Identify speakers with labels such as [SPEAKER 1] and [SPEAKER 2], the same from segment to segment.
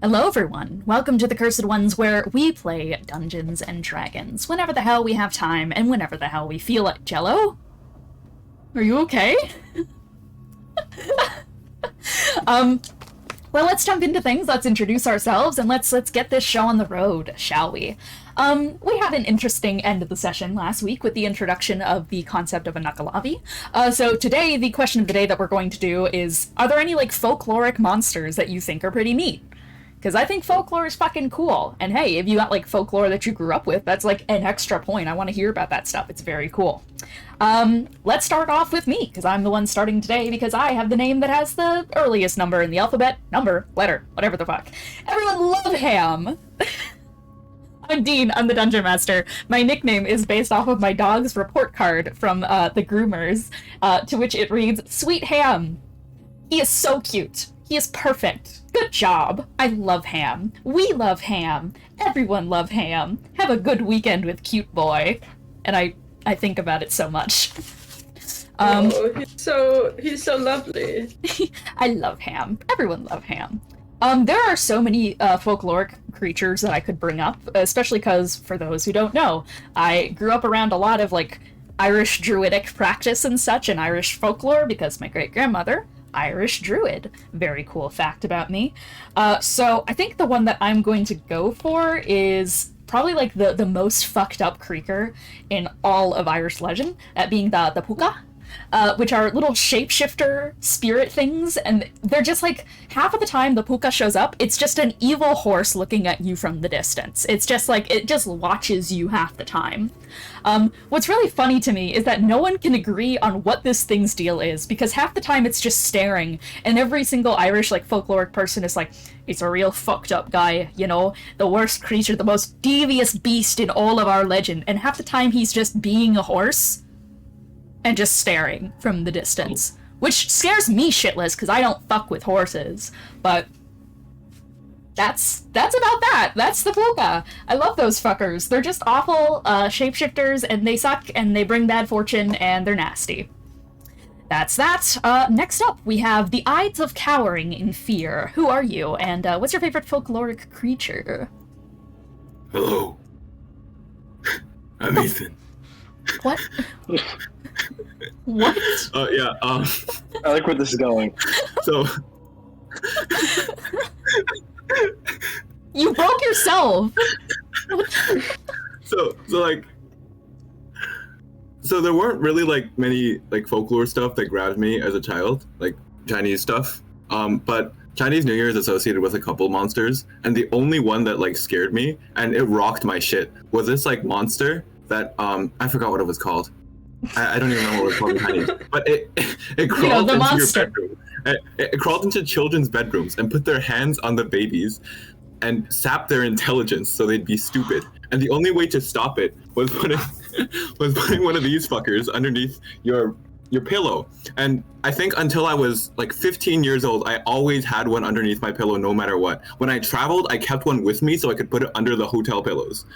[SPEAKER 1] Hello everyone, welcome to the Cursed Ones where we play Dungeons and Dragons whenever the hell we have time and whenever the hell we feel it. Jello? Are you okay? Well, let's jump into things, let's introduce ourselves, and let's get this show on the road, shall we? We had an interesting end of the session last week with the introduction of the concept of a Nuckelavee. So today, the question of the day that we're going to do is, are there any, folkloric monsters that you think are pretty neat? Because I think folklore is fucking cool. And hey, if you got, folklore that you grew up with, that's, an extra point. I want to hear about that stuff. It's very cool. Let's start off with me, because I'm the one starting today, because I have the name that has the earliest number in the alphabet. Number, letter, whatever the fuck. Everyone love ham! I'm Dean, I'm the Dungeon Master. My nickname is based off of my dog's report card from the groomers, to which it reads, Sweet Ham. He is so cute. He is perfect. Good job. I love ham. We love ham. Everyone love ham. Have a good weekend with cute boy. And I think about it so much.
[SPEAKER 2] Oh, he's so lovely.
[SPEAKER 1] I love ham. Everyone love ham. There are so many folkloric creatures that I could bring up, especially because, for those who don't know, I grew up around a lot of, Irish druidic practice and such, and Irish folklore, because my great-grandmother, Irish druid. Very cool fact about me. So I think the one that I'm going to go for is probably, the most fucked up creature in all of Irish legend, that being the puka. Which are little shapeshifter spirit things, and they're just half of the time the puka shows up, it's just an evil horse looking at you from the distance. It's just it just watches you half the time. What's really funny to me is that no one can agree on what this thing's deal is, because half the time it's just staring, and every single Irish folkloric person is he's a real fucked up guy, the worst creature, the most devious beast in all of our legend, and half the time he's just being a horse and just staring from the distance, which scares me shitless because I don't fuck with horses. But that's about that. That's the puka. I love those fuckers. They're just awful shapeshifters, and they suck, and they bring bad fortune, and they're nasty. That's that. Next up, we have the Ides of Cowering in Fear. Who are you, and what's your favorite folkloric creature?
[SPEAKER 3] Hello. I'm Ethan.
[SPEAKER 1] What? What?
[SPEAKER 3] Yeah,
[SPEAKER 4] I like where this is going.
[SPEAKER 3] So...
[SPEAKER 1] You broke yourself!
[SPEAKER 3] So there weren't really, many, folklore stuff that grabbed me as a child, Chinese stuff. But Chinese New Year is associated with a couple monsters, and the only one that, scared me, and it rocked my shit, was this, monster that, I forgot what it was called. I don't even know what it was called in Chinese. But it crawled into
[SPEAKER 1] monster.
[SPEAKER 3] your bedroom. It crawled into children's bedrooms and put their hands on the babies and sapped their intelligence so they'd be stupid. And the only way to stop it was putting one of these fuckers underneath your pillow. And I think until I was 15 years old, I always had one underneath my pillow no matter what. When I traveled, I kept one with me so I could put it under the hotel pillows.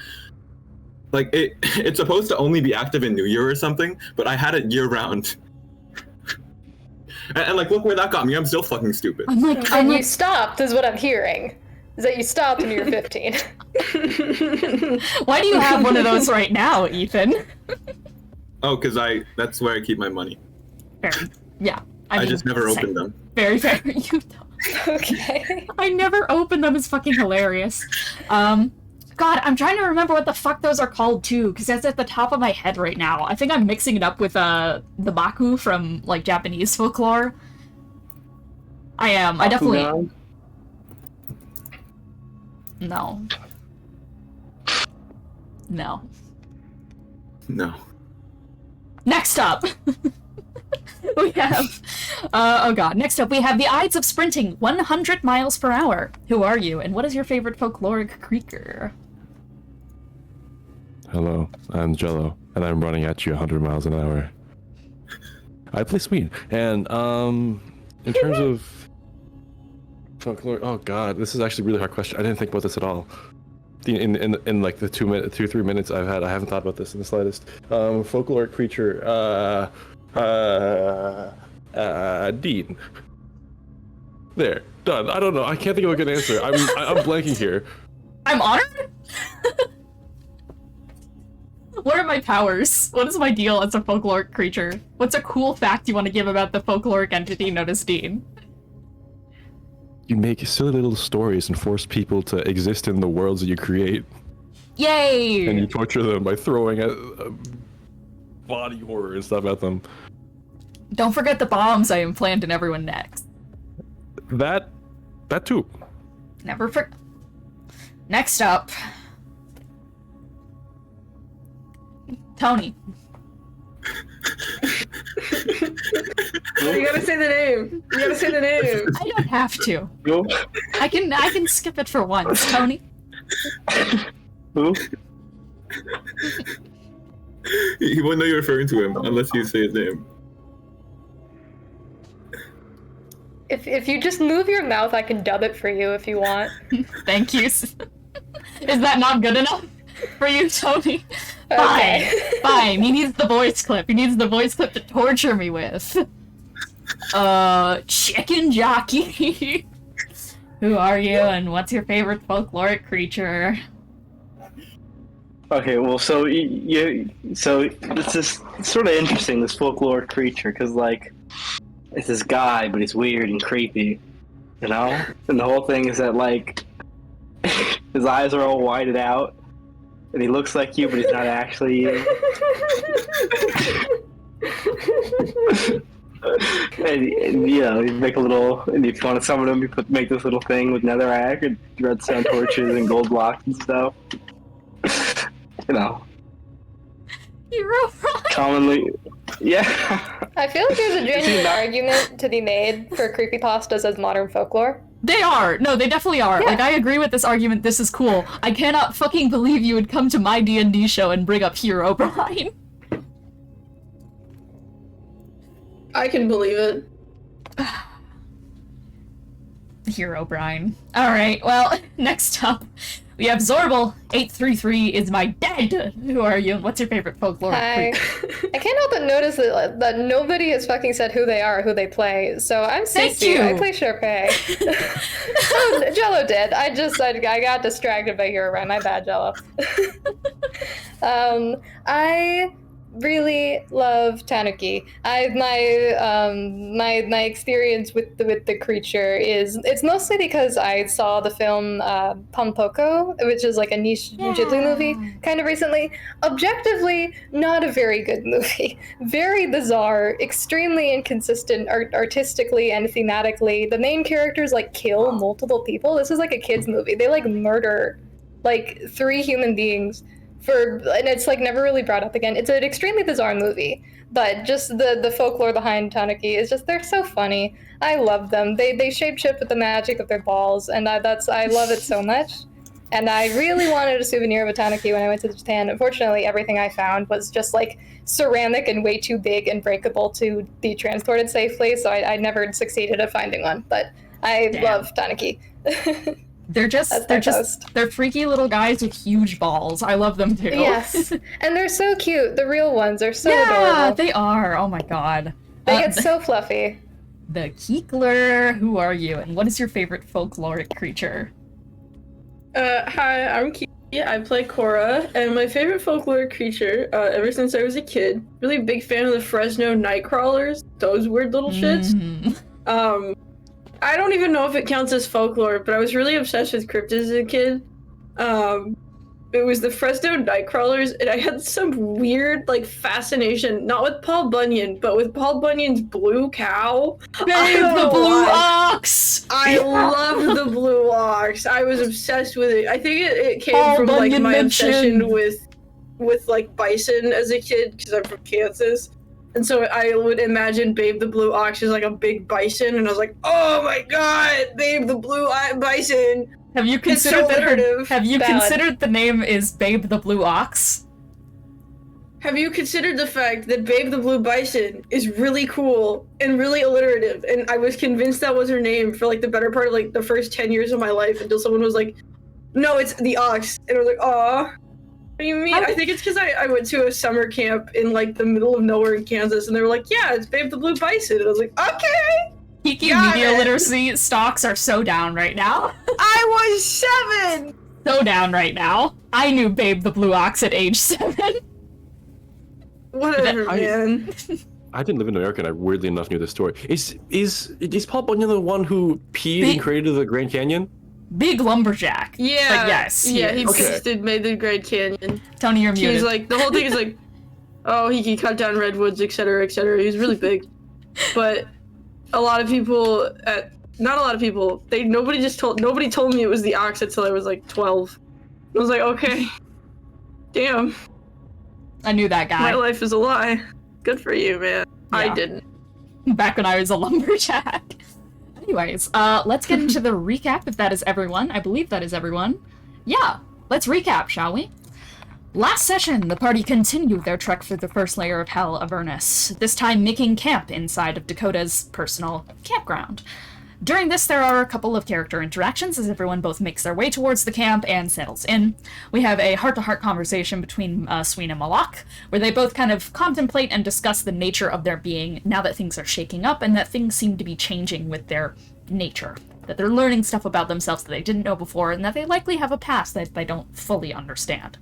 [SPEAKER 3] It's supposed to only be active in New Year or something, but I had it year round. And look where that got me. I'm still fucking stupid.
[SPEAKER 5] You stopped, is what I'm hearing. Is that you stopped when you were 15.
[SPEAKER 1] Why do you have one of those right now, Ethan?
[SPEAKER 3] Oh, because that's where I keep my money.
[SPEAKER 1] Fair. Yeah.
[SPEAKER 3] I mean, just never opened them.
[SPEAKER 1] Very fair. You don't.
[SPEAKER 5] Okay.
[SPEAKER 1] I never opened them. It's fucking hilarious. God, I'm trying to remember what the fuck those are called too, because that's at the top of my head right now. I think I'm mixing it up with the Baku from Japanese folklore. I am. I definitely. No. No.
[SPEAKER 3] No.
[SPEAKER 1] Next up, we have. Oh god. Next up, we have the Ides of Sprinting, 100 miles per hour. Who are you, and what is your favorite folkloric creature?
[SPEAKER 6] Hello, I'm Jello, and I'm running at you 100 miles an hour. I play Sween, and in terms of folklore, oh god, this is actually a really hard question. I didn't think about this at all. In the 3 minutes I haven't thought about this in the slightest. Folkloric creature, Dean. There, done. I don't know. I can't think of a good answer. I'm blanking here.
[SPEAKER 1] I'm honored? What are my powers? What is my deal as a folkloric creature? What's a cool fact you want to give about the folkloric entity known as Dean?
[SPEAKER 6] You make silly little stories and force people to exist in the worlds that you create.
[SPEAKER 1] Yay!
[SPEAKER 6] And you torture them by throwing a body horror and stuff at them.
[SPEAKER 1] Don't forget the bombs I implant in everyone next.
[SPEAKER 6] That too.
[SPEAKER 1] Never for. Next up, Tony.
[SPEAKER 2] You gotta say the name. You gotta say the name.
[SPEAKER 1] I don't have to.
[SPEAKER 4] Who?
[SPEAKER 1] I can skip it for once, Tony.
[SPEAKER 4] Who?
[SPEAKER 3] He won't know you're referring to him unless you say his name.
[SPEAKER 5] If you just move your mouth, I can dub it for you if you want.
[SPEAKER 1] Thank you. Is that not good enough for you, Tony?
[SPEAKER 5] Okay.
[SPEAKER 1] Fine. Fine. He needs the voice clip. He needs the voice clip to torture me with. Chicken Jockey. Who are you and what's your favorite folkloric creature?
[SPEAKER 4] Okay, well, so so this is sort of interesting, this folklore creature, because like it's this guy, but he's weird and creepy, you know. And the whole thing is that like his eyes are all whited out, and he looks like you, but he's not actually you. and you know, you make a little, and if you want to summon him, you make this little thing with netherrack and redstone torches and gold blocks and stuff. You know,
[SPEAKER 1] Hero.
[SPEAKER 4] commonly, yeah.
[SPEAKER 5] I feel like there's a genuine argument to be made for creepypastas as modern folklore.
[SPEAKER 1] They are. No, they definitely are.
[SPEAKER 5] Yeah.
[SPEAKER 1] Like, I agree with this argument. This is cool. I cannot fucking believe you would come to my D&D show and bring up Hero Brian.
[SPEAKER 2] I can believe it.
[SPEAKER 1] Hero Brian. Alright, well, next up, we have Zorble. 833 is my dad. Who are you? What's your favorite folklore?
[SPEAKER 5] I can't help but notice that nobody has fucking said who they are or who they play. So I'm
[SPEAKER 1] Thank
[SPEAKER 5] Cece.
[SPEAKER 1] you.
[SPEAKER 5] I play Charpay. Oh, Jello did. I got distracted by Hero Rhyme. My bad, Jello. I really love Tanuki. My experience with the creature is, it's mostly because I saw the film Pampoko, which is like a niche Ghibli movie, kind of recently. Objectively, not a very good movie. Very bizarre, extremely inconsistent artistically and thematically. The main characters like kill multiple people. This is like a kid's movie. They like murder like 3 human beings. And it's like never really brought up again. It's an extremely bizarre movie, but just the folklore behind Tanuki is just, they're so funny. I love them. They shapeshift with the magic of their balls, and I love it so much. And I really wanted a souvenir of a Tanuki when I went to Japan. Unfortunately, everything I found was just like ceramic and way too big and breakable to be transported safely, so I never succeeded at finding one. But I love Tanuki.
[SPEAKER 1] They're freaky little guys with huge balls. I love them too.
[SPEAKER 5] Yes, and they're so cute. The real ones are so
[SPEAKER 1] yeah,
[SPEAKER 5] adorable.
[SPEAKER 1] they are. Oh my god.
[SPEAKER 5] They get so fluffy.
[SPEAKER 1] The Keekler. Who are you, and what is your favorite folkloric creature?
[SPEAKER 2] Hi, I'm Kiki. I play Korah, and my favorite folklore creature, ever since I was a kid, really big fan of the Fresno Nightcrawlers, those weird little shits.
[SPEAKER 1] Mm-hmm.
[SPEAKER 2] I don't even know if it counts as folklore, but I was really obsessed with cryptids as a kid. It was the Fresno Nightcrawlers, and I had some weird, like, fascination, not with Paul Bunyan, but with Paul Bunyan's blue cow.
[SPEAKER 1] Babe, the blue ox!
[SPEAKER 2] I loved the blue ox. I was obsessed with it. I think it came
[SPEAKER 1] Paul
[SPEAKER 2] from, like,
[SPEAKER 1] Bunyan
[SPEAKER 2] my obsession
[SPEAKER 1] mentioned.
[SPEAKER 2] with, like, bison as a kid, because I'm from Kansas. And so I would imagine Babe the Blue Ox as like a big bison, and I was like, "Oh my god, Babe the Blue Bison!"
[SPEAKER 1] Have you
[SPEAKER 2] It's so
[SPEAKER 1] considered
[SPEAKER 2] alliterative.
[SPEAKER 1] Have you
[SPEAKER 5] Valid.
[SPEAKER 1] considered the name is Babe the Blue Ox?
[SPEAKER 2] Have you considered the fact that Babe the Blue Bison is really cool and really alliterative? And I was convinced that was her name for like the better part of like the first 10 years of my life, until someone was like, "No, it's the ox," and I was like, "Aw." What do you mean? I think it's because I went to a summer camp in like the middle of nowhere in Kansas, and they were like, "Yeah, it's Babe the Blue Bison," and I was like, "Okay."
[SPEAKER 1] Kiki
[SPEAKER 2] Got
[SPEAKER 1] media
[SPEAKER 2] it.
[SPEAKER 1] literacy stocks are so down right now.
[SPEAKER 2] I was 7!
[SPEAKER 1] So down right now. I knew Babe the Blue Ox at age 7.
[SPEAKER 2] Whatever, man.
[SPEAKER 6] I didn't live in America, and I weirdly enough knew this story. Is Paul Bunyan the one who peed and created the Grand Canyon?
[SPEAKER 1] Big lumberjack.
[SPEAKER 2] Yeah.
[SPEAKER 1] But yes.
[SPEAKER 2] Yeah, he
[SPEAKER 6] Okay.
[SPEAKER 2] pasted, made the Grand Canyon.
[SPEAKER 1] Tony, you're muted.
[SPEAKER 2] He's like, the whole thing is like, oh, he can cut down redwoods, etc., etc. He's really big. But a lot of people not a lot of people, nobody told me it was the ox until I was like 12. I was like, okay. Damn.
[SPEAKER 1] I knew that guy.
[SPEAKER 2] My life is a lie. Good for you, man.
[SPEAKER 1] Yeah.
[SPEAKER 2] I didn't.
[SPEAKER 1] Back when I was a lumberjack. Anyways, let's get into the recap, if that is everyone. I believe that is everyone. Yeah, let's recap, shall we? Last session, the party continued their trek through the first layer of Hell, Avernus, this time making camp inside of Dakota's personal campground. During this, there are a couple of character interactions as everyone both makes their way towards the camp and settles in. We have a heart-to-heart conversation between Sween and Moloch, where they both kind of contemplate and discuss the nature of their being now that things are shaking up and that things seem to be changing with their nature. That they're learning stuff about themselves that they didn't know before and that they likely have a past that they don't fully understand.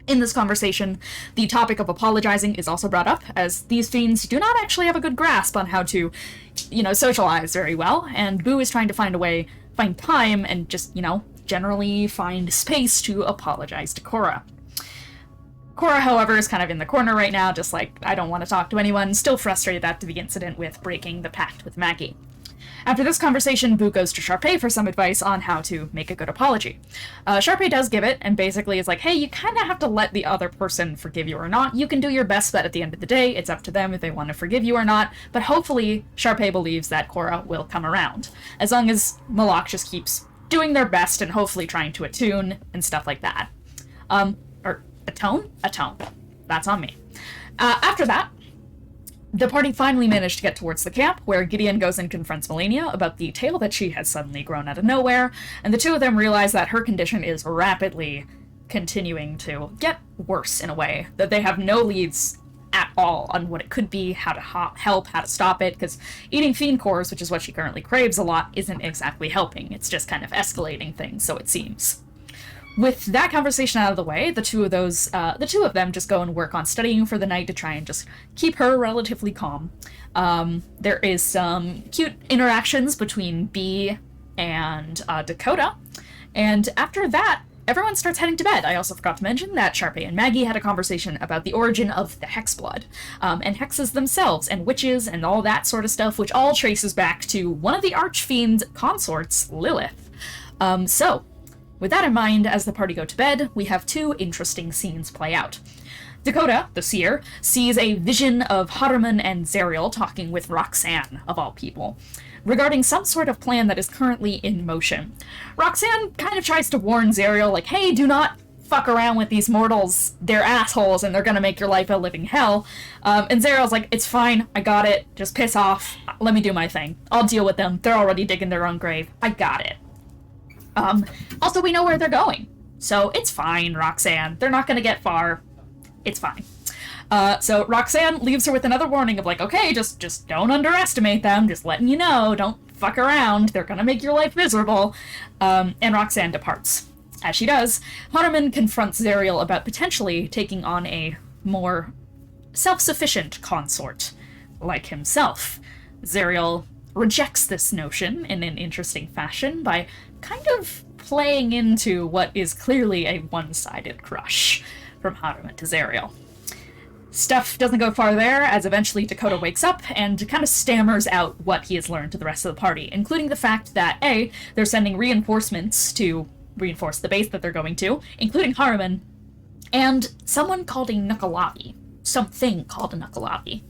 [SPEAKER 1] In this conversation, the topic of apologizing is also brought up, as these fiends do not actually have a good grasp on how to, socialize very well, and Boo is trying to find time, and just, generally find space to apologize to Korah. Korah, however, is kind of in the corner right now, just like, I don't want to talk to anyone, still frustrated after the incident with breaking the pact with Maggie. After this conversation, Boo goes to Charpay for some advice on how to make a good apology. Charpay does give it, and basically is like, hey, you kind of have to let the other person forgive you or not. You can do your best, but at the end of the day, it's up to them if they want to forgive you or not. But hopefully, Charpay believes that Korah will come around, as long as Moloch just keeps doing their best and hopefully trying to attune and stuff like that. Or atone? Atone. That's on me. After that, the party finally managed to get towards the camp, where Gideon goes and confronts Melania about the tail that she has suddenly grown out of nowhere, and the two of them realize that her condition is rapidly continuing to get worse in a way, that they have no leads at all on what it could be, how to help, how to stop it, because eating fiend cores, which is what she currently craves a lot, isn't exactly helping. It's just kind of escalating things, so it seems. With that conversation out of the way, the two of them just go and work on studying for the night to try and just keep her relatively calm. There is some cute interactions between Bee and Dakota, and after that, everyone starts heading to bed. I also forgot to mention that Charpay and Maggie had a conversation about the origin of the hex blood, and hexes themselves, and witches, and all that sort of stuff, which all traces back to one of the Archfiend's consorts, Lilith. With that in mind, as the party go to bed, we have two interesting scenes play out. Dakota, the seer, sees a vision of Haruman and Zariel talking with Roxanne, of all people, regarding some sort of plan that is currently in motion. Roxanne kind of tries to warn Zariel, like, hey, do not fuck around with these mortals. They're assholes and they're gonna make your life a living hell. And Zariel's like, it's fine, I got it, just piss off, let me do my thing. I'll deal with them, they're already digging their own grave, I got it. Also, we know where they're going. So, it's fine, Roxanne. They're not gonna get far. It's fine. So Roxanne leaves her with another warning of like, okay, just don't underestimate them. Just letting you know, don't fuck around. They're gonna make your life miserable. And Roxanne departs. As she does, Hanuman confronts Zariel about potentially taking on a more self-sufficient consort, like himself. Zariel rejects this notion in an interesting fashion by kind of playing into what is clearly a one-sided crush from Hanuman to Zariel. Stuff doesn't go far there, as eventually Dakota wakes up and kind of stammers out what he has learned to the rest of the party, including the fact that, A, they're sending reinforcements to reinforce the base that they're going to, including Haruman, and someone called a Nuckelavee. Something called a Nuckelavee.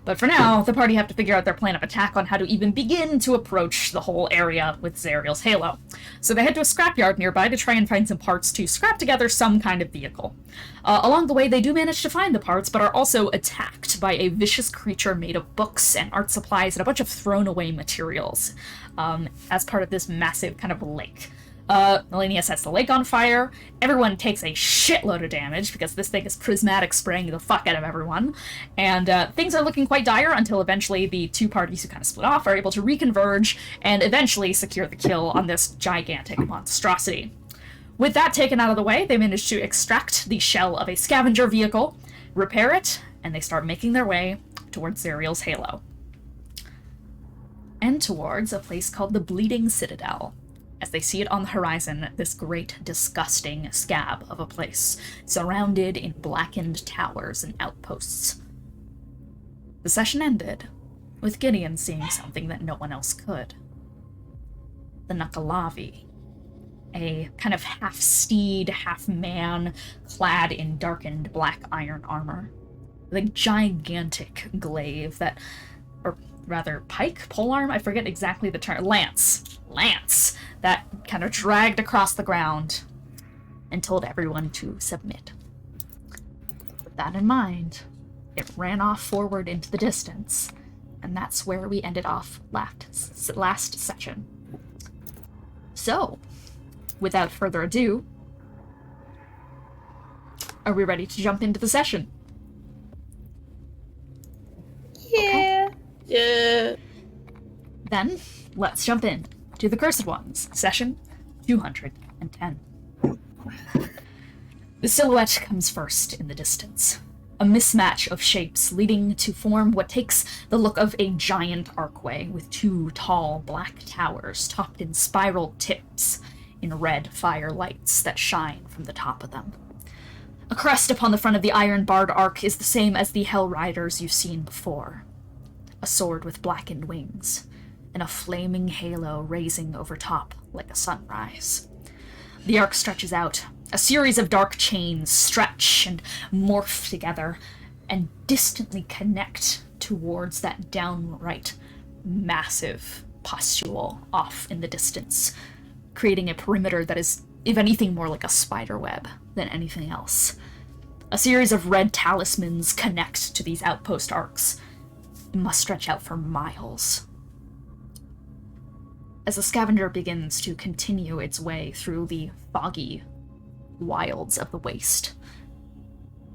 [SPEAKER 1] But for now, the party have to figure out their plan of attack on how to even begin to approach the whole area with Zariel's halo. So they head to a scrapyard nearby to try and find some parts to scrap together some kind of vehicle. Along the way, they do manage to find the parts, but are also attacked by a vicious creature made of books and art supplies and a bunch of thrown away materials, as part of this massive kind of lake. Melania sets the lake on fire. Everyone takes a shitload of damage because this thing is prismatic spraying the fuck out of everyone. And things are looking quite dire until eventually the two parties who kind of split off are able to reconverge and eventually secure the kill on this gigantic monstrosity. With that taken out of the way, they manage to extract the shell of a scavenger vehicle, repair it, and they start making their way towards Zariel's halo. And towards a place called the Bleeding Citadel. As they see it on the horizon, this great, disgusting scab of a place, surrounded in blackened towers and outposts. The session ended, with Gideon seeing something that no one else could. The Nuckelavee, a kind of half-steed, half-man, clad in darkened black iron armor, with a gigantic glaive that, or rather pike, polearm, I forget exactly the term, lance, that kind of dragged across the ground and told everyone to submit. With that in mind, it ran off forward into the distance, and that's where we ended off last session. So, without further ado, are we ready to jump into the session?
[SPEAKER 5] Yeah.
[SPEAKER 2] Yeah.
[SPEAKER 1] Then, let's jump in to the Cursed Ones, session 210. The silhouette comes first in the distance, a mismatch of shapes leading to form what takes the look of a giant archway with two tall black towers topped in spiral tips in red fire lights that shine from the top of them. A crest upon the front of the iron-barred arc is the same as the Hell Riders you've seen before. A sword with blackened wings, and a flaming halo raising over top like a sunrise. The arc stretches out. A series of dark chains stretch and morph together and distantly connect towards that downright massive pustule off in the distance, creating a perimeter that is, if anything, more like a spider web than anything else. A series of red talismans connect to these outpost arcs. It must stretch out for miles. As the scavenger begins to continue its way through the foggy wilds of the waste,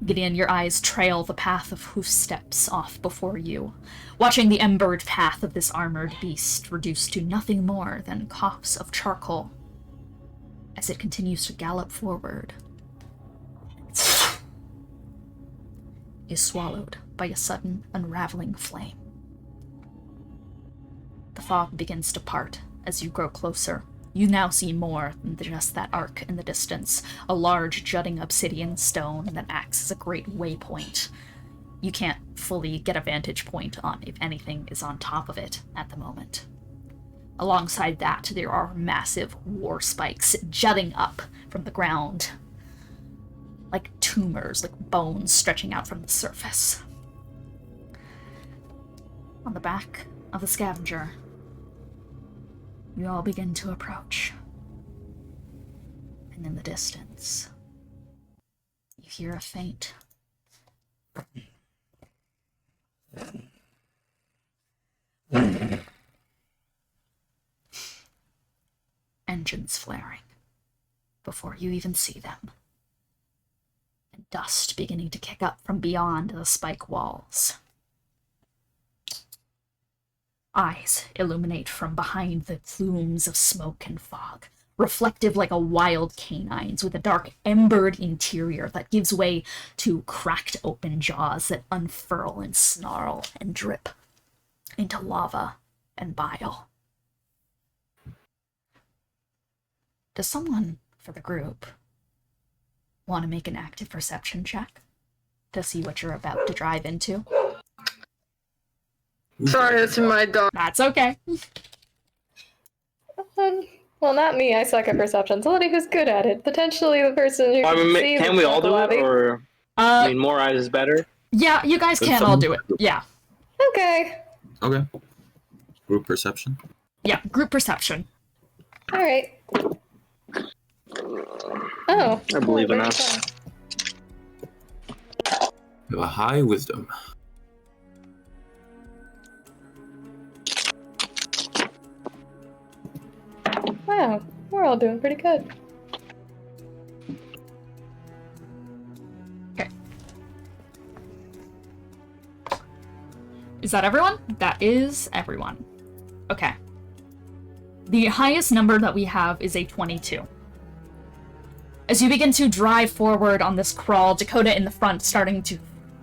[SPEAKER 1] Gideon, your eyes trail the path of hoof steps off before you, watching the embered path of this armored beast reduced to nothing more than coughs of charcoal as it continues to gallop forward. Is swallowed by a sudden unraveling flame. The fog begins to part as you grow closer. You now see more than just that arc in the distance, a large jutting obsidian stone that acts as a great waypoint. You can't fully get a vantage point on if anything is on top of it at the moment. Alongside that, there are massive war spikes jutting up from the ground, like tumors, like bones stretching out from the surface. On the back of the scavenger, you all begin to approach. And in the distance, you hear a faint engines flaring before you even see them. Dust beginning to kick up from beyond the spike walls. Eyes illuminate from behind the plumes of smoke and fog, reflective like a wild canine's, with a dark embered interior that gives way to cracked open jaws that unfurl and snarl and drip into lava and bile. Does someone, for the group, want to make an active perception check to see what you're about to drive into?
[SPEAKER 2] Sorry, that's my dog.
[SPEAKER 1] That's okay.
[SPEAKER 5] Well, not me. I suck at perception. Somebody who's good at it. Potentially the person who can see.
[SPEAKER 4] Can we all do it, or I mean, more eyes is better?
[SPEAKER 1] Yeah, you guys can all do it. Yeah.
[SPEAKER 5] Okay.
[SPEAKER 3] Okay. Group perception.
[SPEAKER 1] Yeah, group perception.
[SPEAKER 5] All right. Oh.
[SPEAKER 4] I believe in
[SPEAKER 5] very
[SPEAKER 4] us.
[SPEAKER 5] fun.
[SPEAKER 3] You have a high wisdom.
[SPEAKER 5] Wow. We're all doing pretty good.
[SPEAKER 1] Okay. Is that everyone? That is everyone. Okay. The highest number that we have is a 22. As you begin to drive forward on this crawl, Dakota in the front starting to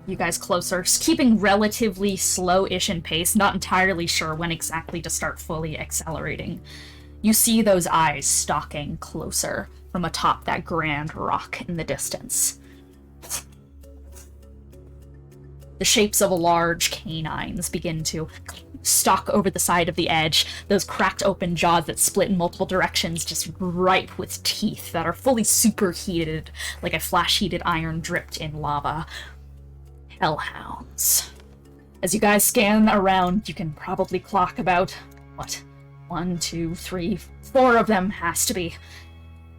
[SPEAKER 1] you guys closer, just keeping relatively slow-ish in pace, not entirely sure when exactly to start fully accelerating. You see those eyes stalking closer from atop that grand rock in the distance. The shapes of large canines begin to stalk over the side of the edge, those cracked open jaws that split in multiple directions, just ripe with teeth that are fully superheated, like a flash-heated iron dripped in lava. Hellhounds. As you guys scan around, you can probably clock about, 1, 2, 3, 4 of them has to be.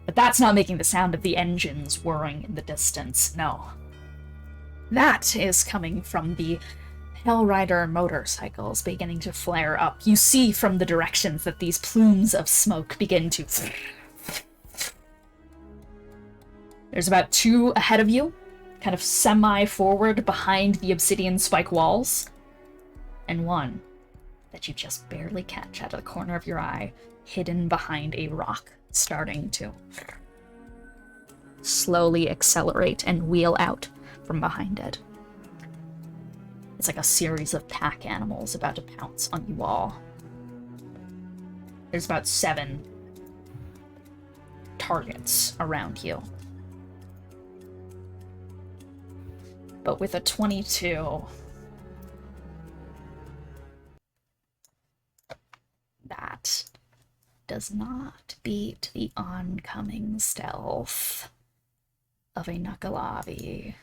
[SPEAKER 1] But that's not making the sound of the engines whirring in the distance, no. That is coming from the Hellrider motorcycles beginning to flare up. You see from the directions that these plumes of smoke begin to... There's about 2 ahead of you, kind of semi-forward behind the obsidian spike walls, and 1 that you just barely catch out of the corner of your eye, hidden behind a rock, starting to slowly accelerate and wheel out from behind it. It's like a series of pack animals about to pounce on you all. There's about 7 targets around you. But with a 22, that does not beat the oncoming stealth of a Nuckelavee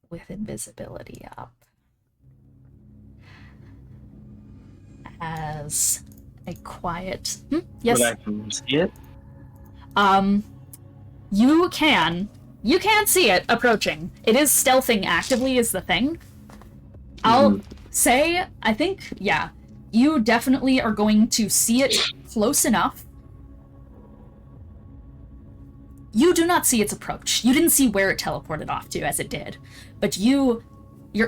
[SPEAKER 1] with invisibility up. As a quiet... Yes?
[SPEAKER 4] But I can see it?
[SPEAKER 1] You can see it approaching. It is stealthing actively is the thing. I'll say, I think, yeah, you definitely are going to see it close enough. You do not see its approach. You didn't see where it teleported off to, as it did. But your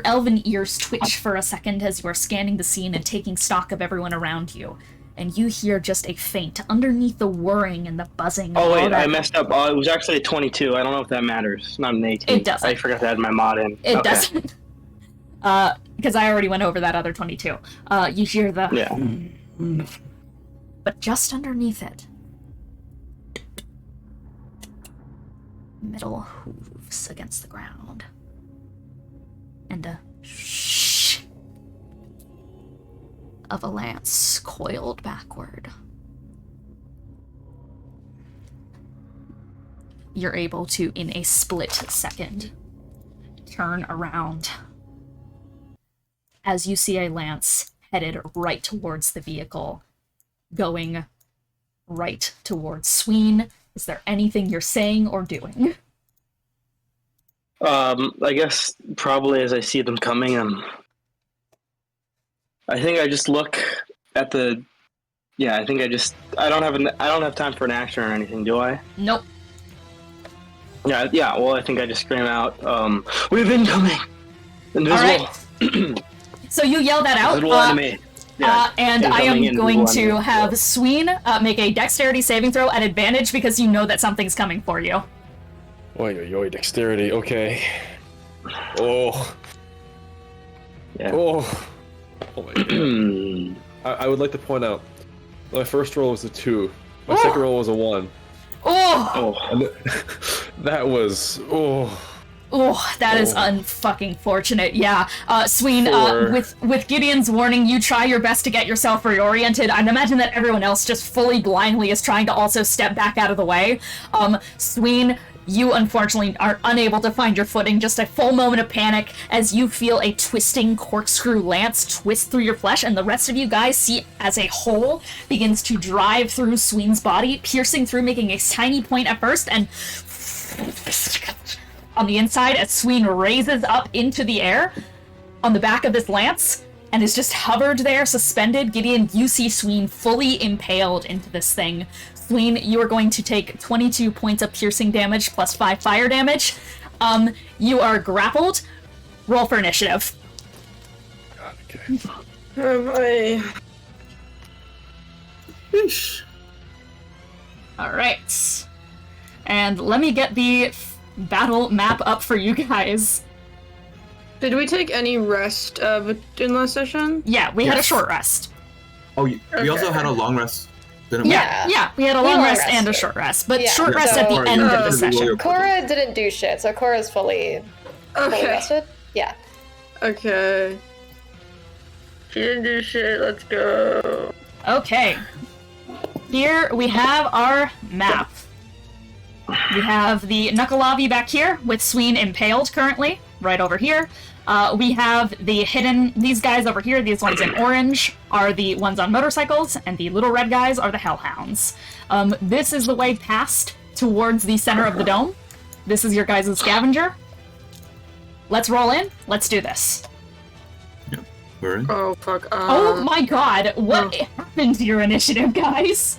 [SPEAKER 1] elven ears twitch for a second as you are scanning the scene and taking stock of everyone around you. And you hear just a faint underneath the whirring and the buzzing.
[SPEAKER 4] Oh, wait, I messed up. It was actually a 22. I don't know if that matters. Not an 18.
[SPEAKER 1] It doesn't.
[SPEAKER 4] I forgot to add my mod in.
[SPEAKER 1] It doesn't. Because I already went over that other 22. You hear the...
[SPEAKER 4] Yeah.
[SPEAKER 1] But just underneath it, metal hooves against the ground. And a shh of a lance coiled backward. You're able to, in a split second, turn around as you see a lance headed right towards the vehicle, going right towards Sween. Is there anything you're saying or doing?
[SPEAKER 4] I guess probably as I see them coming, I think I just look at the. Yeah, I think I don't have time for an action or anything, do I?
[SPEAKER 1] Nope.
[SPEAKER 4] Yeah. Well, I think I just scream out, "We've been coming! Invisible!"
[SPEAKER 1] Right. So you yell that out.
[SPEAKER 4] Invisible enemy. Yeah,
[SPEAKER 1] and I am going to have Sween make a dexterity saving throw at advantage because you know that something's coming for you.
[SPEAKER 6] Oi, dexterity, okay. Oh.
[SPEAKER 4] Yeah.
[SPEAKER 6] Oh. Oh my god. I would like to point out, my first roll was a 2. My second roll was a 1.
[SPEAKER 1] Oh!
[SPEAKER 6] And that was...
[SPEAKER 1] Oh, that is unfucking fortunate. Yeah, Sween,
[SPEAKER 6] 4.
[SPEAKER 1] with Gideon's warning, you try your best to get yourself reoriented. I'd imagine that everyone else just fully blindly is trying to also step back out of the way. Sween, you unfortunately are unable to find your footing. Just a full moment of panic as you feel a twisting corkscrew lance twist through your flesh, and the rest of you guys see as a whole begins to drive through Sween's body, piercing through, making a tiny point at first, and on the inside as Sween raises up into the air on the back of this lance and is just hovered there, suspended. Gideon, you see Sween fully impaled into this thing. Sween, you are going to take 22 points of piercing damage plus 5 fire damage. You are grappled. Roll for initiative.
[SPEAKER 6] God, okay.
[SPEAKER 2] Oh boy.
[SPEAKER 3] Yeesh.
[SPEAKER 1] Alright. And let me get the battle map up for you guys.
[SPEAKER 2] Did we take any rest in last session?
[SPEAKER 1] Yeah, we had a
[SPEAKER 3] Yes.
[SPEAKER 1] short rest.
[SPEAKER 3] Oh, we also had a long rest, didn't we?
[SPEAKER 1] Yeah, we had a long
[SPEAKER 5] long
[SPEAKER 1] rest and a
[SPEAKER 5] rested.
[SPEAKER 1] short rest, but
[SPEAKER 5] Yeah.
[SPEAKER 1] short
[SPEAKER 5] Yeah.
[SPEAKER 1] rest at the
[SPEAKER 5] So-
[SPEAKER 1] end of the
[SPEAKER 3] Roll
[SPEAKER 1] session.
[SPEAKER 3] your
[SPEAKER 5] Korah didn't do shit, so Korah's fully
[SPEAKER 2] Okay.
[SPEAKER 5] rested. Yeah.
[SPEAKER 2] Okay. She didn't do shit. Let's go.
[SPEAKER 1] Okay. Here we have our map. We have the Nuckelavee back here, with Sween impaled currently, right over here. We have the hidden, these guys over here, these ones in orange, are the ones on motorcycles, and the little red guys are the Hellhounds. This is the way past towards the center of the dome. This is your guys' scavenger. Let's roll in. Let's do this.
[SPEAKER 3] We're in.
[SPEAKER 2] Oh fuck.
[SPEAKER 1] Oh my god, what happened to your initiative, guys?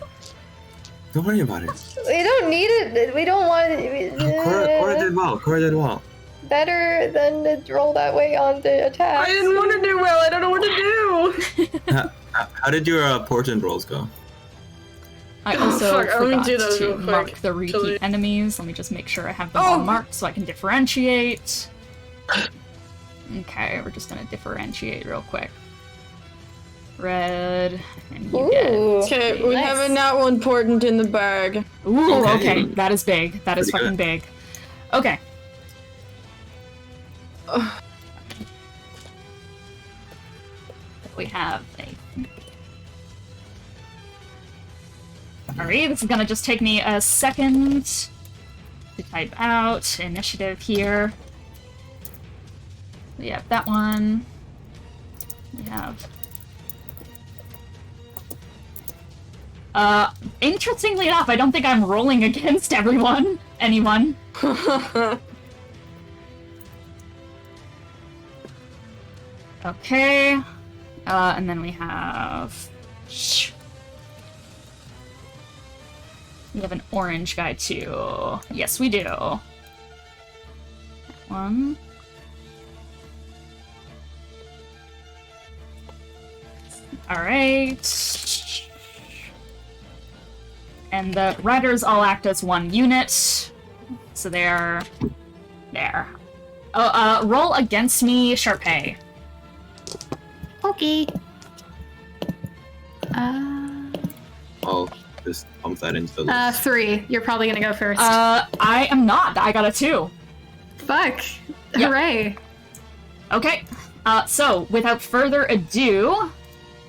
[SPEAKER 3] Don't worry about it.
[SPEAKER 5] We don't need it. We don't want it.
[SPEAKER 3] Korah did well. Korah did well.
[SPEAKER 5] Better than to roll that way on the attack.
[SPEAKER 2] I didn't want to do well. I don't know what to do.
[SPEAKER 3] How did your portent rolls go?
[SPEAKER 1] I also
[SPEAKER 2] Fuck, let me
[SPEAKER 1] forgot
[SPEAKER 2] do those
[SPEAKER 1] to
[SPEAKER 2] real quick.
[SPEAKER 1] mark the repeat
[SPEAKER 2] Actually-
[SPEAKER 1] enemies. Let me just make sure I have them
[SPEAKER 2] Oh!
[SPEAKER 1] all marked so I can differentiate. Okay, we're just gonna differentiate real quick. Red, and you get...
[SPEAKER 5] Ooh.
[SPEAKER 2] Okay, we
[SPEAKER 5] Nice.
[SPEAKER 2] have a nat one portent in the bag.
[SPEAKER 1] Ooh,
[SPEAKER 3] Okay.
[SPEAKER 1] okay, that is big. That is
[SPEAKER 3] Pretty
[SPEAKER 1] fucking big. Okay. We have a... Alright, this is gonna just take me a second to type out initiative here. We have that one. We have... interestingly enough, I don't think I'm rolling against anyone. Okay. And then we have... We have an orange guy too. Yes, we do. That one. Alright. And the riders all act as one unit. So they're there. Oh, roll against me, Charpay.
[SPEAKER 7] Okay.
[SPEAKER 3] I'll just pump that into the list.
[SPEAKER 7] 3. You're probably gonna go first.
[SPEAKER 1] I am not. I got a 2.
[SPEAKER 7] Fuck.
[SPEAKER 1] yeah.
[SPEAKER 7] Hooray.
[SPEAKER 1] Okay. So, without further ado,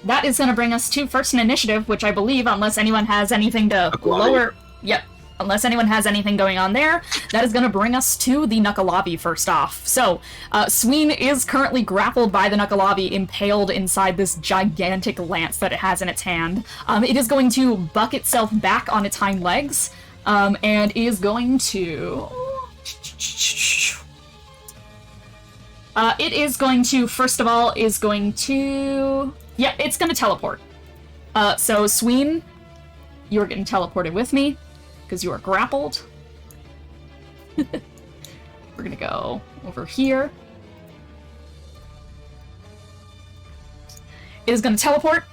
[SPEAKER 1] that is going to bring us to first in initiative, which I believe, unless anyone has anything to
[SPEAKER 3] Nuckelavee.
[SPEAKER 1] lower... Yep. Unless anyone has anything going on there, that is going to bring us to the Nuckelavee first off. So, Sween is currently grappled by the Nuckelavee, impaled inside this gigantic lance that it has in its hand. It is going to buck itself back on its hind legs, and is going to... it is going to, first of all, is going to... Yeah, it's going to teleport. So, Sween, you're getting teleported with me, because you are grappled. We're going to go over here. It is going to teleport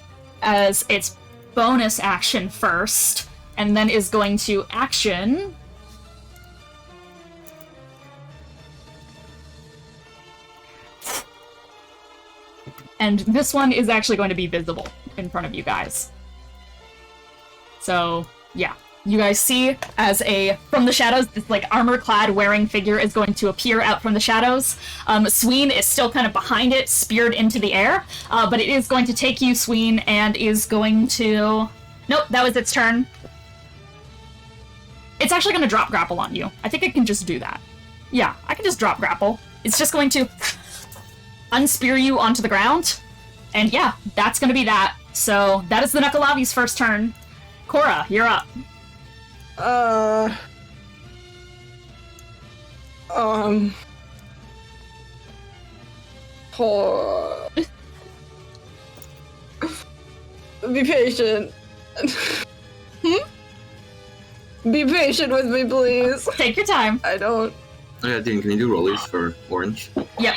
[SPEAKER 1] as its bonus action first, and then is going to action... And this one is actually going to be visible in front of you guys. So, yeah. You guys see as from the shadows, this like armor-clad wearing figure is going to appear out from the shadows. Sween is still kind of behind it, speared into the air, but it is going to take you, Sween, and is going to... Nope, that was its turn. It's actually going to drop grapple on you. I think it can just do that. Yeah, I can just drop grapple. It's just going to unspear you onto the ground. And yeah, that's going to be that. So that is the Nuckelavee's first turn. Korah, you're up.
[SPEAKER 2] Be patient. Be patient with me, please.
[SPEAKER 1] Take your time.
[SPEAKER 2] I don't.
[SPEAKER 3] Oh yeah, Dean, can you do rollies for orange?
[SPEAKER 1] Yep.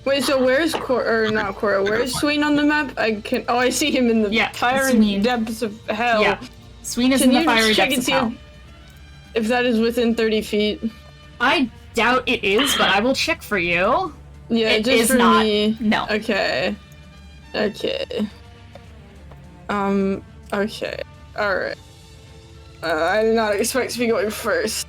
[SPEAKER 2] Wait, so where's not Korah? Where's Sween on the map? I see him in the fiery
[SPEAKER 1] Sween.
[SPEAKER 2] depths of hell.
[SPEAKER 1] Yeah. Sween is
[SPEAKER 2] Can
[SPEAKER 1] in the
[SPEAKER 2] you
[SPEAKER 1] fiery
[SPEAKER 2] check
[SPEAKER 1] depths
[SPEAKER 2] and
[SPEAKER 1] of
[SPEAKER 2] see
[SPEAKER 1] hell.
[SPEAKER 2] if that is within 30 feet?
[SPEAKER 1] I doubt it is, but I will check for you.
[SPEAKER 2] Yeah,
[SPEAKER 1] It
[SPEAKER 2] just
[SPEAKER 1] is
[SPEAKER 2] for
[SPEAKER 1] not.
[SPEAKER 2] me.
[SPEAKER 1] No.
[SPEAKER 2] Okay. Okay. Okay. Alright. I did not expect to be going first.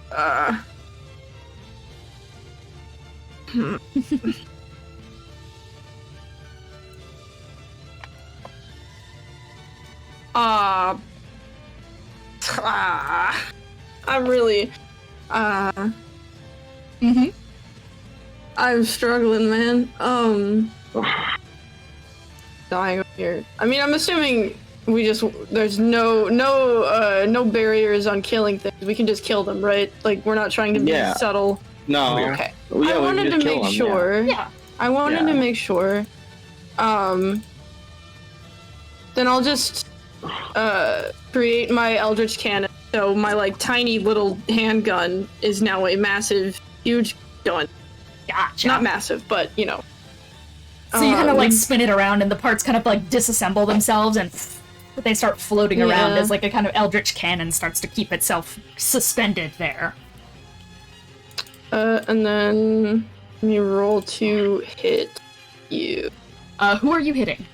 [SPEAKER 2] I'm really, I'm struggling, man. Dying over here. I mean, I'm assuming there's no barriers on killing things. We can just kill them, right? Like, we're not trying to be subtle.
[SPEAKER 4] No.
[SPEAKER 2] Okay.
[SPEAKER 4] Well, yeah,
[SPEAKER 2] I
[SPEAKER 4] we
[SPEAKER 2] wanted
[SPEAKER 4] just
[SPEAKER 2] to
[SPEAKER 4] kill
[SPEAKER 2] make
[SPEAKER 4] them,
[SPEAKER 2] sure.
[SPEAKER 1] Yeah.
[SPEAKER 2] I wanted to make sure. Then I'll just create my Eldritch Cannon. So my like tiny little handgun is now a massive, huge gun.
[SPEAKER 1] Gotcha.
[SPEAKER 2] Not massive, but you know.
[SPEAKER 1] So you kind of like spin it around, and the parts kind of like disassemble themselves, and they start floating around as like a kind of eldritch cannon starts to keep itself suspended there.
[SPEAKER 2] And then let me roll to hit you.
[SPEAKER 1] Who are you hitting?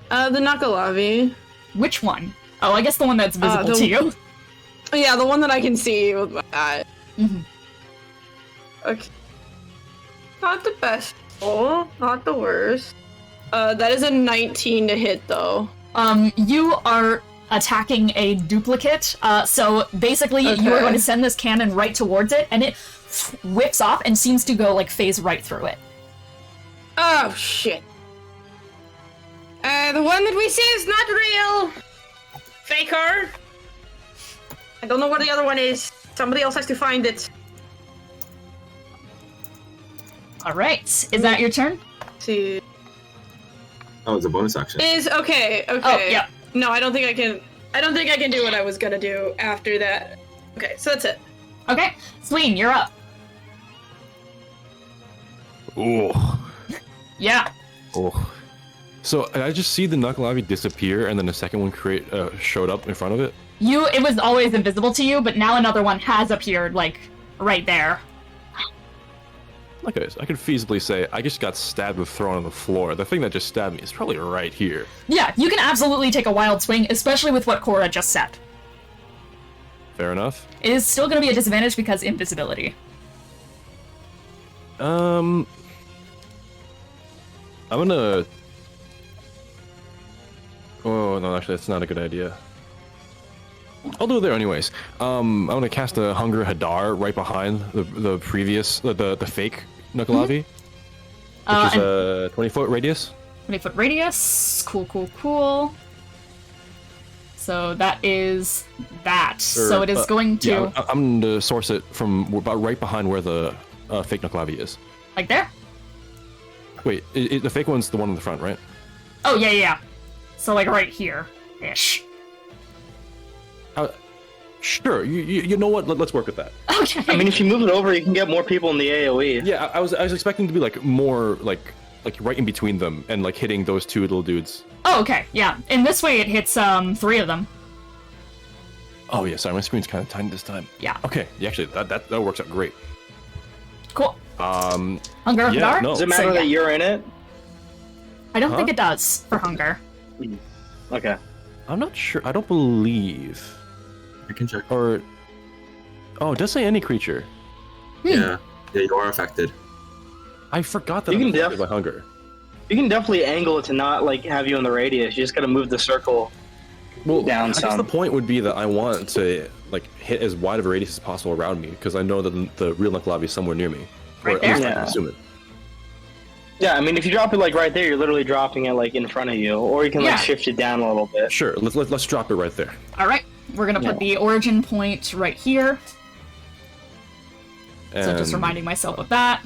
[SPEAKER 2] The Nuckelavee.
[SPEAKER 1] Which one? Oh, I guess the one that's visible to you.
[SPEAKER 2] Yeah, the one that I can see with my eye. Okay. Not the best. Oh, not the worst. That is a 19 to hit, though.
[SPEAKER 1] You are attacking a duplicate, so basically you are going to send this cannon right towards it, and it whips off and seems to go, like, phase right through it.
[SPEAKER 2] Oh, shit. The one that we see is not real! Faker! I don't know what the other one is. Somebody else has to find it.
[SPEAKER 1] Alright, is that your turn?
[SPEAKER 2] Let's see.
[SPEAKER 3] Oh, it's a bonus action.
[SPEAKER 2] Okay.
[SPEAKER 1] Oh, yeah.
[SPEAKER 2] No, I don't think I can do what I was gonna do after that. Okay, so that's it.
[SPEAKER 1] Okay, Sween, you're up.
[SPEAKER 6] Ooh.
[SPEAKER 1] Yeah.
[SPEAKER 6] Oh. So I just see the Nuckelavee disappear, and then the second one showed up in front of it.
[SPEAKER 1] It was always invisible to you, but now another one has appeared, like, right there.
[SPEAKER 6] Okay, so I could feasibly say I just got stabbed with thrown on the floor. The thing that just stabbed me is probably right here.
[SPEAKER 1] Yeah, you can absolutely take a wild swing, especially with what Korah just said.
[SPEAKER 6] Fair enough.
[SPEAKER 1] It is still going to be a disadvantage because invisibility.
[SPEAKER 6] I'm gonna... Oh, no, actually, that's not a good idea. I'll do it there anyways. I'm gonna cast a Hunger Hadar right behind the previous, the fake Nuckelavee. Which is a 20-foot radius.
[SPEAKER 1] 20-foot radius. Cool. So that is that. So it is going to...
[SPEAKER 6] Yeah, I'm gonna source it from about right behind where the fake Nuckelavee is.
[SPEAKER 1] Like there?
[SPEAKER 6] Wait, the fake one's the one in the front, right?
[SPEAKER 1] Oh, yeah. So like right here-ish.
[SPEAKER 6] Sure, you know what? Let's work with that.
[SPEAKER 1] Okay.
[SPEAKER 4] I mean, if you move it over, you can get more people in the AoE.
[SPEAKER 6] Yeah, I was expecting to be like more like right in between them and like hitting those two little dudes.
[SPEAKER 1] Oh, okay, yeah. In this way, it hits 3 of them.
[SPEAKER 6] Oh yeah, sorry, my screen's kind of tiny this time.
[SPEAKER 1] Yeah.
[SPEAKER 6] Okay, yeah, actually, that works out great.
[SPEAKER 1] Cool. Hunger
[SPEAKER 6] yeah,
[SPEAKER 1] Hadar?
[SPEAKER 6] no.
[SPEAKER 4] Does it matter that you're in it?
[SPEAKER 1] I don't think it does for hunger.
[SPEAKER 4] Okay.
[SPEAKER 6] I'm not sure. I don't believe.
[SPEAKER 3] I can check.
[SPEAKER 6] Or, oh, it does say any creature.
[SPEAKER 3] Yeah, you are affected.
[SPEAKER 6] I forgot that
[SPEAKER 4] You
[SPEAKER 6] I'm
[SPEAKER 4] can
[SPEAKER 6] affected by hunger.
[SPEAKER 4] You can definitely angle it to not like have you in the radius. You just gotta move the circle down
[SPEAKER 6] I guess
[SPEAKER 4] some.
[SPEAKER 6] the point would be that I want to like hit as wide of a radius as possible around me because I know that the real Nuckelavee is somewhere near me.
[SPEAKER 1] Right
[SPEAKER 6] or at
[SPEAKER 1] there?
[SPEAKER 6] least I
[SPEAKER 4] Yeah.
[SPEAKER 6] can assume it.
[SPEAKER 4] Yeah, I mean, if you drop it like right there, you're literally dropping it like in front of you, or you can
[SPEAKER 1] Yeah.
[SPEAKER 4] like shift it down a little bit.
[SPEAKER 6] Sure, let's drop it right there.
[SPEAKER 1] All right, we're gonna put the origin point right here. So just reminding myself of that.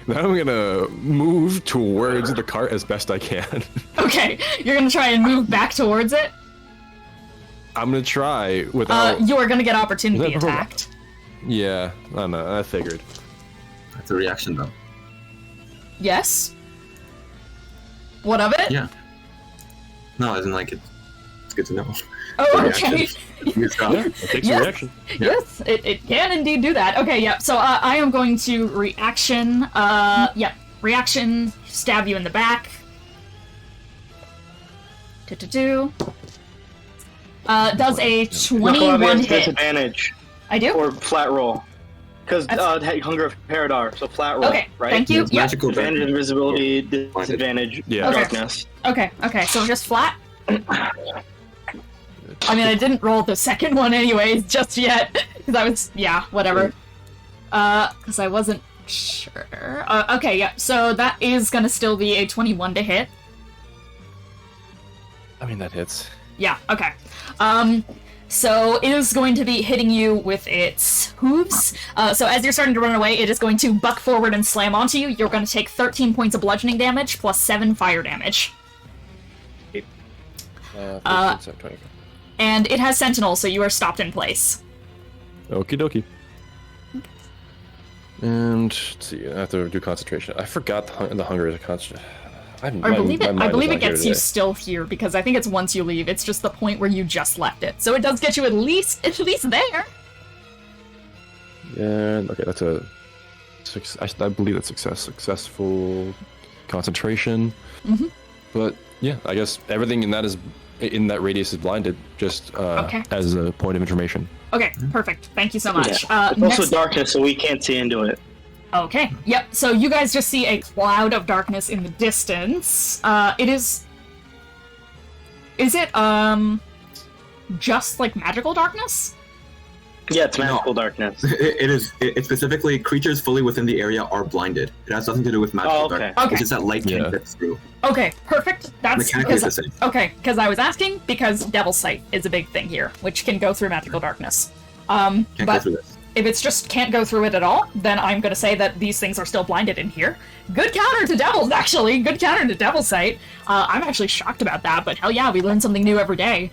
[SPEAKER 6] Then I'm gonna move towards the cart as best I can.
[SPEAKER 1] Okay, you're gonna try and move back towards it.
[SPEAKER 6] I'm gonna try without.
[SPEAKER 1] You are gonna get opportunity
[SPEAKER 6] Is that-
[SPEAKER 1] attacked.
[SPEAKER 6] Yeah, I know. I figured.
[SPEAKER 3] That's a reaction though.
[SPEAKER 1] Yes. What of it?
[SPEAKER 3] Yeah. No, as in like it's good to know.
[SPEAKER 1] Oh,
[SPEAKER 3] The
[SPEAKER 1] okay.
[SPEAKER 3] reaction. Good stuff.
[SPEAKER 6] Yeah, it takes
[SPEAKER 1] Yes.
[SPEAKER 6] a reaction.
[SPEAKER 1] Yes, it can indeed do that. Okay, yeah. So I am going to reaction. Reaction. Stab you in the back. Does a 21
[SPEAKER 4] Nuckelavee has
[SPEAKER 1] hit?
[SPEAKER 4] disadvantage
[SPEAKER 1] I do.
[SPEAKER 4] or flat roll. Because Hunger of Paradar, so flat roll,
[SPEAKER 1] Okay,
[SPEAKER 4] right?
[SPEAKER 1] thank you.
[SPEAKER 3] It's
[SPEAKER 1] Yep.
[SPEAKER 3] magical
[SPEAKER 4] Advantage,
[SPEAKER 3] damage.
[SPEAKER 4] invisibility, disadvantage,
[SPEAKER 6] Yeah.
[SPEAKER 1] Okay.
[SPEAKER 4] darkness.
[SPEAKER 1] Okay. So just flat. I mean, I didn't roll the second one anyways just yet because I was whatever. Because I wasn't sure. Okay, yeah. So that is gonna still be a 21 to hit.
[SPEAKER 6] I mean, that hits.
[SPEAKER 1] Yeah, okay. So it is going to be hitting you with its hooves. So as you're starting to run away, it is going to buck forward and slam onto you. You're going to take 13 points of bludgeoning damage plus 7 fire damage.
[SPEAKER 6] 15, 20.
[SPEAKER 1] And it has Sentinel, so you are stopped in place.
[SPEAKER 6] Okie dokie. And let's see, I have to do concentration. I forgot the hunger is a concentration.
[SPEAKER 1] I believe it gets you still here because I think it's once you leave. It's just the point where you just left it. So it does get you at least there.
[SPEAKER 6] Yeah, okay, that's a I believe that's successful concentration.
[SPEAKER 1] Mhm.
[SPEAKER 6] But yeah, I guess everything in that radius is blinded, just
[SPEAKER 1] Okay.
[SPEAKER 6] as a point of information.
[SPEAKER 1] Okay, perfect. Thank you so much.
[SPEAKER 4] It's also
[SPEAKER 1] Next,
[SPEAKER 4] darkness, so we can't see into it.
[SPEAKER 1] okay, yep. So you guys just see a cloud of darkness in the distance. Is it just like magical darkness?
[SPEAKER 4] Yeah, it's magical darkness.
[SPEAKER 3] It's specifically creatures fully within the area are blinded. It has nothing to do with magical
[SPEAKER 4] Oh, okay.
[SPEAKER 3] darkness.
[SPEAKER 1] Okay.
[SPEAKER 3] It's just that light
[SPEAKER 6] Yeah.
[SPEAKER 3] can't get through.
[SPEAKER 1] Okay, perfect. That's
[SPEAKER 3] Mechanically it's the same.
[SPEAKER 1] okay, because I was asking because Devil's Sight is a big thing here, which can go through magical darkness.
[SPEAKER 3] Can't go
[SPEAKER 1] But
[SPEAKER 3] through this.
[SPEAKER 1] if it's just can't go through it at all, then I'm gonna say that these things are still blinded in here. Good counter to Devil's, actually. Good counter to Devil's Sight. I'm actually shocked about that, but hell yeah, we learn something new every day.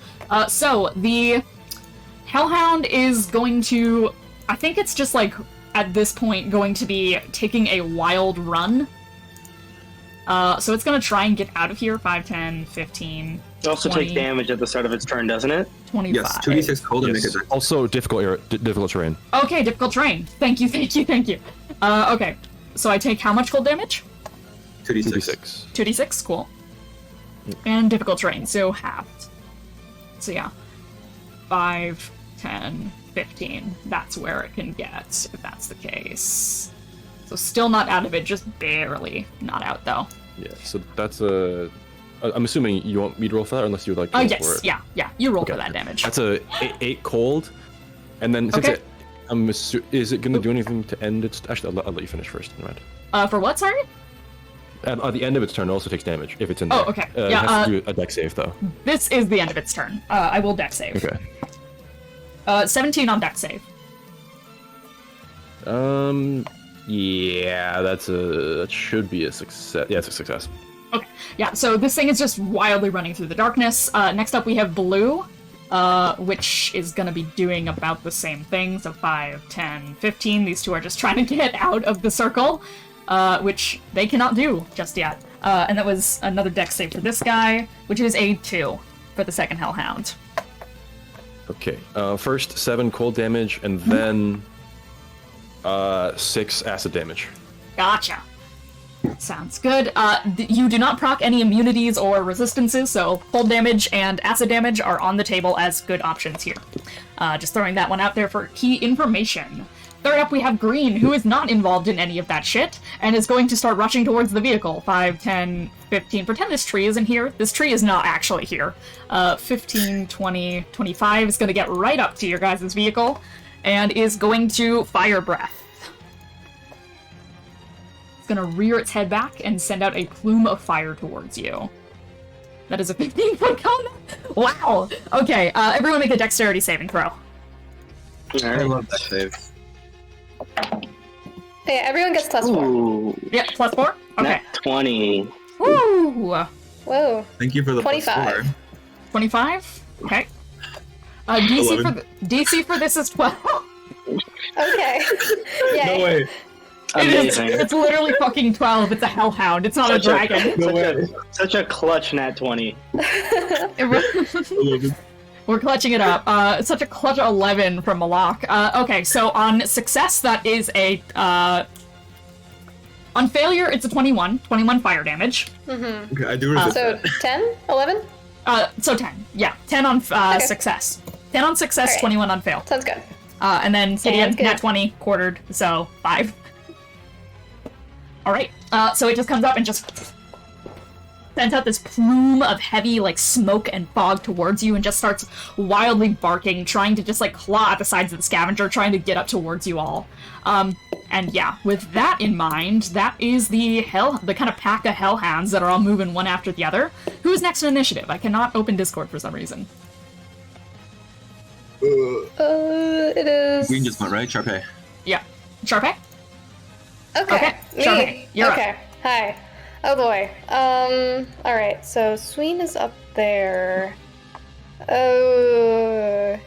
[SPEAKER 1] So the Hellhound is going to, I think it's just like at this point going to be taking a wild run. So it's gonna try and get out of here. 5, 10, 15,
[SPEAKER 4] It also
[SPEAKER 1] 20,
[SPEAKER 4] takes damage at the start of its turn, doesn't it?
[SPEAKER 1] 25.
[SPEAKER 3] Yes, 2d6 cold and make
[SPEAKER 6] Yes.
[SPEAKER 3] a dex.
[SPEAKER 6] Also difficult terrain.
[SPEAKER 1] Okay, difficult terrain. Thank you. Okay, so I take how much cold damage?
[SPEAKER 3] 2d6.
[SPEAKER 6] 2d6.
[SPEAKER 1] 2d6, cool. And difficult terrain, so halved. So yeah. 5, 10, 15. That's where it can get, if that's the case. So still not out of it, just barely not out though.
[SPEAKER 6] Yeah, so that's a. I'm assuming you want me to roll for that, unless you would like to
[SPEAKER 1] Oh
[SPEAKER 6] roll
[SPEAKER 1] yes,
[SPEAKER 6] for it.
[SPEAKER 1] yeah. You roll
[SPEAKER 6] Okay.
[SPEAKER 1] for that damage.
[SPEAKER 6] That's a 8 cold, and then since
[SPEAKER 1] Okay.
[SPEAKER 6] is it going to do anything to end its? Actually, I'll let you finish first. Never mind.
[SPEAKER 1] For what, sorry?
[SPEAKER 6] At the end of its turn, it also takes damage if it's in there.
[SPEAKER 1] Oh, okay.
[SPEAKER 6] It
[SPEAKER 1] Yeah,
[SPEAKER 6] has to do a dex save though.
[SPEAKER 1] This is the end of its turn. I will dex save.
[SPEAKER 6] Okay.
[SPEAKER 1] 17 on dex save.
[SPEAKER 6] Yeah, that should be a success. Yeah, it's a success.
[SPEAKER 1] Okay, yeah, so this thing is just wildly running through the darkness. Next up we have Blue, which is gonna be doing about the same thing. So 5, 10, 15. These two are just trying to get out of the circle, which they cannot do just yet. And that was another dex save for this guy, which is a 2 for the second Hellhound.
[SPEAKER 6] Okay. First 7 cold damage, and then 6 acid damage.
[SPEAKER 1] Gotcha. Sounds good. You do not proc any immunities or resistances, so cold damage and acid damage are on the table as good options here. Just throwing that one out there for key information. Third up, we have Green, who is not involved in any of that shit, and is going to start rushing towards the vehicle. 5, 10, 15. Pretend this tree isn't here. This tree is not actually here. 15, 20, 25 is going to get right up to your guys' vehicle, and is going to Fire Breath. It's gonna rear its head back and send out a plume of fire towards you. That is a 15-foot combat. Wow. Okay. Everyone make a dexterity saving throw.
[SPEAKER 3] I love that save.
[SPEAKER 5] Yeah, everyone gets +4.
[SPEAKER 4] Ooh.
[SPEAKER 1] Yeah, plus 4? Okay.
[SPEAKER 4] Nat 20.
[SPEAKER 1] Woo!
[SPEAKER 5] Whoa.
[SPEAKER 3] Thank you for the
[SPEAKER 5] 25.
[SPEAKER 3] +4.
[SPEAKER 1] 25? Okay. DC
[SPEAKER 3] 11.
[SPEAKER 1] DC for this is 12.
[SPEAKER 5] Okay. Yay.
[SPEAKER 3] No way.
[SPEAKER 4] Amazing.
[SPEAKER 1] It's literally fucking 12. It's a hellhound. It's not a dragon.
[SPEAKER 3] No way.
[SPEAKER 4] Such a clutch nat 20.
[SPEAKER 1] We're clutching it up. It's such a clutch 11 from Moloch. Okay, so on success, that is a, on failure, it's a 21. 21 fire damage.
[SPEAKER 3] Okay, I do resist
[SPEAKER 5] So
[SPEAKER 3] that.
[SPEAKER 5] 10? 11?
[SPEAKER 1] So 10. Yeah, 10 on success. 10 on success,
[SPEAKER 5] Alright.
[SPEAKER 1] 21 on fail.
[SPEAKER 5] Sounds good.
[SPEAKER 1] And then Gideon,
[SPEAKER 5] Sounds good.
[SPEAKER 1] nat 20, quartered, so 5. Alright, so it just comes up and just sends out this plume of heavy, like, smoke and fog towards you and just starts wildly barking, trying to just, like, claw at the sides of the scavenger, trying to get up towards you all. And yeah, with that in mind, that is the kind of pack of hellhounds that are all moving one after the other. Who is next in initiative? I cannot open Discord for some reason.
[SPEAKER 5] It is.
[SPEAKER 3] Green just went, right? Charpay.
[SPEAKER 1] Yeah. Charpay?
[SPEAKER 5] Okay.
[SPEAKER 1] Okay,
[SPEAKER 5] Me.
[SPEAKER 1] Charpay, you're up.
[SPEAKER 5] Okay. Hi. Oh boy. Alright, so Sween is up there. Oh.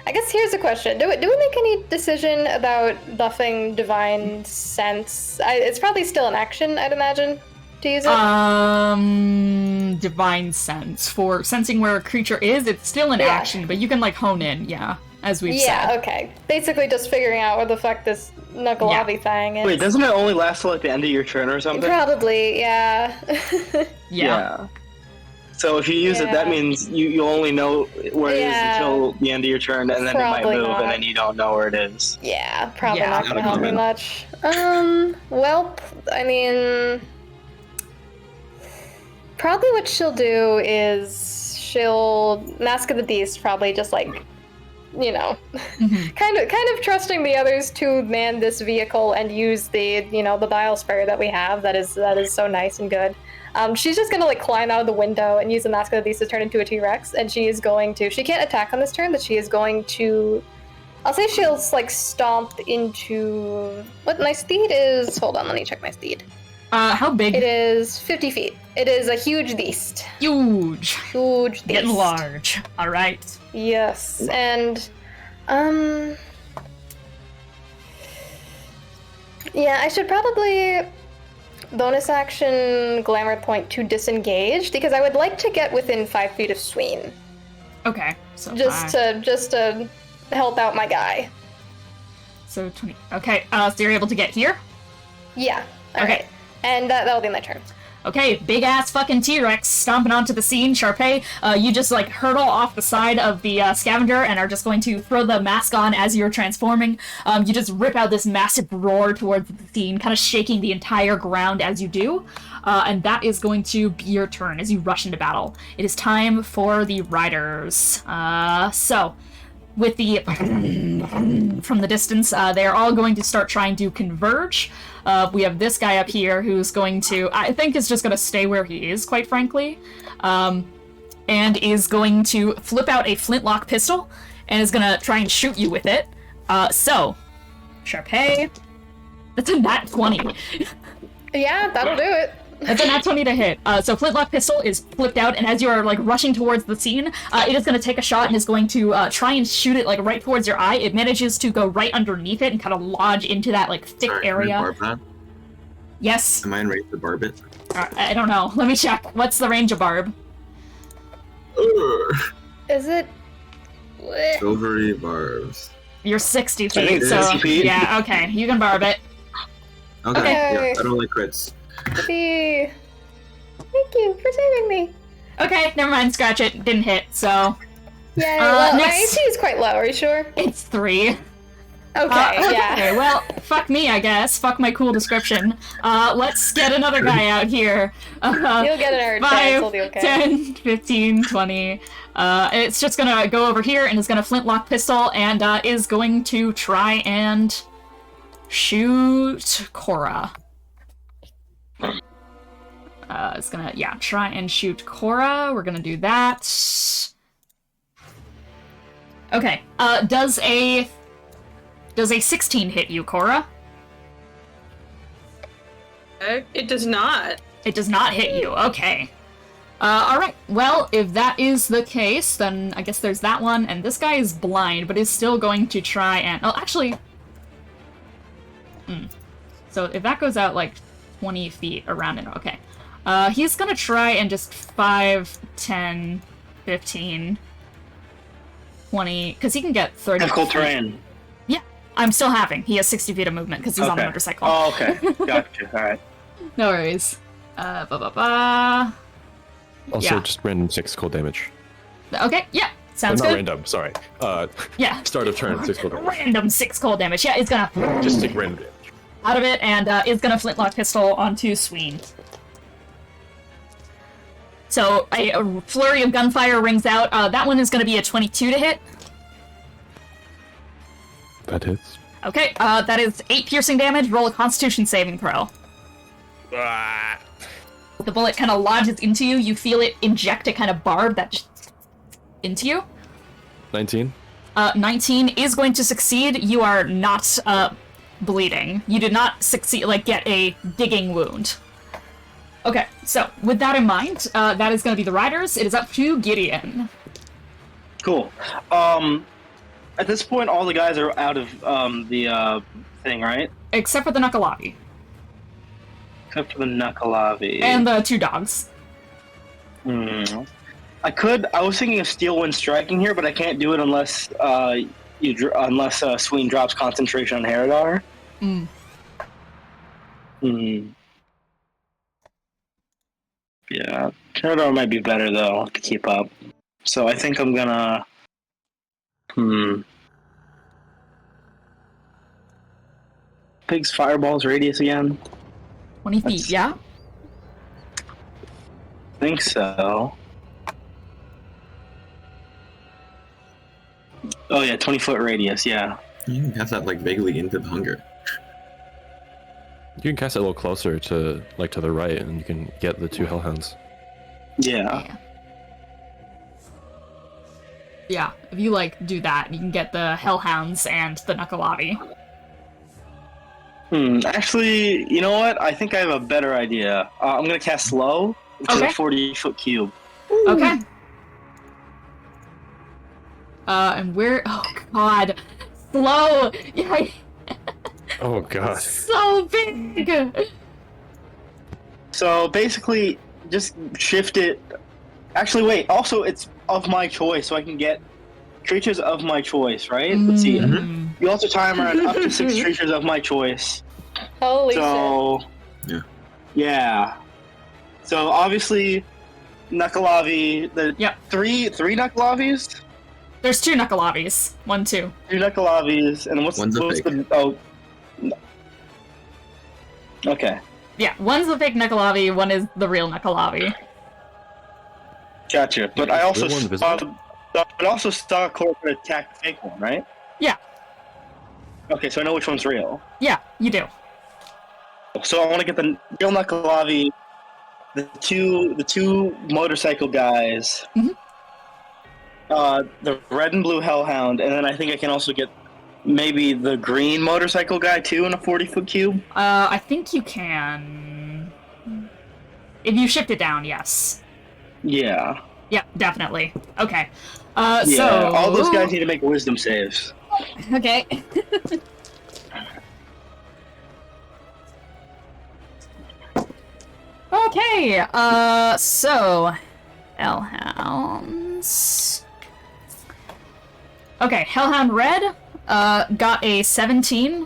[SPEAKER 5] I guess here's a question. Do we make any decision about buffing Divine Sense? It's probably still an action, I'd imagine, to use it.
[SPEAKER 1] Divine Sense. For sensing where a creature is, it's still an
[SPEAKER 5] Yeah.
[SPEAKER 1] action, but you can, like, hone in, yeah, as we've said.
[SPEAKER 5] Yeah, okay. Basically just figuring out where the fuck this Nuckelavee thing is.
[SPEAKER 4] Wait, doesn't it only last till like the end of your turn or something?
[SPEAKER 5] Probably, yeah.
[SPEAKER 1] Yeah.
[SPEAKER 4] So if you use it, that
[SPEAKER 5] Yeah.
[SPEAKER 4] means you only know where it is
[SPEAKER 5] Yeah.
[SPEAKER 4] until the end of your turn, and then
[SPEAKER 5] Probably
[SPEAKER 4] it might move,
[SPEAKER 5] not.
[SPEAKER 4] and then you don't know where it is.
[SPEAKER 5] Yeah, probably
[SPEAKER 1] Yeah.
[SPEAKER 5] not gonna help me much. Well, I mean, probably what she'll do is she'll Mask of the Beast, probably just like, you know, kind of trusting the others to man this vehicle and use the the bile spray that we have. That is so nice and good. She's just gonna like climb out of the window and use the Mask of the Beast to turn into a T-Rex, and she is going to. She can't attack on this turn, but she is going to. I'll say she'll like stomp into what my speed is. Hold on, let me check my speed.
[SPEAKER 1] How big?
[SPEAKER 5] It is 50 feet. It is a huge beast.
[SPEAKER 1] Huge.
[SPEAKER 5] Huge beast.
[SPEAKER 1] Getting large. Alright.
[SPEAKER 5] Yes, and yeah, I should probably bonus action glamour point to disengage because I would like to get within 5 feet of Sween.
[SPEAKER 1] Okay, so
[SPEAKER 5] Just to help out my guy.
[SPEAKER 1] So 20. Okay, so you're able to get here?
[SPEAKER 5] Yeah.
[SPEAKER 1] Okay.
[SPEAKER 5] Alright. And that'll be my turn.
[SPEAKER 1] Okay, big ass fucking T-Rex stomping onto the scene. Charpay, you just like hurtle off the side of the scavenger and are just going to throw the mask on as you're transforming. You just rip out this massive roar towards the scene, kind of shaking the entire ground as you do. And that is going to be your turn as you rush into battle. It is time for the riders. So, with the from the distance, they are all going to start trying to converge. We have this guy up here who's going to, I think is just going to stay where he is, quite frankly, and is going to flip out a flintlock pistol and is going to try and shoot you with it. So, Charpay, that's a nat 20.
[SPEAKER 5] Yeah, that'll do it.
[SPEAKER 1] That's a nat 20 to hit. So flintlock pistol is flipped out, and as you are like rushing towards the scene, it is going to take a shot and is going to try and shoot it like right towards your eye. It manages to go right underneath it and kind of lodge into that like thick
[SPEAKER 3] Sorry,
[SPEAKER 1] area.
[SPEAKER 3] Can I barb that?
[SPEAKER 1] Yes.
[SPEAKER 3] Am I in range to barb it?
[SPEAKER 1] I don't know. Let me check. What's the range of barb?
[SPEAKER 3] Ugh.
[SPEAKER 5] Is it?
[SPEAKER 3] Silvery barbs.
[SPEAKER 1] You're 60
[SPEAKER 4] think
[SPEAKER 1] feet,
[SPEAKER 4] it's
[SPEAKER 1] so
[SPEAKER 4] 60 feet.
[SPEAKER 1] yeah, okay, you can barb it.
[SPEAKER 3] Okay.
[SPEAKER 5] Okay.
[SPEAKER 3] Yeah, I don't like crits.
[SPEAKER 5] Thank you for saving me.
[SPEAKER 1] Okay, never mind. Scratch it. Didn't hit. So
[SPEAKER 5] Yeah, well, my
[SPEAKER 1] next.
[SPEAKER 5] AC is quite low. Are you sure?
[SPEAKER 1] it's 3.
[SPEAKER 5] Okay, yeah.
[SPEAKER 1] Okay, well, fuck me, I guess. Fuck my cool description. Let's get another guy out here.
[SPEAKER 5] You'll get an chance.
[SPEAKER 1] 5,
[SPEAKER 5] It'll be okay.
[SPEAKER 1] 10, 15, 20. It's just gonna go over here and is gonna flintlock pistol and is going to try and shoot Korah. It's gonna, yeah, try and shoot Korah. We're gonna do that. Okay, does a 16 hit you, Korah?
[SPEAKER 2] It does not.
[SPEAKER 1] It does not hit you. Okay. Alright. Well, if that is the case, then I guess there's that one, and this guy is blind, but is still going to try and... Oh, actually... So if that goes out, like, 20 feet around it, okay. He's gonna try and just 5, 10, 15, 20... Because he can get 30
[SPEAKER 4] Difficult
[SPEAKER 1] feet.
[SPEAKER 4] terrain.
[SPEAKER 1] Yeah, I'm still having. He has 60 feet of movement, because he's on the motorcycle.
[SPEAKER 4] Oh, okay. Gotcha. Alright.
[SPEAKER 1] No worries. Ba-ba-ba...
[SPEAKER 6] Also,
[SPEAKER 1] Yeah.
[SPEAKER 6] just random 6 cold damage.
[SPEAKER 1] Okay, yeah. Sounds
[SPEAKER 6] Not
[SPEAKER 1] good.
[SPEAKER 6] random, sorry.
[SPEAKER 1] Yeah.
[SPEAKER 6] Start of turn, 6 cold damage.
[SPEAKER 1] Random 6 cold damage. Yeah, it's gonna
[SPEAKER 6] Just take random damage.
[SPEAKER 1] out of it, and is gonna flintlock pistol onto Sween. So a flurry of gunfire rings out. That one is gonna be a 22 to hit.
[SPEAKER 6] That hits.
[SPEAKER 1] Okay, that is 8 piercing damage. Roll a Constitution saving throw. The bullet kind of lodges into you. You feel it inject a kind of barb that just into you.
[SPEAKER 6] 19.
[SPEAKER 1] 19 is going to succeed. You are not bleeding. You did not succeed, like, get a digging wound. Okay, so with that in mind, that is going to be the riders. It is up to Gideon.
[SPEAKER 4] Cool. At this point, all the guys are out of the thing, right?
[SPEAKER 1] Except for the Nuckelavee.
[SPEAKER 4] Except for the Nuckelavee.
[SPEAKER 1] And the 2 dogs.
[SPEAKER 4] I was thinking of Steel Wind striking here, but I can't do it unless Sween drops concentration on Herodar. Yeah, Herodar might be better though to keep up. So I think I'm gonna. Pig's fireball's radius again.
[SPEAKER 1] 20 feet, yeah?
[SPEAKER 4] I think so. Oh yeah, 20-foot radius, yeah.
[SPEAKER 3] You can cast that like vaguely into the hunger.
[SPEAKER 6] You can cast it a little closer to the right, and you can get the 2 hellhounds.
[SPEAKER 4] Yeah.
[SPEAKER 1] Yeah, if you, like, do that, you can get the Hellhounds and the Nuckelavee.
[SPEAKER 4] Actually, you know what? I think I have a better idea. I'm gonna cast Slow, which is a 40-foot cube.
[SPEAKER 1] Okay. And where... Oh, God. Slow! Yeah,
[SPEAKER 6] Oh god.
[SPEAKER 1] so big!
[SPEAKER 4] So basically, just shift it. Actually, wait. Also, it's of my choice, so I can get creatures of my choice, right? Let's see. You also timer on up to 6 creatures of my choice.
[SPEAKER 5] Holy
[SPEAKER 4] So,
[SPEAKER 3] Yeah.
[SPEAKER 4] yeah. So obviously, Nuckelavee. The
[SPEAKER 1] Yep.
[SPEAKER 4] three Nuckelavees.
[SPEAKER 1] There's 2 Nuckelavees. 1, 2.
[SPEAKER 4] 2 Nuckelavees, and what's
[SPEAKER 3] One's a
[SPEAKER 4] what's
[SPEAKER 3] fake.
[SPEAKER 4] the Okay,
[SPEAKER 1] Yeah, one's the fake Nuckelavee, one is the real Nuckelavee.
[SPEAKER 4] gotcha. But I also
[SPEAKER 6] Real one
[SPEAKER 4] saw Korah attack the fake one, right?
[SPEAKER 1] Yeah.
[SPEAKER 4] Okay, so I know which one's real.
[SPEAKER 1] Yeah, you do.
[SPEAKER 4] So I want to get the real Nuckelavee, the two motorcycle guys, the red and blue Hellhound, and then I think I can also get maybe the green motorcycle guy too in a 40-foot cube.
[SPEAKER 1] I think you can... If you shift it down, yes.
[SPEAKER 4] Yeah.
[SPEAKER 1] Yeah, definitely. Okay.
[SPEAKER 4] Yeah.
[SPEAKER 1] So...
[SPEAKER 4] All those guys need to make wisdom saves.
[SPEAKER 1] Okay. Okay, so... Hellhounds... Okay, Hellhound Red, got a 17,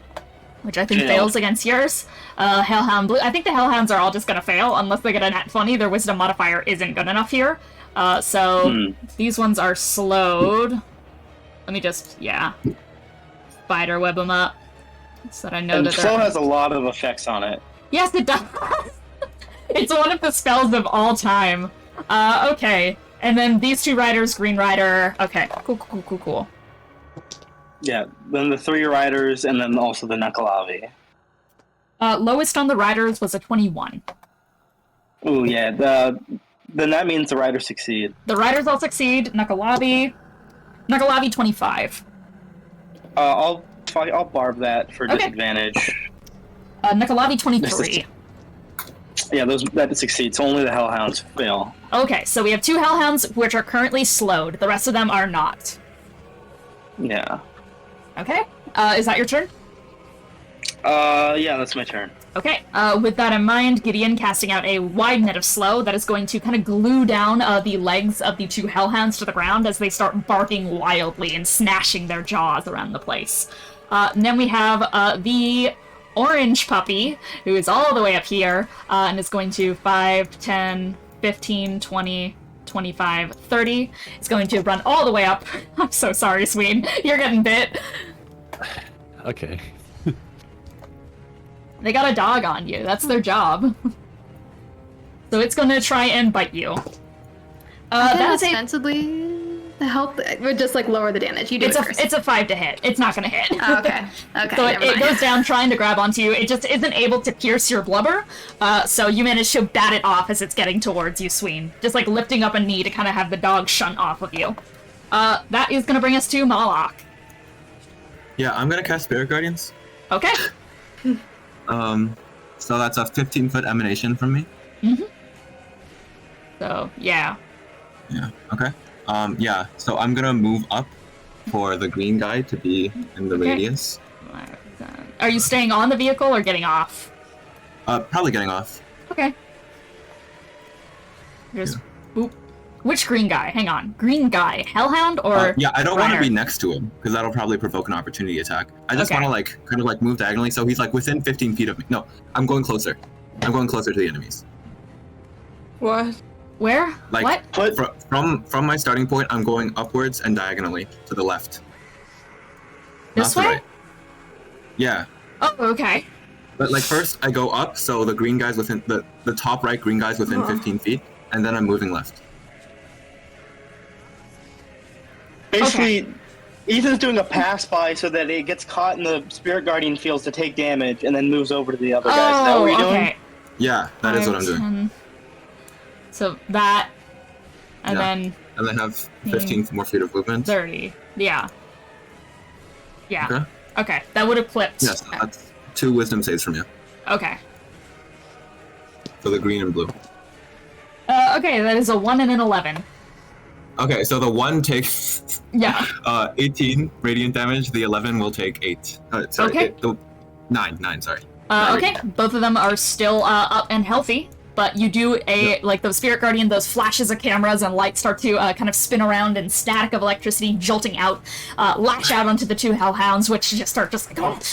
[SPEAKER 1] which I think
[SPEAKER 4] Failed.
[SPEAKER 1] fails against yours. Hellhound Blue, I think the Hellhounds are all just gonna fail, unless they get a nat 20, their wisdom modifier isn't good enough here. So, these ones are slowed. Let me just, spiderweb them up, so that I know
[SPEAKER 4] And
[SPEAKER 1] that
[SPEAKER 4] Flow
[SPEAKER 1] they're...
[SPEAKER 4] has a lot of effects on it.
[SPEAKER 1] Yes, it does! It's one of the spells of all time. Okay. And then these 2 riders, Green Rider. Okay, cool.
[SPEAKER 4] Yeah, then the 3 riders, and then also the Nuckelavee.
[SPEAKER 1] Lowest on the riders was a 21.
[SPEAKER 4] Ooh, yeah, then that means the riders succeed.
[SPEAKER 1] The riders all succeed. Nuckelavee 25.
[SPEAKER 4] I'll barb that for
[SPEAKER 1] Okay.
[SPEAKER 4] disadvantage.
[SPEAKER 1] Nuckelavee 23.
[SPEAKER 4] Yeah, that succeeds. Only the hellhounds fail.
[SPEAKER 1] Okay, so we have 2 hellhounds, which are currently slowed. The rest of them are not.
[SPEAKER 4] Yeah.
[SPEAKER 1] Okay, is that your turn?
[SPEAKER 4] Yeah, that's my turn.
[SPEAKER 1] Okay, with that in mind, Gideon casting out a wide net of slow that is going to kind of glue down the legs of the 2 hellhounds to the ground as they start barking wildly and snashing their jaws around the place. And then we have the orange puppy, who is all the way up here, and is going to 5, 10, 15, 20, 25, 30. It's going to run all the way up. I'm so sorry, Sween. You're getting bit.
[SPEAKER 6] Okay.
[SPEAKER 1] They got a dog on you. That's their job. So it's going to try and bite you. That is
[SPEAKER 7] ostensibly the health would just like lower the damage. You do it first.
[SPEAKER 1] It's a 5 to hit. It's not going to hit.
[SPEAKER 7] Oh, okay. Okay.
[SPEAKER 1] So
[SPEAKER 7] never
[SPEAKER 1] it
[SPEAKER 7] mind.
[SPEAKER 1] goes down trying to grab onto you. It just isn't able to pierce your blubber. So you manage to bat it off as it's getting towards you, Sween. Just like lifting up a knee to kind of have the dog shunt off of you. That is going to bring us to Moloch.
[SPEAKER 3] Yeah, I'm gonna cast Spirit Guardians.
[SPEAKER 1] Okay.
[SPEAKER 3] So that's a 15-foot emanation from me.
[SPEAKER 1] So, yeah.
[SPEAKER 3] Yeah. Okay. Yeah. So I'm gonna move up for the green guy to be in the
[SPEAKER 1] Okay.
[SPEAKER 3] radius.
[SPEAKER 1] Are you staying on the vehicle or getting off?
[SPEAKER 3] Probably getting off.
[SPEAKER 1] Okay. Just boop. Which green guy? Hang on. Green guy. Hellhound or
[SPEAKER 3] Yeah, I don't want to
[SPEAKER 1] runner?
[SPEAKER 3] be next to him because that'll probably provoke an opportunity attack. I just
[SPEAKER 1] Okay.
[SPEAKER 3] want to kind of move diagonally so he's like within 15 feet of me. No, I'm going closer. I'm going closer to the enemies.
[SPEAKER 2] What?
[SPEAKER 1] Where?
[SPEAKER 3] Like
[SPEAKER 1] What?
[SPEAKER 3] from my starting point, I'm going upwards and diagonally to the left.
[SPEAKER 1] This
[SPEAKER 3] Not the
[SPEAKER 1] way?
[SPEAKER 3] right. Yeah.
[SPEAKER 1] Oh, okay.
[SPEAKER 3] But like first I go up, so the green guy's within the top right green guy's within 15 feet, and then I'm moving left.
[SPEAKER 4] Basically, Ethan's doing a pass by so that it gets caught in the Spirit Guardian fields to take damage, and then moves over to the other guys. Is that what you're doing?
[SPEAKER 1] okay.
[SPEAKER 3] Yeah, that is what I'm doing.
[SPEAKER 1] 10. So that, and
[SPEAKER 3] Yeah.
[SPEAKER 1] then
[SPEAKER 3] And then have 15 more feet of movement.
[SPEAKER 1] 30. Yeah. Yeah.
[SPEAKER 3] Okay.
[SPEAKER 1] Okay. That would have clipped.
[SPEAKER 3] Yes, that's 2 wisdom saves from you
[SPEAKER 1] Okay.
[SPEAKER 3] for the green and blue.
[SPEAKER 1] Okay, that is a 1 and an 11.
[SPEAKER 3] Okay, so the 1 takes
[SPEAKER 1] Yeah.
[SPEAKER 3] 18 radiant damage. The 11 will take 8. Sorry,
[SPEAKER 1] Okay.
[SPEAKER 3] the 9. Sorry.
[SPEAKER 1] Okay, both of them are still up and healthy, but you do like the Spirit Guardian, those flashes of cameras and lights start to kind of spin around and static of electricity jolting out, lash out onto the 2 hellhounds, which just start just like,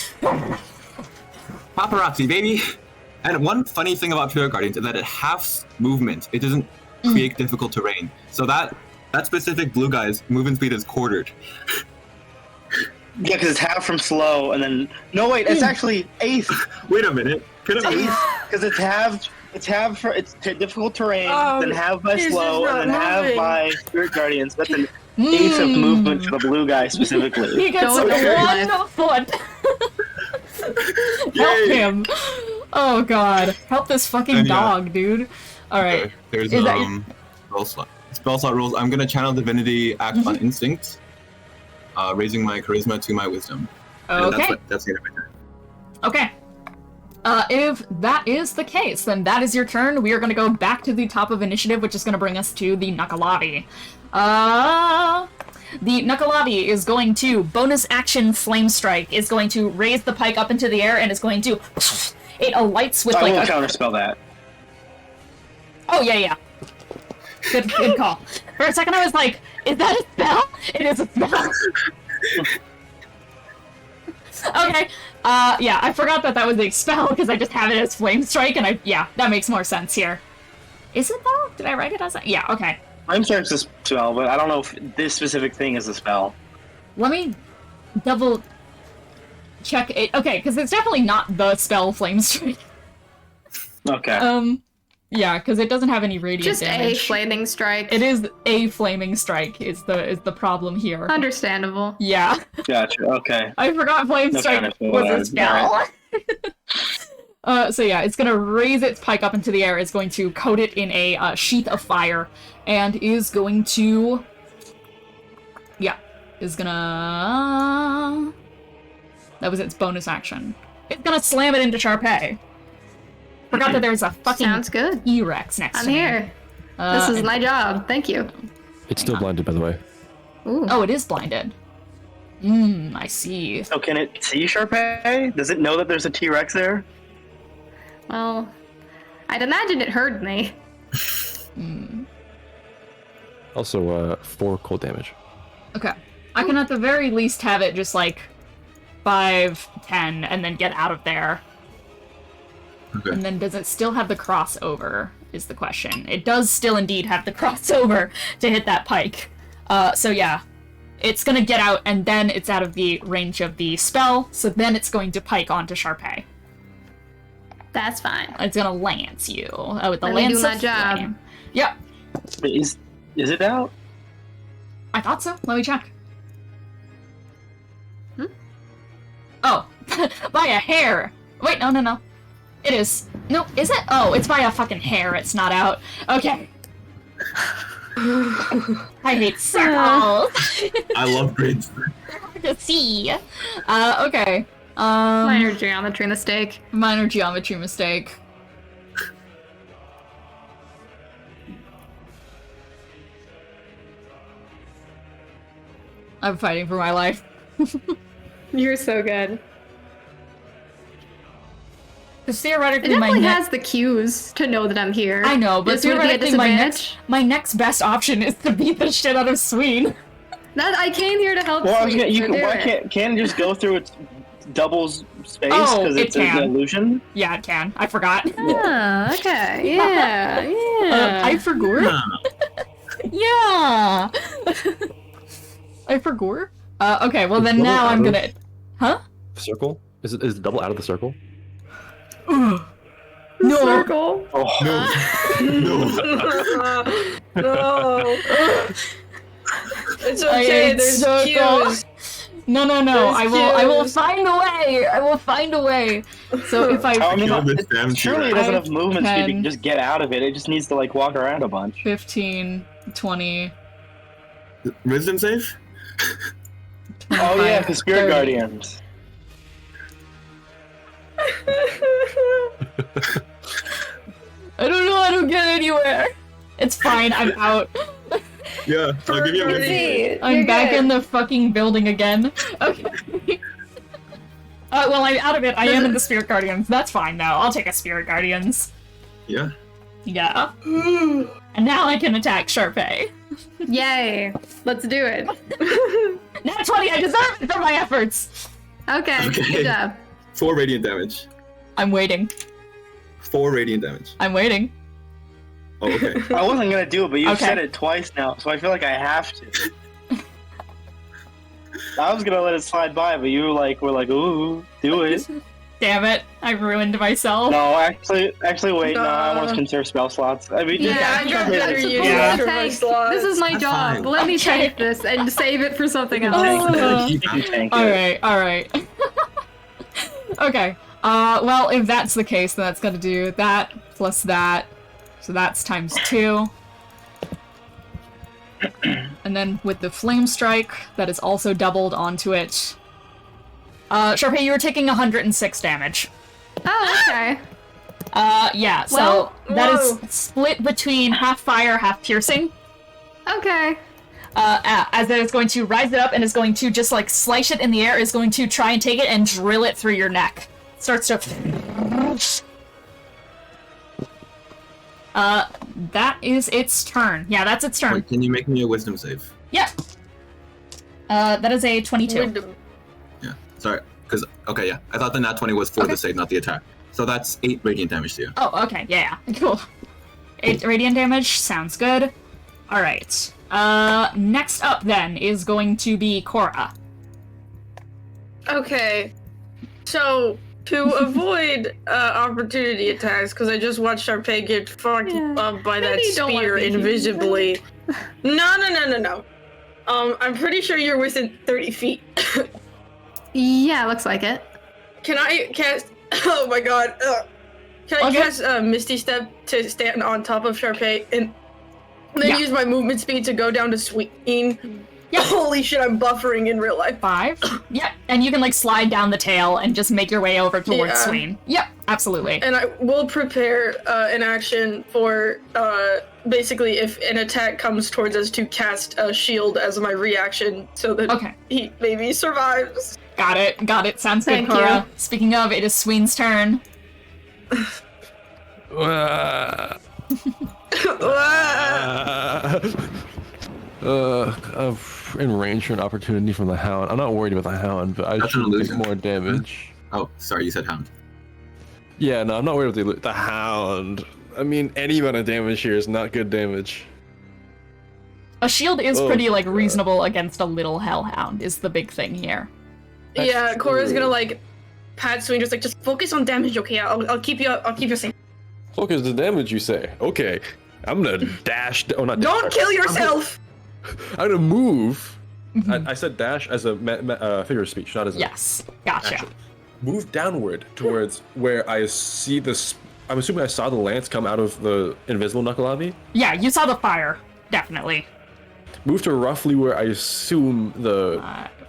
[SPEAKER 3] Paparazzi, baby. And one funny thing about Spirit Guardians is that it halves movement. It doesn't create difficult terrain. So that specific blue guy's movement speed is quartered.
[SPEAKER 4] Yeah, because it's half from slow, and then it's actually eighth.
[SPEAKER 3] Wait a minute. Could it be?
[SPEAKER 4] Because it's halved. It's halved for difficult terrain,
[SPEAKER 2] Oh,
[SPEAKER 4] then halved by
[SPEAKER 2] this
[SPEAKER 4] slow,
[SPEAKER 2] is
[SPEAKER 4] and then
[SPEAKER 2] not
[SPEAKER 4] halved
[SPEAKER 2] moving.
[SPEAKER 4] by Spirit Guardians. That's an eighth of movement for the blue guy specifically.
[SPEAKER 1] he gets
[SPEAKER 7] Don't worry.
[SPEAKER 1] 1 foot. Help him. Oh god. Help this fucking
[SPEAKER 3] And yeah.
[SPEAKER 1] dog, dude. Alright.
[SPEAKER 3] Okay, there's
[SPEAKER 1] Is that
[SPEAKER 3] spell slot rules. I'm gonna channel divinity, act on instinct, raising my charisma to my wisdom. And
[SPEAKER 1] Okay.
[SPEAKER 3] that's the end of my turn.
[SPEAKER 1] Okay. If that is the case, then that is your turn. We are going to go back to the top of initiative, which is going to bring us to the Nuckelavee. The Nuckelavee is going to bonus action flame strike, is going to raise the pike up into the air, and is going to... It alights with
[SPEAKER 4] I
[SPEAKER 1] like
[SPEAKER 4] will
[SPEAKER 1] a...
[SPEAKER 4] counterspell that.
[SPEAKER 1] Oh, yeah. Good call. For a second I was like, is that a spell? It is a spell. Okay. Yeah, I forgot that was a spell because I just have it as Flame Strike, and that makes more sense here. Is it though? Did I write it as a... Yeah, okay.
[SPEAKER 4] Flame Strike's a spell, but I don't know if this specific thing is a spell.
[SPEAKER 1] Let me double check it. Okay, because it's definitely not the spell Flame Strike.
[SPEAKER 4] Okay.
[SPEAKER 1] Yeah, because it doesn't have any radiant
[SPEAKER 7] Just
[SPEAKER 1] damage.
[SPEAKER 7] a flaming strike.
[SPEAKER 1] It is a flaming strike is the problem here.
[SPEAKER 7] Understandable.
[SPEAKER 1] Yeah.
[SPEAKER 4] Gotcha. Okay.
[SPEAKER 1] I forgot Flame
[SPEAKER 4] That's
[SPEAKER 1] Strike
[SPEAKER 4] kind of
[SPEAKER 1] was a
[SPEAKER 4] odd.
[SPEAKER 1] spell. So yeah, it's gonna raise its pike up into the air. It's going to coat it in a sheath of fire, and is going to... Yeah, is gonna... That was its bonus action. It's gonna slam it into Charpay. Forgot that there was a fucking
[SPEAKER 7] Sounds good.
[SPEAKER 1] T-Rex next
[SPEAKER 7] I'm
[SPEAKER 1] to me.
[SPEAKER 7] here. This is my job. Thank you.
[SPEAKER 6] It's still blinded, by the way.
[SPEAKER 7] Ooh.
[SPEAKER 1] Oh, it is blinded. I see.
[SPEAKER 4] So can it see Charpay? Does it know that there's a T-Rex there?
[SPEAKER 7] Well, I'd imagine it heard me.
[SPEAKER 6] Also, 4 cold damage.
[SPEAKER 1] Okay. I can at the very least have it just like 5, 10, and then get out of there.
[SPEAKER 3] Okay.
[SPEAKER 1] And then does it still have the crossover, is the question. It does still indeed have the crossover to hit that pike. So yeah. It's gonna get out, and then it's out of the range of the spell, so then it's going to pike onto Charpay.
[SPEAKER 7] That's fine.
[SPEAKER 1] It's gonna lance you. With the
[SPEAKER 7] Let me
[SPEAKER 1] lance
[SPEAKER 7] do my
[SPEAKER 1] of
[SPEAKER 7] job.
[SPEAKER 1] flame. Yep.
[SPEAKER 4] Wait, is it out?
[SPEAKER 1] I thought so. Let me check. Oh, by a hair. Wait, no. It is. No, is it? Oh, it's by a fucking hair. It's not out. Okay. I hate circles.
[SPEAKER 3] I love grids.
[SPEAKER 1] To see. Okay.
[SPEAKER 7] Minor geometry mistake.
[SPEAKER 1] Minor geometry mistake. I'm fighting for my life.
[SPEAKER 7] You're so good.
[SPEAKER 1] Because
[SPEAKER 7] It
[SPEAKER 1] theoretically,
[SPEAKER 7] definitely has the cues to know that I'm here.
[SPEAKER 1] I know, but
[SPEAKER 7] This would be a
[SPEAKER 1] theoretically, my
[SPEAKER 7] disadvantage.
[SPEAKER 1] next best option is to beat the shit out of Sween.
[SPEAKER 7] That I came here to help.
[SPEAKER 4] Well, I was
[SPEAKER 7] Sweet,
[SPEAKER 4] gonna,
[SPEAKER 7] so do
[SPEAKER 4] why
[SPEAKER 7] it.
[SPEAKER 4] can't it just go through its doubles space
[SPEAKER 1] Oh,
[SPEAKER 4] because
[SPEAKER 1] it
[SPEAKER 4] it's an
[SPEAKER 1] can.
[SPEAKER 4] illusion?
[SPEAKER 1] Yeah, it can. I forgot.
[SPEAKER 7] Ah, okay. Yeah.
[SPEAKER 1] I forgot. Yeah. I forgot. Okay, well then
[SPEAKER 6] Double
[SPEAKER 1] now
[SPEAKER 6] out
[SPEAKER 1] I'm
[SPEAKER 6] of-
[SPEAKER 1] gonna. Huh?
[SPEAKER 6] Circle? Is it double out of the circle?
[SPEAKER 1] No.
[SPEAKER 7] Circle.
[SPEAKER 4] Oh
[SPEAKER 3] No.
[SPEAKER 2] No. It's
[SPEAKER 1] I
[SPEAKER 2] okay.
[SPEAKER 1] ate
[SPEAKER 2] There's
[SPEAKER 1] circle.
[SPEAKER 2] cues.
[SPEAKER 1] No.
[SPEAKER 2] There's
[SPEAKER 1] I will
[SPEAKER 2] cues.
[SPEAKER 1] find a way. I will find a way. So if
[SPEAKER 4] I
[SPEAKER 1] I
[SPEAKER 4] mean,
[SPEAKER 3] Kill this damn
[SPEAKER 4] surely it
[SPEAKER 3] T-Rex.
[SPEAKER 4] doesn't have movement speed. You
[SPEAKER 1] 10.
[SPEAKER 4] can just get out of it. It just needs to like walk around a bunch.
[SPEAKER 1] 15, 20.
[SPEAKER 3] Wisdom save?
[SPEAKER 4] Oh yeah,
[SPEAKER 1] 25,
[SPEAKER 4] the Spirit
[SPEAKER 1] 30.
[SPEAKER 4] Guardians.
[SPEAKER 1] I don't know how to get anywhere. It's fine. I'm out.
[SPEAKER 3] Yeah, I'll give you a wisdom save.
[SPEAKER 7] See,
[SPEAKER 1] I'm
[SPEAKER 7] you're
[SPEAKER 1] back
[SPEAKER 7] good.
[SPEAKER 1] in the fucking building again. Okay. Well, I'm out of it. I am in the Spirit Guardians. That's fine, though. I'll take a Spirit Guardians.
[SPEAKER 3] Yeah.
[SPEAKER 1] Yeah. And now I can attack Charpay.
[SPEAKER 7] Yay. Let's do it.
[SPEAKER 1] Nat 20, I deserve it for my efforts!
[SPEAKER 7] Okay.
[SPEAKER 3] Okay.
[SPEAKER 7] Good job.
[SPEAKER 3] 4 radiant damage.
[SPEAKER 1] I'm waiting.
[SPEAKER 3] 4 radiant damage.
[SPEAKER 1] I'm waiting.
[SPEAKER 3] Oh, okay.
[SPEAKER 4] I wasn't gonna do it, but you
[SPEAKER 1] Okay.
[SPEAKER 4] said it twice now, so I feel like I have to. I was gonna let it slide by, but you were like, ooh, do it.
[SPEAKER 1] Damn it. I ruined myself.
[SPEAKER 4] No, actually, wait. No, I want to conserve spell slots. I mean,
[SPEAKER 2] Yeah, I got better
[SPEAKER 7] It's
[SPEAKER 2] use
[SPEAKER 7] supposed
[SPEAKER 1] Yeah.
[SPEAKER 7] to
[SPEAKER 2] for my
[SPEAKER 7] tank.
[SPEAKER 2] slots.
[SPEAKER 7] This is my
[SPEAKER 3] That's
[SPEAKER 7] job.
[SPEAKER 3] fine.
[SPEAKER 7] Let me
[SPEAKER 1] Okay.
[SPEAKER 7] take this and save it for something else.
[SPEAKER 4] You can tank it.
[SPEAKER 1] Alright. Okay. Well, if that's the case, then that's gonna do that plus that. So that's times 2. And then with the Flame Strike, that is also doubled onto it. Charpay, you were taking 106 damage.
[SPEAKER 7] Oh, okay.
[SPEAKER 1] Yeah, so
[SPEAKER 7] Well,
[SPEAKER 1] that
[SPEAKER 2] whoa.
[SPEAKER 1] is split between half fire, half piercing.
[SPEAKER 7] Okay.
[SPEAKER 1] As it is going to rise it up and is going to just like slice it in the air, is going to try and take it and drill it through your neck. Starts to. That is its turn. Yeah, that's its turn.
[SPEAKER 3] Wait, can you make me a wisdom save?
[SPEAKER 1] Yeah. That is a 22.
[SPEAKER 2] Wisdom.
[SPEAKER 3] Yeah. Sorry. Because, okay, yeah. I thought the nat 20 was for
[SPEAKER 1] Okay.
[SPEAKER 3] the save, not the attack. So that's 8 radiant damage to you.
[SPEAKER 1] Oh, okay. Yeah, cool. 8 radiant damage. Sounds good. Alright. Next up then is going to be Korah.
[SPEAKER 2] Okay. So, to avoid opportunity attacks, because I just watched Charpay get fucked
[SPEAKER 7] Yeah.
[SPEAKER 2] up by that
[SPEAKER 7] Maybe you don't wanna
[SPEAKER 2] spear
[SPEAKER 7] be here.
[SPEAKER 2] invisibly. No. I'm pretty sure you're within 30 feet.
[SPEAKER 7] Yeah, looks like it.
[SPEAKER 2] Can I cast... Oh my god. Can I
[SPEAKER 1] Okay.
[SPEAKER 2] cast Misty Step to stand on top of Charpay and then
[SPEAKER 1] Yeah.
[SPEAKER 2] use my movement speed to go down to Sween?
[SPEAKER 1] Yeah.
[SPEAKER 2] Holy shit, I'm buffering in real life.
[SPEAKER 1] 5. Yep. And you can like slide down the tail and just make your way over towards
[SPEAKER 2] Yeah.
[SPEAKER 1] Sween. Yep. Absolutely.
[SPEAKER 2] And I will prepare an action for basically if an attack comes towards us to cast a shield as my reaction so that he maybe survives.
[SPEAKER 1] Got it. Sounds good,
[SPEAKER 7] Thank
[SPEAKER 1] Korah.
[SPEAKER 7] you.
[SPEAKER 1] Speaking of, it is Sween's turn.
[SPEAKER 6] In range for an opportunity from the Hound. I'm not worried about the Hound, but I
[SPEAKER 3] That's an
[SPEAKER 6] should take
[SPEAKER 3] illusion.
[SPEAKER 6] more damage.
[SPEAKER 3] Oh, sorry, you said Hound.
[SPEAKER 6] Yeah, no, I'm not worried about the Hound. I mean, any amount of damage here is not good damage.
[SPEAKER 1] A shield is
[SPEAKER 6] Oh,
[SPEAKER 1] pretty, like,
[SPEAKER 6] God.
[SPEAKER 1] reasonable against a little hellhound, is the big thing here.
[SPEAKER 6] That's
[SPEAKER 2] Yeah, Korah's
[SPEAKER 6] true.
[SPEAKER 2] gonna like pat Sween, just focus on damage, okay? I'll keep you safe.
[SPEAKER 6] Focus the damage, you say? Okay, I'm gonna dash. Oh, not dash.
[SPEAKER 2] Don't kill yourself!
[SPEAKER 6] I'm gonna move. I said dash as a figure of speech, not as a
[SPEAKER 1] Yes. Gotcha.
[SPEAKER 6] action. Move downward towards where I see this. I'm assuming I saw the lance come out of the invisible Nuckelavee.
[SPEAKER 1] Yeah, you saw the fire. Definitely.
[SPEAKER 6] Move to roughly where I assume the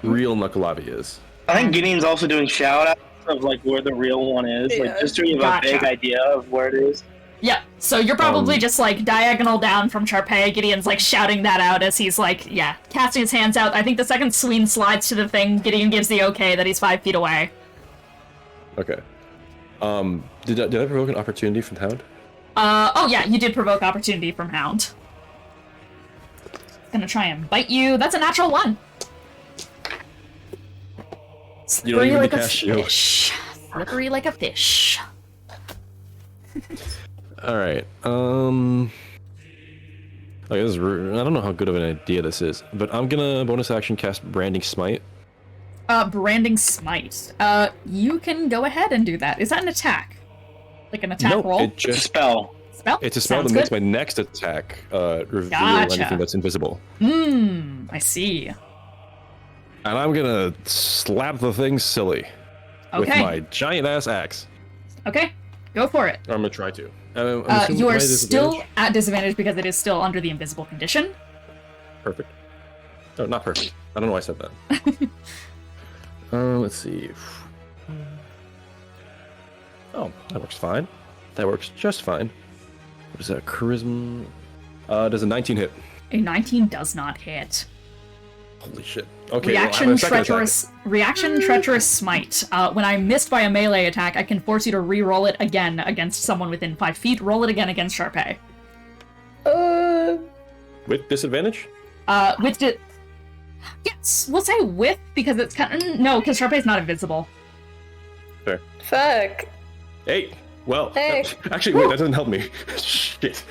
[SPEAKER 6] real Nuckelavee is.
[SPEAKER 4] I think Gideon's also doing shout-outs of like where the real one is,
[SPEAKER 2] Yeah.
[SPEAKER 4] like just to give
[SPEAKER 1] Gotcha.
[SPEAKER 4] a vague idea of where it is.
[SPEAKER 1] Yeah, so you're probably just, like, diagonal down from Charpay. Gideon's, like, shouting that out as he's, like, casting his hands out. I think the second Sween slides to the thing, Gideon gives the okay that he's 5 feet away.
[SPEAKER 6] Okay. Did I provoke an opportunity from Hound?
[SPEAKER 1] Oh yeah, you did provoke opportunity from Hound. Gonna try and bite you. That's a natural 1.
[SPEAKER 6] You don't
[SPEAKER 1] Slippery
[SPEAKER 6] even
[SPEAKER 1] like a
[SPEAKER 6] cast shield.
[SPEAKER 1] fish. Slippery like a fish.
[SPEAKER 6] All right. Okay, this is I don't know how good of an idea this is, but I'm gonna bonus action cast Branding Smite.
[SPEAKER 1] Branding Smite. You can go ahead and do that. Is that an attack? Like an attack roll?
[SPEAKER 6] it
[SPEAKER 4] It's a
[SPEAKER 6] just
[SPEAKER 4] spell.
[SPEAKER 1] Spell?
[SPEAKER 6] it's a spell
[SPEAKER 1] Sounds
[SPEAKER 6] that makes
[SPEAKER 1] good.
[SPEAKER 6] my next attack reveal
[SPEAKER 1] Gotcha.
[SPEAKER 6] anything that's invisible.
[SPEAKER 1] I see.
[SPEAKER 6] And I'm gonna slap the thing silly with
[SPEAKER 1] Okay.
[SPEAKER 6] my giant ass axe.
[SPEAKER 1] Okay, go for it.
[SPEAKER 6] Or I'm gonna try to. I'm assuming
[SPEAKER 1] You
[SPEAKER 6] my
[SPEAKER 1] are still
[SPEAKER 6] disadvantage?
[SPEAKER 1] at disadvantage because it is still under the invisible condition.
[SPEAKER 6] Perfect. No, not perfect. I don't know why I said that. Let's see. Oh, that works fine. That works just fine. What is that? Charisma. Does a 19 hit?
[SPEAKER 1] A 19 does not hit.
[SPEAKER 6] Holy shit. Okay. well, I have a
[SPEAKER 1] Reaction treacherous smite. When I'm missed by a melee attack, I can force you to re-roll it again against someone within 5 feet. Roll it again against Charpay.
[SPEAKER 6] With disadvantage?
[SPEAKER 1] Yes, we'll say with because it's kind of no, because Charpay's not invisible.
[SPEAKER 6] Fair.
[SPEAKER 5] Fuck.
[SPEAKER 6] Hey. Well.
[SPEAKER 5] Hey.
[SPEAKER 6] Actually, wait. That doesn't help me. Shit.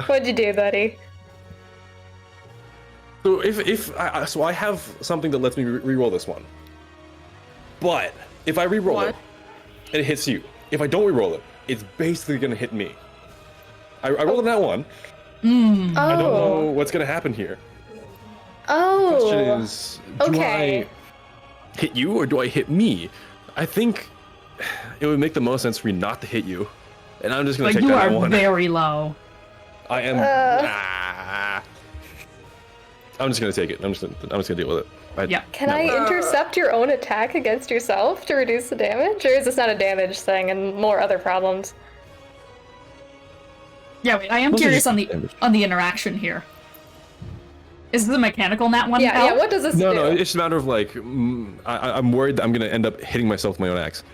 [SPEAKER 5] What'd you do, buddy?
[SPEAKER 6] So so I have something that lets me re-roll this one. But if I re-roll
[SPEAKER 2] What?
[SPEAKER 6] it, and it hits you. If I don't re-roll it, it's basically gonna hit me. I rolled that one.
[SPEAKER 5] Oh.
[SPEAKER 6] I don't know what's gonna happen here.
[SPEAKER 5] Oh.
[SPEAKER 6] Question is, do
[SPEAKER 5] Okay.
[SPEAKER 6] I hit you or do I hit me? I think it would make the most sense for me not to hit you, and I'm just gonna
[SPEAKER 1] But
[SPEAKER 6] take
[SPEAKER 1] you
[SPEAKER 6] that
[SPEAKER 1] are
[SPEAKER 6] one.
[SPEAKER 1] very low.
[SPEAKER 6] I am. I'm just gonna take it. I'm just gonna deal with it.
[SPEAKER 1] Yeah.
[SPEAKER 5] Can I intercept your own attack against yourself to reduce the damage? Or is this not a damage thing and more other problems?
[SPEAKER 1] Yeah, wait, I am
[SPEAKER 6] Those are
[SPEAKER 1] curious
[SPEAKER 6] just
[SPEAKER 1] on the
[SPEAKER 6] damage.
[SPEAKER 1] interaction here. Is the mechanical nat one?
[SPEAKER 5] Yeah,
[SPEAKER 1] help?
[SPEAKER 5] yeah, what does this do?
[SPEAKER 6] No, it's a matter of like, I'm worried that I'm gonna end up hitting myself with my own axe.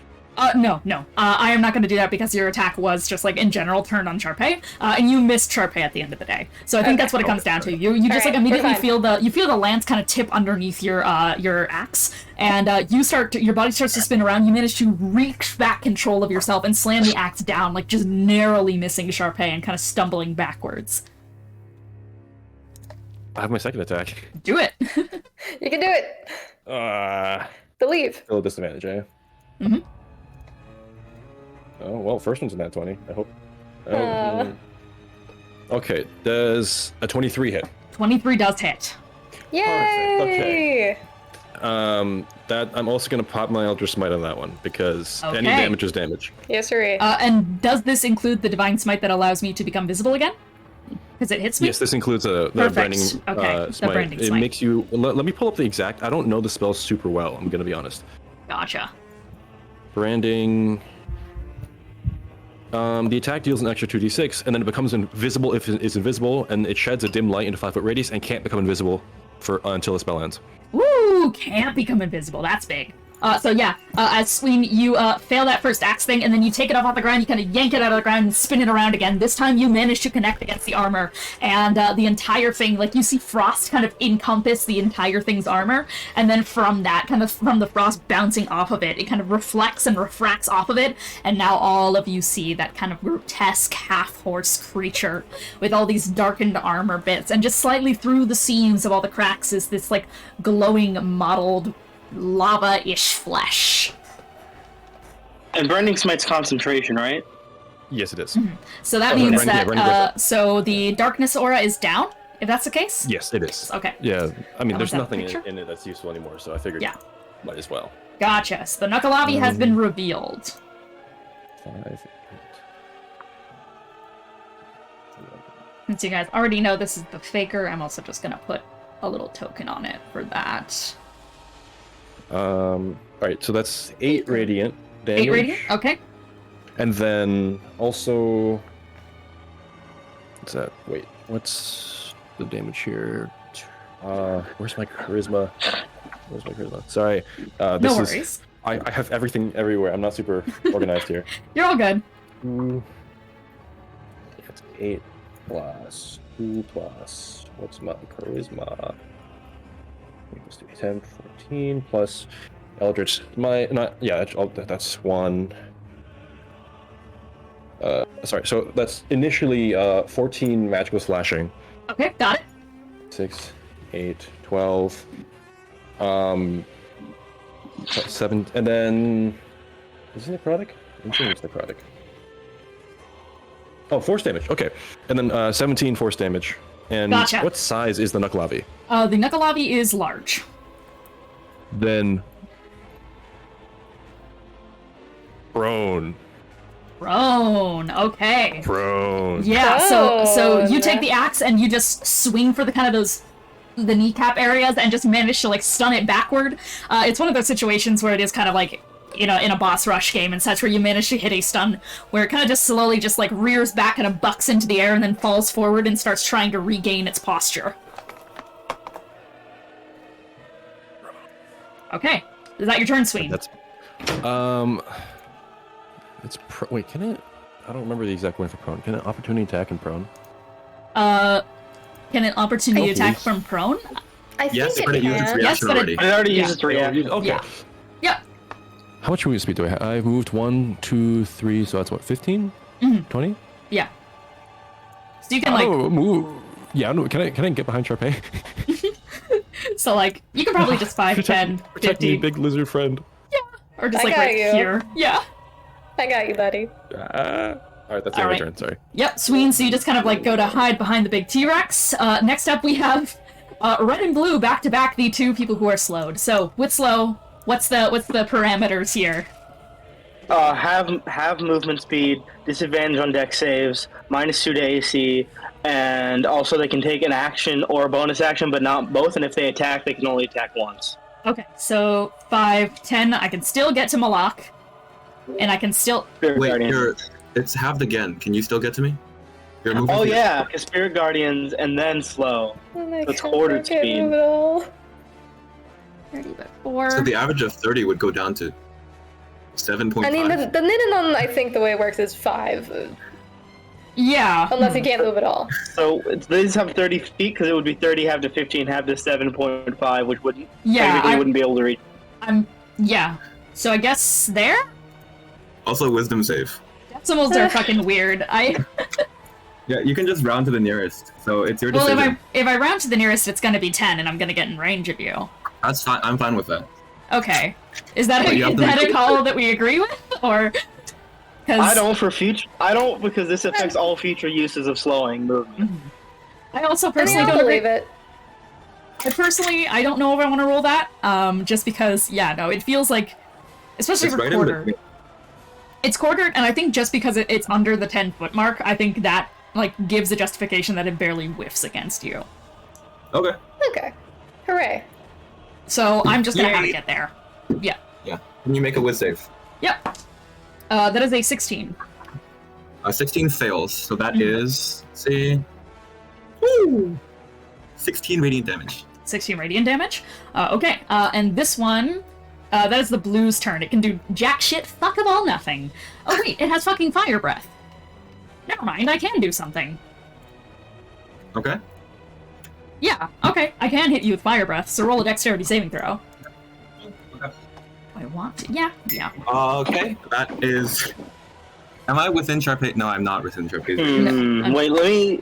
[SPEAKER 1] No. I am not going to do that because your attack was just like in general turned on Charpay, and you missed Charpay at the end of the day. So I think that's what it comes down to. You just
[SPEAKER 5] Alright,
[SPEAKER 1] like immediately
[SPEAKER 5] we're fine.
[SPEAKER 1] feel the lance kind of tip underneath your axe, and your body starts to spin around. You manage to wreak back control of yourself and slam the axe down, like just narrowly missing Charpay and kind of stumbling backwards.
[SPEAKER 6] I have my second attack.
[SPEAKER 1] Do it.
[SPEAKER 5] You can do it. Believe.
[SPEAKER 6] Still a disadvantage, eh?
[SPEAKER 1] Mm-hmm.
[SPEAKER 6] Oh well, first one's a nat 20. I hope.
[SPEAKER 5] Aw.
[SPEAKER 6] Okay, does a 23 hit?
[SPEAKER 1] 23 does hit.
[SPEAKER 5] Yay!
[SPEAKER 6] Okay. That I'm also gonna pop my Eldritch Smite on that one because any
[SPEAKER 1] Okay.
[SPEAKER 6] damage is damage.
[SPEAKER 5] Yes, sir.
[SPEAKER 1] And does this include the Divine Smite that allows me to become visible again? Because it hits me?
[SPEAKER 6] Yes, this includes the
[SPEAKER 1] Perfect.
[SPEAKER 6] branding
[SPEAKER 1] Okay, the
[SPEAKER 6] smite.
[SPEAKER 1] branding
[SPEAKER 6] It
[SPEAKER 1] smite.
[SPEAKER 6] makes you. Let me pull up the exact. I don't know the spell super well. I'm gonna be honest.
[SPEAKER 1] Gotcha.
[SPEAKER 6] Branding. The attack deals an extra 2d6, and then it becomes invisible if it is invisible, and it sheds a dim light into 5-foot radius and can't become invisible for until the spell ends.
[SPEAKER 1] Woo! Can't become invisible. That's big. So yeah, as Sween, you fail that first axe thing, and then you take it off the ground, you kind of yank it out of the ground and spin it around again. This time you manage to connect against the armor, and the entire thing, like, you see frost kind of encompass the entire thing's armor, and then from that, kind of from the frost bouncing off of it, it kind of reflects and refracts off of it, and now all of you see that kind of grotesque half-horse creature with all these darkened armor bits, and just slightly through the seams of all the cracks is this, like, glowing, mottled, lava-ish flesh.
[SPEAKER 4] And Branding Smite's concentration, right?
[SPEAKER 6] Yes, it is.
[SPEAKER 1] Mm-hmm. So that means that, so the darkness aura is down, if that's the case?
[SPEAKER 6] Yes, it is.
[SPEAKER 1] Okay.
[SPEAKER 6] Yeah, I mean,
[SPEAKER 1] Oh,
[SPEAKER 6] there's
[SPEAKER 1] is that a
[SPEAKER 6] nothing
[SPEAKER 1] picture?
[SPEAKER 6] in it that's useful anymore, so I figured might as well.
[SPEAKER 1] Gotcha. So the Nuckelavee has been revealed.
[SPEAKER 6] 5, 8.
[SPEAKER 1] Since you guys already know this is the faker, I'm also just gonna put a little token on it for that.
[SPEAKER 6] Alright, so that's 8 radiant damage.
[SPEAKER 1] 8 radiant? Okay.
[SPEAKER 6] And then also... What's that? Wait, what's the damage here? Where's my charisma? Where's my charisma? Sorry.
[SPEAKER 1] No
[SPEAKER 6] This
[SPEAKER 1] worries.
[SPEAKER 6] is... I have everything everywhere. I'm not super organized here.
[SPEAKER 1] You're all good.
[SPEAKER 6] It's 8 plus 2 plus... What's my charisma? Equals to 10, 14 plus Eldritch. That's 1. Sorry, so that's initially 14 magical slashing.
[SPEAKER 1] Okay, got it.
[SPEAKER 6] 6, 8, 12. 7, and then... Is it necrotic? I'm sure it's necrotic. Oh, force damage, okay. And then 17 force damage. And
[SPEAKER 1] Gotcha.
[SPEAKER 6] What size is the Nuckelavee?
[SPEAKER 1] The Nuckelavee is large.
[SPEAKER 6] Then... Prone.
[SPEAKER 1] Prone. Okay.
[SPEAKER 6] Prone.
[SPEAKER 1] Yeah. So
[SPEAKER 5] Prone.
[SPEAKER 1] you take the axe and you just swing for the kind of the kneecap areas and just manage to, like, stun it backward. It's one of those situations where it is kind of like, you know, in a boss rush game and such, where you manage to hit a stun where it kind of just slowly just, like, rears back and bucks into the air and then falls forward and starts trying to regain its posture. Okay. Is that your turn, Sween?
[SPEAKER 6] That's... Wait, can it... I don't remember the exact one for prone. Can it opportunity attack in prone?
[SPEAKER 1] Can an opportunity attack
[SPEAKER 6] please.
[SPEAKER 1] from prone?
[SPEAKER 7] I think
[SPEAKER 3] Yes,
[SPEAKER 7] it
[SPEAKER 3] but it used its
[SPEAKER 7] can.
[SPEAKER 3] reaction
[SPEAKER 1] but it-
[SPEAKER 3] already.
[SPEAKER 4] I already
[SPEAKER 1] Yeah.
[SPEAKER 4] used its reaction.
[SPEAKER 6] Okay.
[SPEAKER 1] Yeah. Yep.
[SPEAKER 6] How much movement speed do I have? I've moved 1, 2, 3, so that's what, 15? 20?
[SPEAKER 1] Yeah. So you can, like...
[SPEAKER 6] Oh, move. Yeah, no, can I get behind Charpay?
[SPEAKER 1] So, like, you can probably just 5, 10,
[SPEAKER 6] Protect me,
[SPEAKER 1] 50,
[SPEAKER 6] big lizard friend.
[SPEAKER 1] or just,
[SPEAKER 5] I
[SPEAKER 1] like,
[SPEAKER 5] got
[SPEAKER 1] right
[SPEAKER 5] you.
[SPEAKER 1] here. Yeah.
[SPEAKER 5] I got you, buddy.
[SPEAKER 6] Alright, that's
[SPEAKER 1] All
[SPEAKER 6] my
[SPEAKER 1] right.
[SPEAKER 6] turn, sorry.
[SPEAKER 1] Yep, Sween, so you just kind of, like, go to hide behind the big T-Rex. Next up, we have red and blue back-to-back, the two people who are slowed. So, with slow, what's the parameters here?
[SPEAKER 4] Have movement speed, disadvantage on deck saves, -2 to AC, and also they can take an action or a bonus action, but not both, and if they attack, they can only attack once.
[SPEAKER 1] Okay, so 5, 10, I can still get to Moloch, and I can still...
[SPEAKER 4] Spirit
[SPEAKER 3] Wait,
[SPEAKER 4] Guardian.
[SPEAKER 3] it's halved again. Can you still get to me? Your movement
[SPEAKER 4] Oh
[SPEAKER 3] speed-
[SPEAKER 4] yeah, because Spirit Guardians and then slow.
[SPEAKER 5] Oh my
[SPEAKER 4] That's
[SPEAKER 5] God,
[SPEAKER 4] quartered
[SPEAKER 5] I can't
[SPEAKER 4] speed.
[SPEAKER 5] move at all.
[SPEAKER 1] 30 by 4.
[SPEAKER 3] So the average of 30 would go down to 7.5.
[SPEAKER 5] I mean, the Nidanon, I think the way it works is 5,
[SPEAKER 1] Yeah.
[SPEAKER 5] unless you can't move at all.
[SPEAKER 4] So they just have 30 feet, because it would be 30 half to 15 half to 7.5, which wouldn't technically wouldn't be able to reach.
[SPEAKER 1] Yeah. So I guess there?
[SPEAKER 3] Also, wisdom save.
[SPEAKER 1] Decimals are fucking weird.
[SPEAKER 3] Yeah, you can just round to the nearest. So it's your
[SPEAKER 1] Well,
[SPEAKER 3] decision.
[SPEAKER 1] if I round to the nearest, it's gonna be 10, and I'm gonna get in range of you.
[SPEAKER 3] That's fine. I'm fine with that.
[SPEAKER 1] Okay. Is that
[SPEAKER 3] But you have to
[SPEAKER 1] a
[SPEAKER 3] make-
[SPEAKER 1] call that we agree with, or?
[SPEAKER 4] I don't for future. I don't, because this affects all future uses of slowing movement.
[SPEAKER 1] I also
[SPEAKER 5] I mean,
[SPEAKER 1] personally
[SPEAKER 5] I'll
[SPEAKER 1] don't agree.
[SPEAKER 5] believe it.
[SPEAKER 1] I don't know if I want to roll that. Just because, yeah, no, it feels like, especially
[SPEAKER 3] It's
[SPEAKER 1] for
[SPEAKER 3] right
[SPEAKER 1] quarter.
[SPEAKER 3] in
[SPEAKER 1] It's quartered, and I think just because it's under the 10-foot mark, I think that, like, gives a justification that it barely whiffs against you.
[SPEAKER 3] Okay.
[SPEAKER 5] Okay. Hooray.
[SPEAKER 1] So I'm just gonna have it
[SPEAKER 3] Yay.
[SPEAKER 1] get there. Yeah.
[SPEAKER 3] Yeah. Can you make a whiz save?
[SPEAKER 1] Yep. That is a 16.
[SPEAKER 3] 16 fails, so that is, let's see, woo! 16 radiant damage.
[SPEAKER 1] 16 radiant damage. Okay, and this one, that is the blue's turn. It can do jack shit, fuck of all nothing. Oh wait, it has fucking fire breath. Never mind, I can do something.
[SPEAKER 3] Okay.
[SPEAKER 1] Yeah, okay, I can hit you with fire breath, so roll a dexterity saving throw.
[SPEAKER 3] Okay.
[SPEAKER 1] I want to, yeah.
[SPEAKER 3] Okay, that is... Am I within Charpay? No, I'm not within Charpay.
[SPEAKER 1] No,
[SPEAKER 4] Wait, let me...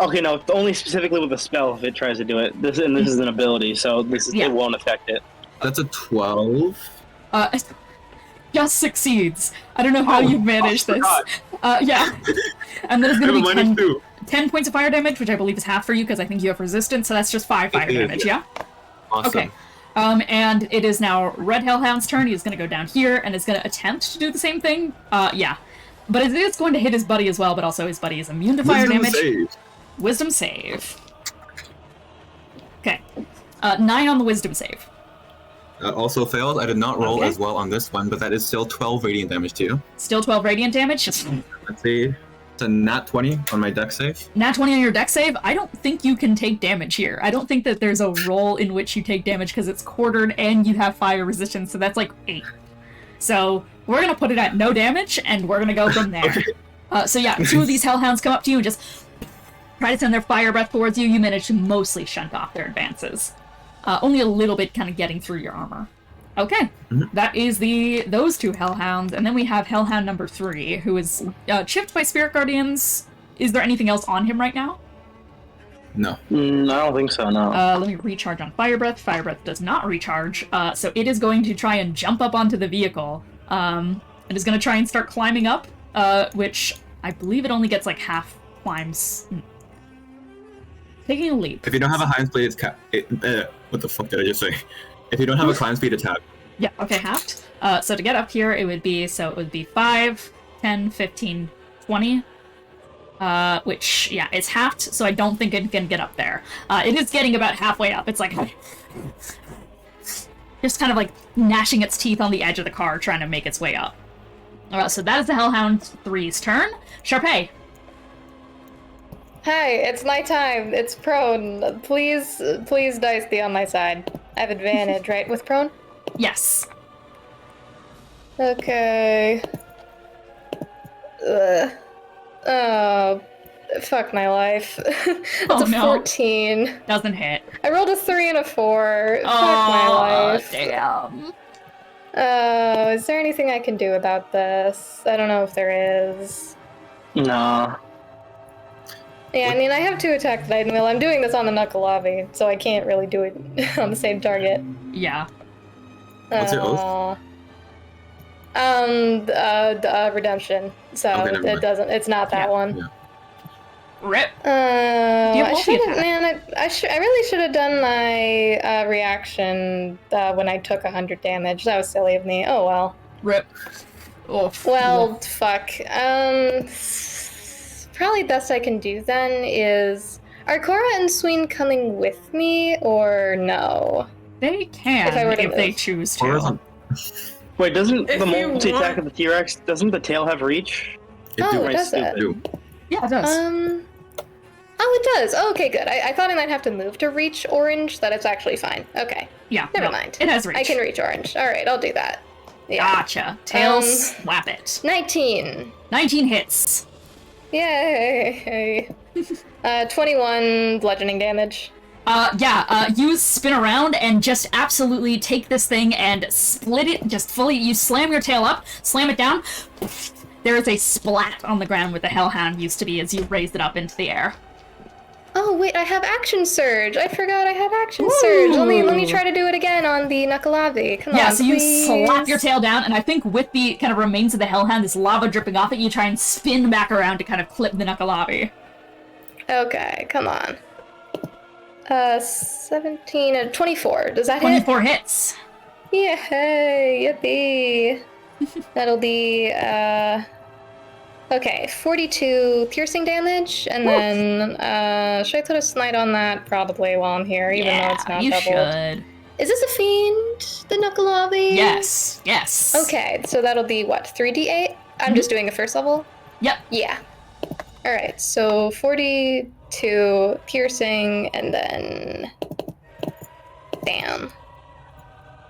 [SPEAKER 4] Okay, no, only specifically with a spell if it tries to do it. This is an ability, so
[SPEAKER 1] Yeah.
[SPEAKER 4] it won't affect it.
[SPEAKER 3] That's a 12.
[SPEAKER 1] Just succeeds. I don't know how you've managed this. Yeah. And then it's
[SPEAKER 3] I have a
[SPEAKER 1] gonna be
[SPEAKER 3] minus 2.
[SPEAKER 1] 10 points of fire damage, which I believe is half for you because I think you have resistance, so that's just 5 fire
[SPEAKER 3] It is,
[SPEAKER 1] damage, yeah?
[SPEAKER 3] Awesome.
[SPEAKER 1] Okay. And it is now Red Hellhound's turn. He's gonna go down here and is gonna attempt to do the same thing. Yeah. But it is going to hit his buddy as well, but also his buddy is immune to fire damage.
[SPEAKER 3] Save.
[SPEAKER 1] Wisdom save. Okay. 9 on the wisdom save.
[SPEAKER 3] That also failed. I did not roll
[SPEAKER 1] Okay.
[SPEAKER 3] as well on this one, but that is still 12 radiant damage to you.
[SPEAKER 1] Still 12 radiant damage. Just
[SPEAKER 3] Let's see. It's a nat 20 on my dex save.
[SPEAKER 1] nat 20 on your dex save. I don't think you can take damage here. I don't think that there's a roll in which you take damage because it's quartered and you have fire resistance, so that's like 8. So we're gonna put it at no damage, and we're gonna go from there.
[SPEAKER 3] Okay.
[SPEAKER 1] So yeah, 2 of these hellhounds come up to you and just try to send their fire breath towards you. You manage to mostly shunt off their advances. Only a little bit kind of getting through your armor. Okay, that is those 2 hellhounds, and then we have hellhound number 3, who is chipped by spirit guardians. Is there anything else on him right now?
[SPEAKER 3] No.
[SPEAKER 4] I don't think so, no.
[SPEAKER 1] Let me recharge on fire breath. Fire breath does not recharge, so it is going to try and jump up onto the vehicle. It is going to try and start climbing up, which I believe it only gets like half climbs. Taking a leap.
[SPEAKER 3] If you don't have a high speed, it's what the fuck did I just say? If you don't have a climb speed, it's half.
[SPEAKER 1] Yeah, okay, halved. So to get up here, it would be 5, 10, 15, 20. Which, yeah, it's halved, so I don't think it can get up there. It is getting about halfway up. It's like... just kind of like gnashing its teeth on the edge of the car, trying to make its way up. So that is the Hellhound 3's turn. Charpay.
[SPEAKER 5] Hi, it's my time. It's prone. Please dice be on my side. I have advantage, right, with prone?
[SPEAKER 1] Yes.
[SPEAKER 5] Okay. Oh, fuck my life. That's a 14.
[SPEAKER 1] Doesn't hit.
[SPEAKER 5] I rolled a 3 and a 4. Fuck my life.
[SPEAKER 1] Damn.
[SPEAKER 5] Is there anything I can do about this? I don't know if there is.
[SPEAKER 4] No.
[SPEAKER 5] Yeah, I mean, I have 2 attacks that I will. I'm doing this on the Nuckelavee, so I can't really do it on the same target.
[SPEAKER 1] Yeah.
[SPEAKER 3] What's your oath?
[SPEAKER 5] Redemption. So
[SPEAKER 3] Okay, never mind.
[SPEAKER 5] it's not that one.
[SPEAKER 3] Yeah.
[SPEAKER 1] Rip.
[SPEAKER 5] I shouldn't, man. I really should have done my reaction when I took 100 damage. That was silly of me. Oh well.
[SPEAKER 1] Rip. Oh.
[SPEAKER 5] Well, fuck. Probably best I can do then is... Are Korah and Sween coming with me, or no?
[SPEAKER 1] They can
[SPEAKER 5] If I were to
[SPEAKER 1] if they
[SPEAKER 5] move.
[SPEAKER 1] choose
[SPEAKER 3] Korah's
[SPEAKER 1] to.
[SPEAKER 3] on-
[SPEAKER 4] Wait, doesn't
[SPEAKER 2] If
[SPEAKER 4] the
[SPEAKER 2] you
[SPEAKER 4] multi-attack
[SPEAKER 2] want-
[SPEAKER 4] of the T-Rex, doesn't the tail have reach?
[SPEAKER 3] It
[SPEAKER 5] Oh,
[SPEAKER 3] do.
[SPEAKER 5] it does it?
[SPEAKER 3] do.
[SPEAKER 1] Yeah, it does.
[SPEAKER 5] Oh, it does. Oh, okay, good. I thought I might have to move to reach orange. That it's actually fine. Okay,
[SPEAKER 1] Yeah.
[SPEAKER 5] never
[SPEAKER 1] no,
[SPEAKER 5] mind.
[SPEAKER 1] It has reach.
[SPEAKER 5] I can reach orange. All right, I'll do that. Yeah.
[SPEAKER 1] Gotcha. Tail slap it.
[SPEAKER 5] 19.
[SPEAKER 1] 19 hits.
[SPEAKER 5] Yay. 21 bludgeoning damage.
[SPEAKER 1] You spin around and just absolutely take this thing and split it, just fully, you slam your tail up, slam it down. There is a splat on the ground where the Hellhound used to be as you raised it up into the air.
[SPEAKER 5] Oh, wait, I have action surge. I forgot I have action surge. Let me try to do it again on the Nuckelavee. Come
[SPEAKER 1] Yeah,
[SPEAKER 5] on,
[SPEAKER 1] so you
[SPEAKER 5] please.
[SPEAKER 1] slap your tail down, and I think with the kind of remains of the Hellhound, this lava dripping off it, you try and spin back around to kind of clip the Nuckelavee.
[SPEAKER 5] Okay, come on. 17, 24. Does that hit?
[SPEAKER 1] 24 hits.
[SPEAKER 5] Yay, yippee. That'll be, okay, 42 piercing damage, and then, should I put a smite on that? Probably while I'm here, even though it's not
[SPEAKER 1] you
[SPEAKER 5] doubled.
[SPEAKER 1] should.
[SPEAKER 5] Is this a fiend? The Nuckelavee?
[SPEAKER 1] Yes. Yes.
[SPEAKER 5] Okay, so that'll be what, 3d8? I'm just doing a first level?
[SPEAKER 1] Yep.
[SPEAKER 5] Yeah. Alright, so 42 piercing, and then... Damn.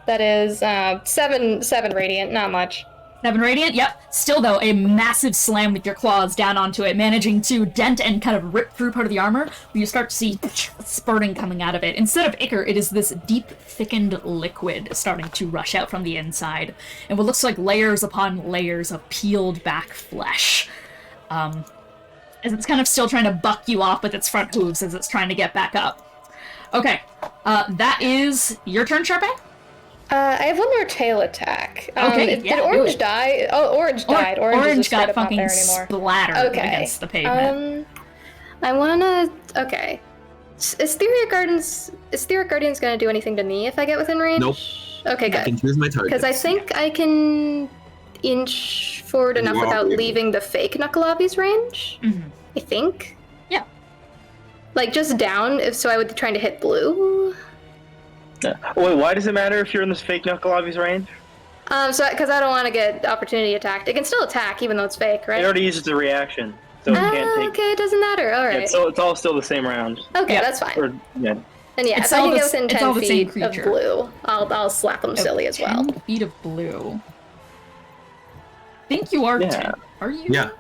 [SPEAKER 5] That is 7 radiant, not much.
[SPEAKER 1] 7 radiant, yep. Still, though, a massive slam with your claws down onto it, managing to dent and kind of rip through part of the armor, where you start to see spurting coming out of it. Instead of ichor, it is this deep, thickened liquid starting to rush out from the inside, and what looks like layers upon layers of peeled back flesh. As it's kind of still trying to buck you off with its front hooves as it's trying to get back up. Okay, that is your turn, Charpay?
[SPEAKER 5] I have one more tail attack.
[SPEAKER 1] Okay,
[SPEAKER 5] did Orange die? Oh, Orange died.
[SPEAKER 1] Orange got
[SPEAKER 5] not
[SPEAKER 1] fucking
[SPEAKER 5] there anymore.
[SPEAKER 1] splattered
[SPEAKER 5] Okay.
[SPEAKER 1] against the pavement.
[SPEAKER 5] I wanna... Okay. Is Etheric Guardian's gonna do anything to me if I get within range?
[SPEAKER 3] Nope.
[SPEAKER 5] Okay,
[SPEAKER 3] I
[SPEAKER 5] good.
[SPEAKER 3] can choose my target.
[SPEAKER 5] Because I think I can inch forward enough
[SPEAKER 3] You are
[SPEAKER 5] without
[SPEAKER 3] able.
[SPEAKER 5] leaving the fake Nuckelavee's range.
[SPEAKER 1] Mhm.
[SPEAKER 5] I think.
[SPEAKER 1] Yeah.
[SPEAKER 5] Like, just down, so I would be trying to hit blue.
[SPEAKER 4] Wait, why does it matter if you're in this fake Nuckelavee's range?
[SPEAKER 5] Because I don't want to get opportunity attacked. It can still attack, even though it's fake, right?
[SPEAKER 4] It already uses the reaction, so it can't take.
[SPEAKER 5] Okay, it doesn't matter. All right.
[SPEAKER 4] Yeah, so it's all still the same round.
[SPEAKER 5] Okay,
[SPEAKER 1] Yeah.
[SPEAKER 5] that's fine.
[SPEAKER 4] Or yeah.
[SPEAKER 5] And yeah,
[SPEAKER 1] It's
[SPEAKER 5] if I
[SPEAKER 1] all
[SPEAKER 5] can
[SPEAKER 1] the-
[SPEAKER 5] get within
[SPEAKER 1] it's all
[SPEAKER 5] 10
[SPEAKER 1] the same
[SPEAKER 5] feet of
[SPEAKER 1] creature.
[SPEAKER 5] blue, I'll slap them silly as well.
[SPEAKER 1] 10 feet of blue. I think you are.
[SPEAKER 4] Yeah.
[SPEAKER 1] Are you?
[SPEAKER 3] Yeah.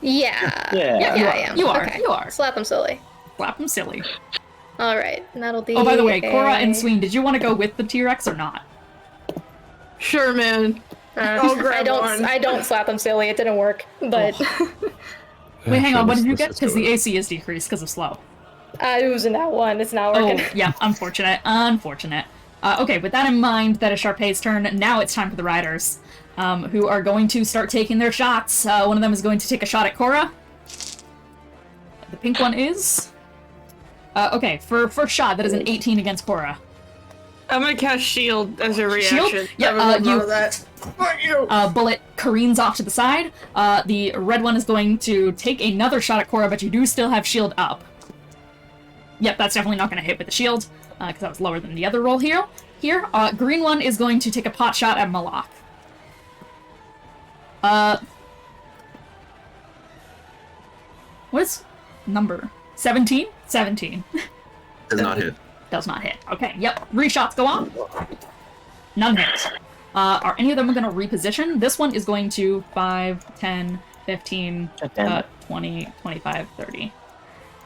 [SPEAKER 5] Yeah.
[SPEAKER 4] Yeah.
[SPEAKER 1] you
[SPEAKER 5] I
[SPEAKER 1] are.
[SPEAKER 5] am.
[SPEAKER 1] You are.
[SPEAKER 5] Okay.
[SPEAKER 1] You are.
[SPEAKER 5] Slap them silly.
[SPEAKER 1] Slap him silly.
[SPEAKER 5] All right, and that'll be.
[SPEAKER 1] Oh, by the way, Korah and
[SPEAKER 5] a-
[SPEAKER 1] Sween, did you want to go with the T-Rex or not?
[SPEAKER 2] Sure, man. I'll grab one.
[SPEAKER 5] I don't slap them silly. It didn't work. But
[SPEAKER 1] Wait, hang on. What did you
[SPEAKER 6] Let's
[SPEAKER 1] get?
[SPEAKER 6] just
[SPEAKER 1] Because
[SPEAKER 6] go
[SPEAKER 1] the
[SPEAKER 6] with
[SPEAKER 1] AC is decreased because of slow.
[SPEAKER 5] it was in that one. It's not
[SPEAKER 1] Oh,
[SPEAKER 5] working.
[SPEAKER 1] yeah. Unfortunate. Unfortunate. Okay, with that in mind, that is Charpay's turn. Now it's time for the riders, who are going to start taking their shots. One of them is going to take a shot at Korah. The pink one is... okay, for first shot, that is an 18 against Korah.
[SPEAKER 2] I'm gonna cast shield as a reaction.
[SPEAKER 1] Shield? Yeah,
[SPEAKER 2] I would
[SPEAKER 1] you-
[SPEAKER 2] love that. Fuck you.
[SPEAKER 1] Bullet careens off to the side. The red one is going to take another shot at Korah, but you do still have shield up. Yep, that's definitely not going to hit with the shield, because that was lower than the other roll here. Green one is going to take a pot shot at Moloch. What's number? 17? 17.
[SPEAKER 3] Does not hit.
[SPEAKER 1] Does not hit. Okay, yep. 3 shots go off. None hit. Are any of them going to reposition? This one is going to 5, 10, 15, 20, 25, 30.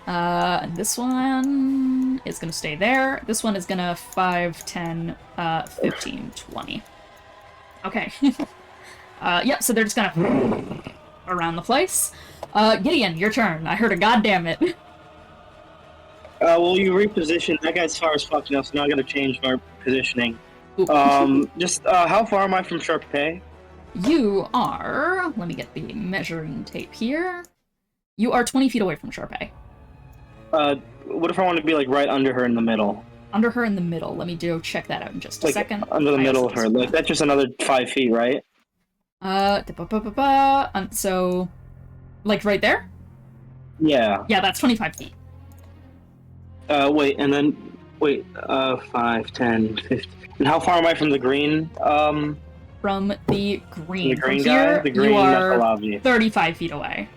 [SPEAKER 1] And this one is going to stay there. This one is going to 5, 10, 15, 20. Okay. Yep, so they're just going to around the place. Gideon, your turn. I heard a goddamn it.
[SPEAKER 4] Well, you reposition. That guy's far as fuck enough, so now I gotta change my positioning.
[SPEAKER 1] Ooh.
[SPEAKER 4] How far am I from Charpay?
[SPEAKER 1] You are... Let me get the measuring tape here. You are 20 feet away from Charpay.
[SPEAKER 4] What if I want to be like right under her in the middle?
[SPEAKER 1] Under her in the middle. Let me check that out in just a
[SPEAKER 4] Like
[SPEAKER 1] second.
[SPEAKER 4] under the middle of her. Like that's just another 5 feet, right?
[SPEAKER 1] So, like right there?
[SPEAKER 4] Yeah.
[SPEAKER 1] Yeah, that's 25 feet.
[SPEAKER 4] Wait, 5, 10, 15. And how far am I from the green?
[SPEAKER 1] From the green.
[SPEAKER 4] The green
[SPEAKER 1] From
[SPEAKER 4] guy?
[SPEAKER 1] here,
[SPEAKER 4] The green
[SPEAKER 1] you are
[SPEAKER 4] Nuckelavee.
[SPEAKER 1] 35 feet away.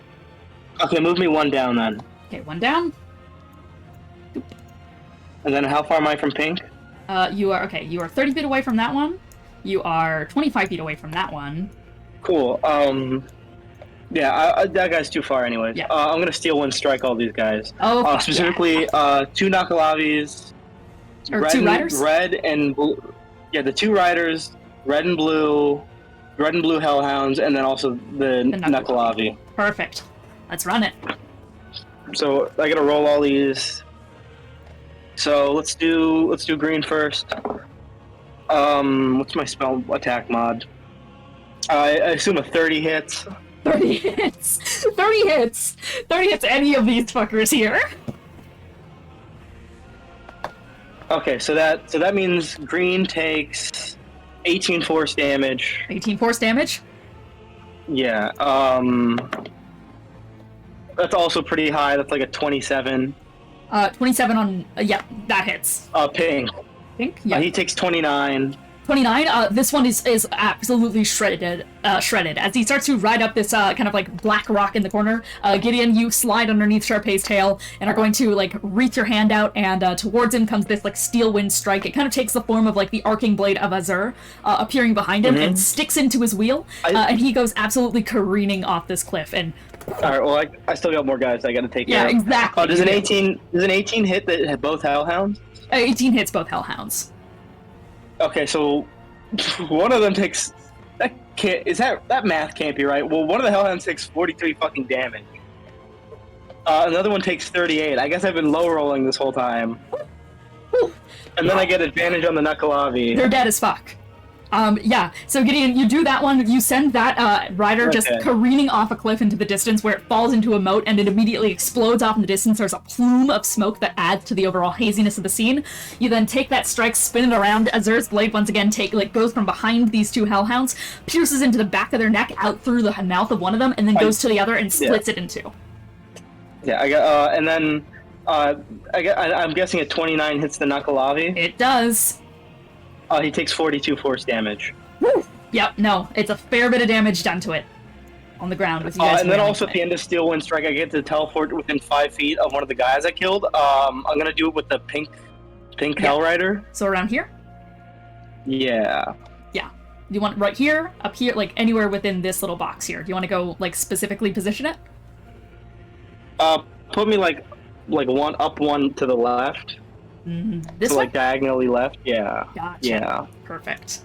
[SPEAKER 4] Okay, move me 1 down then.
[SPEAKER 1] Okay, 1 down.
[SPEAKER 4] And then how far am I from pink?
[SPEAKER 1] You are 30 feet away from that one. You are 25 feet away from that one.
[SPEAKER 4] Cool. Yeah, that guy's too far anyways.
[SPEAKER 1] Yeah.
[SPEAKER 4] I'm gonna steal 1 strike all these guys.
[SPEAKER 1] Oh, fuck
[SPEAKER 4] Specifically, 2 Nuckelavees.
[SPEAKER 1] Or 2 riders?
[SPEAKER 4] Red and blue. Yeah, the 2 riders, red and blue hellhounds, and then also the Nuckelavee.
[SPEAKER 1] Perfect. Let's run it.
[SPEAKER 4] So I gotta roll all these. So let's do green first. What's my spell attack mod? I assume a 30 hits.
[SPEAKER 1] 30 hits. 30 hits. 30 hits any of these fuckers here.
[SPEAKER 4] Okay, so that means green takes 18 force damage.
[SPEAKER 1] 18 force damage.
[SPEAKER 4] Yeah. That's also pretty high. That's like a 27.
[SPEAKER 1] 27 on... yeah, that hits.
[SPEAKER 4] Pink.
[SPEAKER 1] think. Yeah.
[SPEAKER 4] He takes 29.
[SPEAKER 1] 29. This one is absolutely shredded. As he starts to ride up this kind of like black rock in the corner, Gideon, you slide underneath Charpay's tail and are going to like reach your hand out, and towards him comes this like steel wind strike. It kind of takes the form of like the arcing blade of Azur appearing behind him and sticks into his wheel, and he goes absolutely careening off this cliff. And
[SPEAKER 4] all right, well, I still got more guys I got to take care of.
[SPEAKER 1] yeah, exactly.
[SPEAKER 4] Oh, does an 18 hit that hit both hellhounds?
[SPEAKER 1] 18 hits both hellhounds.
[SPEAKER 4] Okay, so one of them takes that math can't be right. Well, one of the hellhounds takes 43 fucking damage. Another one takes 38. I guess I've been low rolling this whole time. And then I get advantage on the Nuckelavee.
[SPEAKER 1] They're dead as fuck. Yeah, so Gideon, you do that one, you send that rider just careening off a cliff into the distance where it falls into a moat and it immediately explodes off in the distance. There's a plume of smoke that adds to the overall haziness of the scene. You then take that strike, spin it around. Azur's blade once again goes from behind these two hellhounds, pierces into the back of their neck, out through the mouth of one of them, and then goes to the other and splits it in two.
[SPEAKER 4] Yeah, I got, and then, I'm guessing a 29 hits the Nuckelavee.
[SPEAKER 1] It does.
[SPEAKER 4] He takes 42 force damage.
[SPEAKER 1] Woo! Yep, no, it's a fair bit of damage done to it. On the ground with you guys.
[SPEAKER 4] And then also at the end of Steel Wind Strike, I get to teleport within 5 feet of one of the guys I killed. I'm gonna do it with the pink Hell Rider.
[SPEAKER 1] So around here?
[SPEAKER 4] Yeah.
[SPEAKER 1] Yeah. You want right here, up here, like anywhere within this little box here? Do you want to go like specifically position it?
[SPEAKER 4] Put me like one to the left.
[SPEAKER 1] This
[SPEAKER 4] so,
[SPEAKER 1] one?
[SPEAKER 4] Like diagonally left, yeah.
[SPEAKER 1] Gotcha.
[SPEAKER 4] Yeah.
[SPEAKER 1] Perfect.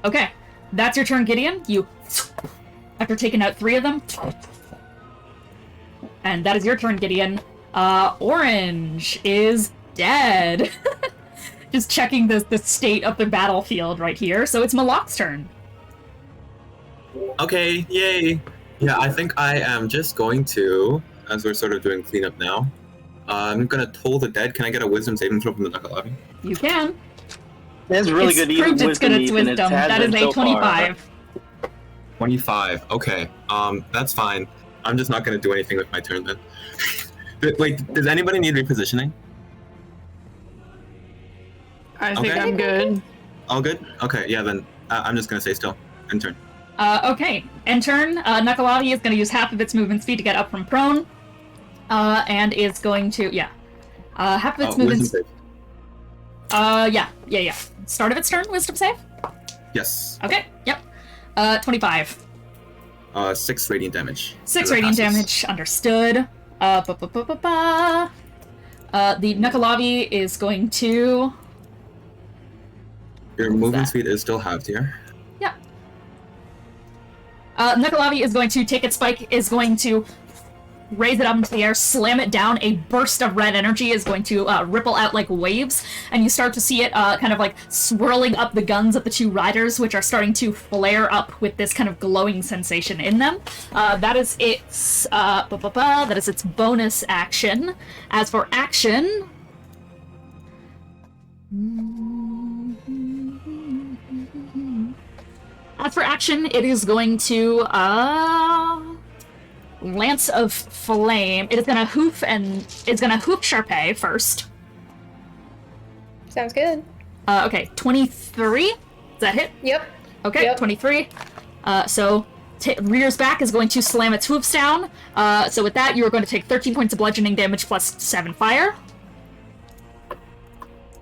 [SPEAKER 1] Okay, that's your turn, Gideon. You, after taking out 3 of them, and that is your turn, Gideon. Orange is dead. Just checking the state of the battlefield right here. So it's Moloch's turn.
[SPEAKER 3] Okay, yay. Yeah, I think I am just going to, as we're sort of doing cleanup now, I'm gonna toll the dead. Can I get a wisdom saving throw from the Nuckelavee?
[SPEAKER 1] You can.
[SPEAKER 4] It's really good.
[SPEAKER 1] Proved it's good at wisdom. That is a 25.
[SPEAKER 4] Far.
[SPEAKER 3] 25. Okay. That's fine. I'm just not gonna do anything with my turn then. Wait, does anybody need repositioning?
[SPEAKER 2] I think I'm good.
[SPEAKER 3] All good? Okay, yeah, then I'm just gonna stay still. End turn.
[SPEAKER 1] Okay. End turn. Nuckelavee is gonna use half of its movement speed to get up from prone. And is going to, half of its movement.
[SPEAKER 3] Wisdom
[SPEAKER 1] save. Yeah. Start of its turn, wisdom save?
[SPEAKER 3] Yes.
[SPEAKER 1] Okay, yep. 25.
[SPEAKER 3] 6 radiant damage.
[SPEAKER 1] 6 radiant damage, understood. The Nuckelavee is going to...
[SPEAKER 3] Your movement speed is still halved here.
[SPEAKER 1] Yeah. Nuckelavee is going to take its spike, is going to raise it up into the air, slam it down. A burst of red energy is going to ripple out like waves, and you start to see it kind of like swirling up the guns of the 2 riders, which are starting to flare up with this kind of glowing sensation in them. That is its that is its bonus action. As for action, it is going to Lance of Flame. It is gonna hoof Charpay first.
[SPEAKER 5] Sounds good.
[SPEAKER 1] Okay, 23. Does that hit?
[SPEAKER 5] Yep.
[SPEAKER 1] Okay,
[SPEAKER 5] Yep.
[SPEAKER 1] 23. So rears back is going to slam its hoofs down. So with that, you are going to take 13 points of bludgeoning damage plus 7 fire.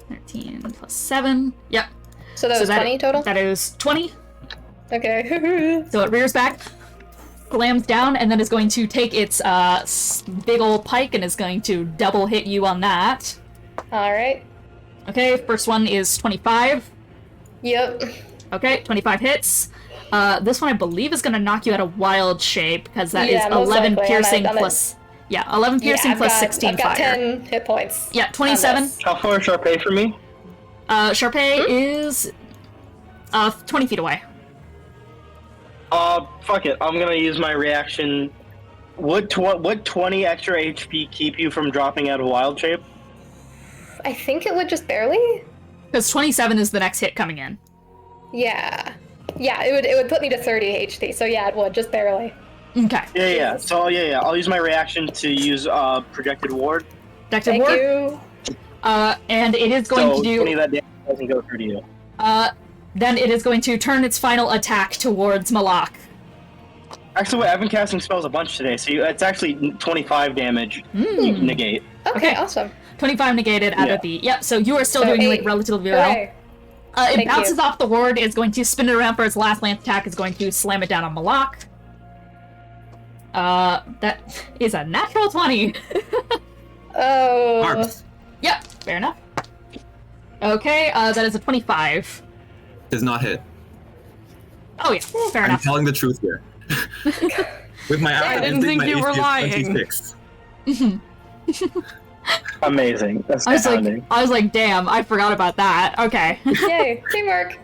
[SPEAKER 1] 13 plus 7. Yep.
[SPEAKER 5] So that was 20 total?
[SPEAKER 1] That is 20.
[SPEAKER 5] Okay.
[SPEAKER 1] So it rears back, slams down, and then is going to take its big old pike and is going to double hit you on that.
[SPEAKER 5] Alright.
[SPEAKER 1] Okay, first one is 25.
[SPEAKER 5] Yep.
[SPEAKER 1] Okay, 25 hits. This one I believe is going to knock you out of wild shape, because that is
[SPEAKER 5] most
[SPEAKER 1] 11
[SPEAKER 5] likely.
[SPEAKER 1] piercing
[SPEAKER 5] I'm
[SPEAKER 1] plus... Yeah, 11 piercing plus 16
[SPEAKER 5] I've got
[SPEAKER 1] fire.
[SPEAKER 5] 10 hit points.
[SPEAKER 1] Yeah, 27.
[SPEAKER 4] How far is Charpay from me?
[SPEAKER 1] Charpay is 20 feet away.
[SPEAKER 4] Fuck it. I'm gonna use my reaction. Would 20 extra HP keep you from dropping out of wild shape?
[SPEAKER 5] I think it would just barely.
[SPEAKER 1] Because 27 is the next hit coming in.
[SPEAKER 5] Yeah. Yeah, it would put me to 30 HP, so yeah, it would, just barely.
[SPEAKER 1] Okay.
[SPEAKER 4] Yeah. So I'll use my reaction to use projected ward.
[SPEAKER 1] Projected
[SPEAKER 5] Thank
[SPEAKER 1] ward?
[SPEAKER 5] you.
[SPEAKER 1] And it is going
[SPEAKER 4] so
[SPEAKER 1] to do.
[SPEAKER 4] 20 of that damage doesn't go through to you.
[SPEAKER 1] Then it is going to turn its final attack towards Moloch.
[SPEAKER 4] Actually, wait, I've been casting spells a bunch today, so it's actually 25 damage you can negate.
[SPEAKER 5] Okay, awesome.
[SPEAKER 1] 25 negated out of the. Yep. So you are still
[SPEAKER 5] So
[SPEAKER 1] doing like
[SPEAKER 5] 8.
[SPEAKER 1] relatively well.
[SPEAKER 5] Hooray.
[SPEAKER 1] It
[SPEAKER 5] Thank
[SPEAKER 1] bounces
[SPEAKER 5] you.
[SPEAKER 1] off the ward. Is going to spin it around for its last lance attack. Is going to slam it down on Moloch. That is a natural 20.
[SPEAKER 5] Oh.
[SPEAKER 3] Harps.
[SPEAKER 1] Yep. Fair enough. Okay. That is a 25.
[SPEAKER 3] Does not hit.
[SPEAKER 1] Oh yeah. Fair
[SPEAKER 3] I'm
[SPEAKER 1] enough.
[SPEAKER 3] telling the truth here. With my
[SPEAKER 2] I
[SPEAKER 3] active
[SPEAKER 2] didn't
[SPEAKER 3] instinct,
[SPEAKER 2] think
[SPEAKER 3] my
[SPEAKER 2] you were
[SPEAKER 3] AC is
[SPEAKER 2] lying.
[SPEAKER 3] 26.
[SPEAKER 4] Amazing. That's
[SPEAKER 1] I
[SPEAKER 4] astounding.
[SPEAKER 1] was like, damn, I forgot about that. Okay.
[SPEAKER 5] Yay, teamwork.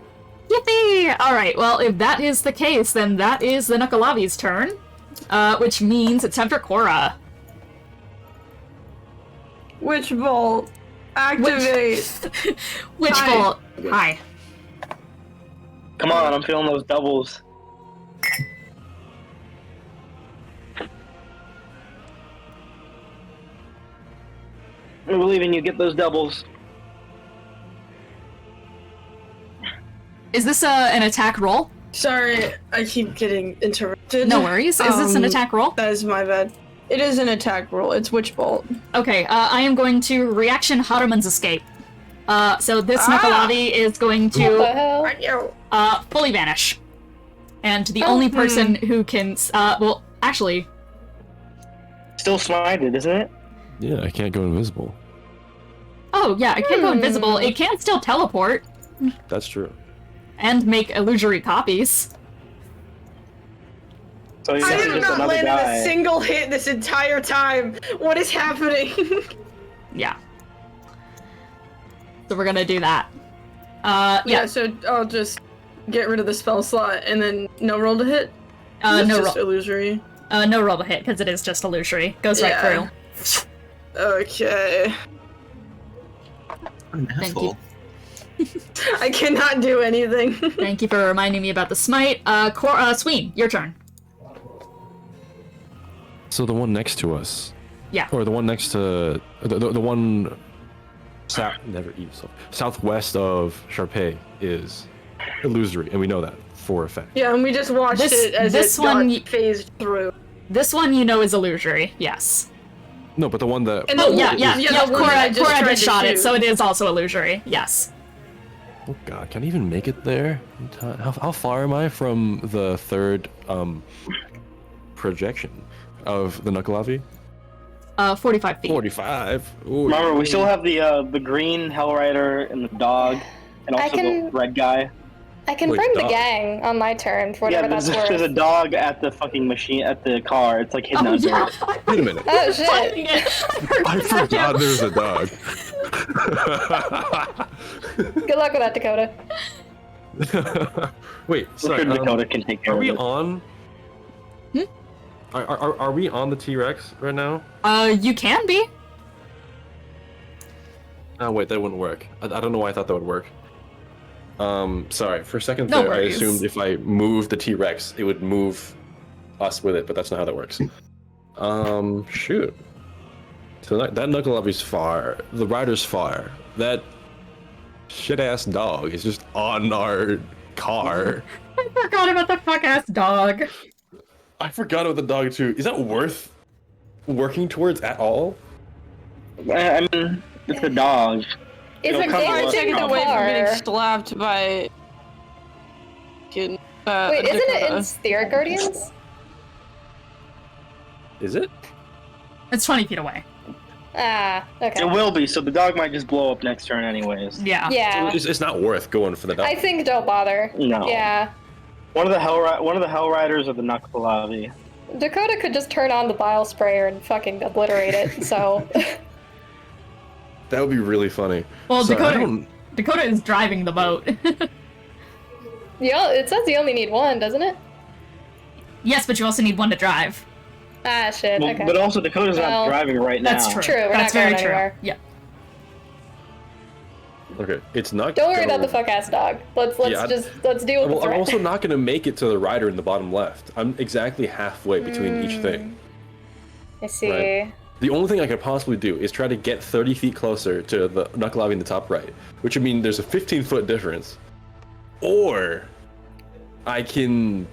[SPEAKER 1] Yippee! Alright, well, if that is the case, then that is the Nuckelavee's turn. Which means it's time for Korah.
[SPEAKER 2] Witch Bolt. Activate.
[SPEAKER 1] Which
[SPEAKER 2] Hi.
[SPEAKER 1] bolt? Hi.
[SPEAKER 4] Come on, I'm feeling those doubles. I believe in you. Get those doubles.
[SPEAKER 1] Is this an attack roll?
[SPEAKER 2] Sorry, I keep getting interrupted.
[SPEAKER 1] No worries. Is this an attack roll?
[SPEAKER 2] That is my bad. It is an attack roll. It's Witch Bolt.
[SPEAKER 1] Okay, I am going to reaction Haruman's escape. So this Nuckelavee is going
[SPEAKER 5] What the
[SPEAKER 1] to
[SPEAKER 5] hell?
[SPEAKER 1] fully vanish. And the only person who can, well, actually,
[SPEAKER 4] Still smited, isn't it?
[SPEAKER 6] Yeah, I can't go invisible.
[SPEAKER 1] oh yeah, it can't go invisible. It can still teleport
[SPEAKER 6] That's true.
[SPEAKER 1] and make illusory copies.
[SPEAKER 4] So you're
[SPEAKER 2] I
[SPEAKER 4] just
[SPEAKER 2] have not
[SPEAKER 4] another
[SPEAKER 2] landed
[SPEAKER 4] guy.
[SPEAKER 2] a single hit this entire time. What is happening?
[SPEAKER 1] Yeah. So we're gonna do that.
[SPEAKER 2] Yeah, so I'll just get rid of the spell slot and then no roll to hit? It's
[SPEAKER 1] No
[SPEAKER 2] just
[SPEAKER 1] roll.
[SPEAKER 2] illusory.
[SPEAKER 1] No roll to hit because it is just illusory. Goes right
[SPEAKER 2] Yeah.
[SPEAKER 1] through.
[SPEAKER 2] Okay.
[SPEAKER 3] What an
[SPEAKER 1] Thank you.
[SPEAKER 3] asshole.
[SPEAKER 2] I cannot do anything.
[SPEAKER 1] Thank you for reminding me about the smite. Sween, your turn.
[SPEAKER 6] So the one next to us.
[SPEAKER 1] Yeah.
[SPEAKER 6] Or the one next to the one southwest of Charpay is illusory, and we know that for a fact.
[SPEAKER 2] Yeah, and we just watched it as
[SPEAKER 1] this
[SPEAKER 2] it
[SPEAKER 1] one
[SPEAKER 2] got phased through.
[SPEAKER 1] This one you know is illusory. Yes.
[SPEAKER 6] No, but the one that
[SPEAKER 2] And
[SPEAKER 1] Oh
[SPEAKER 2] the-
[SPEAKER 1] yeah.
[SPEAKER 2] the one that I just
[SPEAKER 1] Korah
[SPEAKER 2] tried
[SPEAKER 1] just
[SPEAKER 2] to
[SPEAKER 1] shot it,
[SPEAKER 2] shoot.
[SPEAKER 1] so it is also illusory. Yes.
[SPEAKER 6] Oh god, can I even make it there? How far am I from the third projection of the Nuckelavee?
[SPEAKER 1] 45 feet.
[SPEAKER 6] 45. Ooh,
[SPEAKER 4] Remember, we still have the green Hell Rider and the dog, and
[SPEAKER 5] I
[SPEAKER 4] also
[SPEAKER 5] can-
[SPEAKER 4] the red guy.
[SPEAKER 5] I can
[SPEAKER 6] Wait,
[SPEAKER 5] bring the
[SPEAKER 6] dog.
[SPEAKER 5] gang on my turn for
[SPEAKER 4] Yeah,
[SPEAKER 5] whatever
[SPEAKER 4] there's,
[SPEAKER 5] that's
[SPEAKER 4] there's a
[SPEAKER 5] worth.
[SPEAKER 4] dog at the fucking machine, at the car. It's like hidden
[SPEAKER 1] Oh
[SPEAKER 4] under
[SPEAKER 1] yeah.
[SPEAKER 4] it.
[SPEAKER 6] Wait a minute.
[SPEAKER 5] Oh shit!
[SPEAKER 6] I forgot there was a dog.
[SPEAKER 5] Good luck with that, Dakota.
[SPEAKER 6] Wait,
[SPEAKER 4] I'm
[SPEAKER 6] sorry.
[SPEAKER 4] sure Dakota can take care
[SPEAKER 6] Are
[SPEAKER 4] of
[SPEAKER 6] we
[SPEAKER 4] it.
[SPEAKER 6] on? Are we on the T-Rex right now?
[SPEAKER 1] You can be.
[SPEAKER 6] Oh wait, that wouldn't work. I don't know why I thought that would work. Sorry. For a second
[SPEAKER 1] No
[SPEAKER 6] there, I
[SPEAKER 1] worries.
[SPEAKER 6] assumed if I moved the T-Rex, it would move us with it, but that's not how that works. Shoot. So that Nuckelavee's far. The rider's far. That shit-ass dog is just on our car.
[SPEAKER 1] I forgot about the fuck-ass dog.
[SPEAKER 6] I forgot about the dog too. Is that worth working towards at all?
[SPEAKER 4] I mean, it's a dog.
[SPEAKER 5] Is
[SPEAKER 4] It'll
[SPEAKER 5] it
[SPEAKER 4] come to us
[SPEAKER 5] damaging
[SPEAKER 2] Taking
[SPEAKER 5] the
[SPEAKER 4] probably.
[SPEAKER 2] away from getting
[SPEAKER 5] car?
[SPEAKER 2] slapped by.
[SPEAKER 5] Wait, isn't it in Spirit Guardians?
[SPEAKER 6] Is it?
[SPEAKER 1] It's 20 feet away.
[SPEAKER 5] Ah, okay.
[SPEAKER 4] It will be, so the dog might just blow up next turn anyways.
[SPEAKER 1] Yeah.
[SPEAKER 5] Yeah,
[SPEAKER 6] It's not worth going for the dog.
[SPEAKER 5] I think don't bother.
[SPEAKER 4] No.
[SPEAKER 5] Yeah,
[SPEAKER 4] One of the Hell Riders of the Nuckelavee.
[SPEAKER 5] Dakota could just turn on the bile sprayer and fucking obliterate it. So
[SPEAKER 6] That would be really funny.
[SPEAKER 1] Well,
[SPEAKER 6] So, I
[SPEAKER 1] Dakota
[SPEAKER 6] don't-
[SPEAKER 1] Dakota is driving the boat.
[SPEAKER 5] yeah, it says you only need one, doesn't it?
[SPEAKER 1] Yes, but you also need one to drive.
[SPEAKER 5] Ah, shit.
[SPEAKER 4] Well,
[SPEAKER 5] Okay.
[SPEAKER 4] But also, Dakota's
[SPEAKER 5] Well,
[SPEAKER 4] not driving right now.
[SPEAKER 1] That's true.
[SPEAKER 5] True, we're
[SPEAKER 1] That's
[SPEAKER 5] not
[SPEAKER 1] very
[SPEAKER 5] going
[SPEAKER 1] true.
[SPEAKER 5] anywhere.
[SPEAKER 1] Yeah.
[SPEAKER 6] Okay, it's not.
[SPEAKER 5] Don't worry about
[SPEAKER 6] gonna-
[SPEAKER 5] the fuck ass dog. Let's
[SPEAKER 6] Yeah,
[SPEAKER 5] let's deal with
[SPEAKER 6] Well,
[SPEAKER 5] the
[SPEAKER 6] I'm
[SPEAKER 5] threat.
[SPEAKER 6] also not going to make it to the rider in the bottom left. I'm exactly halfway between each thing.
[SPEAKER 5] I see.
[SPEAKER 6] Right. The only thing I could possibly do is try to get 30 feet closer to the Nuckelavee in the top right, which would mean there's a 15-foot difference. Or I can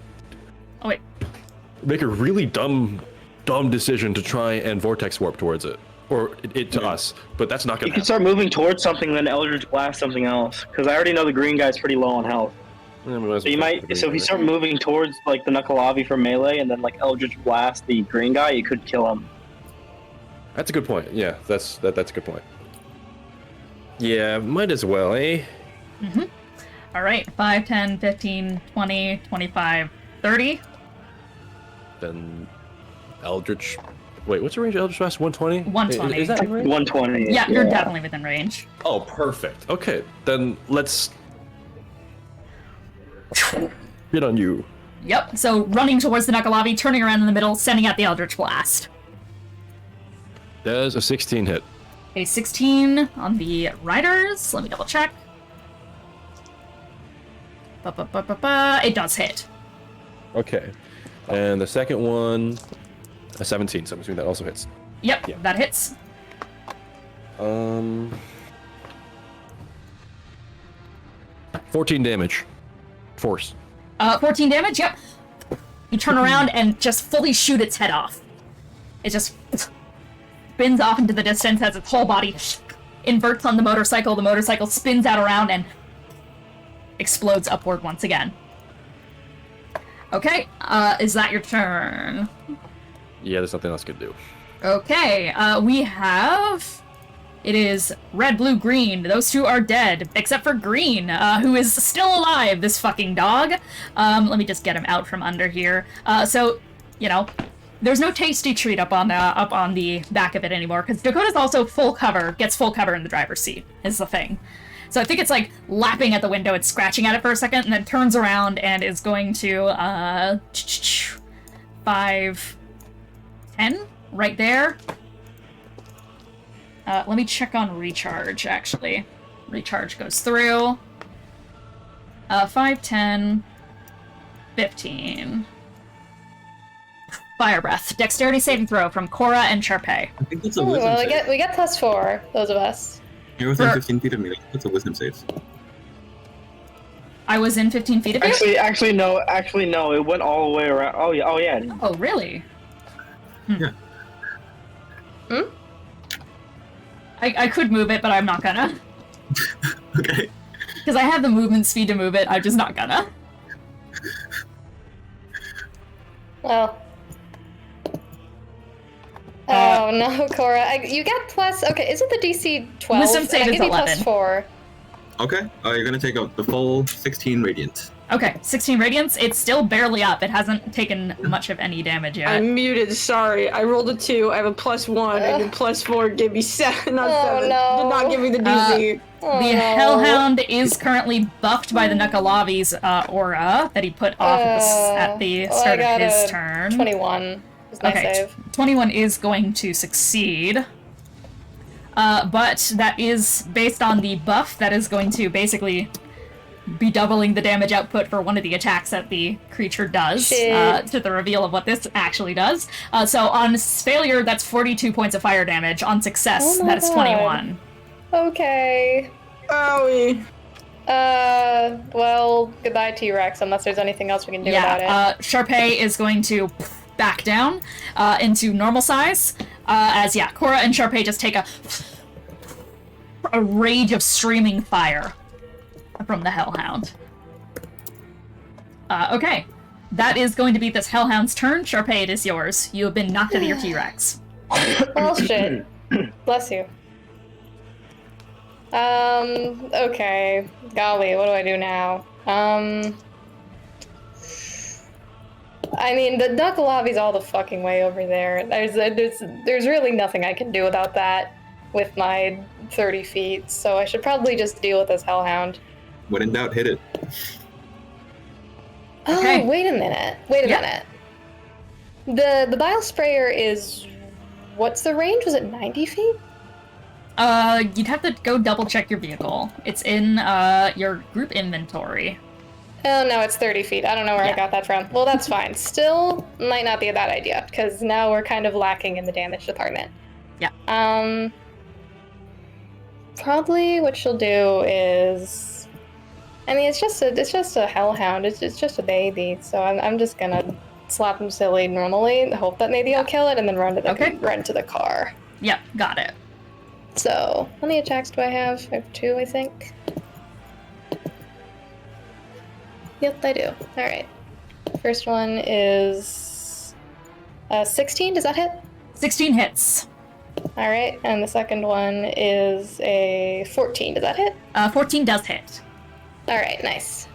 [SPEAKER 6] make a really dumb decision to try and vortex warp towards it, or it to us. But that's not gonna.
[SPEAKER 4] You can start moving towards something, then Eldritch Blast something else. Because I already know the green guy's pretty low on health. So you might. So if you start moving towards like the Nuckelavee for melee, and then like Eldritch Blast the green guy, you could kill him.
[SPEAKER 6] That's a good point. Yeah, that's a good point. Yeah, might as well, eh?
[SPEAKER 1] Mm-hmm. All right, 5, 10, 15, 20, 25, 30.
[SPEAKER 6] Then Eldritch. Wait, what's the range of Eldritch Blast? 120?
[SPEAKER 1] 120.
[SPEAKER 6] Is that right?
[SPEAKER 4] 120.
[SPEAKER 1] Yeah, you're definitely within range.
[SPEAKER 6] Oh, perfect. Okay, then let's get on you.
[SPEAKER 1] Yep, so running towards the Nuckelavee, turning around in the middle, sending out the Eldritch Blast.
[SPEAKER 6] Does a 16 hit?
[SPEAKER 1] A 16 on the Riders. Let me double check. It does hit.
[SPEAKER 6] Okay. And the second one, a 17, so I'm assuming that also hits.
[SPEAKER 1] Yep,
[SPEAKER 6] Yeah.
[SPEAKER 1] that hits.
[SPEAKER 6] 14 damage. Force.
[SPEAKER 1] 14 damage, yep. You turn around and just fully shoot its head off. It just spins off into the distance as its whole body inverts on the motorcycle spins out around and explodes upward once again. Okay, is that your turn?
[SPEAKER 6] Yeah, there's nothing else I could do.
[SPEAKER 1] Okay, we have... It is red, blue, green. Those two are dead, except for green, who is still alive, this fucking dog. Let me just get him out from under here. So, you know, there's no tasty treat up on the back of it anymore, because Dakota's also full cover, gets full cover in the driver's seat, is the thing. So I think it's like lapping at the window, it's scratching at it for a second, and then turns around and is going to, 5, 10, right there. Let me check on recharge, actually. Recharge goes through. 5, 10, 15. Fire breath. Dexterity saving throw from Korah and Charpay.
[SPEAKER 3] I think it's a
[SPEAKER 5] Ooh,
[SPEAKER 3] wisdom
[SPEAKER 5] well,
[SPEAKER 3] save.
[SPEAKER 5] we get +4, those of us.
[SPEAKER 3] You're within 15 feet of me. That's a wisdom save.
[SPEAKER 1] I was in 15 feet of you?
[SPEAKER 4] Actually, no. It went all the way around. Oh yeah.
[SPEAKER 1] Oh, really?
[SPEAKER 3] Yeah.
[SPEAKER 5] Hmm?
[SPEAKER 1] I could move it, but I'm not gonna.
[SPEAKER 3] Okay.
[SPEAKER 1] Because I have the movement speed to move it, I'm just not gonna.
[SPEAKER 5] Well. Oh no, Korah. You get plus. Okay, isn't the DC 12?
[SPEAKER 1] Wisdom save
[SPEAKER 5] I
[SPEAKER 1] is
[SPEAKER 5] give you
[SPEAKER 1] 11.
[SPEAKER 5] +4.
[SPEAKER 3] Okay. You're gonna take out the full 16 radiant.
[SPEAKER 1] Okay, 16 radiance. It's still barely up. It hasn't taken much of any damage yet.
[SPEAKER 2] I'm muted, sorry. I rolled a 2, I have a +1, and then +4 gave me 7, not
[SPEAKER 5] Oh,
[SPEAKER 2] 7.
[SPEAKER 5] no.
[SPEAKER 2] Did not give me the DC.
[SPEAKER 1] The Hellhound is currently buffed by the Nuckelavee's aura that he put off at the start of his turn.
[SPEAKER 5] 21 is my
[SPEAKER 1] Okay,
[SPEAKER 5] save.
[SPEAKER 1] 21 is going to succeed. But that is based on the buff that is going to basically be doubling the damage output for one of the attacks that the creature does, to the reveal of what this actually does. So on failure, that's 42 points of fire damage. On success,
[SPEAKER 5] Oh my
[SPEAKER 1] that's
[SPEAKER 5] God.
[SPEAKER 1] 21.
[SPEAKER 5] Okay.
[SPEAKER 2] Owie.
[SPEAKER 5] Well, goodbye T-Rex, unless there's anything else we can do about it.
[SPEAKER 1] Charpay is going to back down into normal size, as Korah and Charpay just take a rage of streaming fire from the Hellhound. Okay, that is going to be this Hellhound's turn. Charpay, it is yours. You have been knocked out of your T-Rex.
[SPEAKER 5] Well, shit. Bless you. Okay. Golly, what do I do now? I mean, the Nuckelavee's all the fucking way over there. There's really nothing I can do about that with my 30 feet, so I should probably just deal with this Hellhound.
[SPEAKER 3] When in doubt, hit it.
[SPEAKER 1] Okay.
[SPEAKER 5] Oh, wait a minute. The bile sprayer is... What's the range? Was it 90 feet?
[SPEAKER 1] You'd have to go double check your vehicle. It's in, your group inventory.
[SPEAKER 5] Oh, no, it's 30 feet. I don't know where I got that from. Well, that's fine. Still might not be a bad idea, because now we're kind of lacking in the damage department. Probably what she'll do is, I mean, it's just a hellhound. It's just a baby. So I'm just gonna slap him silly normally, hope that maybe he'll kill it, and then run to the car.
[SPEAKER 1] Yep, got it.
[SPEAKER 5] So how many attacks do I have? I have 2, I think. Yep, I do. All right. First one is 16. Does that hit?
[SPEAKER 1] 16 hits.
[SPEAKER 5] All right, and the second one is a 14. Does that hit?
[SPEAKER 1] 14 does hit.
[SPEAKER 5] All right, nice.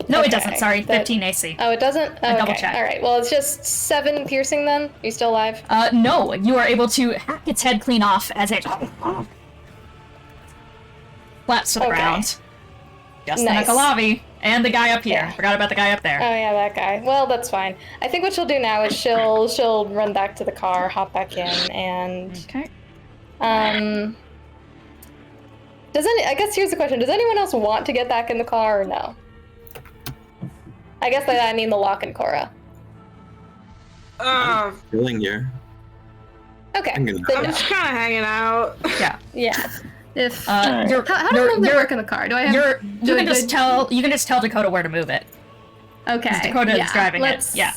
[SPEAKER 1] No,
[SPEAKER 5] Okay,
[SPEAKER 1] it doesn't. Sorry,
[SPEAKER 5] that-
[SPEAKER 1] 15 AC.
[SPEAKER 5] Oh, it doesn't? Oh,
[SPEAKER 1] double
[SPEAKER 5] okay.
[SPEAKER 1] check.
[SPEAKER 5] All right, well, it's just 7 piercing then. Are you still alive?
[SPEAKER 1] No, you are able to hack its head clean off as it flaps to the
[SPEAKER 5] Okay.
[SPEAKER 1] ground. Just
[SPEAKER 5] Nice.
[SPEAKER 1] the Nuckelavee and the guy up here.
[SPEAKER 5] Yeah.
[SPEAKER 1] Forgot about the guy up there.
[SPEAKER 5] Oh yeah, that guy. Well, that's fine. I think what she'll do now is she'll run back to the car, hop back in, and
[SPEAKER 1] Okay.
[SPEAKER 5] I guess here's the question: does anyone else want to get back in the car or no? I guess by that I mean the Lock and Korah.
[SPEAKER 3] Chilling here.
[SPEAKER 5] Okay.
[SPEAKER 3] I'm gonna-
[SPEAKER 5] then
[SPEAKER 2] I'm
[SPEAKER 5] no.
[SPEAKER 2] just kind of hanging out.
[SPEAKER 1] Yeah.
[SPEAKER 5] Yeah.
[SPEAKER 7] If
[SPEAKER 4] Alright.
[SPEAKER 1] You're,
[SPEAKER 7] how does
[SPEAKER 1] you're,
[SPEAKER 7] movement
[SPEAKER 1] you're,
[SPEAKER 7] work in the car? Do I have?
[SPEAKER 1] you can just tell Dakota where to move it.
[SPEAKER 7] Okay.
[SPEAKER 1] Dakota is
[SPEAKER 7] yeah,
[SPEAKER 1] driving it,
[SPEAKER 7] let's-
[SPEAKER 1] yeah.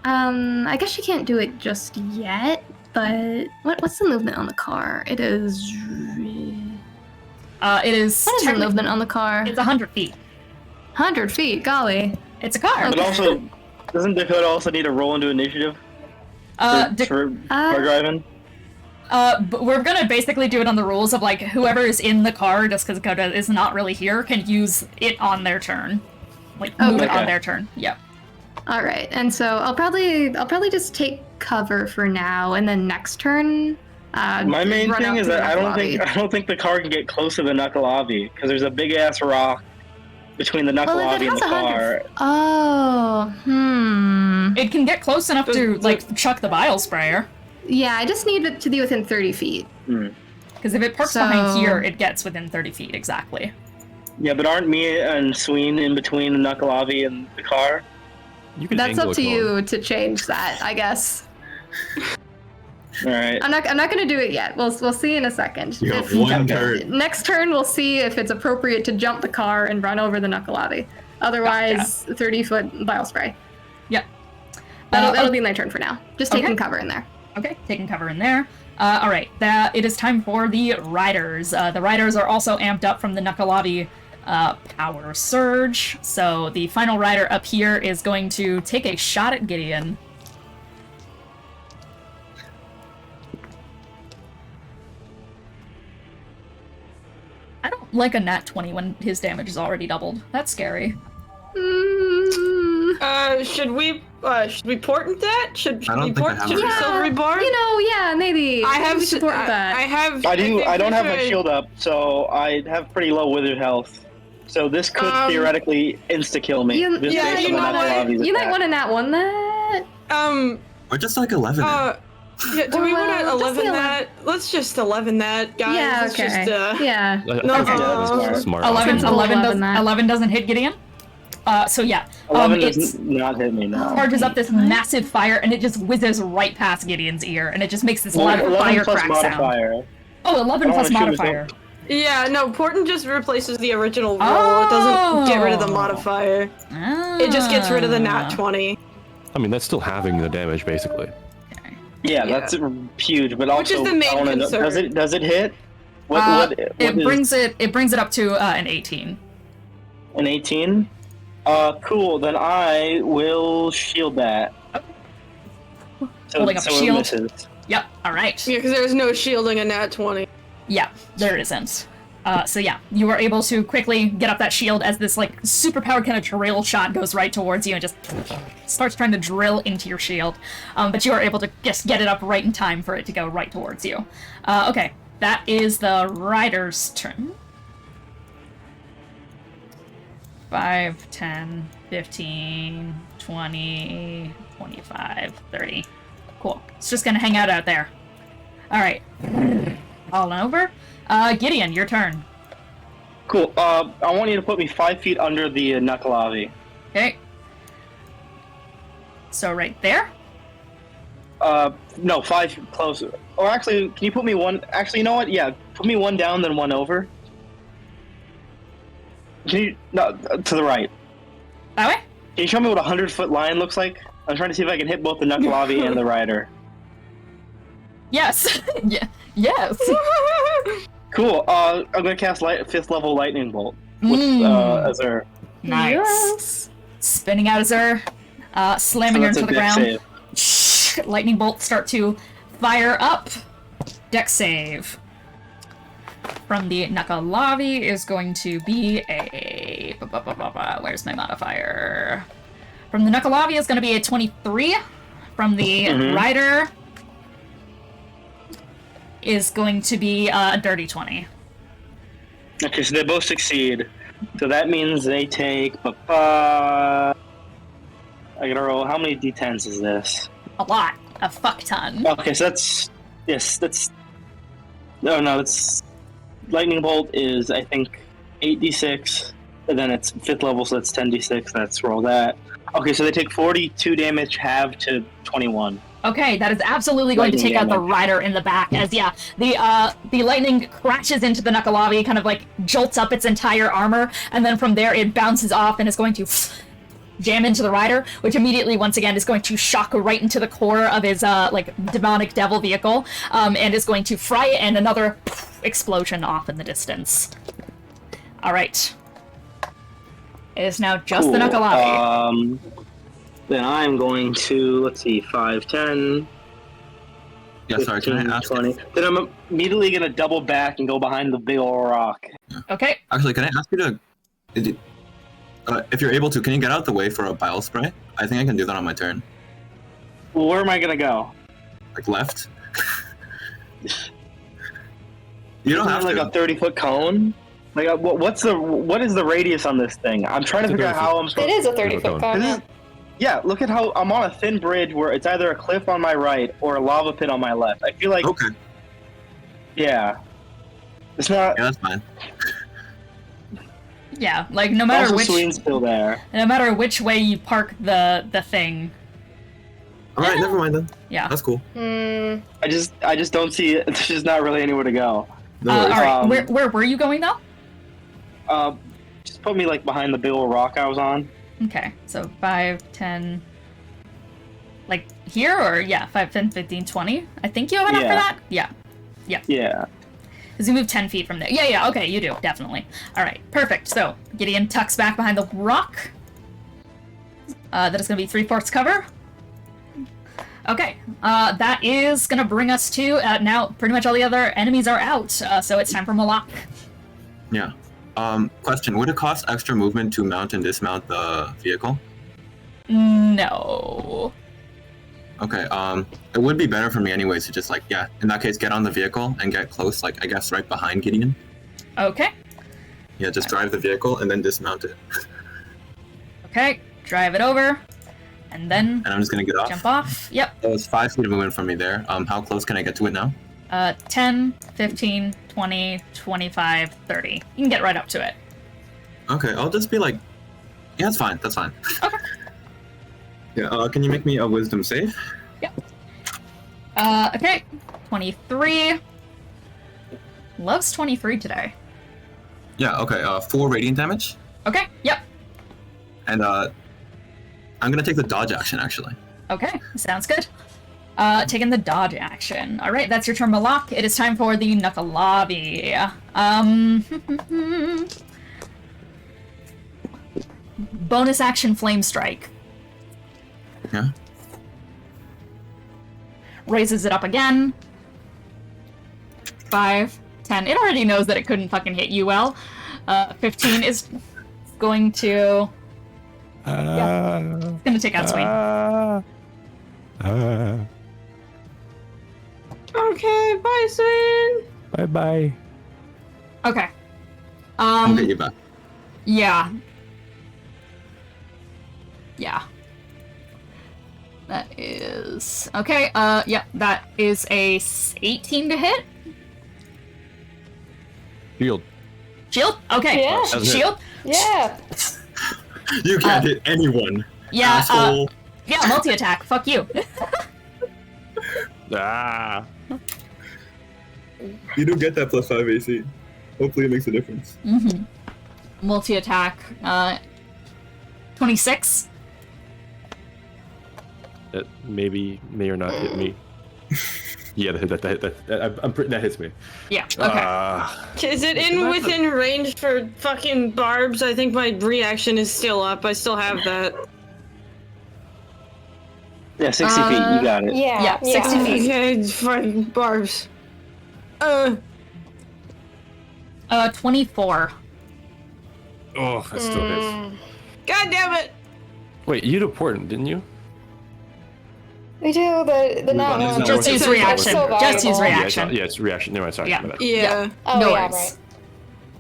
[SPEAKER 7] I guess she can't do it just yet. But what's the movement on the car? It is.
[SPEAKER 1] It is.
[SPEAKER 7] What is the
[SPEAKER 1] technically-
[SPEAKER 7] movement on the car?
[SPEAKER 1] It's 100 feet.
[SPEAKER 7] 100 feet. Golly.
[SPEAKER 1] It's a car.
[SPEAKER 4] But also, doesn't Dakota also need to roll into initiative for driving?
[SPEAKER 1] But we're gonna basically do it on the rules of like whoever is in the car, just because Dakota is not really here, can use it on their turn, like move it
[SPEAKER 4] Okay.
[SPEAKER 1] on their turn. Yep.
[SPEAKER 7] All right, and so I'll probably just take cover for now, and then next turn.
[SPEAKER 4] My main
[SPEAKER 7] run
[SPEAKER 4] thing
[SPEAKER 7] out
[SPEAKER 4] is
[SPEAKER 7] to the
[SPEAKER 4] that I
[SPEAKER 7] Nuckelavee.
[SPEAKER 4] don't think the car can get close to the Nuckelavee because there's a big ass rock between the
[SPEAKER 7] Well, if
[SPEAKER 4] Nuckelavee
[SPEAKER 7] it
[SPEAKER 4] and
[SPEAKER 7] has
[SPEAKER 4] the
[SPEAKER 7] 100.
[SPEAKER 4] car.
[SPEAKER 7] Oh,
[SPEAKER 1] It can get close enough to like chuck the bile sprayer,
[SPEAKER 7] Yeah, I just need it to be within 30 feet.
[SPEAKER 1] because if it parks behind here, it gets within 30 feet exactly.
[SPEAKER 4] Yeah, but aren't me and Sween in between the Nuckelavee and the car?
[SPEAKER 6] You can
[SPEAKER 7] That's
[SPEAKER 6] angle
[SPEAKER 7] up to
[SPEAKER 6] it more.
[SPEAKER 7] you to change that, I guess.
[SPEAKER 4] All right.
[SPEAKER 7] I'm not gonna do it yet. We'll see in a second.
[SPEAKER 3] You have one turn.
[SPEAKER 7] Next turn, we'll see if it's appropriate to jump the car and run over the Nuckelavee. Otherwise, 30-foot bile spray.
[SPEAKER 1] Yep.
[SPEAKER 7] That'll be my turn for now. Just taking
[SPEAKER 1] Okay.
[SPEAKER 7] cover in there.
[SPEAKER 1] Okay, taking cover in there. All right, it is time for the riders. The riders are also amped up from the Nuckelavee power surge. So the final rider up here is going to take a shot at Gideon. I don't like a nat 20 when his damage is already doubled. That's scary.
[SPEAKER 2] Should we portent that? Should
[SPEAKER 3] I don't
[SPEAKER 2] we
[SPEAKER 3] think I
[SPEAKER 2] port?
[SPEAKER 3] have
[SPEAKER 2] Should we
[SPEAKER 3] it.
[SPEAKER 2] silvery bar?
[SPEAKER 7] You know, yeah, maybe.
[SPEAKER 2] I have
[SPEAKER 7] we support that.
[SPEAKER 2] I have.
[SPEAKER 4] I do.
[SPEAKER 2] think
[SPEAKER 4] I don't
[SPEAKER 2] we
[SPEAKER 4] have my
[SPEAKER 2] should-
[SPEAKER 4] shield up, so I have pretty low withered health. So this could theoretically insta kill me.
[SPEAKER 7] You-
[SPEAKER 4] just
[SPEAKER 2] yeah,
[SPEAKER 4] based
[SPEAKER 2] you
[SPEAKER 4] on the
[SPEAKER 2] know what?
[SPEAKER 4] Nuckelavee's
[SPEAKER 7] You might
[SPEAKER 4] attack.
[SPEAKER 7] want to nat one that.
[SPEAKER 3] Or just like 11.
[SPEAKER 2] Yeah, do we
[SPEAKER 7] Well,
[SPEAKER 2] want to
[SPEAKER 7] just
[SPEAKER 2] 11
[SPEAKER 7] the
[SPEAKER 2] that? Let's just 11 that, guys.
[SPEAKER 7] Yeah,
[SPEAKER 2] Let's
[SPEAKER 7] okay.
[SPEAKER 2] just,
[SPEAKER 7] Yeah.
[SPEAKER 6] I think
[SPEAKER 2] No,
[SPEAKER 6] 11 is smart.
[SPEAKER 1] 11
[SPEAKER 7] Sensible 11 that.
[SPEAKER 1] doesn't hit Gideon. So yeah,
[SPEAKER 4] 11
[SPEAKER 1] it's
[SPEAKER 4] does not hit me now.
[SPEAKER 1] charges up this massive fire and it just whizzes right past Gideon's ear and it just makes this loud
[SPEAKER 4] 11
[SPEAKER 1] fire
[SPEAKER 4] plus
[SPEAKER 1] crack sound.
[SPEAKER 4] modifier.
[SPEAKER 1] Oh, 11
[SPEAKER 4] I don't
[SPEAKER 1] plus
[SPEAKER 4] wanna shoot his
[SPEAKER 1] modifier.
[SPEAKER 2] Yeah, no, portent just replaces the original roll. It doesn't get rid of the
[SPEAKER 1] Oh.
[SPEAKER 2] modifier. It just gets rid of the nat
[SPEAKER 1] Ah.
[SPEAKER 2] 20.
[SPEAKER 6] I mean, that's still having the damage, basically.
[SPEAKER 4] Yeah,
[SPEAKER 2] Yeah.
[SPEAKER 4] that's huge. But
[SPEAKER 2] Which is
[SPEAKER 4] also,
[SPEAKER 2] the main
[SPEAKER 4] I wanna know,
[SPEAKER 2] concern.
[SPEAKER 4] does it hit? What
[SPEAKER 1] It
[SPEAKER 4] is
[SPEAKER 1] brings it up to an 18.
[SPEAKER 4] an 18? Cool. Then I will shield that. So,
[SPEAKER 1] Holding up
[SPEAKER 4] so
[SPEAKER 1] a
[SPEAKER 4] it
[SPEAKER 1] shield.
[SPEAKER 4] misses.
[SPEAKER 1] Yep. All right.
[SPEAKER 2] Yeah, because there's no shielding a nat 20.
[SPEAKER 1] Yeah, there isn't. So yeah, you are able to quickly get up that shield as this like superpowered kind of drill shot goes right towards you and just starts trying to drill into your shield. But you are able to just get it up right in time for it to go right towards you. Okay, that is the rider's turn. 5, 10, 15, 20, 25, 30. Cool. It's just gonna hang out there. Alright. All over. Gideon, your turn.
[SPEAKER 4] Cool. I want you to put me 5 feet under the Nuckelavee.
[SPEAKER 1] Okay. So right there.
[SPEAKER 4] No, 5 closer. Or actually, can you put me one? Actually, you know what? Yeah, put me one down, then one over. Can you no to the right?
[SPEAKER 1] That way?
[SPEAKER 4] Can you show me what a 100-foot line looks like? I'm trying to see if I can hit both the Nuckelavee and the rider.
[SPEAKER 1] Yes. Yeah. Yes.
[SPEAKER 4] Cool. I'm gonna cast 5th level lightning bolt with Azure.
[SPEAKER 1] Nice.
[SPEAKER 7] Yes.
[SPEAKER 1] Spinning out Azure, slamming her
[SPEAKER 4] that's
[SPEAKER 1] into
[SPEAKER 4] a
[SPEAKER 1] the
[SPEAKER 4] dex
[SPEAKER 1] ground.
[SPEAKER 4] save.
[SPEAKER 1] Lightning bolts start to fire up. Dex save. From the Nuckelavee is going to be a... Where's my modifier? From the Nuckelavee is going to be a 23. From the Rider is going to be a dirty 20.
[SPEAKER 4] Okay, so they both succeed. So that means they take. I gotta roll. How many d10s is this?
[SPEAKER 1] A lot. A fuck ton.
[SPEAKER 4] Okay, so that's. Yes, that's. No, it's. Lightning bolt is, I think, 8d6. And then it's 5th level, so that's 10d6. Let's roll that. Okay, so they take 42 damage, halved to 21.
[SPEAKER 1] Okay, that is absolutely going to take out the Rider in the back, as the lightning crashes into the Nuckelavee, kind of like jolts up its entire armor, and then from there it bounces off and is going to jam into the Rider, which immediately once again is going to shock right into the core of his like demonic devil vehicle, and is going to fry it, and another explosion off in the distance. All right, it is now just the Nuckelavee.
[SPEAKER 4] Then I'm going to, let's see, 5, 10,
[SPEAKER 3] Yeah,
[SPEAKER 4] 15,
[SPEAKER 3] sorry, can I ask?
[SPEAKER 4] 20. Then I'm immediately going to double back and go behind the big old rock.
[SPEAKER 1] Okay.
[SPEAKER 3] Actually, can I ask you to... if you're able to, can you get out the way for a bile spray? I think I can do that on my turn.
[SPEAKER 4] Well, where am I going to go?
[SPEAKER 3] Like left? You don't have
[SPEAKER 4] like
[SPEAKER 3] to.
[SPEAKER 4] a 30-foot cone? Like, what is the radius on this thing? I'm trying to figure out how I'm supposed
[SPEAKER 5] It is a 30-foot cone.
[SPEAKER 4] to... Yeah, look at how I'm on a thin bridge where it's either a cliff on my right or a lava pit on my left. I feel like...
[SPEAKER 3] Okay.
[SPEAKER 4] Yeah. It's not...
[SPEAKER 3] Yeah, that's fine.
[SPEAKER 1] Yeah, like no matter
[SPEAKER 4] Also,
[SPEAKER 1] which,
[SPEAKER 4] Sween's still there.
[SPEAKER 1] no matter which way you park the thing.
[SPEAKER 3] All right, never mind then.
[SPEAKER 1] Yeah.
[SPEAKER 3] That's cool.
[SPEAKER 5] Hmm.
[SPEAKER 4] I just don't see it. There's just not really anywhere to go.
[SPEAKER 3] No
[SPEAKER 1] All
[SPEAKER 3] worries.
[SPEAKER 1] right, where were you going though?
[SPEAKER 4] Just put me like behind the big old rock I was on.
[SPEAKER 1] Okay, so 5, 10, like here, or yeah, 5, 10, 15, 20. I think you have enough for that. Yeah.
[SPEAKER 4] Yeah.
[SPEAKER 1] Because you move 10 feet from there. Yeah, okay, you do, definitely. All right, perfect. So Gideon tucks back behind the rock. That is going to be 3/4 cover. Okay, that is going to bring us to now pretty much all the other enemies are out, so it's time for Moloch.
[SPEAKER 3] Yeah. Question, would it cost extra movement to mount and dismount the vehicle?
[SPEAKER 1] No.
[SPEAKER 3] Okay, it would be better for me anyways to just like, yeah, in that case, get on the vehicle and get close, like, I guess right behind Gideon.
[SPEAKER 1] Okay.
[SPEAKER 3] Yeah, just drive the vehicle and then dismount it.
[SPEAKER 1] Okay, drive it over, and then
[SPEAKER 3] And I'm just gonna get off.
[SPEAKER 1] jump off. Yep.
[SPEAKER 3] That was 5 feet of movement from me there. How close can I get to it now?
[SPEAKER 1] 10, 15, 20, 25, 30. You can get right up to it.
[SPEAKER 3] Okay, I'll just be like, yeah, that's fine, that's fine.
[SPEAKER 1] Okay.
[SPEAKER 3] Yeah, can you make me a wisdom save?
[SPEAKER 1] Okay. 23. Loves 23 today.
[SPEAKER 3] Yeah, okay, 4 radiant damage.
[SPEAKER 1] Okay, yep.
[SPEAKER 3] And I'm gonna take the dodge action actually.
[SPEAKER 1] Okay, sounds good. Taking the dodge action. Alright, that's your turn, Moloch. It is time for the Nuckelavee. Bonus action Flame Strike.
[SPEAKER 3] Yeah.
[SPEAKER 1] Raises it up again. 5, 10. It already knows that it couldn't fucking hit you well. 15 is going to... Yeah, it's gonna take out Sween.
[SPEAKER 2] Okay, bye, Sween.
[SPEAKER 6] Bye-bye.
[SPEAKER 1] Okay.
[SPEAKER 3] I'll get you back.
[SPEAKER 1] Yeah. Yeah. That is... Okay, yeah, that is a 18 to hit.
[SPEAKER 6] Shield.
[SPEAKER 1] Shield? Okay.
[SPEAKER 5] Yeah.
[SPEAKER 1] Shield?
[SPEAKER 5] Yeah.
[SPEAKER 3] You can't hit anyone.
[SPEAKER 1] Yeah,
[SPEAKER 3] Asshole.
[SPEAKER 1] yeah, multi-attack. Fuck you.
[SPEAKER 6] Ah.
[SPEAKER 3] You do get that +5 AC. Hopefully it makes a difference.
[SPEAKER 1] Mm-hmm. Multi-attack. 26.
[SPEAKER 6] That may or not hit me. Yeah, that hits me.
[SPEAKER 1] Yeah, okay.
[SPEAKER 2] Is it within range for fucking barbs? I think my reaction is still up. I still have that.
[SPEAKER 4] Yeah, 60 feet. You got it.
[SPEAKER 1] Yeah, 60 feet.
[SPEAKER 2] Okay, fucking barbs.
[SPEAKER 1] 24.
[SPEAKER 6] Oh, that still hits.
[SPEAKER 2] God damn it!
[SPEAKER 6] Wait, you did important, didn't you?
[SPEAKER 5] We do the not
[SPEAKER 6] It's
[SPEAKER 5] one.
[SPEAKER 6] not
[SPEAKER 1] Just
[SPEAKER 6] worth
[SPEAKER 1] use
[SPEAKER 6] it.
[SPEAKER 1] reaction.
[SPEAKER 5] So
[SPEAKER 1] Just use
[SPEAKER 5] valuable.
[SPEAKER 1] reaction.
[SPEAKER 6] Yeah, it's reaction. Never mind, sorry.
[SPEAKER 1] Yeah.
[SPEAKER 6] my bad.
[SPEAKER 2] Yeah.
[SPEAKER 5] Oh,
[SPEAKER 1] no
[SPEAKER 5] yeah,
[SPEAKER 1] worries.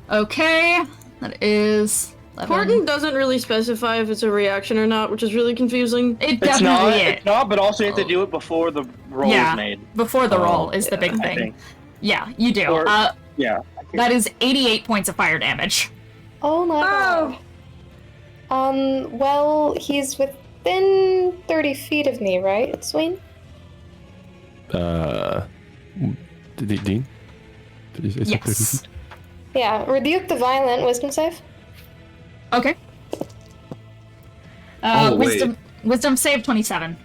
[SPEAKER 5] right.
[SPEAKER 1] Okay, that is 11.
[SPEAKER 2] Important doesn't really specify if it's a reaction or not, which is really confusing.
[SPEAKER 1] It
[SPEAKER 4] It's
[SPEAKER 1] definitely
[SPEAKER 4] not.
[SPEAKER 1] is.
[SPEAKER 4] It's not. But also, you have to do it before the roll
[SPEAKER 1] Yeah.
[SPEAKER 4] is made.
[SPEAKER 1] Before the
[SPEAKER 6] Oh.
[SPEAKER 1] roll is the big
[SPEAKER 4] I
[SPEAKER 1] thing.
[SPEAKER 4] think.
[SPEAKER 1] Yeah, you do.
[SPEAKER 4] Or- Yeah.
[SPEAKER 1] That is 88 points of fire damage.
[SPEAKER 5] Oh my god. Well, he's within 30 feet of me, right, Sween?
[SPEAKER 6] Dean? Did you say something?
[SPEAKER 1] Yes.
[SPEAKER 5] Yeah. Rebuke the violent wisdom save.
[SPEAKER 1] Okay.
[SPEAKER 3] Oh, wait.
[SPEAKER 1] Wisdom save 27.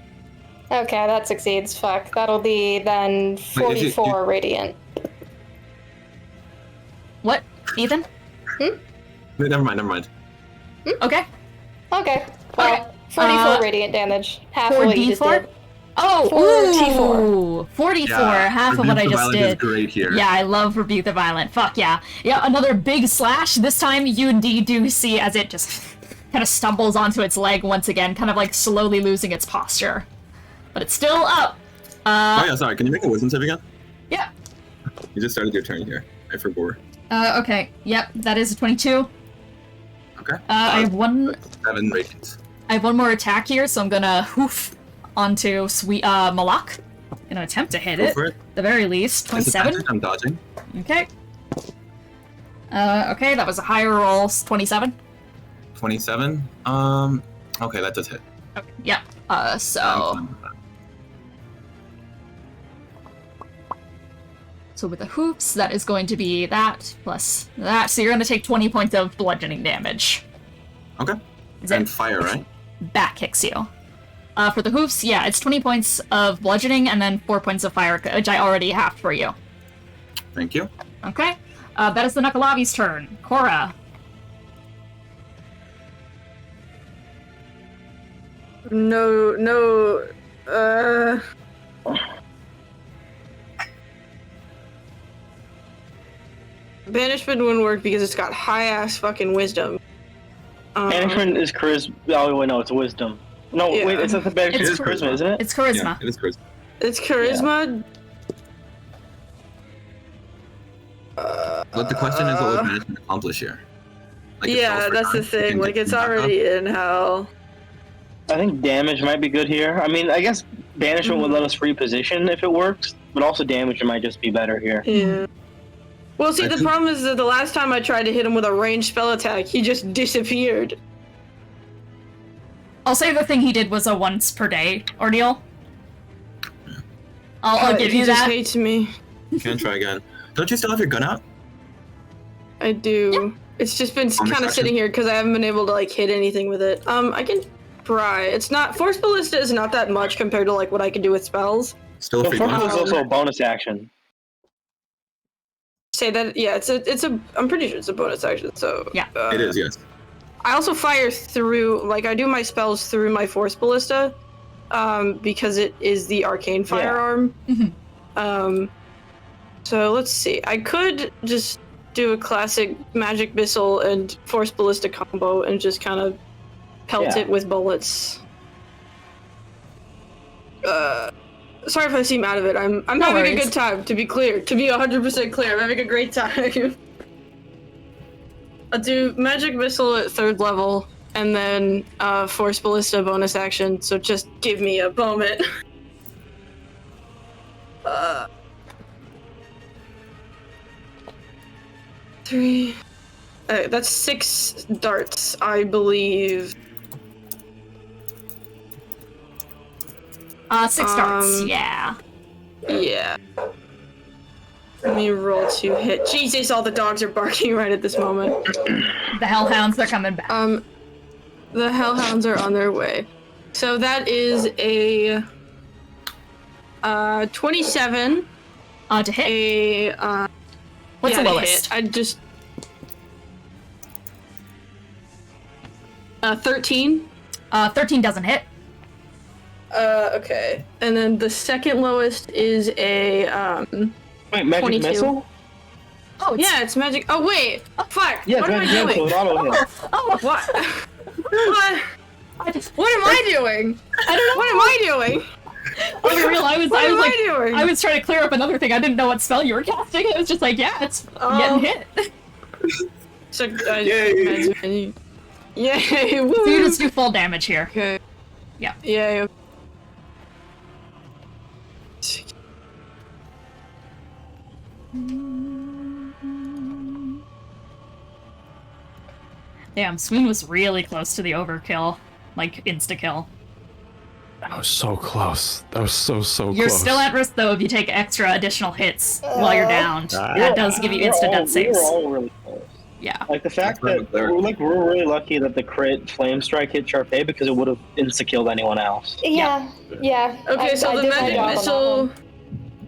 [SPEAKER 5] Okay, that succeeds. Fuck. That'll be then 44 radiant.
[SPEAKER 1] What? Ethan?
[SPEAKER 3] Never mind.
[SPEAKER 1] Okay.
[SPEAKER 5] Okay. Well,
[SPEAKER 1] Okay.
[SPEAKER 5] 44 radiant damage. Half of what you just
[SPEAKER 1] 4d4?
[SPEAKER 5] did.
[SPEAKER 1] Oh,
[SPEAKER 5] 44.
[SPEAKER 1] ooh, 44, half of what I
[SPEAKER 3] Rebuke the
[SPEAKER 1] just
[SPEAKER 3] Violent is
[SPEAKER 1] did.
[SPEAKER 3] great here.
[SPEAKER 1] Yeah, I love Rebuke the Violent. Fuck yeah. Yeah, another big slash. This time you indeed do see as it just kind of stumbles onto its leg once again, kind of like slowly losing its posture. But it's still up.
[SPEAKER 3] Oh yeah, sorry. Can you make a wisdom save again?
[SPEAKER 1] Yeah.
[SPEAKER 3] You just started your turn here. I forgot.
[SPEAKER 1] Okay. Yep, that is a 22.
[SPEAKER 3] Okay.
[SPEAKER 1] I have one
[SPEAKER 3] 7 radiant.
[SPEAKER 1] I have one more attack here, so I'm gonna hoof onto Moloch in an attempt to hit
[SPEAKER 3] Go
[SPEAKER 1] it.
[SPEAKER 3] for it.
[SPEAKER 1] The very least. 27.
[SPEAKER 3] Disadvantage, I'm dodging.
[SPEAKER 1] Okay. Okay, that was a higher roll, 27.
[SPEAKER 3] 27. Okay, that does hit.
[SPEAKER 1] Okay, yep. So with the hoops, that is going to be that plus that. So you're going to take 20 points of bludgeoning damage.
[SPEAKER 3] Okay.
[SPEAKER 1] Is
[SPEAKER 3] And
[SPEAKER 1] it
[SPEAKER 3] fire, right?
[SPEAKER 1] back kicks you? For the hoofs, yeah, it's 20 points of bludgeoning and then 4 points of fire, which I already have for you.
[SPEAKER 3] Thank you.
[SPEAKER 1] Okay. That is the Nuckelavee's turn. Korah.
[SPEAKER 2] No. Banishment wouldn't work because it's got high ass fucking wisdom.
[SPEAKER 4] Banishment is charisma. Oh wait, no, it's wisdom. No,
[SPEAKER 2] Yeah.
[SPEAKER 4] wait, it's not the banishment.
[SPEAKER 1] It's
[SPEAKER 4] It's charisma, isn't it?
[SPEAKER 1] It's charisma.
[SPEAKER 3] Yeah, it is charisma.
[SPEAKER 2] It's charisma.
[SPEAKER 3] But the question is, what would management accomplish here? Like, it
[SPEAKER 2] Yeah,
[SPEAKER 3] falls for
[SPEAKER 2] that's the
[SPEAKER 3] time,
[SPEAKER 2] thing.
[SPEAKER 3] and
[SPEAKER 2] Like, it's
[SPEAKER 3] back up.
[SPEAKER 2] already in hell.
[SPEAKER 4] I think damage might be good here. I mean, I guess banishment would let us reposition if it works, but also damage might just be better here.
[SPEAKER 2] Yeah. Well, see,
[SPEAKER 3] I
[SPEAKER 2] the
[SPEAKER 3] think-
[SPEAKER 2] problem is that the last time I tried to hit him with a ranged spell attack, he just disappeared.
[SPEAKER 1] I'll say the thing he did was a once per day ordeal. I'll give
[SPEAKER 2] he
[SPEAKER 1] you
[SPEAKER 2] just
[SPEAKER 1] that.
[SPEAKER 2] hates me.
[SPEAKER 3] You can try again. Don't you still have your gun out?
[SPEAKER 2] I do. It's just been kind of
[SPEAKER 3] action.
[SPEAKER 2] sitting here because I haven't been able to like hit anything with it. I can try. It's not Force Ballista is not that much compared to like what I can do with spells.
[SPEAKER 3] Still a
[SPEAKER 4] So
[SPEAKER 3] free
[SPEAKER 4] Force
[SPEAKER 3] bonus.
[SPEAKER 4] is also a bonus action.
[SPEAKER 2] Say that, yeah. It's a. I'm pretty sure it's a bonus action. So
[SPEAKER 1] Yeah.
[SPEAKER 3] It is, yes.
[SPEAKER 2] I also fire through, like I do my spells through my Force Ballista, because it is the arcane firearm.
[SPEAKER 1] Mhm.
[SPEAKER 2] So let's see. I could just do a classic magic missile and Force Ballista combo and just kind of pelt it with bullets. Sorry if I seem out of it. I'm
[SPEAKER 1] No
[SPEAKER 2] having a
[SPEAKER 1] worries.
[SPEAKER 2] good time. To be clear, to be 100% clear, I'm having a great time. I'll do magic missile at 3rd level, and then Force Ballista bonus action. So just give me a moment. Three. That's 6 darts, I believe.
[SPEAKER 1] 6 darts, yeah.
[SPEAKER 2] Yeah. Let me roll to hit. Jesus, all the dogs are barking right at this moment.
[SPEAKER 1] The hellhounds are coming back.
[SPEAKER 2] The hellhounds are on their way. So that is a 27.
[SPEAKER 1] To hit. What's the
[SPEAKER 2] to
[SPEAKER 1] lowest?
[SPEAKER 2] hit. I just 13.
[SPEAKER 1] 13 doesn't hit.
[SPEAKER 2] Okay. And then the second lowest is a
[SPEAKER 4] Wait, magic
[SPEAKER 2] 22.
[SPEAKER 4] missile?
[SPEAKER 1] Oh, it's...
[SPEAKER 2] Yeah, it's magic. Oh wait. Fuck.
[SPEAKER 4] Yeah,
[SPEAKER 2] what am I
[SPEAKER 4] magic missile.
[SPEAKER 2] doing?
[SPEAKER 4] It auto hit.
[SPEAKER 1] Oh,
[SPEAKER 2] What? What? What am I doing?
[SPEAKER 1] I don't know.
[SPEAKER 2] What am I doing?
[SPEAKER 1] Oh, for real, I was
[SPEAKER 2] What am
[SPEAKER 1] like,
[SPEAKER 2] I doing?
[SPEAKER 1] I was trying to clear up another thing. I didn't know what spell you were casting. It was just like, yeah, it's getting hit.
[SPEAKER 2] So,
[SPEAKER 3] Yay.
[SPEAKER 2] Yay! Woo!
[SPEAKER 1] So you just do full damage here.
[SPEAKER 2] Okay.
[SPEAKER 1] Yeah.
[SPEAKER 2] Yay.
[SPEAKER 1] Damn, Sween was really close to the overkill. Like, insta-kill.
[SPEAKER 6] That was so close. That was so
[SPEAKER 1] You're
[SPEAKER 6] close.
[SPEAKER 1] still at risk, though, if you take extra additional hits while you're downed. That does give you instant death saves.
[SPEAKER 4] We're all really close.
[SPEAKER 1] Yeah.
[SPEAKER 4] Like the fact that we're really lucky that the crit flame strike hit Charpay because it would have insta-killed anyone else.
[SPEAKER 5] Yeah.
[SPEAKER 2] Okay, so
[SPEAKER 5] I
[SPEAKER 2] the
[SPEAKER 5] did my
[SPEAKER 2] magic
[SPEAKER 5] job on that
[SPEAKER 2] missile.
[SPEAKER 5] one.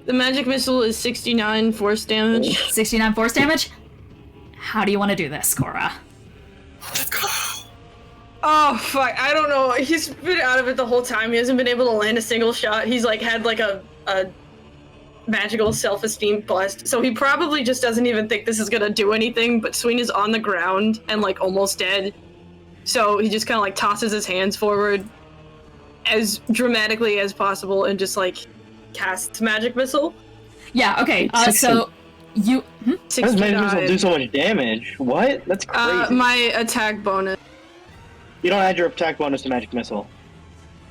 [SPEAKER 2] The magic missile is 69 force damage.
[SPEAKER 1] 69 force damage? How do you want to do this, Korah?
[SPEAKER 3] Let's go.
[SPEAKER 2] Oh fuck! I don't know. He's been out of it the whole time. He hasn't been able to land a single shot. He's like had like a magical self-esteem bust. So he probably just doesn't even think this is gonna do anything. But Sween is on the ground and like almost dead. So he just kind of like tosses his hands forward as dramatically as possible and just like casts magic missile.
[SPEAKER 1] Yeah, okay, so you...
[SPEAKER 4] How does magic missile do so much damage? What? That's crazy.
[SPEAKER 2] My attack bonus.
[SPEAKER 4] You don't add your attack bonus to magic missile.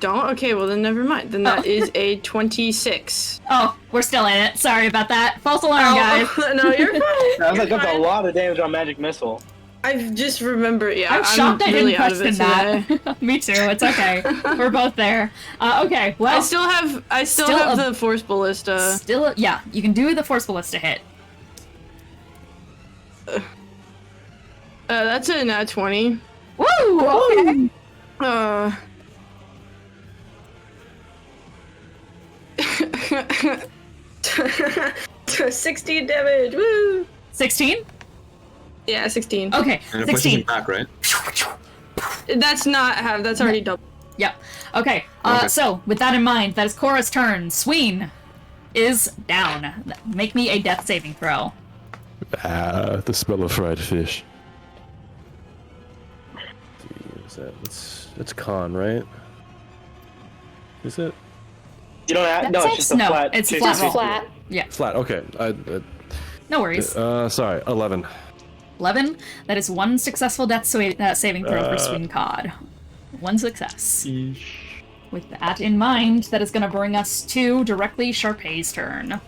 [SPEAKER 2] Don't? Okay, well then never mind. Then that is a 26.
[SPEAKER 1] Oh, we're still in it. Sorry about that. False alarm, guys.
[SPEAKER 2] No, you're fine.
[SPEAKER 4] I was like,
[SPEAKER 2] You're
[SPEAKER 4] that's a
[SPEAKER 2] fine.
[SPEAKER 4] lot of damage on magic missile.
[SPEAKER 2] I've just remembered, yeah.
[SPEAKER 1] I'm shocked I
[SPEAKER 2] really
[SPEAKER 1] didn't
[SPEAKER 2] out of it
[SPEAKER 1] question
[SPEAKER 2] today.
[SPEAKER 1] that. Me too, it's okay. We're both there. Okay, well...
[SPEAKER 2] I still have the force ballista.
[SPEAKER 1] Still, yeah, you can do the force ballista hit.
[SPEAKER 2] That's a nat 20.
[SPEAKER 1] Woo! Okay.
[SPEAKER 2] 16 damage. Woo!
[SPEAKER 1] 16?
[SPEAKER 2] Yeah, 16.
[SPEAKER 1] Okay,
[SPEAKER 3] And it pushes
[SPEAKER 1] 16.
[SPEAKER 3] him back, right?
[SPEAKER 2] That's not half. That's already double.
[SPEAKER 1] Yep. Okay,
[SPEAKER 3] Okay.
[SPEAKER 1] so with that in mind, that is Korah's turn. Sween is down. Make me a death saving throw.
[SPEAKER 6] The smell of fried fish. What is that? It's con, right? Is it?
[SPEAKER 4] You don't have, no, it's just a
[SPEAKER 1] No,
[SPEAKER 4] flat.
[SPEAKER 1] it's
[SPEAKER 4] 50-50.
[SPEAKER 1] flat roll.
[SPEAKER 5] Flat.
[SPEAKER 1] Yeah,
[SPEAKER 6] Flat, okay.
[SPEAKER 1] no worries.
[SPEAKER 6] Sorry, 11.
[SPEAKER 1] 11. That is one successful death saving throw for Sween Cod. One success. With that in mind, that is going to bring us to directly Charpay's turn.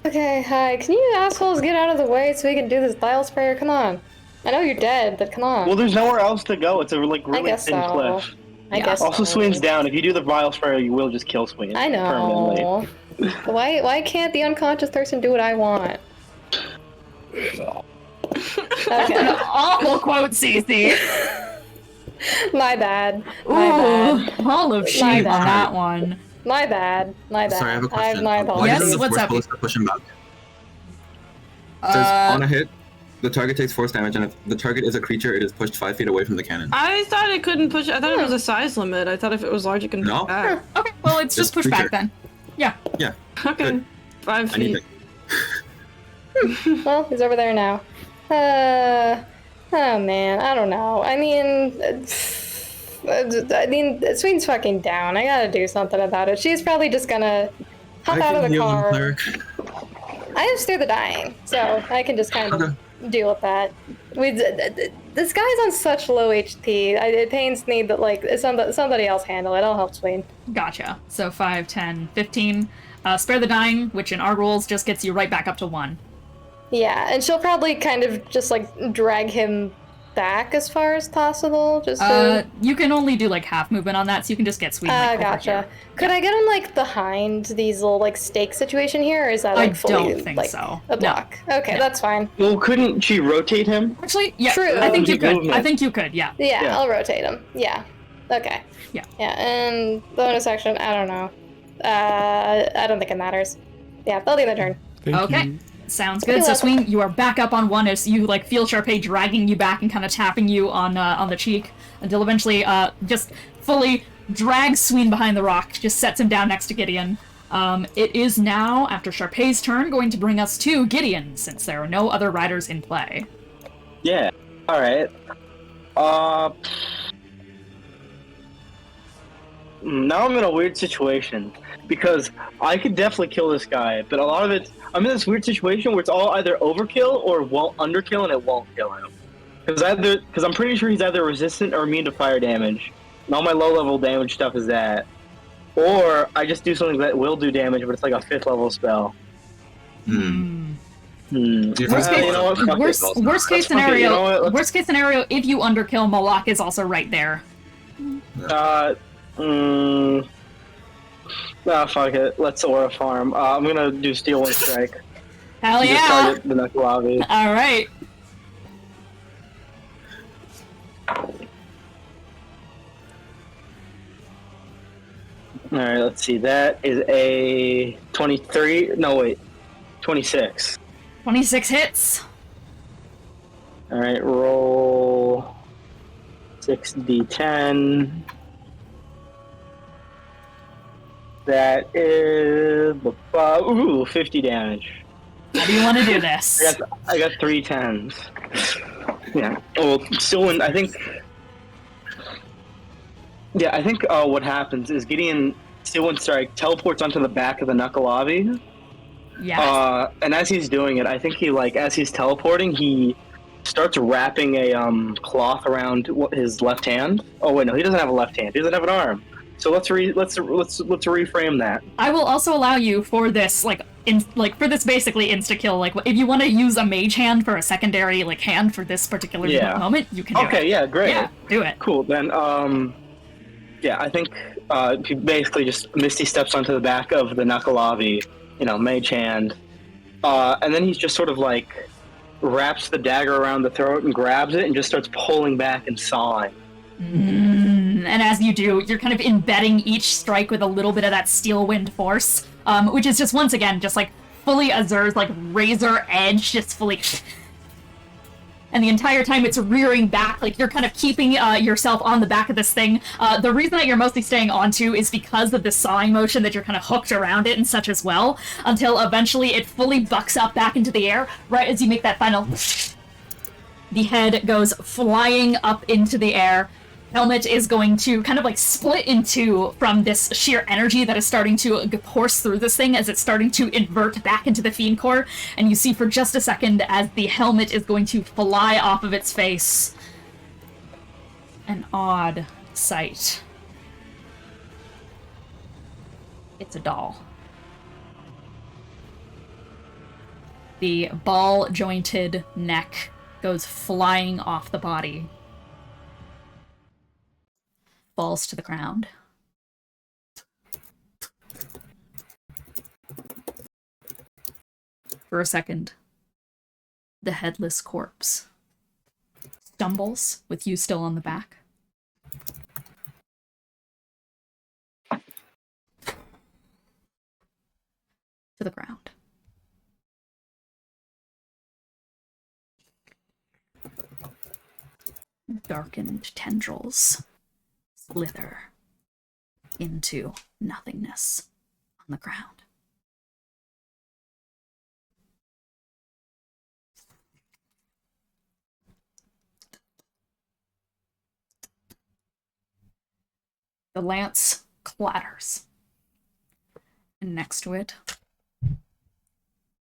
[SPEAKER 5] Okay, hi. Can you assholes get out of the way so we can do this bile sprayer? Come on. I know you're dead, but come on.
[SPEAKER 4] Well, there's nowhere else to go. It's a like really
[SPEAKER 5] guess
[SPEAKER 4] thin
[SPEAKER 5] so.
[SPEAKER 4] cliff.
[SPEAKER 5] I guess
[SPEAKER 4] Also,
[SPEAKER 5] so.
[SPEAKER 4] Sween's down. If you do the vile sprayer, you will just kill Sween.
[SPEAKER 5] I know.
[SPEAKER 4] Permanently.
[SPEAKER 5] Why can't the unconscious person do what I want? Okay.
[SPEAKER 1] An awful quote, Cece.
[SPEAKER 5] My bad.
[SPEAKER 1] Ooh,
[SPEAKER 5] My bad.
[SPEAKER 1] all of shame on
[SPEAKER 5] bad.
[SPEAKER 1] that one.
[SPEAKER 5] My bad. My bad.
[SPEAKER 3] Sorry, I have a question.
[SPEAKER 5] My
[SPEAKER 3] Why
[SPEAKER 5] apologies.
[SPEAKER 1] Yes,
[SPEAKER 3] doesn't the
[SPEAKER 1] what's
[SPEAKER 3] force
[SPEAKER 1] up?
[SPEAKER 3] ballista push him back? It says on a hit, the target takes force damage, and if the target is a creature, it is pushed 5 feet away from the cannon.
[SPEAKER 2] I thought it couldn't push. I thought it was a size limit. I thought if it was large, it couldn't
[SPEAKER 3] No.
[SPEAKER 2] push back.
[SPEAKER 1] Okay, well, it's just push back
[SPEAKER 3] creature.
[SPEAKER 1] then. Yeah.
[SPEAKER 3] Yeah.
[SPEAKER 2] Okay.
[SPEAKER 3] Good.
[SPEAKER 2] 5 feet.
[SPEAKER 3] Anything.
[SPEAKER 5] Well, he's over there now. Oh man, I don't know. I mean, Sween's fucking down. I gotta do something about it. She's probably just gonna hop out of the
[SPEAKER 3] heal him,
[SPEAKER 5] car.
[SPEAKER 3] cleric.
[SPEAKER 5] I just threw the dying, so I can just kind of deal with that. This guy's on such low HP. It pains me, but like somebody else handle it. I'll help Sween.
[SPEAKER 1] Gotcha. So 5, 10, 15. Spare the dying, which in our rules just gets you right back up to 1.
[SPEAKER 5] Yeah, and she'll probably kind of just like drag him back as far as possible? Just
[SPEAKER 1] you can only do like half movement on that, so you can just get Sween like over
[SPEAKER 5] gotcha.
[SPEAKER 1] here.
[SPEAKER 5] Could I get him like behind these little like stake situation here, or is that like
[SPEAKER 1] I
[SPEAKER 5] fully
[SPEAKER 1] don't think
[SPEAKER 5] like
[SPEAKER 1] so.
[SPEAKER 5] a block?
[SPEAKER 1] No.
[SPEAKER 5] Okay,
[SPEAKER 1] No.
[SPEAKER 5] that's fine.
[SPEAKER 4] Well, couldn't she rotate him?
[SPEAKER 1] Actually, yeah,
[SPEAKER 5] True.
[SPEAKER 1] I think you could.
[SPEAKER 4] Movement.
[SPEAKER 1] I think you could, yeah.
[SPEAKER 5] Yeah, I'll rotate him. Yeah. Okay.
[SPEAKER 1] Yeah.
[SPEAKER 5] Yeah, and bonus action, I don't know. I don't think it matters. Yeah, that'll be my turn.
[SPEAKER 6] Thank
[SPEAKER 1] Okay.
[SPEAKER 6] you.
[SPEAKER 1] Sounds good.
[SPEAKER 5] You're
[SPEAKER 1] So
[SPEAKER 5] welcome.
[SPEAKER 1] Sween, you are back up on one as you like feel Charpay dragging you back and kind of tapping you on the cheek until eventually just fully drags Sween behind the rock, just sets him down next to Gideon. It is now, after Charpay's turn, going to bring us to Gideon, since there are no other riders in play.
[SPEAKER 4] Yeah. All right. Now I'm in a weird situation because I could definitely kill this guy, but a lot of it, I'm in this weird situation where it's all either overkill or won't underkill, and it won't kill him. Because I'm pretty sure he's either resistant or immune to fire damage, and all my low-level damage stuff is that. Or I just do something that will do damage, but it's like a 5th level spell.
[SPEAKER 1] Worst case,
[SPEAKER 4] You know what? Fuck it.
[SPEAKER 1] worst case
[SPEAKER 4] Let's fuck it.
[SPEAKER 1] scenario.
[SPEAKER 4] You know what? Let's-
[SPEAKER 1] Worst case scenario, if you underkill, Moloch is also right there.
[SPEAKER 4] Fuck it. Let's Aura farm. I'm gonna do Steel Wind Strike.
[SPEAKER 1] Hell
[SPEAKER 4] Just
[SPEAKER 1] yeah!
[SPEAKER 4] target the Nuckelavee.
[SPEAKER 1] All right.
[SPEAKER 4] Alright, let's see. That is a 23. No, wait. 26.
[SPEAKER 1] 26 hits.
[SPEAKER 4] Alright, roll 6d10. That is. 50 damage.
[SPEAKER 1] How do you want to do this?
[SPEAKER 4] I got 3 10s. Yeah. Well, still in. I think. Yeah, I think what happens is Gideon Steel Wind Strike teleports onto the back of the Nuckelavee.
[SPEAKER 1] Yeah.
[SPEAKER 4] And as he's doing it, I think he as he's teleporting, he starts wrapping a cloth around his left hand. Oh wait, no, he doesn't have a left hand. He doesn't have an arm. So let's reframe that.
[SPEAKER 1] I will also allow you for this, for this basically insta kill. Like, if you want to use a mage hand for a secondary hand for this particular moment, you can do it.
[SPEAKER 4] Okay, yeah, great.
[SPEAKER 1] Yeah, do it.
[SPEAKER 4] Cool. Then, yeah, I think he basically just Misty steps onto the back of the Nuckelavee, mage hand, and then he's just sort of wraps the dagger around the throat and grabs it and just starts pulling back and sawing.
[SPEAKER 1] And as you do, you're kind of embedding each strike with a little bit of that steel wind force, which is just once again just fully Azur's razor edge, just fully. And the entire time it's rearing back, you're kind of keeping yourself on the back of this thing. The reason that you're mostly staying onto is because of the sawing motion that you're kind of hooked around it and such as well, until eventually it fully bucks up back into the air, right as you make that final. The head goes flying up into the air. Helmet is going to kind of split in two from this sheer energy that is starting to course through this thing as it's starting to invert back into the Fiend Core. And you see for just a second as the helmet is going to fly off of its face. An odd sight. It's a doll. The ball-jointed neck goes flying off the body. Falls to the ground. For a second, the headless corpse stumbles with you still on the back. To the ground. Darkened tendrils slither into nothingness on the ground. The lance clatters, and next to it,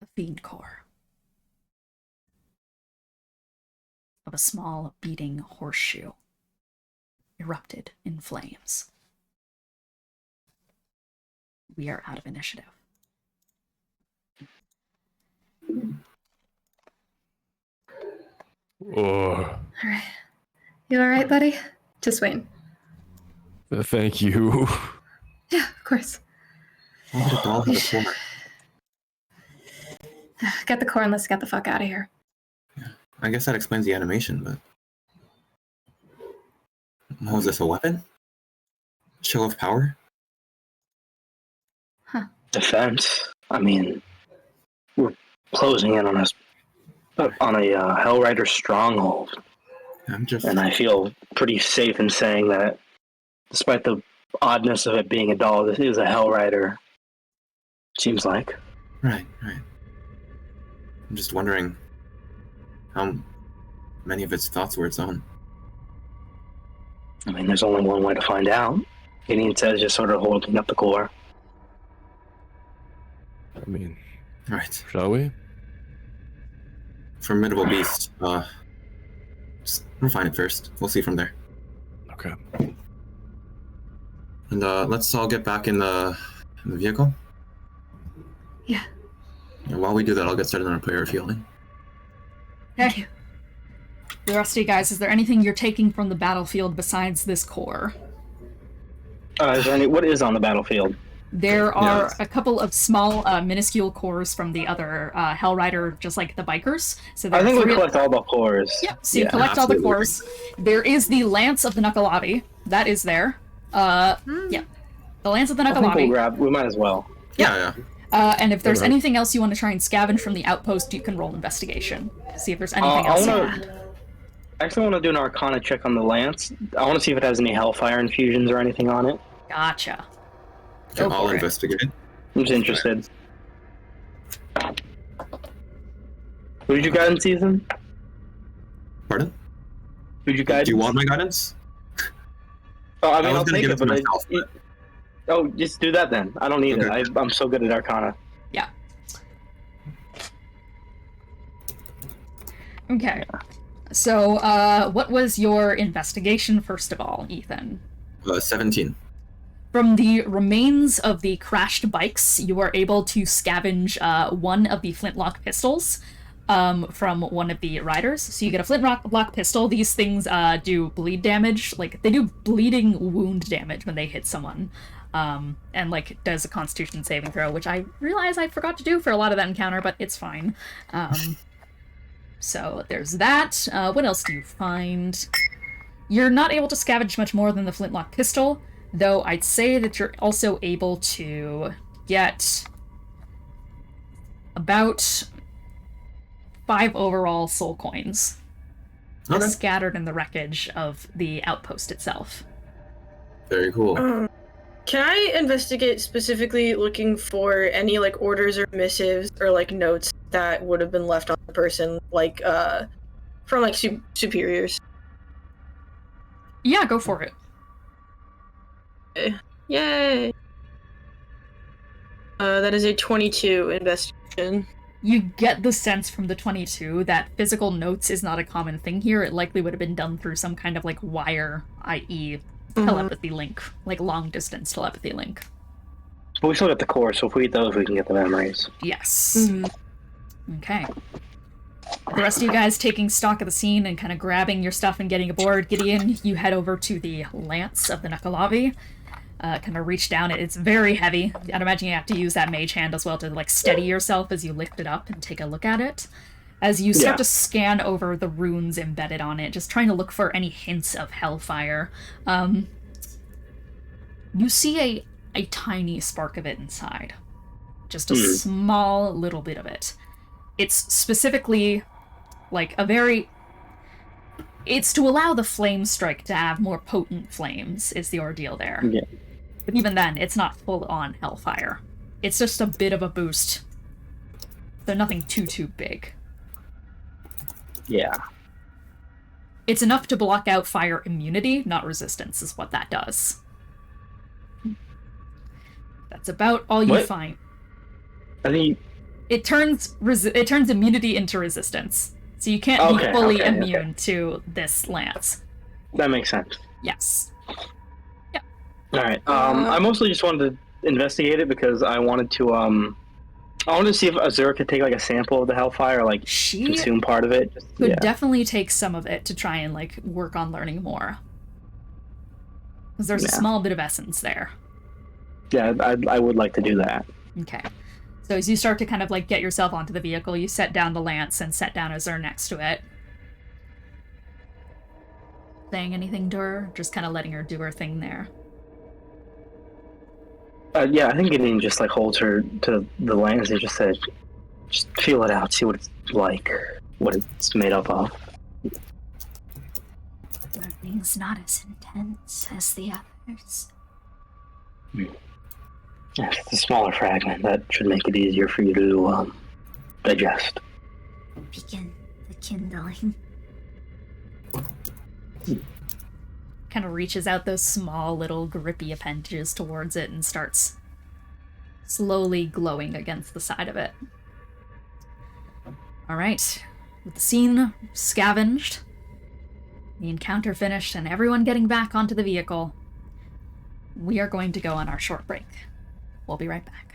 [SPEAKER 1] a fiend core of a small beating horseshoe erupted in flames. We are out of initiative.
[SPEAKER 6] Oh,
[SPEAKER 7] All right. You all right, buddy? To Sween.
[SPEAKER 6] Thank you.
[SPEAKER 7] Yeah, of course.
[SPEAKER 3] Why would a doll have a core?
[SPEAKER 7] Get the core and let's get the fuck out of here.
[SPEAKER 3] I guess that explains the animation, but... What was this, a weapon? Show of power?
[SPEAKER 4] Defense. I mean, we're closing in on a Hellrider stronghold.
[SPEAKER 3] I'm just...
[SPEAKER 4] And I feel pretty safe in saying that, despite the oddness of it being a doll, this is a Hellrider. Seems like.
[SPEAKER 3] Right. I'm just wondering how many of its thoughts were its own.
[SPEAKER 4] I mean, there's only one way to find out. Gideon says just sort of holding up the core.
[SPEAKER 6] I mean,
[SPEAKER 3] Right.
[SPEAKER 6] shall we?
[SPEAKER 3] Formidable beast. Just refine it first. We'll see from there.
[SPEAKER 6] Okay.
[SPEAKER 3] And let's all get back in the vehicle.
[SPEAKER 7] Yeah.
[SPEAKER 3] And while we do that, I'll get started on a prayer of healing.
[SPEAKER 1] Thank you. The rest of you guys, is there anything you're taking from the battlefield besides this core?
[SPEAKER 4] Is there what is on the battlefield?
[SPEAKER 1] There are a couple of small, minuscule cores from the other Hellrider, just like the bikers. So
[SPEAKER 4] I think we collect all the cores.
[SPEAKER 1] Yep, so you collect all the cores. There is the Lance of the Nuckelavee. That is there. Yeah. The Lance of the
[SPEAKER 4] I think
[SPEAKER 1] Nuckelavee.
[SPEAKER 4] we might as well.
[SPEAKER 3] Yeah.
[SPEAKER 1] And if there's
[SPEAKER 6] Alright.
[SPEAKER 1] anything else you want to try and scavenge from the outpost, you can roll investigation. See if there's anything else you want.
[SPEAKER 4] I actually want to do an Arcana check on the Lance. I want to see if it has any Hellfire infusions or anything on it.
[SPEAKER 1] Gotcha.
[SPEAKER 3] Okay,
[SPEAKER 1] Go
[SPEAKER 3] I'll
[SPEAKER 1] for it.
[SPEAKER 3] investigate it.
[SPEAKER 4] I'm just interested. Who did you guidance season?
[SPEAKER 3] Pardon?
[SPEAKER 4] Who'd you guidance?
[SPEAKER 3] Do you want my guidance?
[SPEAKER 4] Oh, I mean,
[SPEAKER 3] was
[SPEAKER 4] I'll
[SPEAKER 3] gonna
[SPEAKER 4] take
[SPEAKER 3] give
[SPEAKER 4] it,
[SPEAKER 3] it to
[SPEAKER 4] but
[SPEAKER 3] myself, but-
[SPEAKER 4] Oh, just do that then. I don't need
[SPEAKER 3] Okay.
[SPEAKER 4] it. I'm so good at Arcana.
[SPEAKER 1] Yeah. Okay. So, what was your investigation, first of all, Ethan?
[SPEAKER 3] 17.
[SPEAKER 1] From the remains of the crashed bikes, you are able to scavenge one of the flintlock pistols from one of the riders. So you get a flintlock pistol. These things do bleed damage. Like, they do bleeding wound damage when they hit someone. And, like, does a constitution saving throw, which I realize I forgot to do for a lot of that encounter, but it's fine. So there's that. What else do you find? You're not able to scavenge much more than the flintlock pistol, though I'd say that you're also able to get about 5 overall soul coins
[SPEAKER 3] Okay.
[SPEAKER 1] scattered in the wreckage of the outpost itself.
[SPEAKER 3] Very cool.
[SPEAKER 2] Can I investigate specifically looking for any like orders or missives or like notes that would have been left on the person, like from like superiors?
[SPEAKER 1] Yeah, go for it.
[SPEAKER 2] Yay! That is a 22 investigation.
[SPEAKER 1] You get the sense from the 22 that physical notes is not a common thing here. It likely would have been done through some kind of like wire, i.e. telepathy link, like long distance telepathy link.
[SPEAKER 4] But we still got the core, so if we eat those, we can get the memories.
[SPEAKER 1] Yes. Okay. The rest of you guys taking stock of the scene and kind of grabbing your stuff and getting aboard. Gideon, you head over to the Lance of the Nuckelavee. Kind of reach down. It's very heavy. I'd imagine you have to use that mage hand as well to like steady yourself as you lift it up and take a look at it. As you start to scan over the runes embedded on it, just trying to look for any hints of hellfire. You see a tiny spark of it inside. Just a small little bit of it. It's specifically like a very... It's to allow the flame strike to have more potent flames is the ordeal there.
[SPEAKER 4] Yeah.
[SPEAKER 1] But even then, it's not full-on hellfire. It's just a bit of a boost. So nothing too big.
[SPEAKER 4] Yeah.
[SPEAKER 1] It's enough to block out fire immunity, not resistance, is what that does. That's about all you find.
[SPEAKER 4] I think
[SPEAKER 1] It turns immunity into resistance. So you can't be fully immune to this lance.
[SPEAKER 4] that makes sense.
[SPEAKER 1] Yes.
[SPEAKER 4] All right. I mostly just wanted to investigate it because I wanted to I want to see if Azura could take like a sample of the Hellfire, like
[SPEAKER 1] She
[SPEAKER 4] consume part of it.
[SPEAKER 1] could definitely take some of it to try and like work on learning more. Because there's a small bit of essence there.
[SPEAKER 4] Yeah, I would like to do that.
[SPEAKER 1] Okay. So as you start to kind of like get yourself onto the vehicle, you set down the lance and set down Azura next to it. Saying anything to her? Just kind of letting her do her thing there.
[SPEAKER 4] Yeah, I think Gideon just like holds her to the lens and just said, just feel it out, see what it's like, what it's made up of.
[SPEAKER 8] Learning's not as intense as the others.
[SPEAKER 4] Yeah, it's a smaller fragment. That should make it easier for you to digest.
[SPEAKER 8] Begin the kindling.
[SPEAKER 1] Kind of reaches out those small little grippy appendages towards it and starts slowly glowing against the side of it. Alright, with the scene scavenged, the encounter finished, and everyone getting back onto the vehicle, we are going to go on our short break. We'll be right back.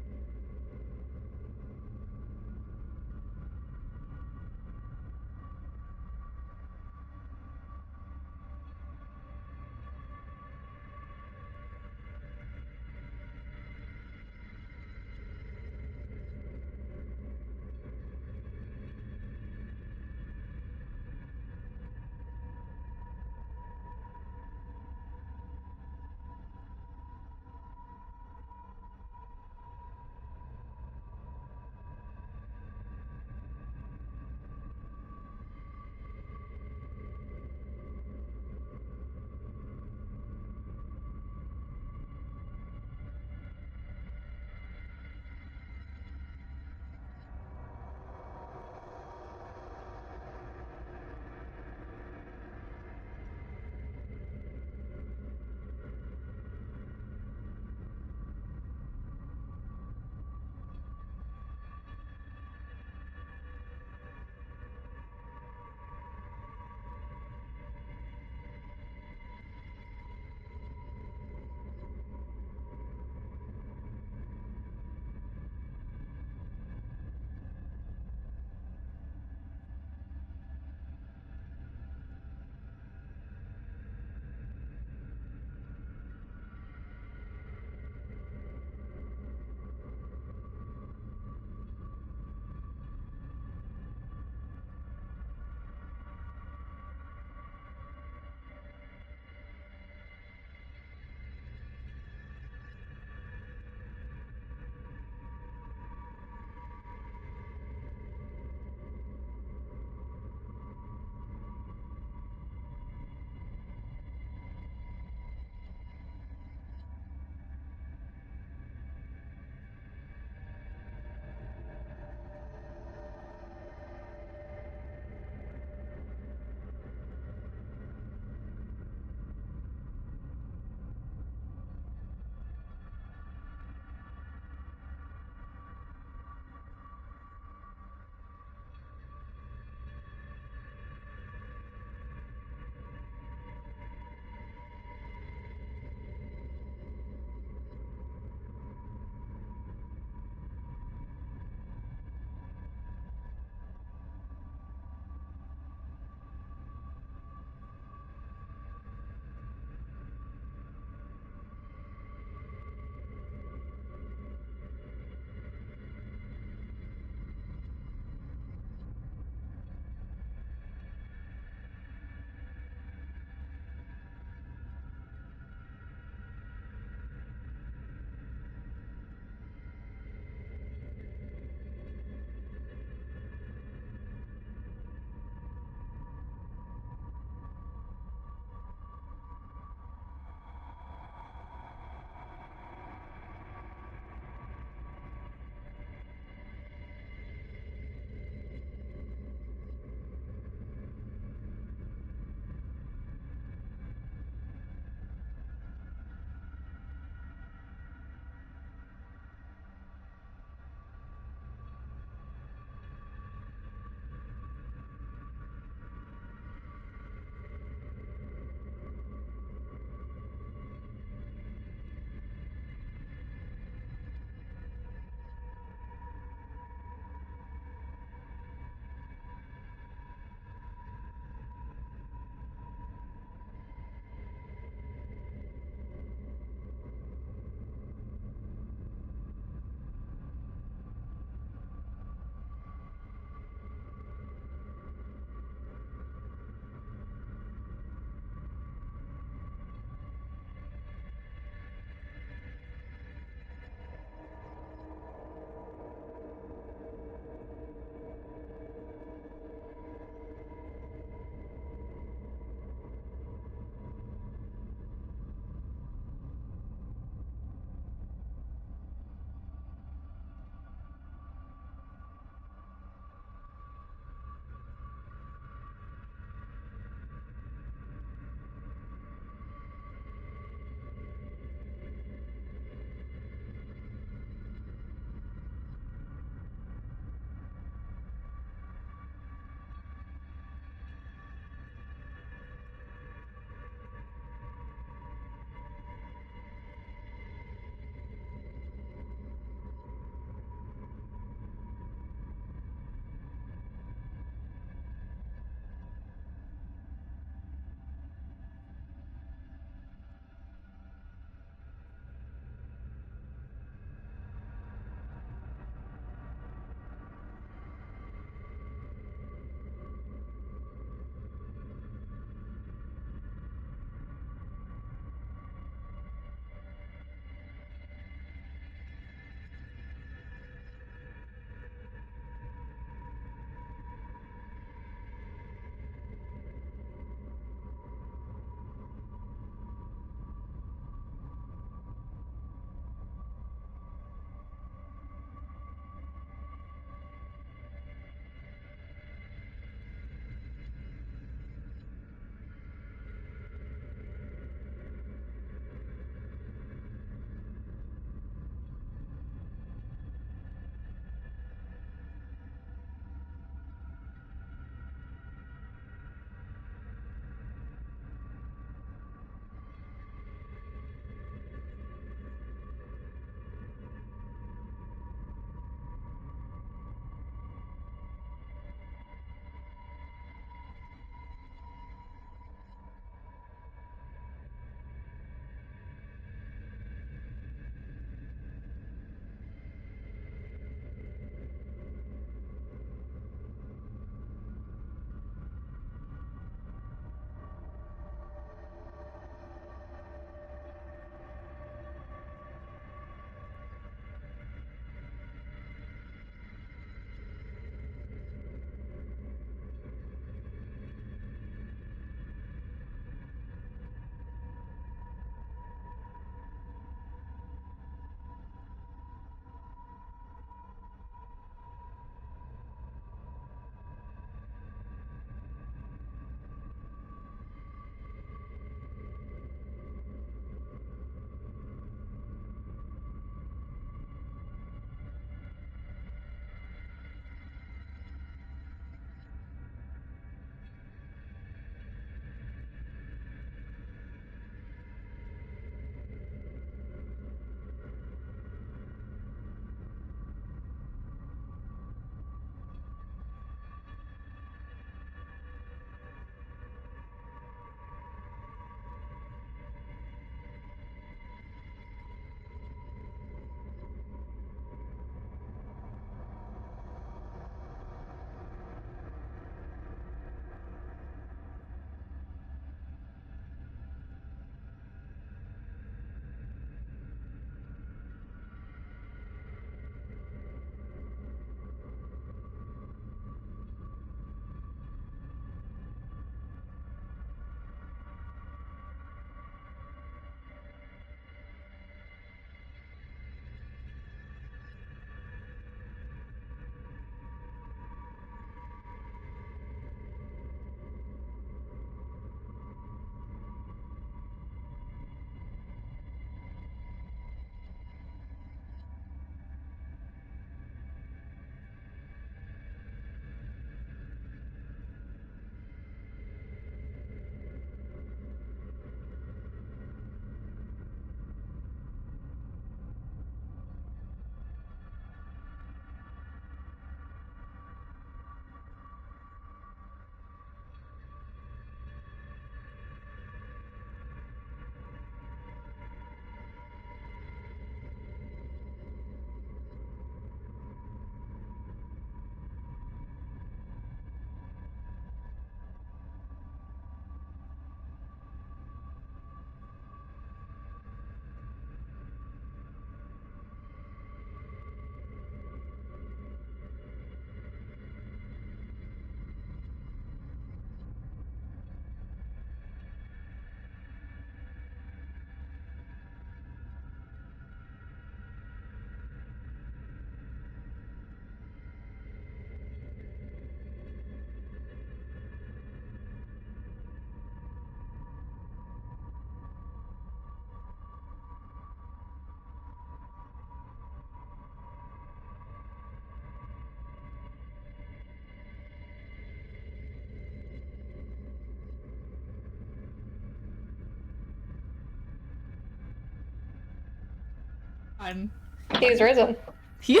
[SPEAKER 5] He's risen.
[SPEAKER 1] He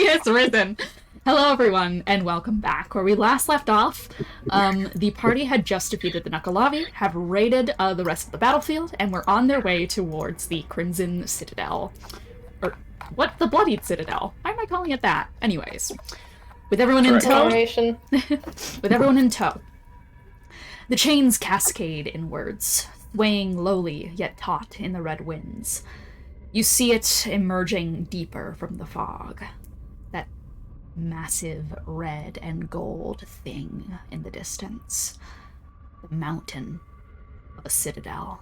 [SPEAKER 1] has risen. Hello, everyone, and welcome back. Where we last left off, the party had just defeated the Nuckelavee, have raided the rest of the battlefield, and were on their way towards the Crimson Citadel. Or, what? The Bloodied Citadel. Why am I calling it that? Anyways. With everyone in tow. With everyone in tow. The chains cascade inwards, swaying lowly yet taut in the red winds. You see it emerging deeper from the fog. That massive red and gold thing in the distance. The mountain of a citadel.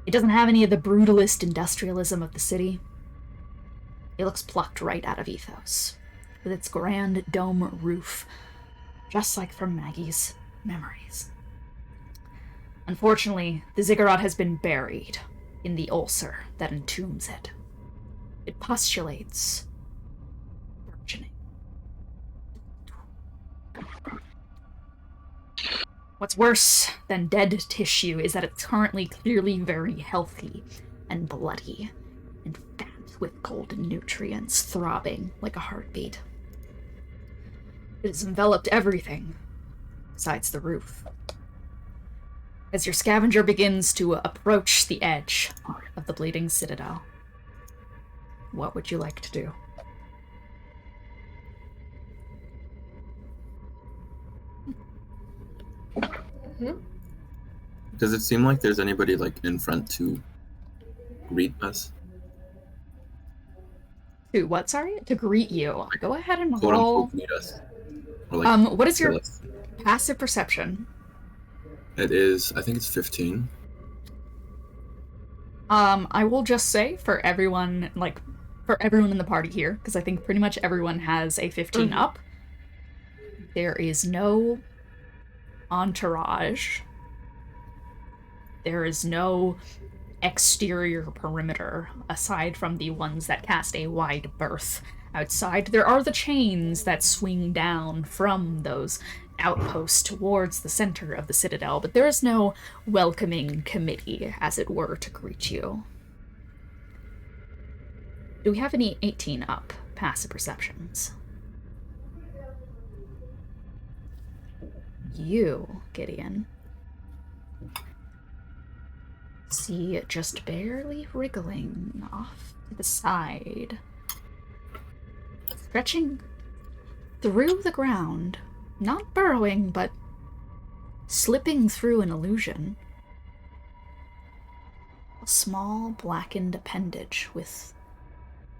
[SPEAKER 1] It doesn't have any of the brutalist industrialism of the city. It looks plucked right out of ethos, with its grand dome roof, just like from Maggie's memories. Unfortunately, the ziggurat has been buried in the ulcer that entombs it. It postulates burgeoning. What's worse than dead tissue is that it's currently clearly very healthy and bloody and fat with golden nutrients throbbing like a heartbeat. It has enveloped everything besides the roof. As your scavenger begins to approach the edge of the Bleeding Citadel, what would you like to do?
[SPEAKER 3] Does it seem like there's anybody like in front to greet us?
[SPEAKER 1] To what, sorry? To greet you. Go ahead and
[SPEAKER 3] Quote
[SPEAKER 1] roll.
[SPEAKER 3] unquote greet us. Or, like,
[SPEAKER 1] What is your
[SPEAKER 3] kill us.
[SPEAKER 1] passive perception?
[SPEAKER 3] It is, I think it's 15.
[SPEAKER 1] I will just say for everyone in the party here, because I think pretty much everyone has a 15 up, there is no entourage. There is no exterior perimeter aside from the ones that cast a wide berth outside. There are the chains that swing down from those outposts towards the center of the citadel, but there is no welcoming committee, as it were, to greet you. Do we have any 18 up passive perceptions? You, Gideon, see it just barely wriggling off to the side, stretching through the ground, not burrowing, but slipping through an illusion. A small blackened appendage with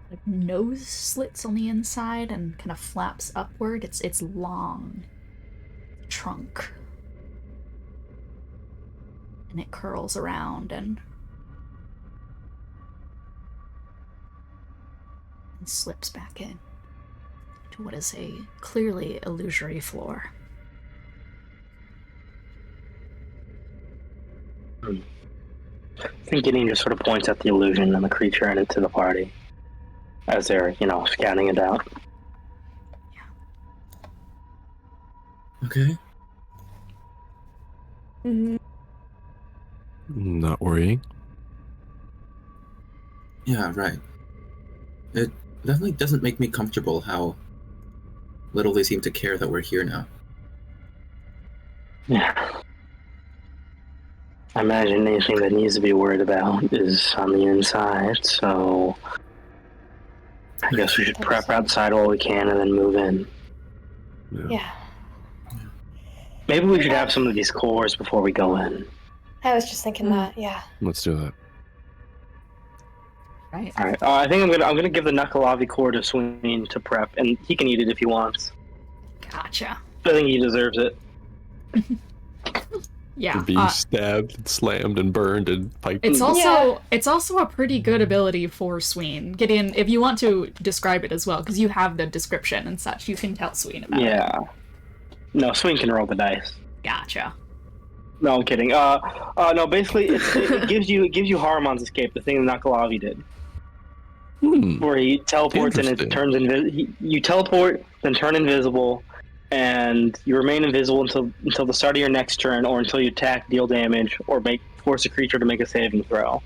[SPEAKER 1] like nose slits on the inside and kind of flaps upward. It's long trunk. And it curls around and slips back in to what is a clearly illusory floor.
[SPEAKER 4] I think Gideon just sort of points at the illusion and the creature and it to the party as they're, scanning it out.
[SPEAKER 3] Okay.
[SPEAKER 6] Not worrying.
[SPEAKER 3] Yeah, right. It definitely doesn't make me comfortable how little they seem to care that we're here now.
[SPEAKER 4] Yeah. I imagine anything that needs to be worried about is on the inside, so I guess we should prep outside while we can and then move in.
[SPEAKER 5] Yeah.
[SPEAKER 4] Maybe we should have some of these cores before we go in.
[SPEAKER 5] I was just thinking that, yeah.
[SPEAKER 6] Let's do that.
[SPEAKER 1] Right.
[SPEAKER 4] All right. I think I'm gonna give the Nuckelavee core to Sween to prep, and he can eat it if he wants.
[SPEAKER 1] Gotcha.
[SPEAKER 4] I think he deserves it.
[SPEAKER 1] Yeah.
[SPEAKER 6] Being stabbed, and slammed, and burned, and piped.
[SPEAKER 1] It's also a pretty good ability for Sween. Gideon, if you want to describe it as well, because you have the description and such, you can tell Sween about it.
[SPEAKER 4] Yeah. No, Sween can roll the dice.
[SPEAKER 1] Gotcha.
[SPEAKER 4] No, I'm kidding. No, basically, it gives you Haruman's escape, the thing that Nuckelavee did. Where he teleports and it turns you teleport, then turn invisible, and you remain invisible until the start of your next turn, or until you attack, deal damage, or force a creature to make a saving throw.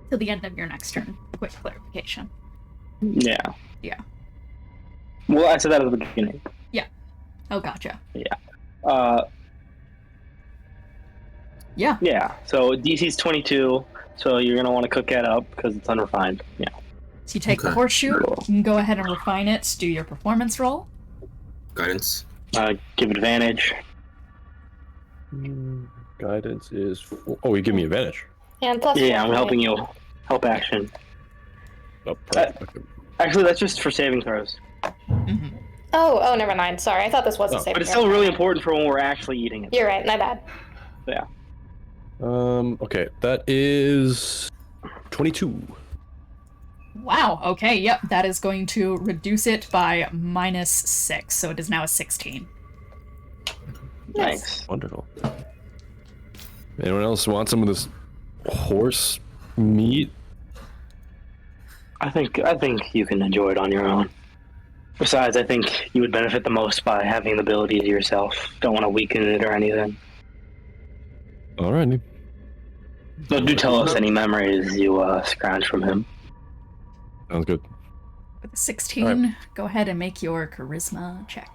[SPEAKER 1] till the end of your next turn. Quick clarification.
[SPEAKER 4] Yeah.
[SPEAKER 1] Yeah.
[SPEAKER 4] Well, I said that at the beginning.
[SPEAKER 1] Oh, gotcha. Yeah.
[SPEAKER 4] Yeah. So DC's 22, so you're gonna want to cook that up because it's unrefined. Yeah.
[SPEAKER 1] So you take the
[SPEAKER 3] Okay.
[SPEAKER 1] horseshoe, you can go ahead and refine it, do your performance roll.
[SPEAKER 3] Guidance.
[SPEAKER 4] Give advantage.
[SPEAKER 6] Guidance is. Oh, you give me advantage.
[SPEAKER 5] And plus
[SPEAKER 4] Yeah,
[SPEAKER 5] one,
[SPEAKER 4] I'm helping
[SPEAKER 5] right?
[SPEAKER 4] you. Help action.
[SPEAKER 6] Oh, perfect. Okay.
[SPEAKER 4] Actually, that's just for saving throws.
[SPEAKER 1] Mm-hmm.
[SPEAKER 5] Oh, never mind. Sorry, I thought this was a
[SPEAKER 6] Oh,
[SPEAKER 5] saving
[SPEAKER 4] But it's
[SPEAKER 5] throw.
[SPEAKER 4] still really important for when we're actually eating it.
[SPEAKER 5] You're right. My bad.
[SPEAKER 4] Yeah.
[SPEAKER 6] Okay, that is 22.
[SPEAKER 1] Wow, okay, yep, that is going to reduce it by -6, so it is now a 16.
[SPEAKER 4] Nice.
[SPEAKER 6] Wonderful. Anyone else want some of this horse meat?
[SPEAKER 4] I think you can enjoy it on your own. Besides, I think you would benefit the most by having the ability to yourself. Don't want to weaken it or anything.
[SPEAKER 6] Alrighty.
[SPEAKER 4] So do tell us any memories you scrounged from him.
[SPEAKER 6] Sounds good.
[SPEAKER 1] With a 16, go ahead and make your charisma check.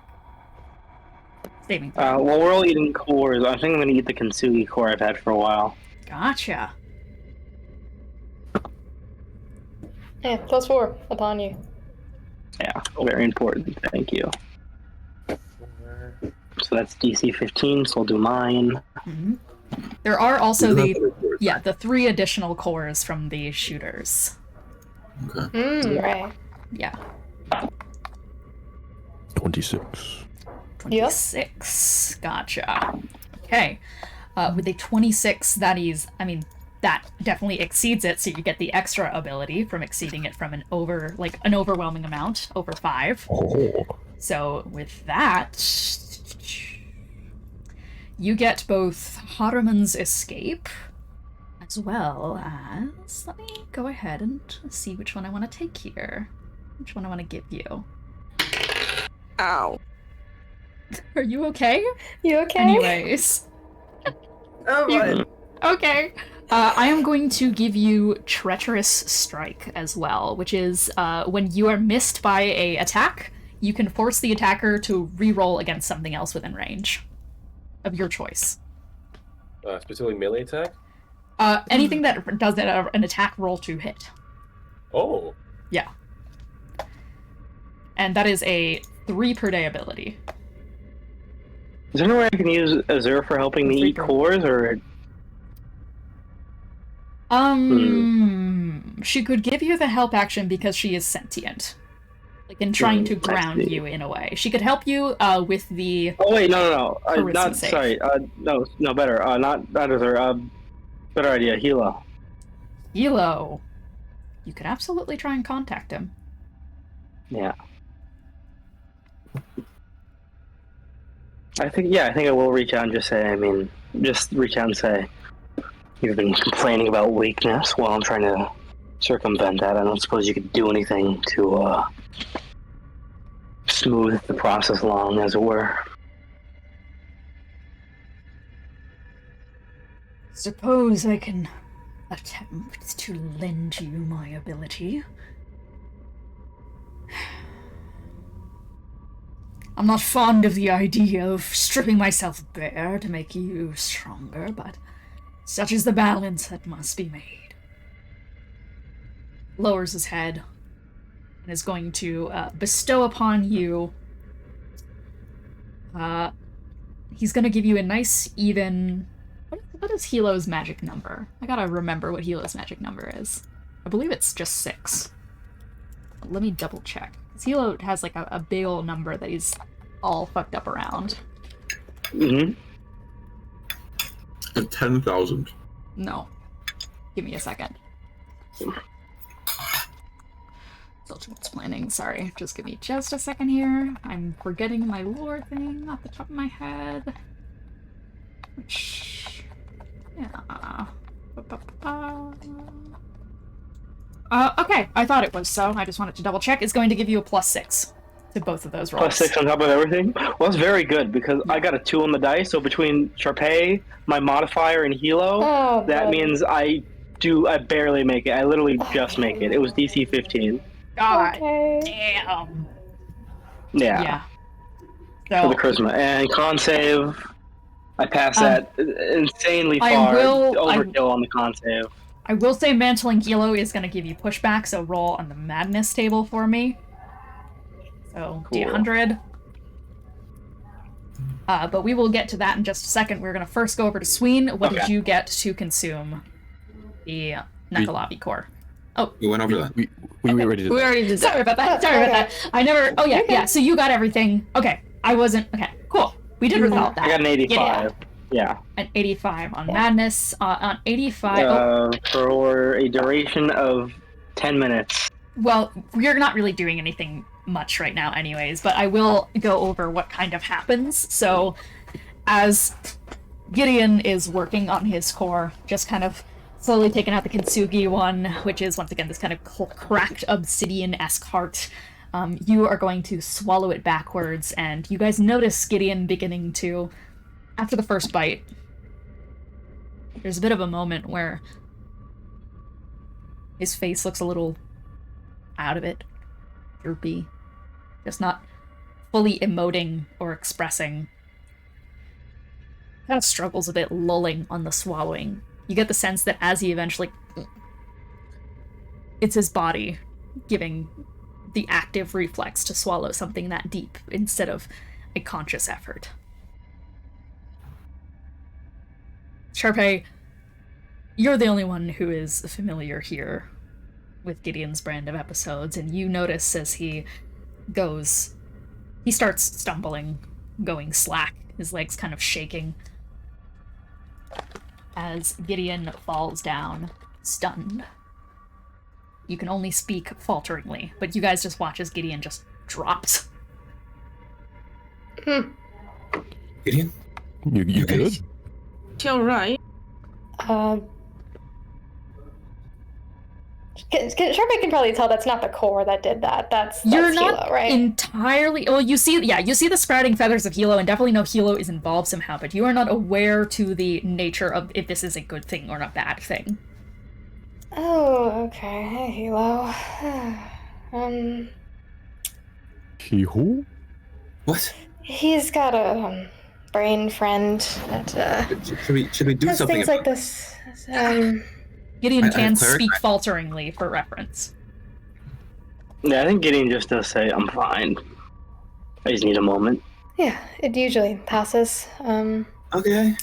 [SPEAKER 1] Saving throw.
[SPEAKER 4] While we're all eating cores, I think I'm going to eat the kintsugi core I've had for a while.
[SPEAKER 1] Gotcha.
[SPEAKER 5] Yeah, +4 upon you.
[SPEAKER 4] Yeah, very important. Thank you. So that's DC 15, so I'll do mine.
[SPEAKER 1] Mhm. There are also the 3 additional cores from the shooters.
[SPEAKER 3] Okay.
[SPEAKER 5] Right.
[SPEAKER 1] Yeah.
[SPEAKER 6] 26.
[SPEAKER 1] 26. Gotcha. Okay. With a 26, that definitely exceeds it, so you get the extra ability from exceeding it from an overwhelming amount, over 5.
[SPEAKER 6] Oh.
[SPEAKER 1] So with that, you get both Haruman's escape, as well as, let me go ahead and see which one I want to take here. Which one I want to give you.
[SPEAKER 2] Ow.
[SPEAKER 1] Are you okay?
[SPEAKER 5] You okay?
[SPEAKER 1] Anyways.
[SPEAKER 2] Oh,
[SPEAKER 1] You- Okay. I am going to give you Treacherous Strike as well, which is when you are missed by a attack, you can force the attacker to re-roll against something else within range of your choice.
[SPEAKER 6] Specifically melee attack?
[SPEAKER 1] Anything that does an attack roll to hit.
[SPEAKER 6] Oh.
[SPEAKER 1] Yeah. And that is a 3 per day ability.
[SPEAKER 4] Is there any way I can use Azure for helping me eat cores, or...
[SPEAKER 1] She could give you the help action because she is sentient. Like, in trying to
[SPEAKER 4] I
[SPEAKER 1] ground
[SPEAKER 4] see.
[SPEAKER 1] you in a way. She could help you with the...
[SPEAKER 4] Oh wait, no.
[SPEAKER 1] Charisma
[SPEAKER 4] Not
[SPEAKER 1] save.
[SPEAKER 4] sorry. No, better. Not Azure. Better idea. Hilo.
[SPEAKER 1] Elo. You could absolutely try and contact him.
[SPEAKER 4] Yeah. I think I will reach out and just say. Just reach out and say, you've been complaining about weakness while I'm trying to circumvent that. I don't suppose you could do anything to smooth the process along, as it were.
[SPEAKER 1] Suppose I can attempt to lend you my ability. I'm not fond of the idea of stripping myself bare to make you stronger, but such is the balance that must be made. Lowers his head and is going to bestow upon you. He's going to give you a nice even. What is Hilo's magic number? I gotta remember what Hilo's magic number is. I believe it's just 6. Let me double check. Because Hilo has like a big old number that he's all fucked up around.
[SPEAKER 4] Mm-hmm.
[SPEAKER 3] 10,000.
[SPEAKER 1] No. Give me a second. Ultimate's planning, sorry. Just give me just a second here. I'm forgetting my lore thing off the top of my head. Which... yeah. Okay, I thought it was so. I just wanted to double check. It's going to give you a +6 to both of those rolls.
[SPEAKER 4] +6 on top of everything? Well, that's very good, because I got a 2 on the dice, so between Charpay, my modifier, and Hilo,
[SPEAKER 5] Oh,
[SPEAKER 4] that
[SPEAKER 5] buddy.
[SPEAKER 4] means I barely make it. I literally just make it. It was DC 15.
[SPEAKER 1] God
[SPEAKER 5] Okay.
[SPEAKER 1] damn.
[SPEAKER 4] Yeah.
[SPEAKER 1] Yeah.
[SPEAKER 4] For the
[SPEAKER 1] So
[SPEAKER 4] charisma. And con save, I passed that insanely
[SPEAKER 1] I
[SPEAKER 4] far.
[SPEAKER 1] will-
[SPEAKER 4] Overkill on the con save.
[SPEAKER 1] I will say Mantling Hilo is going to give you pushback, so roll on the madness table for me. So
[SPEAKER 4] Cool.
[SPEAKER 1] D100. But we will get to that in just a second. We're going to first go over to Sween. What did
[SPEAKER 3] Okay.
[SPEAKER 1] you get to consume the Nuckelavee core?
[SPEAKER 3] We went over that.
[SPEAKER 6] We already did
[SPEAKER 2] We
[SPEAKER 6] that.
[SPEAKER 2] already did that.
[SPEAKER 1] Sorry about that. Sorry about that. I never. Oh yeah,
[SPEAKER 5] Okay.
[SPEAKER 1] yeah. So you got everything. Okay, I wasn't. Okay, cool. We did resolve that.
[SPEAKER 4] I got an 85. Yeah.
[SPEAKER 1] An 85 on madness. On 85.
[SPEAKER 4] For a duration of 10 minutes.
[SPEAKER 1] Well, we're not really doing anything much right now anyways, but I will go over what kind of happens. So, as Gideon is working on his core, just kind of slowly taking out the kintsugi one, which is, once again, this kind of cracked obsidian-esque heart, you are going to swallow it backwards, and you guys notice Gideon beginning to, after the first bite, there's a bit of a moment where his face looks a little out of it, droopy, just not fully emoting or expressing. Kind of struggles a bit, lulling on the swallowing. You get the sense that as he eventually... It's his body giving the active reflex to swallow something that deep instead of a conscious effort. Charpay, you're the only one who is familiar here with Gideon's brand of episodes, and you notice as he starts stumbling, going slack, his legs kind of shaking, as Gideon falls down, stunned. You can only speak falteringly, but you guys just watch as Gideon just drops.
[SPEAKER 3] Gideon?
[SPEAKER 6] You good?
[SPEAKER 2] All right.
[SPEAKER 5] Charpay can probably tell that's not the core that did that. That's
[SPEAKER 1] You're
[SPEAKER 5] Hilo,
[SPEAKER 1] not
[SPEAKER 5] right?
[SPEAKER 1] entirely... Well, you see the sprouting feathers of Hilo, and definitely know Hilo is involved somehow, but you are not aware to the nature of if this is a good thing or a bad thing.
[SPEAKER 5] Oh, okay. Hey, Hilo.
[SPEAKER 6] He-who?
[SPEAKER 3] What?
[SPEAKER 5] He's got a brain friend that
[SPEAKER 3] Should we do
[SPEAKER 5] does
[SPEAKER 3] something
[SPEAKER 5] things
[SPEAKER 3] about
[SPEAKER 5] like this.
[SPEAKER 1] Gideon can
[SPEAKER 3] cleric-
[SPEAKER 1] speak falteringly for reference.
[SPEAKER 4] Yeah, I think Gideon just does say, I'm fine. I just need a moment.
[SPEAKER 5] Yeah, it usually passes.
[SPEAKER 3] Okay.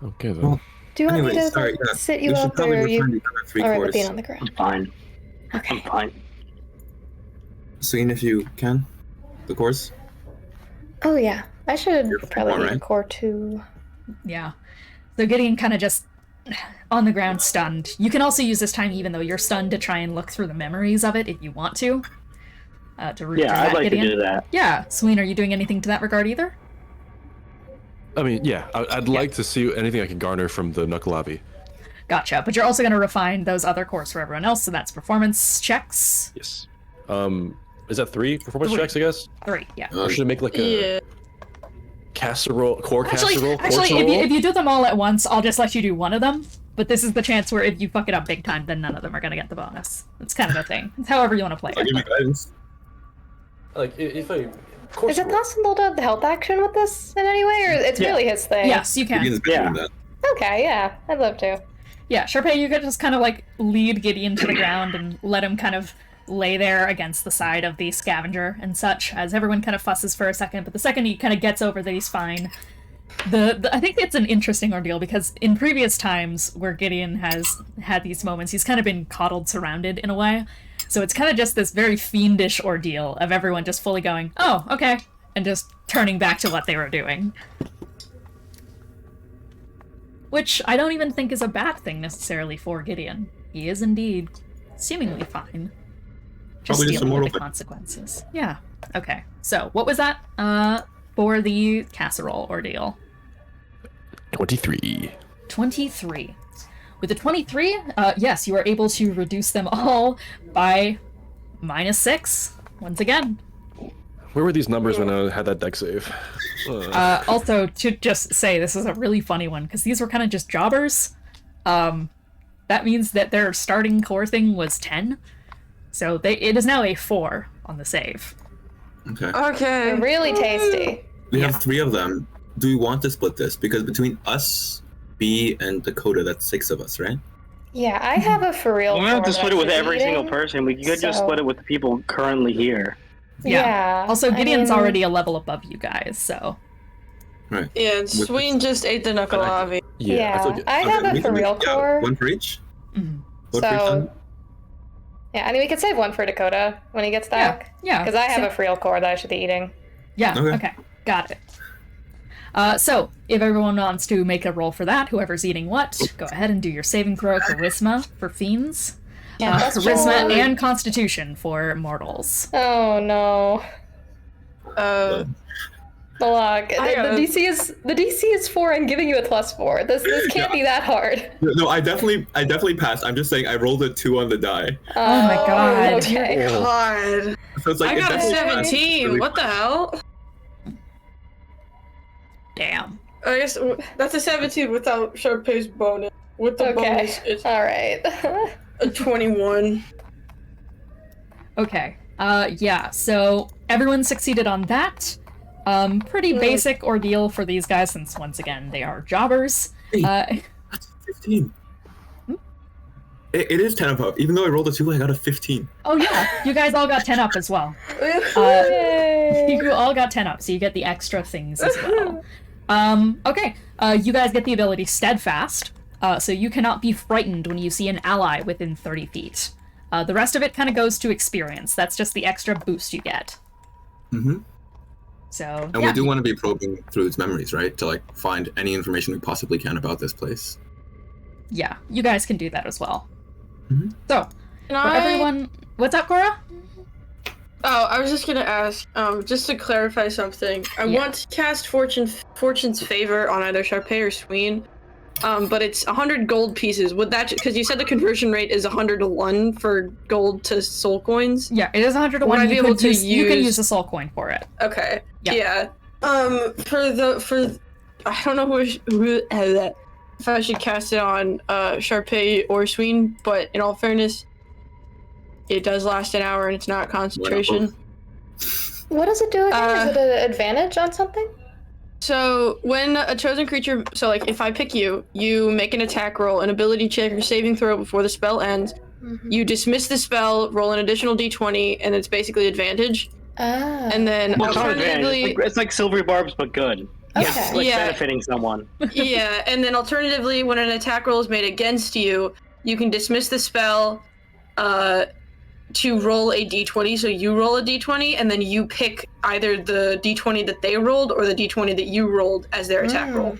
[SPEAKER 6] Okay then.
[SPEAKER 3] Well,
[SPEAKER 5] Do you want me
[SPEAKER 3] Anyway,
[SPEAKER 5] to
[SPEAKER 3] sorry, yeah.
[SPEAKER 5] sit
[SPEAKER 3] We
[SPEAKER 5] you
[SPEAKER 3] should
[SPEAKER 5] up, or
[SPEAKER 3] probably
[SPEAKER 5] are you
[SPEAKER 3] return to the other three
[SPEAKER 5] alright with
[SPEAKER 3] cores.
[SPEAKER 5] being on the ground?
[SPEAKER 4] I'm fine. I'm
[SPEAKER 5] Okay.
[SPEAKER 4] fine.
[SPEAKER 3] Sween, if you can. The course.
[SPEAKER 5] Oh yeah, I should
[SPEAKER 3] You're
[SPEAKER 5] probably
[SPEAKER 3] fine,
[SPEAKER 5] need a
[SPEAKER 3] right?
[SPEAKER 5] core too.
[SPEAKER 1] Yeah. So Gideon kind of just on the ground, stunned. You can also use this time, even though you're stunned, to try and look through the memories of it if you want to. To root through
[SPEAKER 4] Yeah, I'd
[SPEAKER 1] that,
[SPEAKER 4] like
[SPEAKER 1] Gideon.
[SPEAKER 4] to do that.
[SPEAKER 1] Yeah, Sween, are you doing anything to that regard either?
[SPEAKER 6] I mean, yeah, I'd like to see anything I can garner from the Nuckelavee.
[SPEAKER 1] Gotcha. But you're also going to refine those other cores for everyone else, so that's performance checks.
[SPEAKER 6] Yes. Is that 3 performance
[SPEAKER 1] Three.
[SPEAKER 6] checks, I guess?
[SPEAKER 1] 3, yeah.
[SPEAKER 6] Or should I make like a
[SPEAKER 2] Yeah.
[SPEAKER 6] casserole, core
[SPEAKER 1] Actually,
[SPEAKER 6] casserole?
[SPEAKER 1] if you do them all at once, I'll just let you do one of them. But this is the chance where if you fuck it up big time, then none of them are going to get the bonus. It's kind of a thing. It's however you want to play
[SPEAKER 3] I'll
[SPEAKER 1] it.
[SPEAKER 3] give you guidance.
[SPEAKER 6] Like, if I...
[SPEAKER 5] Is it possible to help action with this in any way, or it's
[SPEAKER 4] Yeah.
[SPEAKER 5] really his thing?
[SPEAKER 1] Yes, you can.
[SPEAKER 3] Gideon's better
[SPEAKER 4] Yeah.
[SPEAKER 3] than that.
[SPEAKER 5] Okay, yeah, I'd love to.
[SPEAKER 1] Yeah, Charpay, you could just kind of like lead Gideon to the ground and let him kind of lay there against the side of the scavenger and such, as everyone kind of fusses for a second, but the second he kind of gets over that he's fine, I think it's an interesting ordeal, because in previous times where Gideon has had these moments, he's kind of been coddled, surrounded in a way, so it's kind of just this very fiendish ordeal of everyone just fully going, oh, okay, and just turning back to what they were doing. Which I don't even think is a bad thing necessarily for Gideon. He is indeed seemingly fine. Just
[SPEAKER 3] Probably just a
[SPEAKER 1] dealing
[SPEAKER 3] mortal
[SPEAKER 1] with the
[SPEAKER 3] thing.
[SPEAKER 1] consequences. Yeah. Okay. So what was that? For the casserole ordeal.
[SPEAKER 6] 23.
[SPEAKER 1] 23. With the 23, yes, you are able to reduce them all by -6. Once again.
[SPEAKER 6] Where were these numbers when I had that deck save?
[SPEAKER 1] Also, to just say, this is a really funny one, because these were kind of just jobbers. that means that their starting core thing was 10. So it is now a 4 on the save.
[SPEAKER 3] Okay.
[SPEAKER 2] Okay.
[SPEAKER 5] They're really tasty.
[SPEAKER 3] We have 3 of them. Do we want to split this? Because between us, B, and Dakota, that's 6 of us, right?
[SPEAKER 5] Yeah, I have a for real.
[SPEAKER 4] We don't have to
[SPEAKER 5] core
[SPEAKER 4] split
[SPEAKER 5] that
[SPEAKER 4] it with
[SPEAKER 5] I'm
[SPEAKER 4] every single
[SPEAKER 5] eating,
[SPEAKER 4] person. We could just
[SPEAKER 5] so-
[SPEAKER 4] split it with the people currently here.
[SPEAKER 5] Yeah.
[SPEAKER 1] Also, Gideon's
[SPEAKER 5] I mean,
[SPEAKER 1] already a level above you guys, so.
[SPEAKER 3] Right.
[SPEAKER 2] Yeah, and Sween just ate the Nuckelavee.
[SPEAKER 5] Yeah,
[SPEAKER 6] feel good.
[SPEAKER 5] I have
[SPEAKER 3] we
[SPEAKER 5] a for
[SPEAKER 3] can-
[SPEAKER 5] real core.
[SPEAKER 3] 1 for each?
[SPEAKER 1] Mhm.
[SPEAKER 3] One for each
[SPEAKER 5] So,
[SPEAKER 3] time?
[SPEAKER 5] yeah, I mean, we could save one for Dakota when he gets back.
[SPEAKER 1] Yeah.
[SPEAKER 5] Because I have a for real core that I should be eating.
[SPEAKER 1] Yeah,
[SPEAKER 3] Okay.
[SPEAKER 1] okay. Got it. So, if everyone wants to make a roll for that, whoever's eating what, go ahead and do your saving throw, Charisma for fiends.
[SPEAKER 5] Yeah, that's
[SPEAKER 1] Charisma
[SPEAKER 5] true.
[SPEAKER 1] and Constitution for mortals.
[SPEAKER 5] Oh no. Moloch, the DC is 4. I'm giving you a +4. This can't be that hard.
[SPEAKER 3] No, I definitely passed. I'm just saying I rolled a 2 on the die.
[SPEAKER 1] Oh my god.
[SPEAKER 5] Okay.
[SPEAKER 2] God.
[SPEAKER 3] So it's like
[SPEAKER 2] I
[SPEAKER 3] it
[SPEAKER 2] got a
[SPEAKER 3] definitely passed.
[SPEAKER 2] 17.
[SPEAKER 3] Really-
[SPEAKER 2] What the hell?
[SPEAKER 1] Damn.
[SPEAKER 2] I guess that's a 17 without Charpay's bonus. With the
[SPEAKER 5] Okay.
[SPEAKER 2] bonus, it's
[SPEAKER 5] Alright.
[SPEAKER 2] a 21.
[SPEAKER 1] Okay. Yeah, so everyone succeeded on that. Pretty basic ordeal for these guys since, once again, they are jobbers.
[SPEAKER 3] That's 15. It is 10 above. Even though I rolled a 2, I got a 15.
[SPEAKER 1] Oh yeah, you guys all got 10 up as well.
[SPEAKER 5] Yay.
[SPEAKER 1] You all got 10 up, so you get the extra things as well. Okay, you guys get the ability Steadfast, so you cannot be frightened when you see an ally within 30 feet. The rest of it kind of goes to experience. That's just the extra boost you get.
[SPEAKER 3] Mm-hmm.
[SPEAKER 1] So,
[SPEAKER 3] And
[SPEAKER 1] yeah.
[SPEAKER 3] we do want to be probing through its memories, right? To like find any information we possibly can about this place.
[SPEAKER 1] Yeah, you guys can do that as well.
[SPEAKER 3] Mhm.
[SPEAKER 1] So,
[SPEAKER 2] Can
[SPEAKER 1] for
[SPEAKER 2] I?
[SPEAKER 1] everyone... What's up, Korah?
[SPEAKER 2] Oh, I was just gonna ask, just to clarify something. I
[SPEAKER 1] Yeah.
[SPEAKER 2] want to cast Fortune's Favor on either Charpay or Sween, but it's 100 gold pieces. Would that, because you said the conversion rate is 100 to 1 for gold to soul coins?
[SPEAKER 1] Yeah, it is 100 to
[SPEAKER 2] Would
[SPEAKER 1] 1.
[SPEAKER 2] I be able to
[SPEAKER 1] You can
[SPEAKER 2] use-
[SPEAKER 1] use a soul coin for it.
[SPEAKER 2] Okay.
[SPEAKER 1] Yeah.
[SPEAKER 2] For I don't know who that. If I should cast it on Charpay or Sween, but in all fairness, it does last an hour and it's not concentration.
[SPEAKER 5] What does it do again? Is it an advantage on something?
[SPEAKER 2] So when a chosen creature, so like if I pick you, you make an attack roll, an ability check, or saving throw before the spell ends. You dismiss the spell, roll an additional d20, and it's basically advantage.
[SPEAKER 5] Ah.
[SPEAKER 2] And then
[SPEAKER 4] Well, it's not advantage.
[SPEAKER 2] alternatively,
[SPEAKER 4] It's like Silvery Barbs, but good.
[SPEAKER 5] Okay.
[SPEAKER 4] It's like
[SPEAKER 2] Yeah.
[SPEAKER 4] benefiting someone.
[SPEAKER 2] yeah, and then alternatively, when an attack roll is made against you, you can dismiss the spell to roll a d20. So you roll a d20, and then you pick either the d20 that they rolled or the d20 that you rolled as their attack roll.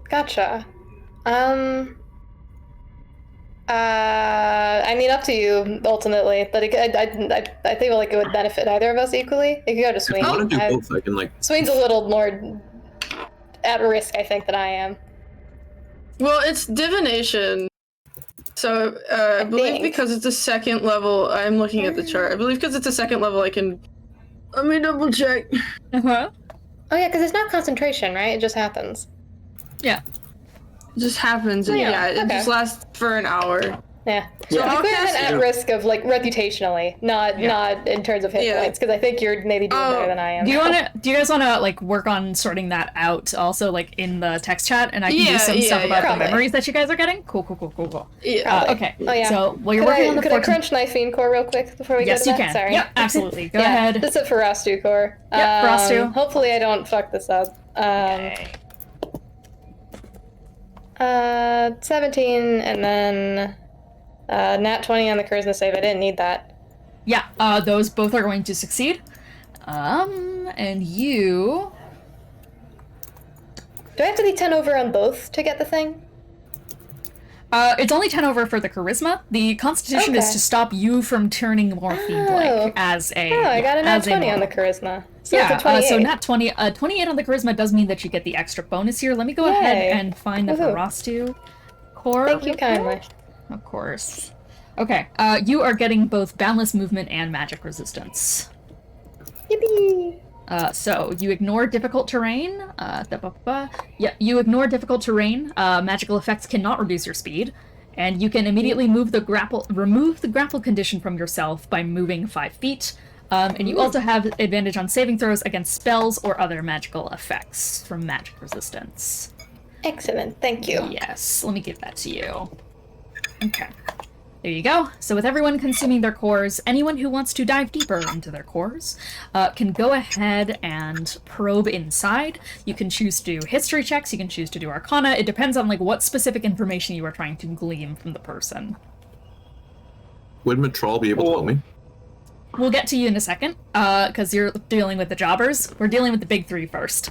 [SPEAKER 5] Gotcha. I mean, up to you ultimately, but I think like it would benefit either of us equally. It could go to
[SPEAKER 3] If
[SPEAKER 5] Sween.
[SPEAKER 3] you want to do both, I can like.
[SPEAKER 5] Sween's a little more at risk, I think, than I am.
[SPEAKER 2] Well, it's divination. So I believe
[SPEAKER 5] think.
[SPEAKER 2] because it's a second level, I'm looking at the chart. I believe because it's a second level, I can. Let me double check.
[SPEAKER 1] Uh-huh.
[SPEAKER 5] Oh yeah, because it's not concentration, right? It just happens.
[SPEAKER 1] Yeah.
[SPEAKER 2] It just happens, and
[SPEAKER 5] Yeah,
[SPEAKER 2] it
[SPEAKER 5] okay.
[SPEAKER 2] just lasts for an hour.
[SPEAKER 5] Yeah.
[SPEAKER 2] So
[SPEAKER 5] I
[SPEAKER 2] I'll
[SPEAKER 5] think we're
[SPEAKER 2] cast
[SPEAKER 5] at
[SPEAKER 2] it.
[SPEAKER 5] risk of like reputationally, not in terms of hit
[SPEAKER 2] Yeah.
[SPEAKER 5] points, because I think you're maybe doing better than I am.
[SPEAKER 1] Do you guys want to like work on sorting that out also like in the text chat, and I can do
[SPEAKER 2] Yeah,
[SPEAKER 1] some
[SPEAKER 2] yeah,
[SPEAKER 1] stuff
[SPEAKER 2] yeah.
[SPEAKER 1] about the
[SPEAKER 5] Probably.
[SPEAKER 1] memories that you guys are getting? Cool.
[SPEAKER 2] Yeah.
[SPEAKER 1] Okay.
[SPEAKER 5] Oh, yeah.
[SPEAKER 1] So while you're
[SPEAKER 5] Could
[SPEAKER 1] working on the
[SPEAKER 5] could I
[SPEAKER 1] fortune-
[SPEAKER 5] crunch my fiend core real quick before we
[SPEAKER 1] Yes,
[SPEAKER 5] go
[SPEAKER 1] you
[SPEAKER 5] to that?
[SPEAKER 1] can.
[SPEAKER 5] Sorry.
[SPEAKER 1] Yep, absolutely. Go
[SPEAKER 5] Yeah,
[SPEAKER 1] ahead.
[SPEAKER 5] This is for Rastu core.
[SPEAKER 1] Yep, Rastu.
[SPEAKER 5] Hopefully I don't fuck this up.
[SPEAKER 1] Okay.
[SPEAKER 5] 17, and then nat 20 on the charisma save. I didn't need that.
[SPEAKER 1] Yeah, those both are going to succeed. And you...
[SPEAKER 5] Do I have to be 10 over on both to get the thing?
[SPEAKER 1] It's only 10 over for the charisma. The constitution is
[SPEAKER 5] Okay.
[SPEAKER 1] to stop you from turning more fiend-like
[SPEAKER 5] Oh.
[SPEAKER 1] as a...
[SPEAKER 5] Oh, I got a nat
[SPEAKER 1] as a
[SPEAKER 5] 20 on the
[SPEAKER 1] mortal.
[SPEAKER 5] charisma. So
[SPEAKER 1] Yeah,
[SPEAKER 5] it's a 28.
[SPEAKER 1] so nat 20, 28 on the charisma does mean that you get the extra bonus here. Let me go ahead
[SPEAKER 5] Yay.
[SPEAKER 1] and find the
[SPEAKER 5] Woohoo.
[SPEAKER 1] Farastu core.
[SPEAKER 5] Thank you
[SPEAKER 1] real
[SPEAKER 5] kindly.
[SPEAKER 1] quick. Of course. Okay, you are getting both boundless movement and magic resistance.
[SPEAKER 5] Yippee!
[SPEAKER 1] So you ignore difficult terrain. Yeah, you ignore difficult terrain. Magical effects cannot reduce your speed. And you can immediately remove the grapple condition from yourself by moving 5 feet. And you also have advantage on saving throws against spells or other magical effects from magic resistance.
[SPEAKER 5] Excellent, thank you.
[SPEAKER 1] Yes, let me give that to you. Okay. There you go. So with everyone consuming their cores, anyone who wants to dive deeper into their cores can go ahead and probe inside. You can choose to do history checks, you can choose to do arcana. It depends on like what specific information you are trying to glean from the person.
[SPEAKER 3] Would Matrol be able to help me?
[SPEAKER 1] We'll get to you in a second, because you're dealing with the jobbers. We're dealing with the big 3 first.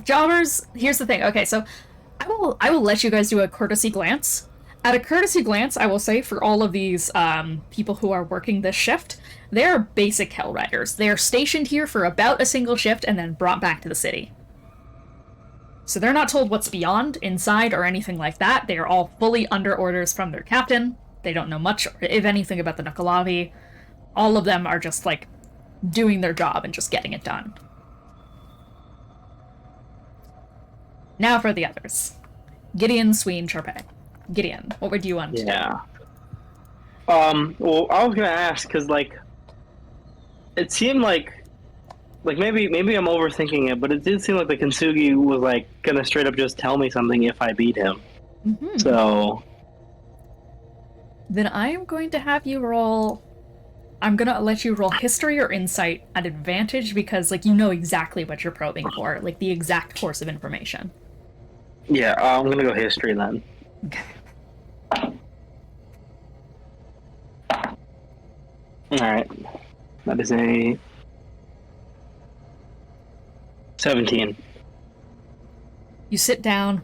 [SPEAKER 1] Jobbers, here's the thing. Okay, so I will let you guys do a courtesy glance. At a courtesy glance, I will say for all of these people who are working this shift, they're basic Hell Riders. They're stationed here for about a single shift and then brought back to the city. So they're not told what's beyond, inside, or anything like that. They are all fully under orders from their captain. They don't know much, if anything, about the Nuckelavee. All of them are just, like, doing their job and just getting it done. Now for the others. Gideon, Sween, Charpay. Gideon, what would you want?
[SPEAKER 4] Yeah. Well, I was gonna ask, because, like, it seemed like maybe I'm overthinking it, but it did seem like the Kintsugi was, like, gonna straight up just tell me something if I beat him.
[SPEAKER 1] Mm-hmm.
[SPEAKER 4] So...
[SPEAKER 1] Then I am going to have you roll... I'm gonna let you roll history or insight at advantage because, like, you know exactly what you're probing for. Like, the exact course of information.
[SPEAKER 4] Yeah, I'm gonna go history then.
[SPEAKER 1] Okay.
[SPEAKER 4] Alright. That is a... 17.
[SPEAKER 1] You sit down.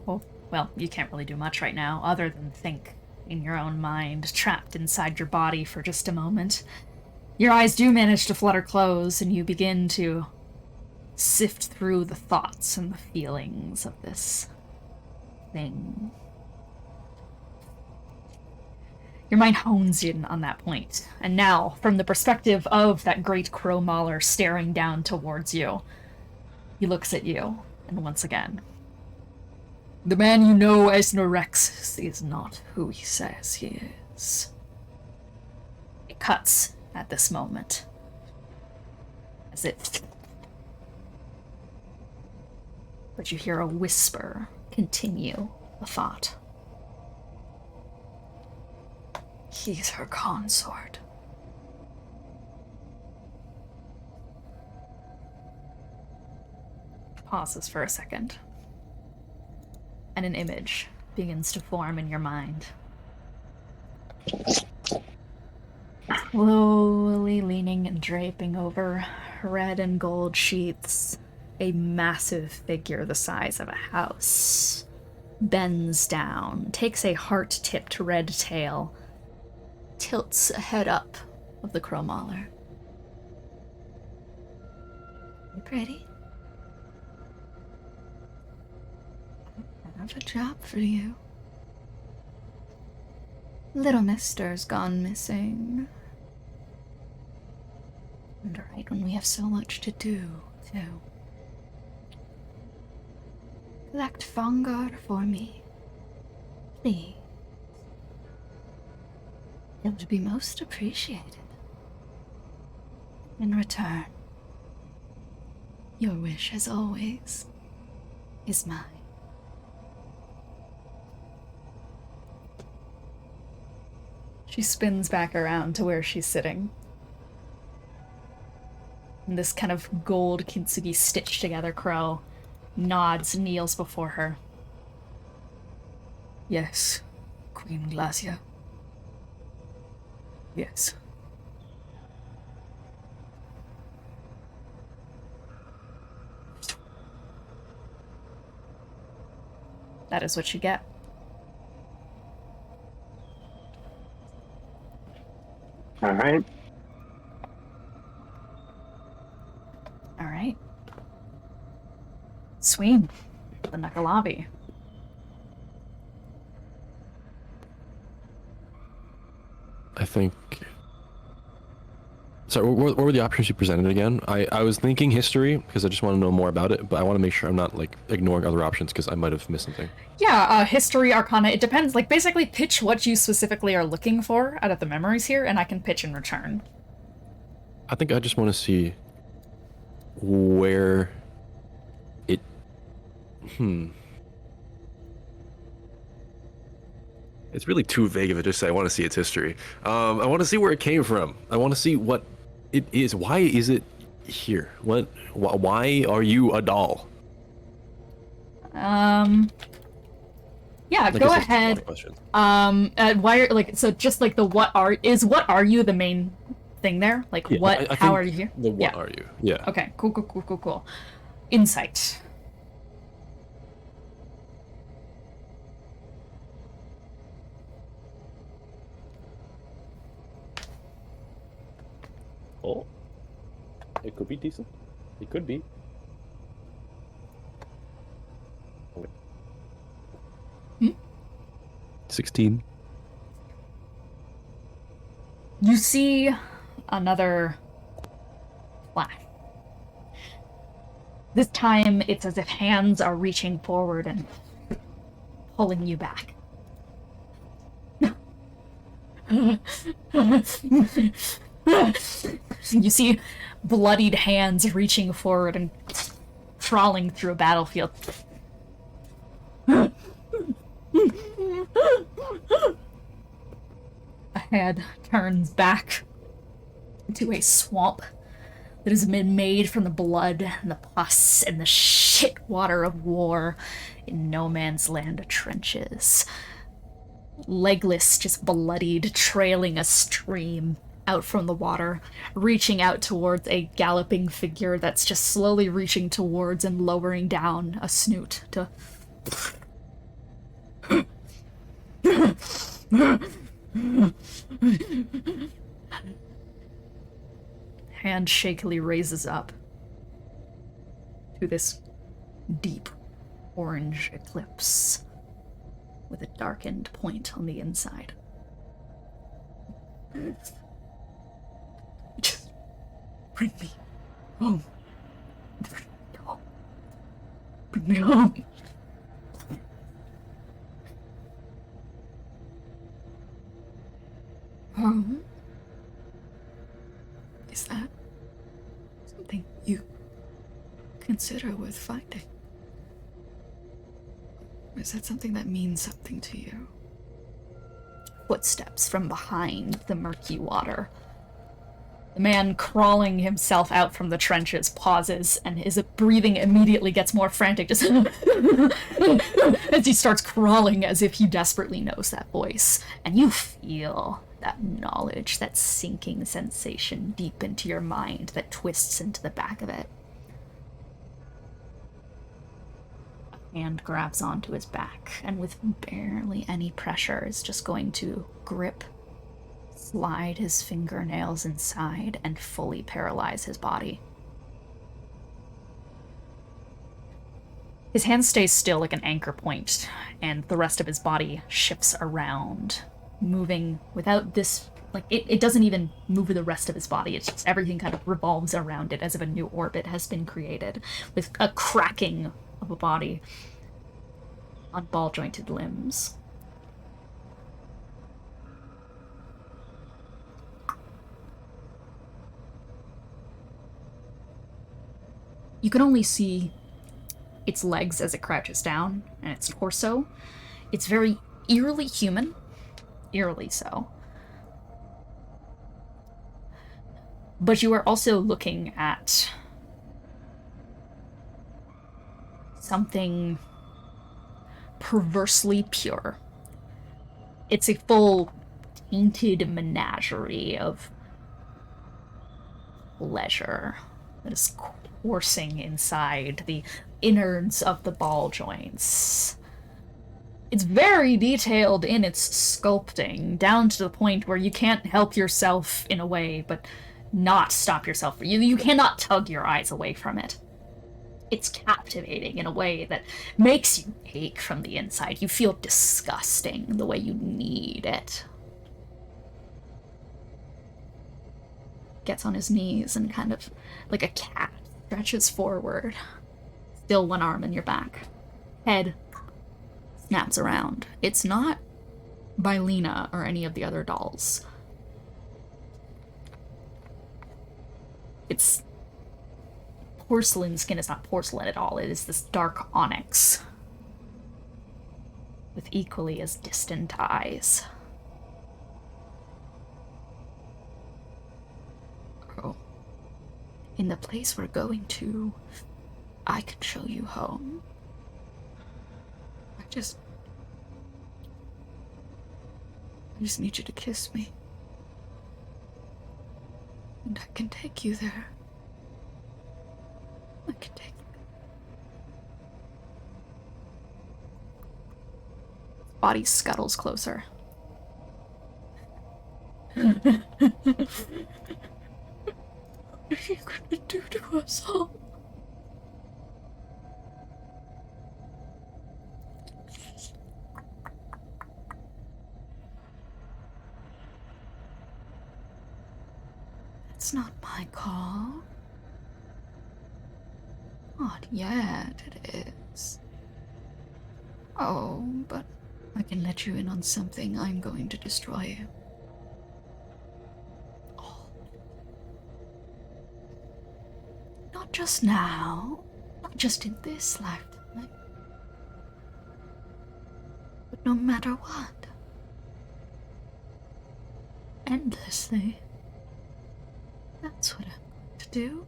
[SPEAKER 1] Well, you can't really do much right now, other than think in your own mind, trapped inside your body for just a moment. Your eyes do manage to flutter close, and you begin to sift through the thoughts and the feelings of this thing. Your mind hones in on that point, and now, from the perspective of that great crow mauler staring down towards you, he looks at you, and once again, the man you know as Norexus is not who he says he is. It cuts at this moment, as if... But you hear a whisper continue the thought. He's her consort. Pauses for a second, and an image begins to form in your mind. Slowly leaning and draping over red and gold sheaths, a massive figure the size of a house bends down, takes a heart-tipped red tail, tilts a head up of the crow mauler. You pretty? I have a job for you. Little mister's gone missing. And right when we have so much to do, too. Collect fungi for me. Please. It would be most appreciated. In return, your wish, as always, is mine. She spins back around to where she's sitting. And this kind of gold kintsugi stitched together crow nods and kneels before her. Yes, Queen Glacia. Yes. That is what you get.
[SPEAKER 4] Alright.
[SPEAKER 1] Alright. Sween, the Nuckelavee.
[SPEAKER 6] I think Sorry, what were the options you presented again? I was thinking history because I just want to know more about it, but I want to make sure I'm not like ignoring other options because I might have missed something.
[SPEAKER 1] Yeah, history, arcana, it depends. Like, basically pitch what you specifically are looking for out of the memories here, and I can pitch in return.
[SPEAKER 6] I think I just want to see where it... It's really too vague if I just say I want to see its history. I want to see where it came from. I want to see what it is. Why is it here? Why are you a doll?
[SPEAKER 1] Yeah,
[SPEAKER 6] Like,
[SPEAKER 1] go
[SPEAKER 6] it's a lot
[SPEAKER 1] ahead.
[SPEAKER 6] of questions.
[SPEAKER 1] Why are, like, so just like the what are you the main thing there? Like,
[SPEAKER 6] Yeah,
[SPEAKER 1] what,
[SPEAKER 6] I
[SPEAKER 1] how
[SPEAKER 6] think
[SPEAKER 1] are you here?
[SPEAKER 6] The what
[SPEAKER 1] Yeah.
[SPEAKER 6] are you? Yeah.
[SPEAKER 1] Okay, cool. Insight.
[SPEAKER 6] Oh, it could be decent. It could be. Oh, wait. 16.
[SPEAKER 1] You see another flash. This time, it's as if hands are reaching forward and pulling you back. You see bloodied hands reaching forward and crawling through a battlefield. A head turns back into a swamp that has been made from the blood and the pus and the shit water of war in no man's land trenches. Legless, just bloodied, trailing a stream out from the water, reaching out towards a galloping figure that's just slowly reaching towards and lowering down a snoot to... Hand shakily raises up to this deep orange eclipse with a darkened point on the inside. Just bring me home. Bring me home. Home? Is that something you consider worth finding? Is that something that means something to you? Footsteps from behind the murky water. The man crawling himself out from the trenches pauses, and his breathing immediately gets more frantic, just as he starts crawling as if he desperately knows that voice. And you feel that knowledge, that sinking sensation deep into your mind that twists into the back of it. A hand grabs onto his back, and with barely any pressure is just going to grip, slide his fingernails inside, and fully paralyze his body. His hand stays still like an anchor point, and the rest of his body shifts around, moving without this, like, it doesn't even move the rest of his body. It's just everything kind of revolves around it as if a new orbit has been created, with a cracking of a body on ball-jointed limbs. You can only see its legs as it crouches down, and its torso. It's very eerily human. Eerily so. But you are also looking at something perversely pure. It's a full tainted menagerie of pleasure that is coursing inside the innards of the ball joints. It's very detailed in its sculpting, down to the point where you can't help yourself in a way, but not stop yourself. You cannot tug your eyes away from it. It's captivating in a way that makes you ache from the inside. You feel disgusting the way you need it. gets on his knees and kind of, like a cat, stretches forward. Still one arm in your back. Head snaps around. It's not Bylina or any of the other dolls. It's porcelain skin. Is not porcelain at all. It is this dark onyx with equally as distant eyes. Oh. In the place we're going to, I can show you home. I just need you to kiss me. And I can take you there. I can take you. Body scuttles closer. What are you gonna do to us all? It's not my call. Not yet, it is. Oh, but I can let you in on something. I'm going to destroy you. Oh. Not just now, not just in this lifetime, but no matter what. Endlessly. That's what I'm going to do.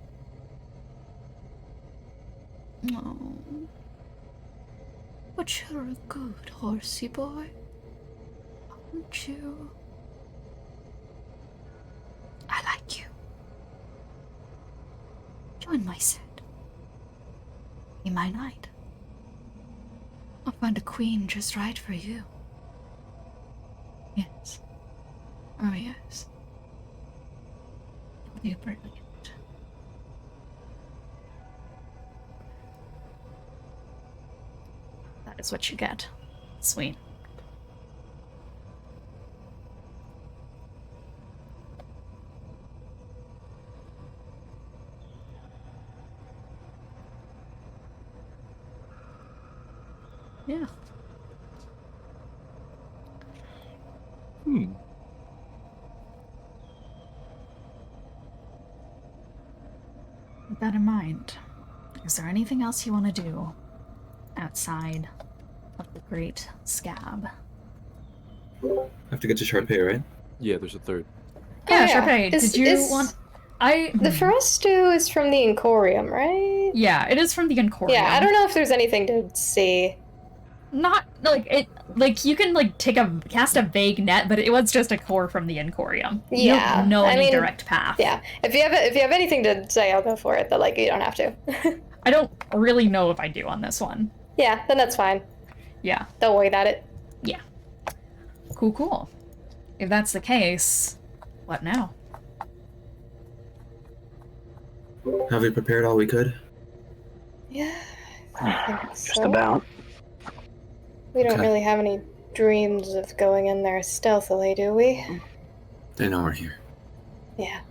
[SPEAKER 1] Oh. But you're a good horsey boy, aren't you? I like you. Join my set. Be my knight. I'll find a queen just right for you. Yes. Oh, yes. You're brilliant. That is what you get. Sweet. Yeah. With that in mind, is there anything else you want to do outside of the Great Scab?
[SPEAKER 3] Have to get to Charpay, right?
[SPEAKER 6] Yeah, there's a third.
[SPEAKER 1] Yeah,
[SPEAKER 5] yeah.
[SPEAKER 1] Charpay, did you want...
[SPEAKER 5] The Ferostu is from the Emporium, right?
[SPEAKER 1] Yeah, it is from the Emporium.
[SPEAKER 5] Yeah, I don't know if there's anything to see.
[SPEAKER 1] Not, like, it... Like, you can, like, cast a vague net, but it was just a core from the Emporium. You
[SPEAKER 5] Yeah,
[SPEAKER 1] don't know
[SPEAKER 5] I
[SPEAKER 1] any
[SPEAKER 5] mean,
[SPEAKER 1] direct path.
[SPEAKER 5] Yeah, if you have anything to say, I'll go for it, but, like, you don't have to.
[SPEAKER 1] I don't really know if I do on this one.
[SPEAKER 5] Yeah, then that's fine.
[SPEAKER 1] Yeah.
[SPEAKER 5] Don't worry about it.
[SPEAKER 1] Yeah. Cool, cool. If that's the case, what now?
[SPEAKER 3] Have we prepared all we could?
[SPEAKER 5] Yeah, I think
[SPEAKER 4] Just
[SPEAKER 5] so.
[SPEAKER 4] about.
[SPEAKER 5] We don't
[SPEAKER 3] Okay.
[SPEAKER 5] really have any dreams of going in there stealthily, do we?
[SPEAKER 3] They know we're here.
[SPEAKER 5] Yeah.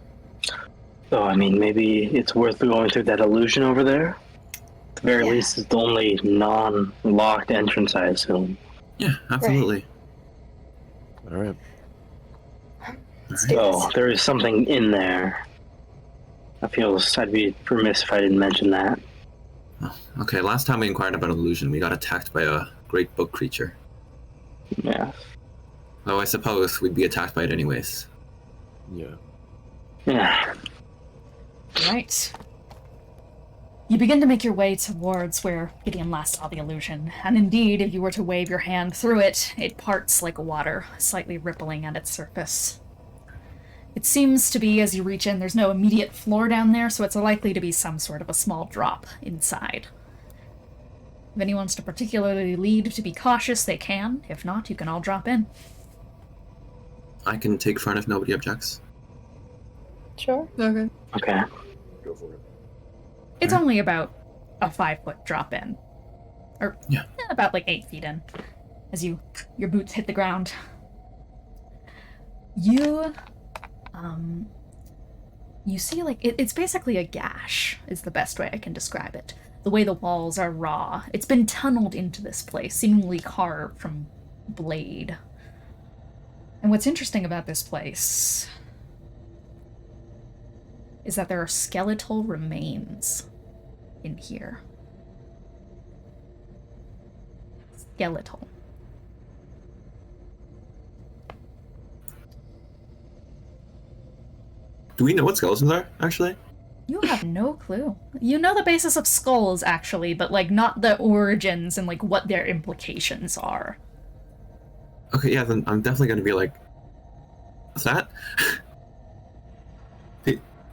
[SPEAKER 4] So, I mean, maybe it's worth going through that illusion over there. At the very
[SPEAKER 5] Yeah.
[SPEAKER 4] least, it's the only non-locked entrance, I assume.
[SPEAKER 3] Yeah, absolutely.
[SPEAKER 6] All right.
[SPEAKER 5] Let's do
[SPEAKER 4] So,
[SPEAKER 5] this.
[SPEAKER 4] there is something in there. I feel I'd be remiss if I didn't mention that.
[SPEAKER 3] Oh, okay, last time we inquired about illusion, we got attacked by a great book creature.
[SPEAKER 4] Yeah.
[SPEAKER 3] Though I suppose we'd be attacked by it anyways.
[SPEAKER 6] Yeah.
[SPEAKER 4] Yeah.
[SPEAKER 1] Right. You begin to make your way towards where Gideon last saw the illusion, and indeed, if you were to wave your hand through it, it parts like water, slightly rippling at its surface. It seems to be, as you reach in, there's no immediate floor down there, so it's likely to be some sort of a small drop inside. If anyone wants to particularly lead to be cautious, they can. If not, you can all drop in.
[SPEAKER 3] I can take front if nobody objects.
[SPEAKER 5] Sure.
[SPEAKER 2] Okay.
[SPEAKER 4] Okay.
[SPEAKER 6] Go for it.
[SPEAKER 1] It's only about a 5-foot drop in. Or
[SPEAKER 3] Yeah.
[SPEAKER 1] about like 8 feet in. As your boots hit the ground. you see, like, it's basically a gash, is the best way I can describe it. The way the walls are raw. It's been tunneled into this place, seemingly carved from blade. And what's interesting about this place is that there are skeletal remains in here. Skeletal.
[SPEAKER 3] Do we know what skeletons are, actually?
[SPEAKER 1] You have no clue. You know the basis of skulls, actually, but, like, not the origins and, like, what their implications are.
[SPEAKER 3] Okay, yeah, then I'm definitely gonna be like, what's that?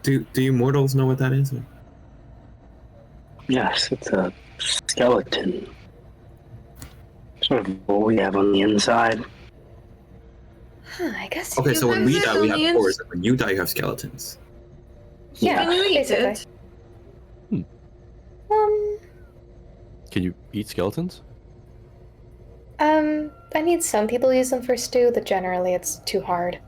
[SPEAKER 3] do you mortals know what that is?
[SPEAKER 4] Yes, it's a skeleton. Sort of what we have on the inside.
[SPEAKER 5] I guess.
[SPEAKER 3] Okay, so when we die, we have
[SPEAKER 2] aliens?
[SPEAKER 3] cores, and when you die, you have skeletons.
[SPEAKER 5] Yeah,
[SPEAKER 2] Can you eat
[SPEAKER 5] basically.
[SPEAKER 2] it?
[SPEAKER 6] Can you eat skeletons?
[SPEAKER 5] I mean, some people use them for stew, but generally it's too hard.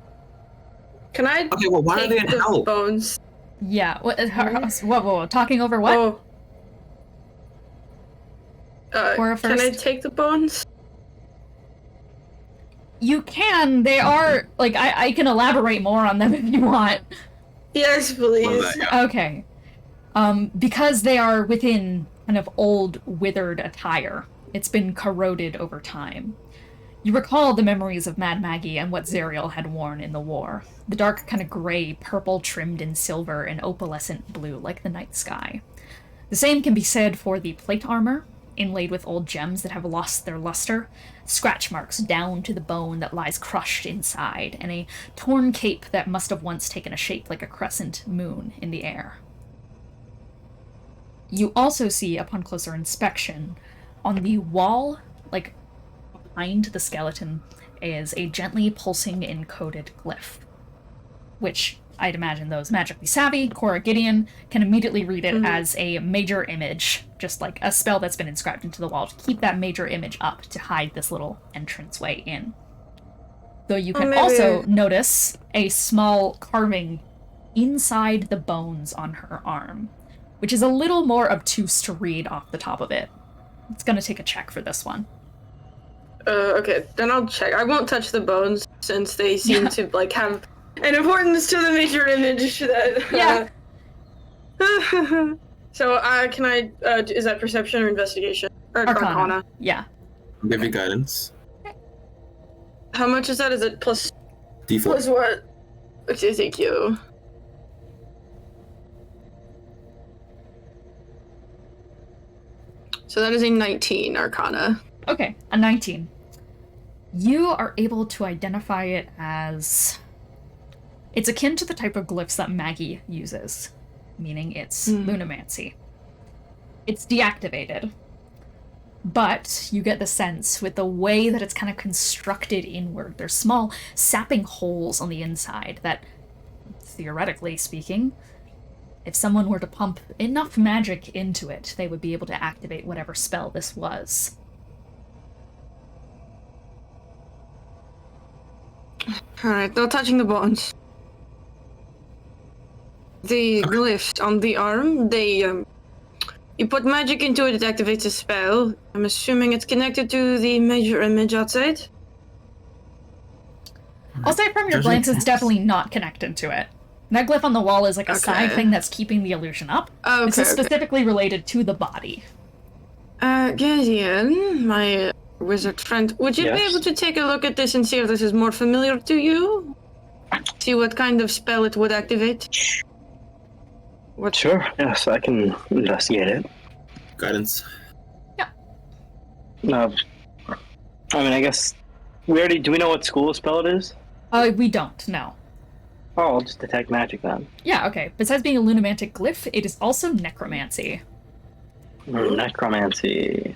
[SPEAKER 2] Can I
[SPEAKER 3] Okay, well, why are they
[SPEAKER 2] take
[SPEAKER 3] in
[SPEAKER 2] the
[SPEAKER 3] hell?
[SPEAKER 2] bones?
[SPEAKER 1] Yeah, whoa, talking over what?
[SPEAKER 2] Oh.
[SPEAKER 1] Korah
[SPEAKER 2] Can I
[SPEAKER 1] first.
[SPEAKER 2] take the bones?
[SPEAKER 1] You can, they are, like, I can elaborate more on them if you want.
[SPEAKER 2] Yes, please.
[SPEAKER 3] Love that, yeah.
[SPEAKER 1] Okay. Because they are within kind of old, withered attire, it's been corroded over time. You recall the memories of Mad Maggie and what Zariel had worn in the war. The dark kind of gray, purple trimmed in silver and opalescent blue like the night sky. The same can be said for the plate armor, inlaid with old gems that have lost their luster, scratch marks down to the bone that lies crushed inside, and a torn cape that must have once taken a shape like a crescent moon in the air. You also see, upon closer inspection, on the wall, like behind the skeleton, is a gently pulsing encoded glyph, which I'd imagine those magically savvy, Korah, Gideon, can immediately read it as a major image, just like a spell that's been inscribed into the wall to keep that major image up to hide this little entranceway in. Though you can also notice a small carving inside the bones on her arm, which is a little more obtuse to read off the top of it. It's gonna take a check for this one.
[SPEAKER 2] Okay, then I'll check. I won't touch the bones since they seem to like have an importance to the major image that.
[SPEAKER 1] Yeah.
[SPEAKER 2] So, can I? Is that perception or investigation or
[SPEAKER 1] Arcana. Yeah.
[SPEAKER 3] I'll give you guidance.
[SPEAKER 2] How much is that? Is it plus
[SPEAKER 3] D4.
[SPEAKER 2] plus what? Okay, thank you. So that is a 19 Arcana.
[SPEAKER 1] Okay, a 19. You are able to identify it as... It's akin to the type of glyphs that Maggie uses, meaning it's lunamancy. It's deactivated, but you get the sense with the way that it's kind of constructed inward. There's small sapping holes on the inside that, theoretically speaking, if someone were to pump enough magic into it, they would be able to activate whatever spell this was.
[SPEAKER 2] Alright, no touching the bones. The glyphs on the arm, they, you put magic into it, it activates a spell. I'm assuming it's connected to the major image outside?
[SPEAKER 1] I'll say from your glance, it's definitely not connected to it. That glyph on the wall is like a side thing that's keeping the illusion up.
[SPEAKER 2] Okay,
[SPEAKER 1] this is specifically related to the body.
[SPEAKER 2] Gideon, my wizard friend, would you be able to take a look at this and see if this is more familiar to you? See what kind of spell it would activate? What?
[SPEAKER 4] Sure, yes, I can investigate it.
[SPEAKER 3] Guidance.
[SPEAKER 1] Yeah.
[SPEAKER 4] I mean, I guess do we know what school of spell it is?
[SPEAKER 1] We don't, no.
[SPEAKER 4] Oh, I'll just detect magic then.
[SPEAKER 1] Yeah, okay. Besides being a lunamantic glyph, it is also necromancy.
[SPEAKER 4] Necromancy.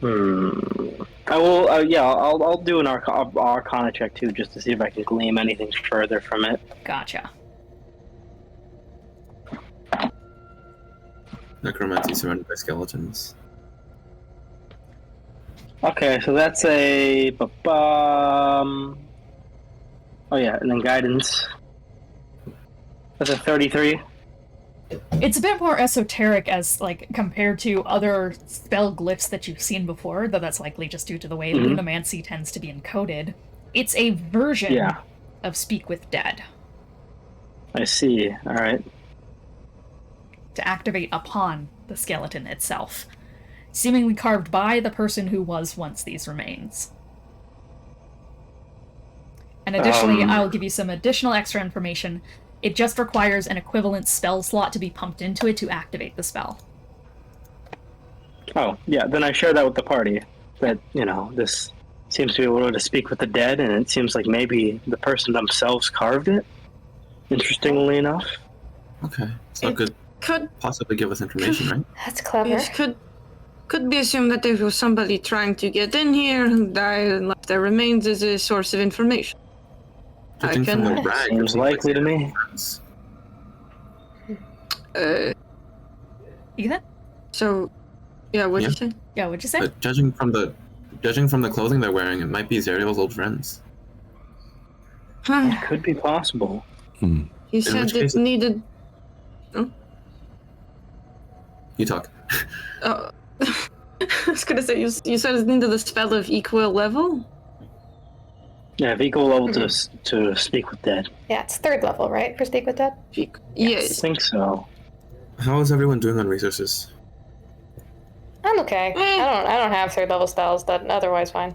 [SPEAKER 4] I will. Yeah, I'll do an Arcana check too, just to see if I can glean anything further from it.
[SPEAKER 1] Gotcha.
[SPEAKER 3] Necromancy surrounded by skeletons.
[SPEAKER 4] Okay, so that's a. Oh yeah, and then guidance. That's a 33.
[SPEAKER 1] It's a bit more esoteric as, like, compared to other spell glyphs that you've seen before, though that's likely just due to the way lunamancy tends to be encoded. It's a version of Speak with Dead.
[SPEAKER 4] I see. All right.
[SPEAKER 1] To activate upon the skeleton itself, seemingly carved by the person who was once these remains. And additionally, I'll give you some additional extra information. It just requires an equivalent spell slot to be pumped into it to activate the spell.
[SPEAKER 4] Oh, yeah, then I share that with the party. That, this seems to be able to speak with the dead, and it seems like maybe the person themselves carved it, interestingly enough.
[SPEAKER 3] Okay, so it could possibly give us information, right?
[SPEAKER 5] That's clever.
[SPEAKER 2] Yes, could be assumed that there was somebody trying to get in here who died and left their remains as a source of information.
[SPEAKER 3] Judging from the rag,
[SPEAKER 4] Seems likely to me.
[SPEAKER 1] Ethan?
[SPEAKER 2] So, yeah, what'd you say?
[SPEAKER 1] Yeah, what'd you say?
[SPEAKER 3] But judging from the clothing they're wearing, it might be Zariel's old friends.
[SPEAKER 2] Huh.
[SPEAKER 4] Could be possible.
[SPEAKER 2] He said
[SPEAKER 3] which
[SPEAKER 2] it
[SPEAKER 3] case-
[SPEAKER 2] needed...
[SPEAKER 3] You talk.
[SPEAKER 2] I was gonna say, you said it needed a spell of equal level?
[SPEAKER 4] Yeah, if equal level to speak with dead.
[SPEAKER 5] Yeah, it's 3rd level, right, for Speak with Dead?
[SPEAKER 4] I
[SPEAKER 2] Yes.
[SPEAKER 4] think so.
[SPEAKER 3] How is everyone doing on resources?
[SPEAKER 5] I'm okay. I don't have 3rd level spells, but otherwise fine.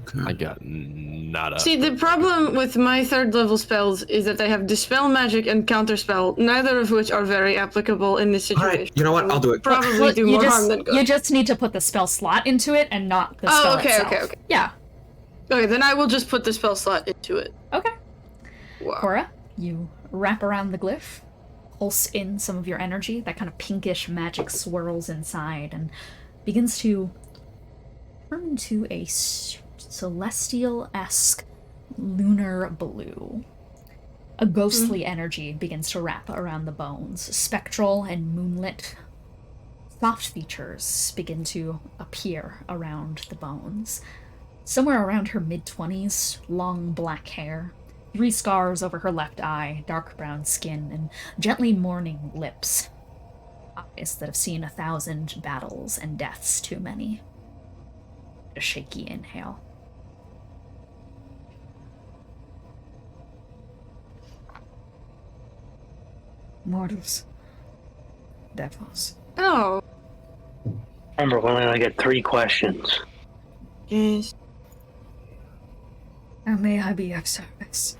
[SPEAKER 3] Okay.
[SPEAKER 6] I got nada.
[SPEAKER 2] See, the problem with my 3rd level spells is that I have Dispel Magic and Counterspell, neither of which are very applicable in this situation.
[SPEAKER 3] Alright, you know what? I'll do it.
[SPEAKER 2] Probably
[SPEAKER 1] Well,
[SPEAKER 2] do more harm than good.
[SPEAKER 1] You just need to put the spell slot into it and not the spell itself.
[SPEAKER 2] okay.
[SPEAKER 1] Yeah.
[SPEAKER 2] Okay, then I will just put the spell slot into it.
[SPEAKER 1] Okay.
[SPEAKER 2] Wow.
[SPEAKER 1] Korah, you wrap around the glyph, pulse in some of your energy, that kind of pinkish magic swirls inside, and begins to turn into a celestial-esque lunar blue. A ghostly energy begins to wrap around the bones. Spectral and moonlit soft features begin to appear around the bones. Somewhere around her mid-20s, long black hair, 3 scars over her left eye, dark brown skin, and gently mourning lips. Eyes that have seen 1,000 battles and deaths too many. A shaky inhale. Mortals. Devils.
[SPEAKER 2] Oh,
[SPEAKER 4] Remember, we only get 3 questions.
[SPEAKER 2] yes.
[SPEAKER 1] How may I be of service?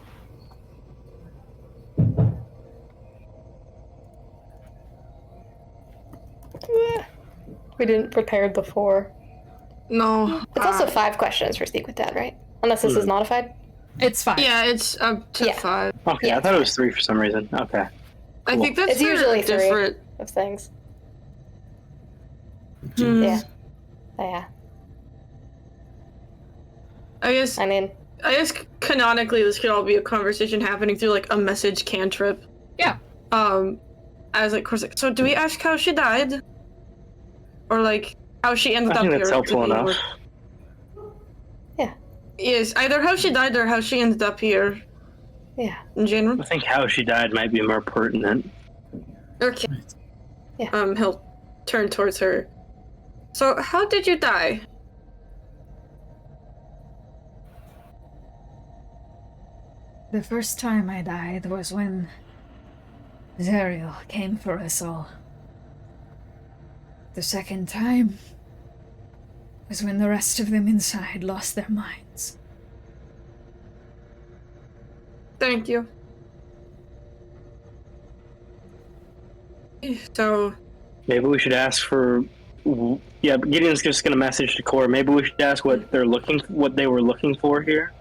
[SPEAKER 5] We didn't prepare the 4.
[SPEAKER 2] No.
[SPEAKER 5] It's also 5 questions for Speak with Dead, right? Unless this is modified.
[SPEAKER 1] It's fine.
[SPEAKER 2] Yeah, it's up to
[SPEAKER 5] Yeah.
[SPEAKER 2] 5.
[SPEAKER 4] Okay,
[SPEAKER 5] Yeah.
[SPEAKER 4] I thought it was 3 for some reason. Okay.
[SPEAKER 2] I think that's
[SPEAKER 5] It's usually 3
[SPEAKER 2] different.
[SPEAKER 5] of things.
[SPEAKER 2] Hmm.
[SPEAKER 5] Yeah. Yeah.
[SPEAKER 2] I guess canonically this could all be a conversation happening through like a message cantrip.
[SPEAKER 1] Yeah.
[SPEAKER 2] I was like, so do we ask how she died? Or like how she ended
[SPEAKER 4] I
[SPEAKER 2] up
[SPEAKER 4] think
[SPEAKER 2] here?
[SPEAKER 4] that's helpful
[SPEAKER 2] Could be
[SPEAKER 4] enough.
[SPEAKER 5] Yeah.
[SPEAKER 2] Yes, either how she died or how she ended up here
[SPEAKER 5] Yeah.
[SPEAKER 2] in general.
[SPEAKER 4] I think how she died might be more pertinent.
[SPEAKER 2] Okay.
[SPEAKER 5] Yeah.
[SPEAKER 2] He'll turn towards her. So how did you die?
[SPEAKER 8] The first time I died was when Zariel came for us all. The second time was when the rest of them inside lost their minds.
[SPEAKER 2] Thank you. So
[SPEAKER 4] Maybe we should ask for. Yeah, Gideon's just gonna message to Korah. Maybe we should ask what they were looking for here.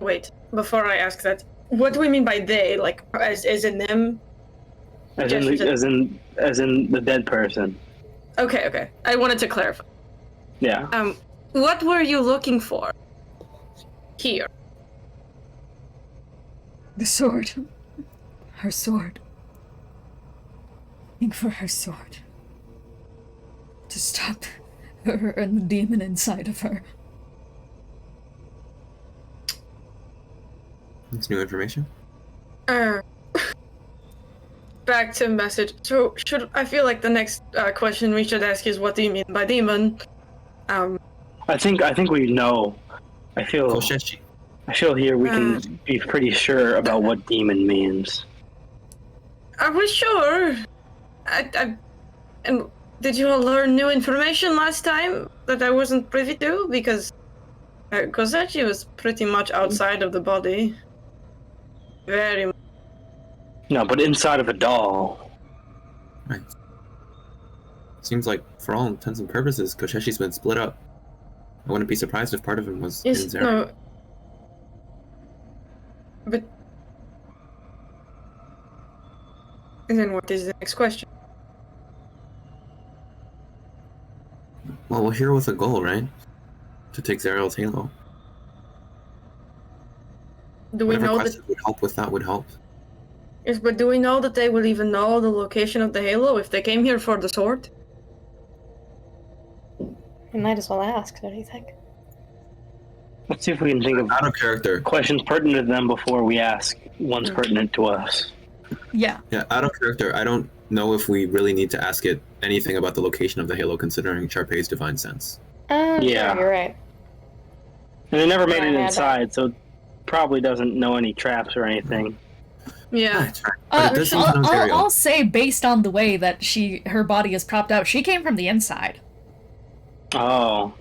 [SPEAKER 2] wait, before I ask that, what do we mean by they? Like, as in them?
[SPEAKER 4] As in the dead person.
[SPEAKER 2] Okay. I wanted to clarify.
[SPEAKER 4] Yeah.
[SPEAKER 2] What were you looking for? Here.
[SPEAKER 8] The sword. Her sword. Looking for her sword. To stop her and the demon inside of her.
[SPEAKER 3] It's new information.
[SPEAKER 2] Back to message. So I feel like the next question we should ask is, what do you mean by demon?
[SPEAKER 4] I think we know. I feel
[SPEAKER 3] Kosheshi.
[SPEAKER 4] here we can be pretty sure about what demon means.
[SPEAKER 2] Are we sure? And did you all learn new information last time that I wasn't privy to? Because Kosechi was pretty much outside of the body. Very much.
[SPEAKER 4] No, but inside of a doll.
[SPEAKER 3] Right. Seems like, for all intents and purposes, Kosheshi's been split up. I wouldn't be surprised if part of him was in
[SPEAKER 2] Yes,
[SPEAKER 3] Zero.
[SPEAKER 2] no. But... And then what is the next question?
[SPEAKER 3] Well, we're here with a goal, right? To take Zerial's halo.
[SPEAKER 2] Do we
[SPEAKER 3] Whatever
[SPEAKER 2] know that...
[SPEAKER 3] questions would help with that would help.
[SPEAKER 2] Yes, but do we know that they will even know the location of the halo if they came here for the sword?
[SPEAKER 5] We might as well ask, don't you think?
[SPEAKER 4] Let's see if we can think of
[SPEAKER 3] Out of character.
[SPEAKER 4] questions pertinent to them before we ask ones pertinent to us.
[SPEAKER 1] Yeah.
[SPEAKER 3] Yeah, out of character, I don't know if we really need to ask it anything about the location of the halo, considering Charpay's divine sense.
[SPEAKER 4] Yeah.
[SPEAKER 5] Sure, you're right.
[SPEAKER 4] And they never made
[SPEAKER 5] Yeah,
[SPEAKER 4] it
[SPEAKER 5] I had
[SPEAKER 4] inside, so it probably doesn't know any traps or anything.
[SPEAKER 2] Yeah.
[SPEAKER 3] Right, but it does seem to know Zerial.
[SPEAKER 1] I'll say, based on the way that her body is propped out, she came from the inside.
[SPEAKER 4] Oh.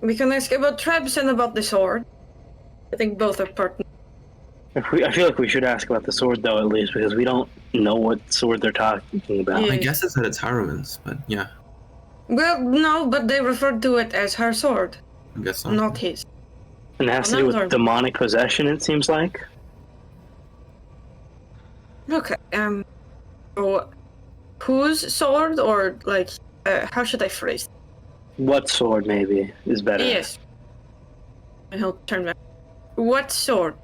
[SPEAKER 2] We can ask about traps and about the sword. I think both are pertinent.
[SPEAKER 4] I feel like we should ask about the sword, though, at least, because we don't know what sword they're talking about.
[SPEAKER 2] Yeah.
[SPEAKER 3] My guess is that it's Haruman's, but yeah,
[SPEAKER 2] Well, no, but they referred to it as her sword,
[SPEAKER 3] I guess so.
[SPEAKER 2] not his.
[SPEAKER 4] And it has to do with demonic possession, it seems like.
[SPEAKER 2] Okay, so whose sword, or, like, how should I phrase it?
[SPEAKER 4] What sword, maybe, is better?
[SPEAKER 2] Yes. He'll turn back. What sword?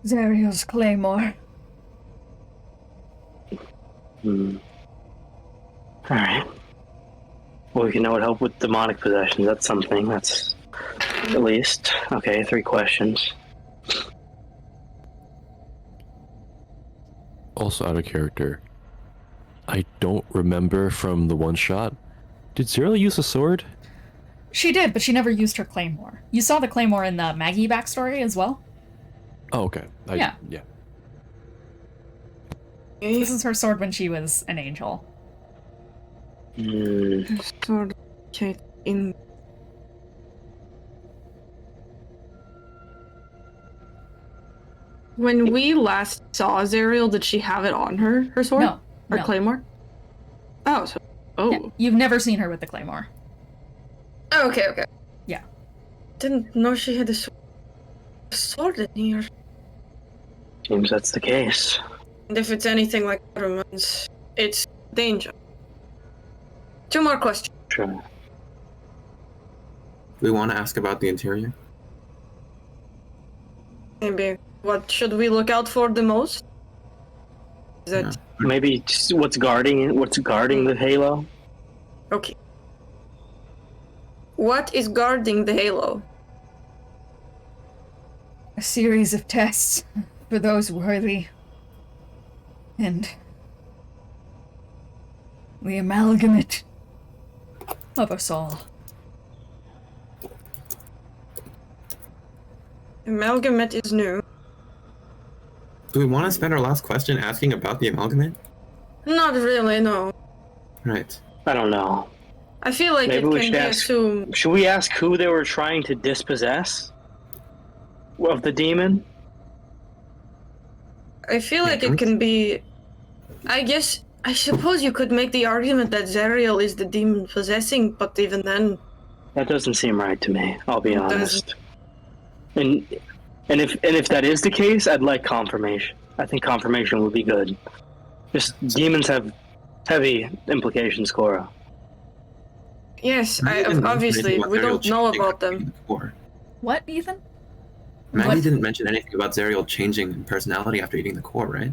[SPEAKER 8] Zerial's claymore.
[SPEAKER 4] Alright. Well, we can know it help with demonic possession. That's something. That's at least. Okay, 3 questions.
[SPEAKER 6] Also out of character. I don't remember from the one shot. Did Zerial use a sword?
[SPEAKER 1] She did, but she never used her claymore. You saw the claymore in the Maggie backstory as well?
[SPEAKER 6] Oh, okay.
[SPEAKER 1] Yeah.
[SPEAKER 6] Yeah.
[SPEAKER 1] This is her sword when she was an angel.
[SPEAKER 2] Sword. Okay, in. When we last saw Zerial, did she have it on her sword?
[SPEAKER 1] No.
[SPEAKER 2] Her
[SPEAKER 1] no.
[SPEAKER 2] claymore? Oh, so. Oh.
[SPEAKER 1] Yeah, you've never seen her with the claymore.
[SPEAKER 2] Oh, okay, okay.
[SPEAKER 1] Yeah.
[SPEAKER 2] Didn't know she had a sword in here.
[SPEAKER 4] Seems that's the case.
[SPEAKER 2] And if it's anything like Haruman's, it's danger. 2 more questions.
[SPEAKER 4] Sure.
[SPEAKER 3] Do we want to ask about the interior?
[SPEAKER 2] Maybe. What should we look out for the most? Is that...
[SPEAKER 3] Yeah.
[SPEAKER 4] Maybe just what's guarding the halo?
[SPEAKER 2] Okay. What is guarding the halo?
[SPEAKER 8] A series of tests for those worthy. And the amalgamate of us all.
[SPEAKER 2] Amalgamate is new.
[SPEAKER 3] Do we want to spend our last question asking about the amalgamate?
[SPEAKER 2] Not really, no.
[SPEAKER 3] Right.
[SPEAKER 4] I don't know.
[SPEAKER 2] I feel like
[SPEAKER 4] Maybe
[SPEAKER 2] it
[SPEAKER 4] we
[SPEAKER 2] can
[SPEAKER 4] should
[SPEAKER 2] be
[SPEAKER 4] ask-
[SPEAKER 2] assumed.
[SPEAKER 4] Should we ask who they were trying to dispossess? Of the demon?
[SPEAKER 2] I feel like it can be... I suppose you could make the argument that Zerial is the demon possessing, but even then...
[SPEAKER 4] That doesn't seem right to me, I'll be
[SPEAKER 2] It
[SPEAKER 4] honest. And if that is the case, I'd like confirmation. I think confirmation would be good. Just demons have heavy implications, Korah.
[SPEAKER 2] Yes,
[SPEAKER 3] Maggie didn't mention
[SPEAKER 2] obviously,
[SPEAKER 3] anything about
[SPEAKER 2] we
[SPEAKER 3] Zerial
[SPEAKER 2] don't know
[SPEAKER 3] changing
[SPEAKER 2] about
[SPEAKER 3] after
[SPEAKER 2] them.
[SPEAKER 3] eating the core.
[SPEAKER 1] What, Ethan?
[SPEAKER 3] Maggie
[SPEAKER 1] What?
[SPEAKER 3] didn't mention anything about Zerial changing in personality after eating the core, right?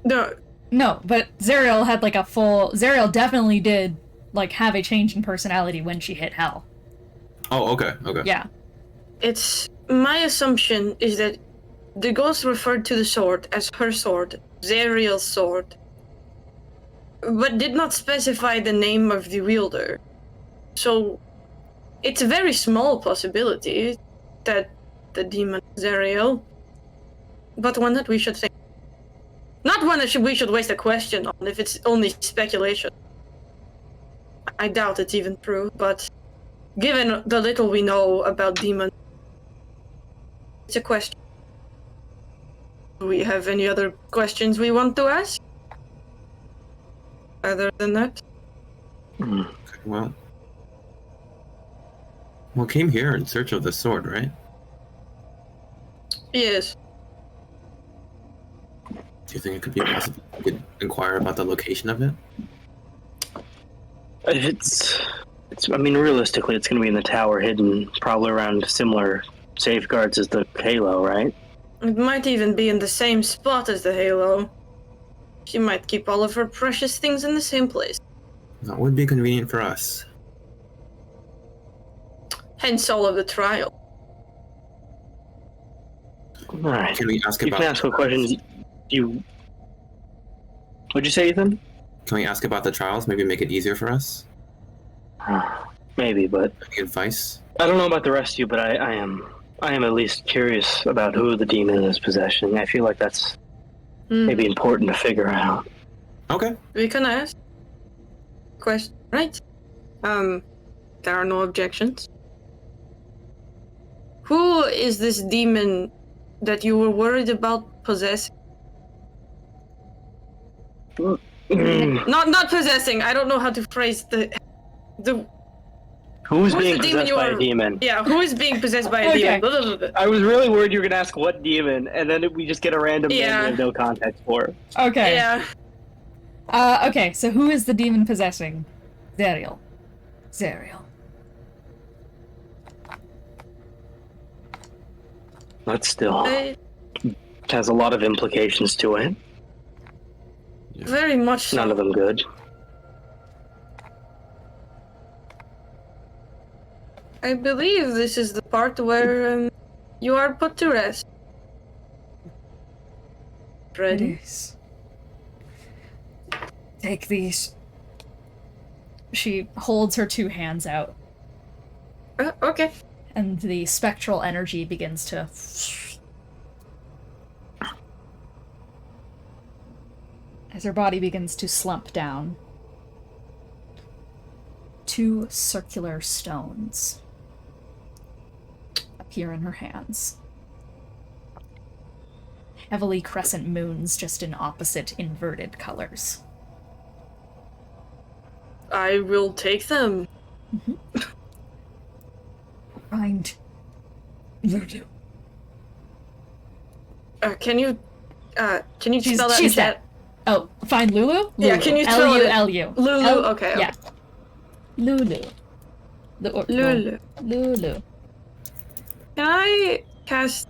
[SPEAKER 2] No,
[SPEAKER 1] No, but Zerial had like a full... Zerial definitely did like have a change in personality when she hit hell.
[SPEAKER 3] Oh, okay, okay.
[SPEAKER 1] Yeah.
[SPEAKER 2] It's my assumption is that the ghost referred to the sword as her sword, Zariel's sword, but did not specify the name of the wielder. So it's a very small possibility that the demon is Zariel, but one that we should think. Not one that we should waste a question on if it's only speculation. I doubt it's even true, but given the little we know about demons, it's a question. Do we have any other questions we want to ask? Other than that?
[SPEAKER 3] Okay, well, came here in search of the sword, right?
[SPEAKER 2] Yes.
[SPEAKER 3] Do you think it could be possible we could inquire about the location of it?
[SPEAKER 4] It's I mean, realistically, it's going to be in the tower, hidden probably around similar safeguards as the Halo, right?
[SPEAKER 2] It might even be in the same spot as the Halo. She might keep all of her precious things in the same place.
[SPEAKER 3] That would be convenient for us.
[SPEAKER 2] Hence all of the trial.
[SPEAKER 4] All right.
[SPEAKER 3] Can we ask
[SPEAKER 4] You
[SPEAKER 3] about?
[SPEAKER 4] can ask what questions you. What'd you say, Ethan?
[SPEAKER 3] Can we ask about the trials? Maybe make it easier for us.
[SPEAKER 4] Maybe, but
[SPEAKER 3] Any advice?
[SPEAKER 4] I don't know about the rest of you, but I am at least curious about who the demon is possessing. I feel like that's maybe important to figure out.
[SPEAKER 3] Okay.
[SPEAKER 2] We can ask. Question, right? There are no objections. Who is this demon that you were worried about possessing? Not possessing. I don't know how to phrase the.
[SPEAKER 4] Who's
[SPEAKER 2] Who's
[SPEAKER 4] being
[SPEAKER 2] the demon
[SPEAKER 4] possessed
[SPEAKER 2] you
[SPEAKER 4] by
[SPEAKER 2] are-
[SPEAKER 4] a demon?
[SPEAKER 2] Yeah, who is being possessed by a
[SPEAKER 1] Okay.
[SPEAKER 2] demon?
[SPEAKER 4] I was really worried you were gonna ask what demon, and then we just get a random name
[SPEAKER 2] Yeah.
[SPEAKER 4] we have no context for.
[SPEAKER 1] Okay.
[SPEAKER 2] Yeah.
[SPEAKER 1] Okay, so who is the demon possessing Zariel?
[SPEAKER 8] Zariel.
[SPEAKER 4] But still,
[SPEAKER 2] I-
[SPEAKER 4] it has a lot of implications to it.
[SPEAKER 2] very much so.
[SPEAKER 4] None of them good.
[SPEAKER 2] I believe this is the part where you are put to rest. Ready?
[SPEAKER 8] Please. Take these.
[SPEAKER 1] She holds her two hands out,
[SPEAKER 2] Okay.
[SPEAKER 1] and the spectral energy begins to. As her body begins to slump down, two circular stones appear in her hands. Heavily crescent moons, just in opposite inverted colors.
[SPEAKER 2] I will take them.
[SPEAKER 8] Find Lulu.
[SPEAKER 2] Can you
[SPEAKER 1] She's
[SPEAKER 2] spell that in
[SPEAKER 1] dead.
[SPEAKER 2] chat?
[SPEAKER 1] Oh, find Lulu?
[SPEAKER 2] Yeah,
[SPEAKER 1] Lulu.
[SPEAKER 2] can you spell it?
[SPEAKER 1] L-U-L-U.
[SPEAKER 2] Lulu, okay.
[SPEAKER 1] Yeah. Lulu.
[SPEAKER 2] Lulu.
[SPEAKER 1] Lulu.
[SPEAKER 2] Can I cast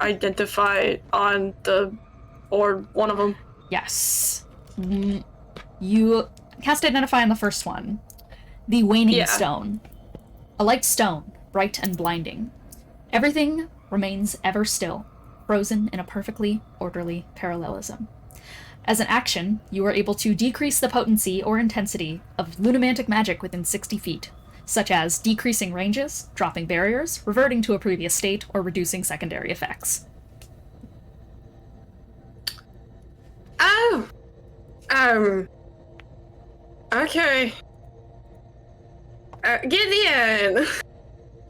[SPEAKER 2] identify on the or one of them?
[SPEAKER 1] Yes. You cast Identify on the first one. The Waning
[SPEAKER 2] Yeah.
[SPEAKER 1] Stone. A light stone, bright and blinding. Everything remains ever still, frozen in a perfectly orderly parallelism. As an action, you are able to decrease the potency or intensity of lunamantic magic within 60 feet, such as decreasing ranges, dropping barriers, reverting to a previous state, or reducing secondary effects.
[SPEAKER 2] Oh. Okay. Gideon.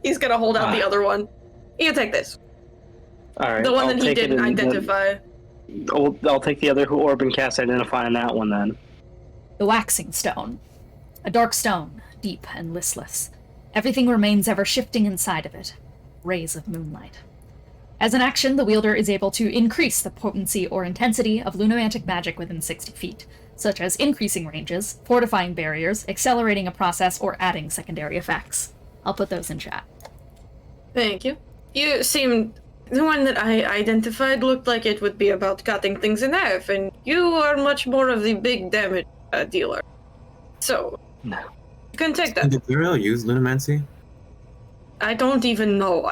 [SPEAKER 2] He's gonna hold out the other one. You can take this.
[SPEAKER 4] All right.
[SPEAKER 2] The one
[SPEAKER 4] I'll
[SPEAKER 2] that he
[SPEAKER 4] take it
[SPEAKER 2] didn't
[SPEAKER 4] and then-
[SPEAKER 2] identify.
[SPEAKER 4] I'll take the other who Orb and cast Identify on that one then.
[SPEAKER 1] The Waxing Stone. A dark stone, deep and listless. Everything remains ever shifting inside of it. Rays of moonlight. As an action, the wielder is able to increase the potency or intensity of lunamantic magic within 60 feet, such as increasing ranges, fortifying barriers, accelerating a process, or adding secondary effects. I'll put those in chat.
[SPEAKER 2] Thank you. You seemed... The one that I identified looked like it would be about cutting things in half, and you are much more of the big damage dealer. So,
[SPEAKER 4] No.
[SPEAKER 2] you can take that.
[SPEAKER 3] Did Zariel use lunamancy?
[SPEAKER 2] I don't even know.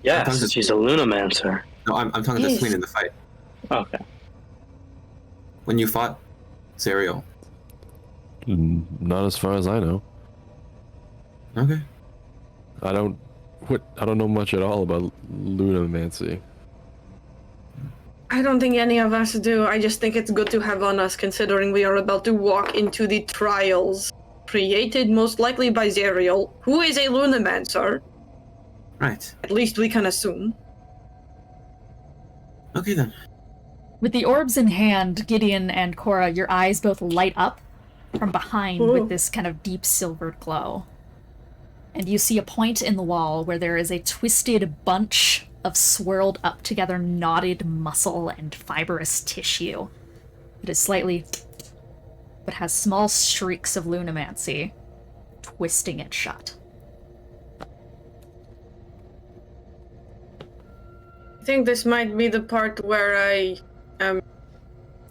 [SPEAKER 4] Yes, she's a lunamancer.
[SPEAKER 3] No, I'm talking to Sween in the fight.
[SPEAKER 4] Okay.
[SPEAKER 3] When you fought Zerial.
[SPEAKER 6] Not as far as I know.
[SPEAKER 3] Okay.
[SPEAKER 6] I don't know much at all about lunamancy.
[SPEAKER 2] I don't think any of us do. I just think it's good to have on us, considering we are about to walk into the trials created most likely by Zerial, who is a lunamancer.
[SPEAKER 3] Right.
[SPEAKER 2] At least we can assume.
[SPEAKER 3] Okay then.
[SPEAKER 1] With the orbs in hand, Gideon and Korah, your eyes both light up from behind with this kind of deep silvered glow. And you see a point in the wall where there is a twisted bunch of swirled up together knotted muscle and fibrous tissue. It is slightly, but has small streaks of lunamancy twisting it shut.
[SPEAKER 2] I think this might be the part where I am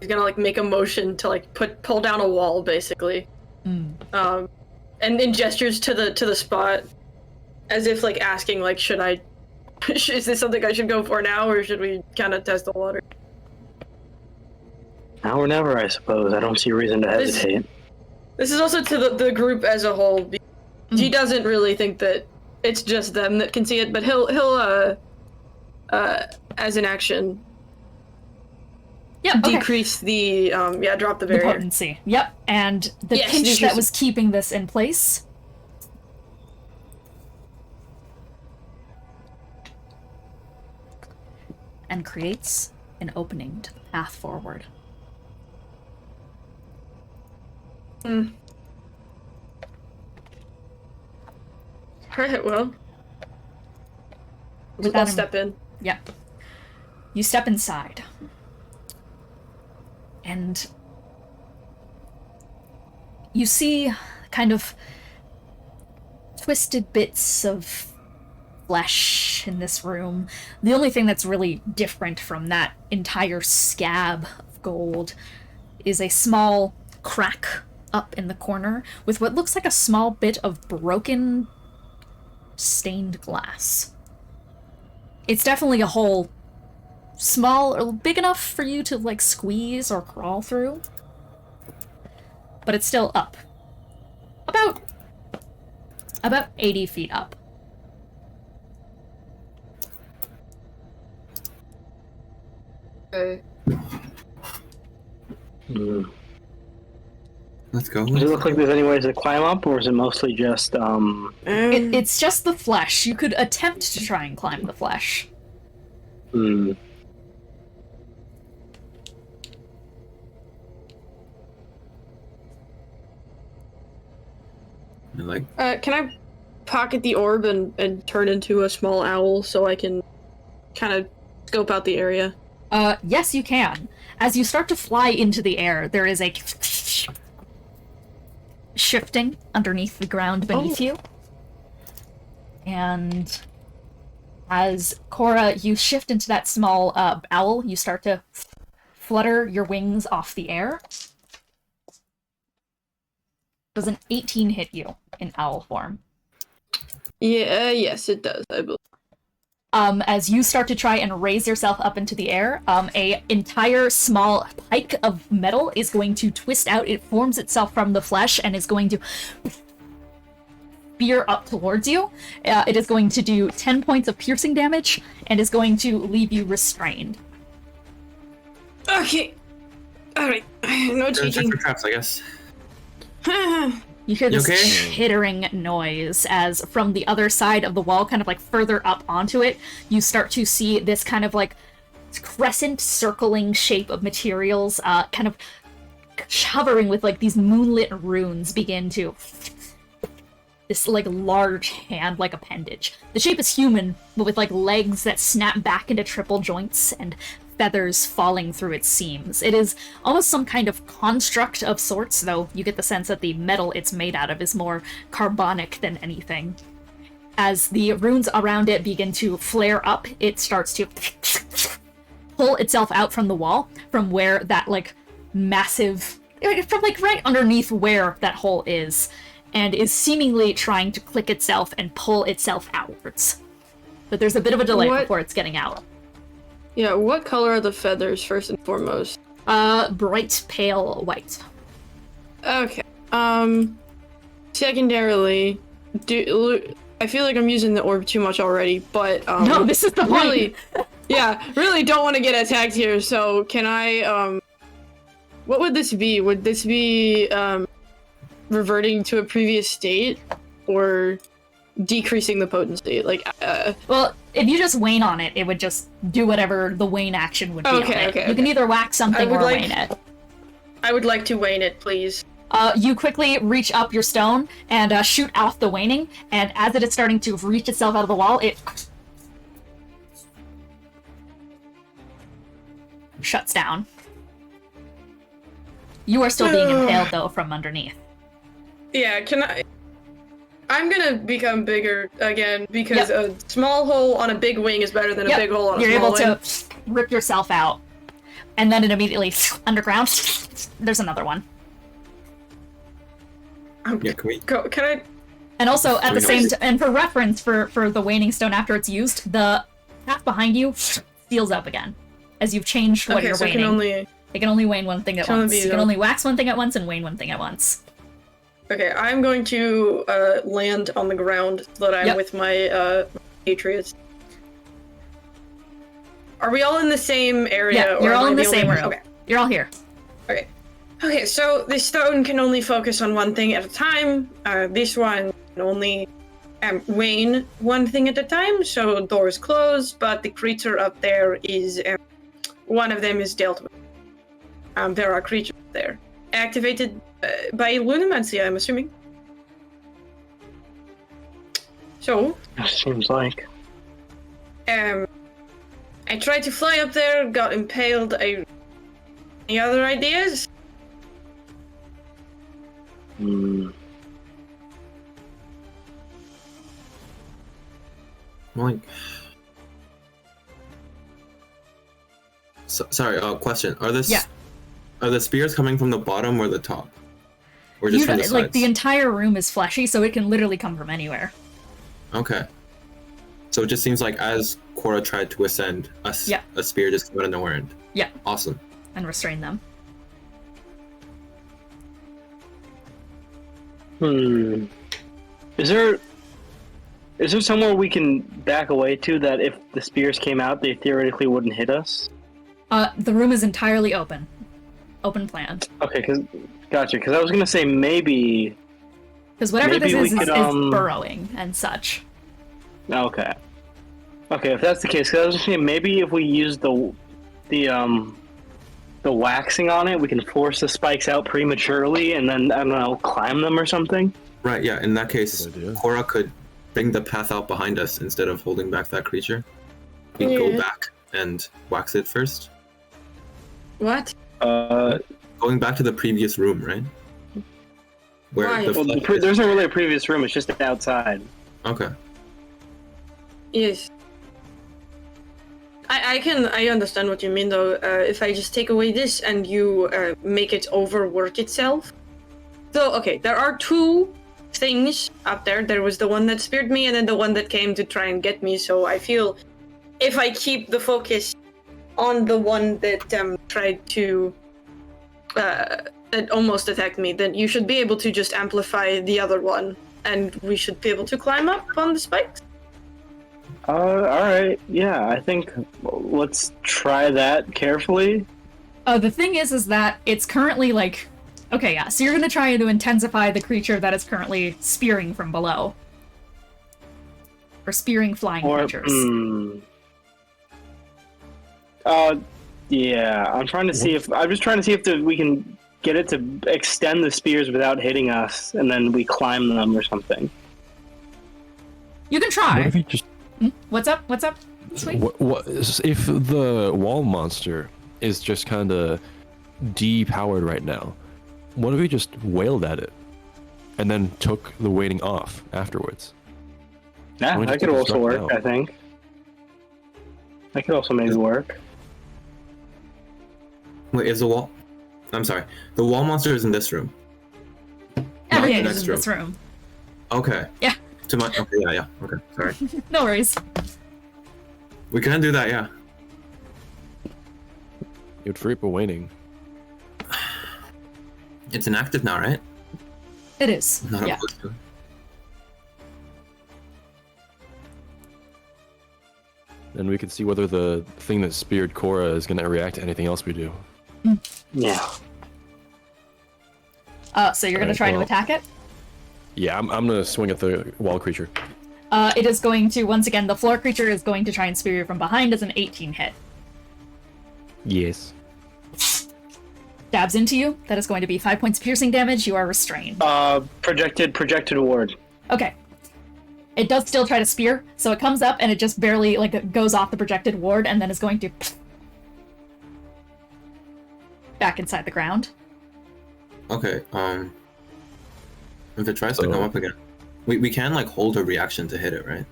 [SPEAKER 2] gonna like make a motion to like pull down a wall, basically. And in gestures to the spot, as if like asking like, should I? Is this something I should go for now, or should we kind of test the water?
[SPEAKER 4] Now or never, I suppose. I don't see a reason to hesitate.
[SPEAKER 2] This is also to the group as a whole. He doesn't really think that it's just them that can see it, but he'll as an action, decrease the drop the barrier.
[SPEAKER 1] The potency. Yep, and the
[SPEAKER 2] Yes,
[SPEAKER 1] pinch that was keeping this in place and creates an opening to the path forward.
[SPEAKER 2] Alright, well. I'll step in.
[SPEAKER 1] Yep. You step inside. And you see kind of twisted bits of flesh in this room. The only thing that's really different from that entire scab of gold is a small crack up in the corner with what looks like a small bit of broken stained glass. It's definitely a hole small or big enough for you to like squeeze or crawl through, but it's still up about 80 feet up.
[SPEAKER 2] Okay.
[SPEAKER 3] Let's go.
[SPEAKER 4] Does it look like there's any ways to climb up, or is it mostly just
[SPEAKER 1] It's just the flesh. You could attempt to try and climb the flesh.
[SPEAKER 2] Can I pocket the orb and turn into a small owl so I can kind of scope out the area?
[SPEAKER 1] Yes, you can. As you start to fly into the air, there is a shifting underneath the ground beneath you. And as Korah, you shift into that small owl, you start to flutter your wings off the air. Does an 18 hit you in owl form?
[SPEAKER 2] Yeah, yes, it does, I believe.
[SPEAKER 1] As you start to try and raise yourself up into the air, a entire small pike of metal is going to twist out. It forms itself from the flesh and is going to spear up towards you. It is going to do 10 points of piercing damage and is going to leave you restrained.
[SPEAKER 2] Okay. Alright. No
[SPEAKER 3] Check
[SPEAKER 2] cheating.
[SPEAKER 3] for traps, I guess.
[SPEAKER 1] You hear this
[SPEAKER 3] okay?
[SPEAKER 1] chittering noise as from the other side of the wall, kind of like further up onto it, you start to see this kind of like crescent circling shape of materials, kind of hovering with like these moonlit runes begin to this like large hand-like appendage. The shape is human, but with like legs that snap back into triple joints and feathers falling through its seams. It is almost some kind of construct of sorts, though you get the sense that the metal it's made out of is more carbonic than anything. As the runes around it begin to flare up, it starts to pull itself out from the wall, from where that like massive, from like right underneath where that hole is. and is seemingly trying to click itself and pull itself outwards. But there's a bit of a delay before it's getting out.
[SPEAKER 2] Yeah, what color are the feathers, first and foremost?
[SPEAKER 1] Bright pale white.
[SPEAKER 2] Okay. Secondarily, I feel like I'm using the orb too much already, but
[SPEAKER 1] No, this is the
[SPEAKER 2] really, really don't want to get attacked here. So can I what would this be? Would this be reverting to a previous state or decreasing the potency? Like
[SPEAKER 1] well, if you just wane on it, it would just do whatever the wane action would be on it.
[SPEAKER 2] Okay.
[SPEAKER 1] You can either whack something or wane it.
[SPEAKER 2] I would like to wane it, please.
[SPEAKER 1] You quickly reach up your stone and shoot off the waning, and as it is starting to reach itself out of the wall, it shuts down. You are still being impaled, though, from underneath.
[SPEAKER 2] Yeah, I'm gonna become bigger again, because a small hole on a big wing is better than a big hole on a small wing.
[SPEAKER 1] You're able to rip yourself out, and then it immediately, underground, there's another one.
[SPEAKER 3] Yeah, can
[SPEAKER 2] I?
[SPEAKER 1] And also, at the same time, and for reference, for the waning stone after it's used, the path behind you seals up again, as you've changed what you're waning. It can only wane one thing at once. You can only wax one thing at once and wane one thing at once.
[SPEAKER 2] Okay, I'm going to land on the ground so that I'm with my Patriots. Are we all in the same area?
[SPEAKER 1] Yeah, you're all in the same room. Okay. You're all here.
[SPEAKER 2] Okay, so this stone can only focus on one thing at a time. This one can only wane one thing at a time, so doors close, but the creature up there is... one of them is dealt with. There are creatures there. Activated by Lunamancy, I'm assuming. So...
[SPEAKER 4] seems like...
[SPEAKER 2] I tried to fly up there, got impaled. Any other ideas?
[SPEAKER 3] Like, sorry. Question: Are the spears coming from the bottom or the top, or just from the sides?
[SPEAKER 1] Like the entire room is fleshy, so it can literally come from anywhere.
[SPEAKER 3] Okay. So it just seems like as Korah tried to ascend, a spear just came out of nowhere. And awesome.
[SPEAKER 1] And restrain them.
[SPEAKER 4] Is there somewhere we can back away to that if the spears came out, they theoretically wouldn't hit us?
[SPEAKER 1] The room is entirely open. Open plan.
[SPEAKER 4] Okay, gotcha. Because I was gonna say maybe.
[SPEAKER 1] Because whatever this is burrowing and such.
[SPEAKER 4] Okay. Okay, if that's the case, because I was just saying maybe if we use the waxing on it, we can force the spikes out prematurely and then, I don't know, climb them or something?
[SPEAKER 3] Right, yeah. In that case, Korah could bring the path out behind us instead of holding back that creature. We go back and wax it first.
[SPEAKER 2] What?
[SPEAKER 3] Going back to the previous room, right? Where
[SPEAKER 4] there's not really a previous room, it's just outside.
[SPEAKER 3] Okay.
[SPEAKER 2] Yes. I understand what you mean, though. If I just take away this and you make it overwork itself. So, okay, there are two things up there. There was the one that speared me and then the one that came to try and get me. So I feel if I keep the focus on the one that tried to... that almost attacked me, then you should be able to just amplify the other one. And we should be able to climb up on the spikes.
[SPEAKER 4] Alright, yeah, I think let's try that carefully.
[SPEAKER 1] The thing is that it's currently like... Okay, yeah, so you're gonna try to intensify the creature that is currently spearing from below. Or spearing flying creatures.
[SPEAKER 4] Yeah, I'm just trying to see if we can get it to extend the spears without hitting us, and then we climb them or something.
[SPEAKER 1] You can try.
[SPEAKER 6] What if you just...
[SPEAKER 1] What's up? Sweet.
[SPEAKER 6] What if the wall monster is just kind of depowered right now? What if we just wailed at it and then took the waiting off afterwards?
[SPEAKER 4] Yeah, that could also work, I think. That could also maybe work.
[SPEAKER 3] Wait, is the wall... I'm sorry. The wall monster is in this room.
[SPEAKER 1] Everyone belongings
[SPEAKER 3] next
[SPEAKER 1] in this room.
[SPEAKER 3] Okay.
[SPEAKER 1] Yeah.
[SPEAKER 3] To my. Okay. Yeah. Okay. Sorry.
[SPEAKER 1] No worries.
[SPEAKER 3] We can do that. Yeah.
[SPEAKER 6] You'd free up a waning.
[SPEAKER 3] It's inactive now, right?
[SPEAKER 1] It is.
[SPEAKER 3] Not
[SPEAKER 1] Yeah.
[SPEAKER 3] opposed to it.
[SPEAKER 6] And we can see whether the thing that speared Korah is going to react to anything else we do.
[SPEAKER 4] Yeah.
[SPEAKER 1] So you're gonna
[SPEAKER 6] Alright,
[SPEAKER 1] try to
[SPEAKER 6] well-
[SPEAKER 1] attack it?
[SPEAKER 6] Yeah, I'm going to swing at the wall creature.
[SPEAKER 1] It is going to, once again, the floor creature is going to try and spear you from behind as an 18 hit.
[SPEAKER 6] Yes.
[SPEAKER 1] Stabs into you. That is going to be 5 points piercing damage. You are restrained.
[SPEAKER 4] Projected ward.
[SPEAKER 1] Okay. It does still try to spear, so it comes up and it just barely, like, goes off the projected ward and then is going to back inside the ground.
[SPEAKER 3] Okay. If it tries to come up again, we can like hold a reaction to hit it, right?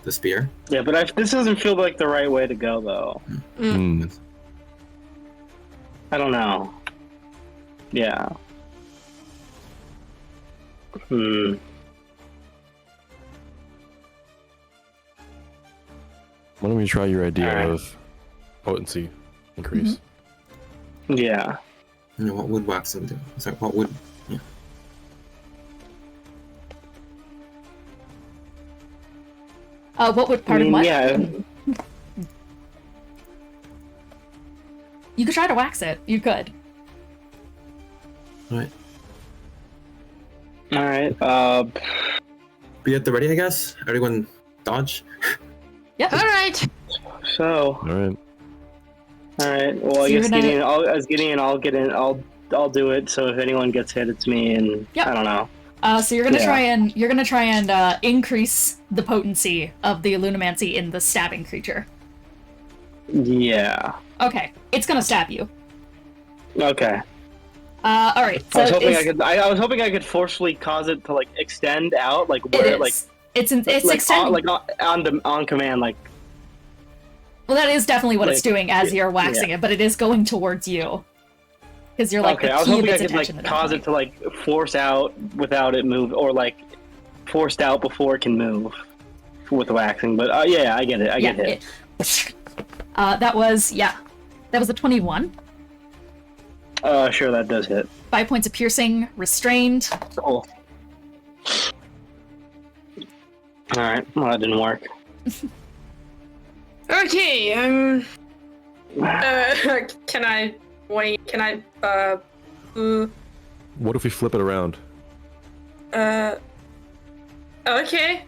[SPEAKER 3] The spear.
[SPEAKER 4] Yeah, but this doesn't feel like the right way to go, though. I don't know. Yeah.
[SPEAKER 6] Why don't we try your idea
[SPEAKER 4] Alright.
[SPEAKER 6] of potency increase?
[SPEAKER 4] Yeah.
[SPEAKER 3] You know, what would waxing do? It's like what would? Yeah.
[SPEAKER 1] What would, pardon, what?
[SPEAKER 4] Yeah.
[SPEAKER 1] You could try to wax it. You could.
[SPEAKER 3] Right.
[SPEAKER 4] All right.
[SPEAKER 3] Be at the ready, I guess. Everyone, dodge.
[SPEAKER 1] Yep.
[SPEAKER 2] All right.
[SPEAKER 4] So.
[SPEAKER 6] All right.
[SPEAKER 4] All right. Well,
[SPEAKER 1] So
[SPEAKER 4] I
[SPEAKER 1] you're
[SPEAKER 4] guess
[SPEAKER 1] gonna-
[SPEAKER 4] Gideon, I'll get in. I'll do it. So if anyone gets hit, it's me, and
[SPEAKER 1] Yep.
[SPEAKER 4] I don't know.
[SPEAKER 1] So you're gonna
[SPEAKER 4] Yeah.
[SPEAKER 1] try and increase the potency of the Illuminamancy in the stabbing creature.
[SPEAKER 4] Yeah.
[SPEAKER 1] Okay, it's gonna stab you.
[SPEAKER 4] Okay.
[SPEAKER 1] All right. So
[SPEAKER 4] I was hoping
[SPEAKER 1] it's-
[SPEAKER 4] I was hoping I could forcefully cause it to like extend out, like
[SPEAKER 1] it
[SPEAKER 4] where
[SPEAKER 1] is.
[SPEAKER 4] it like
[SPEAKER 1] It's
[SPEAKER 4] like
[SPEAKER 1] extending.
[SPEAKER 4] on command, like.
[SPEAKER 1] Well, that is definitely what it's
[SPEAKER 4] like,
[SPEAKER 1] doing as you're waxing
[SPEAKER 4] yeah.
[SPEAKER 1] it, but it is going towards you because you're like
[SPEAKER 4] Okay,
[SPEAKER 1] the
[SPEAKER 4] I was
[SPEAKER 1] key of
[SPEAKER 4] hoping I
[SPEAKER 1] its
[SPEAKER 4] could
[SPEAKER 1] attention.
[SPEAKER 4] like
[SPEAKER 1] at that
[SPEAKER 4] cause it
[SPEAKER 1] point.
[SPEAKER 4] to like force out without it move, or like forced out before it can move with waxing. But yeah, I get it. I get it.
[SPEAKER 1] That was a 21.
[SPEAKER 4] Sure, that does hit.
[SPEAKER 1] 5 points of piercing, restrained.
[SPEAKER 4] Cool. All right. Well, that didn't work.
[SPEAKER 2] Okay. Can I wait? Can I?
[SPEAKER 6] What if we flip it around?
[SPEAKER 2] Okay.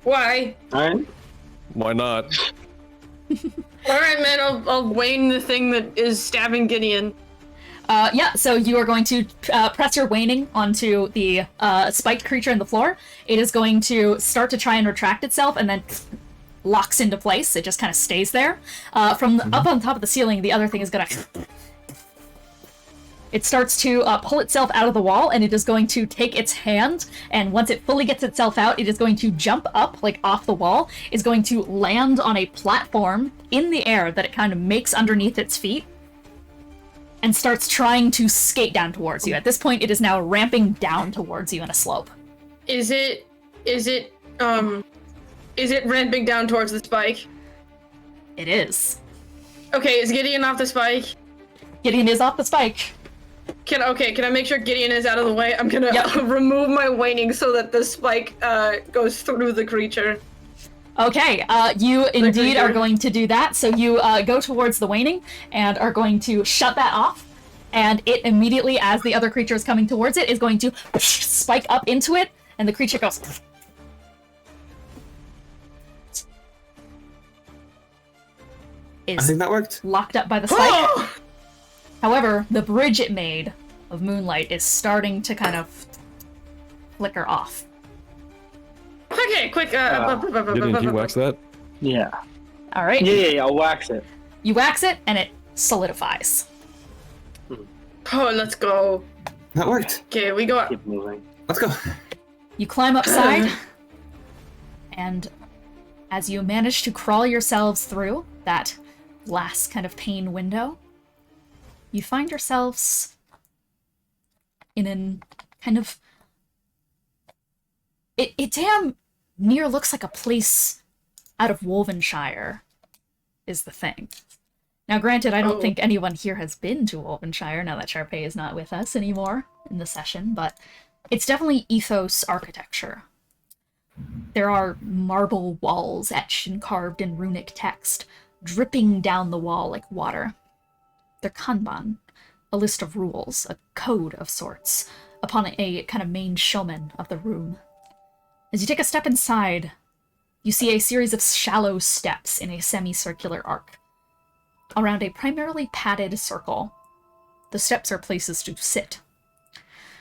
[SPEAKER 2] Why?
[SPEAKER 4] All right.
[SPEAKER 6] Why not?
[SPEAKER 2] All right, man. I'll wane the thing that is stabbing Gideon.
[SPEAKER 1] So you are going to press your waning onto the spiked creature in the floor. It is going to start to try and retract itself and then locks into place. It just kind of stays there. From up on top of the ceiling, the other thing is going to... It starts to pull itself out of the wall, and it is going to take its hand, and once it fully gets itself out, it is going to jump up, like, off the wall, is going to land on a platform in the air that it kind of makes underneath its feet, and starts trying to skate down towards you. At this point, it is now ramping down towards you in a slope.
[SPEAKER 2] Is it ramping down towards the spike?
[SPEAKER 1] It is.
[SPEAKER 2] Okay, is Gideon off the spike?
[SPEAKER 1] Gideon is off the spike.
[SPEAKER 2] Can I make sure Gideon is out of the way? I'm gonna
[SPEAKER 1] Yep.
[SPEAKER 2] remove my waning so that the spike goes through the creature.
[SPEAKER 1] Okay, you indeed
[SPEAKER 2] creature.
[SPEAKER 1] are going to do that. So you go towards the waning and are going to shut that off. And it immediately, as the other creature is coming towards it, is going to spike up into it, and the creature goes...
[SPEAKER 3] I
[SPEAKER 1] Is
[SPEAKER 3] think that worked.
[SPEAKER 1] locked up by the spike. However, the bridge it made of moonlight is starting to kind of flicker off.
[SPEAKER 2] Okay, quick.
[SPEAKER 6] Gideon, can you wax that?
[SPEAKER 4] Yeah.
[SPEAKER 1] All right.
[SPEAKER 4] Yeah. I'll wax it.
[SPEAKER 1] You wax it, and it solidifies.
[SPEAKER 2] Oh, let's go.
[SPEAKER 3] That worked.
[SPEAKER 2] Okay, we go.
[SPEAKER 4] Keep moving.
[SPEAKER 3] Let's go.
[SPEAKER 1] You climb upside, and as you manage to crawl yourselves through that glass kind of pane window, you find yourselves in an kind of... It damn near looks like a place out of Wolvenshire, is the thing. Now, granted, I don't think anyone here has been to Wolvenshire now that Charpay is not with us anymore in the session, but it's definitely ethos architecture. There are marble walls etched and carved in runic text, dripping down the wall like water. They're kanban, a list of rules, a code of sorts, upon a kind of main showman of the room. As you take a step inside, you see a series of shallow steps in a semicircular arc, around a primarily padded circle. The steps are places to sit.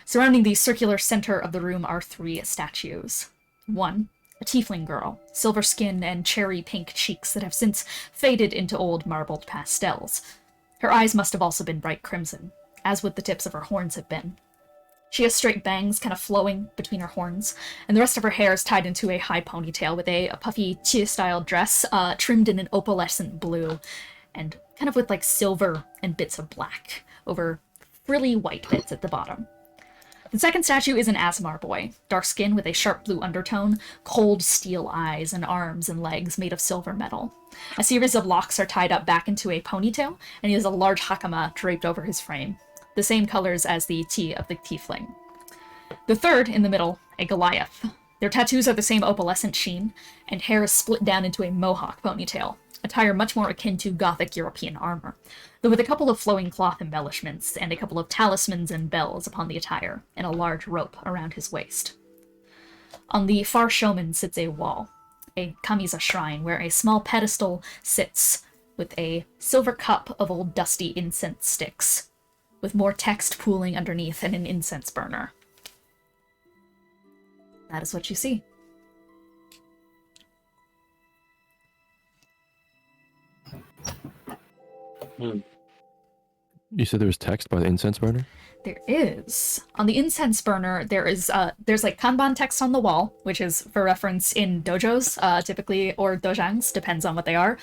[SPEAKER 1] Surrounding the circular center of the room are 3 statues. One, a tiefling girl, silver skin and cherry pink cheeks that have since faded into old marbled pastels. Her eyes must have also been bright crimson, as would the tips of her horns have been. She has straight bangs kind of flowing between her horns, and the rest of her hair is tied into a high ponytail with a puffy chia-style dress trimmed in an opalescent blue, and kind of with like silver and bits of black over frilly white bits at the bottom. The second statue is an Asmar boy, dark skin with a sharp blue undertone, cold steel eyes, and arms and legs made of silver metal. A series of locks are tied up back into a ponytail, and he has a large hakama draped over his frame, the same colors as the tea of the tiefling. The third, in the middle, a Goliath. Their tattoos are the same opalescent sheen, and hair is split down into a mohawk ponytail, attire much more akin to Gothic European armor, though with a couple of flowing cloth embellishments and a couple of talismans and bells upon the attire, and a large rope around his waist. On the far showman sits a wall, a Kamiza shrine, where a small pedestal sits with a silver cup of old dusty incense sticks, with more text pooling underneath and an incense burner. That is what you see.
[SPEAKER 6] You said there was text by the incense burner?
[SPEAKER 1] There is. On the incense burner, there's like Kanban text on the wall, which is for reference in dojos, typically, or dojangs, depends on what they are.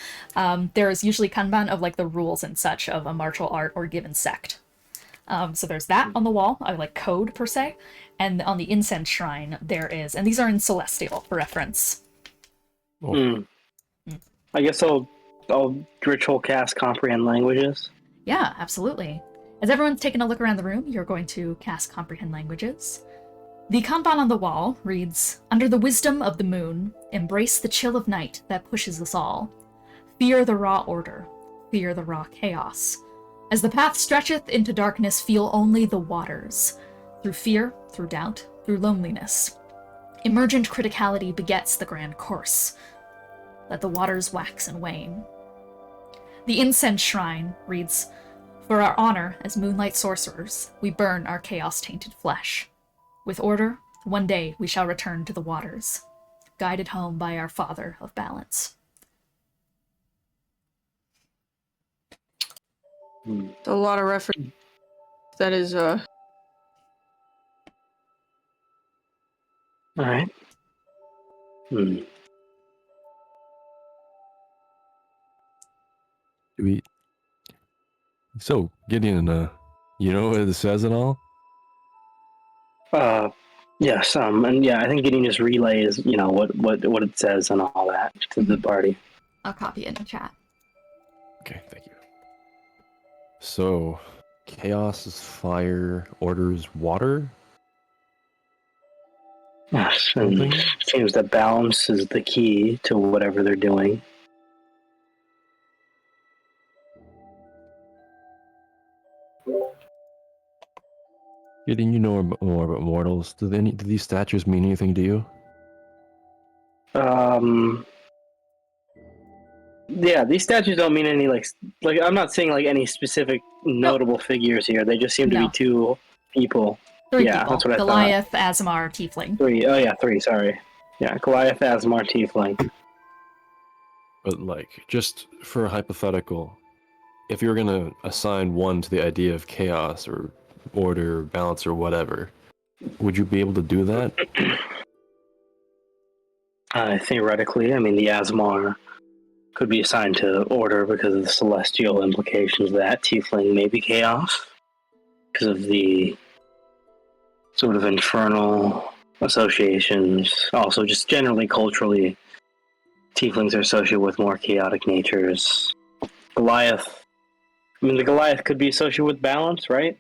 [SPEAKER 1] There's usually Kanban of like the rules and such of a martial art or given sect. So there's that on the wall, like code per se, and on the incense shrine there is, and these are in Celestial for reference.
[SPEAKER 4] I guess I'll ritual cast comprehend languages.
[SPEAKER 1] Yeah, absolutely. As everyone's taken a look around the room, you're going to cast comprehend languages. The Kanban on the wall reads, "Under the wisdom of the moon, embrace the chill of night that pushes us all. Fear the raw order, fear the raw chaos. As the path stretcheth into darkness, feel only the waters. Through fear, through doubt, through loneliness. Emergent criticality begets the grand course. Let the waters wax and wane." The incense shrine reads, "For our honor as moonlight sorcerers, we burn our chaos-tainted flesh. With order, one day we shall return to the waters, guided home by our Father of Balance."
[SPEAKER 2] A lot of reference. That is,
[SPEAKER 4] All right.
[SPEAKER 6] So, Gideon, you know what it says and all?
[SPEAKER 4] Yes, and yeah, I think Gideon just relays, what it says and all that to the party.
[SPEAKER 1] I'll copy it in the chat.
[SPEAKER 6] Okay, thank you. So, chaos is fire, order is water?
[SPEAKER 4] Yes, and
[SPEAKER 6] Something?
[SPEAKER 4] it seems that balance is the key to whatever they're doing.
[SPEAKER 6] Gideon, you know more about mortals. Do these statues mean anything to you?
[SPEAKER 4] Yeah, these statues don't mean any like I'm not saying like any specific notable figures here. They just seem to be two people.
[SPEAKER 1] Three
[SPEAKER 4] Yeah,
[SPEAKER 1] people.
[SPEAKER 4] that's what I
[SPEAKER 1] Goliath, Asmar, Tiefling.
[SPEAKER 4] Three. Oh yeah, three. Sorry. Yeah, Goliath, Asmar, Tiefling.
[SPEAKER 6] But like, just for a hypothetical, if you were gonna assign one to the idea of chaos or order, balance, or whatever, would you be able to do that?
[SPEAKER 4] Theoretically, I mean, the Asmar could be assigned to order because of the celestial implications of that. Tiefling may be chaos because of the sort of infernal associations. Also, just generally culturally, tieflings are associated with more chaotic natures. Goliath. I mean, the Goliath could be associated with balance, right?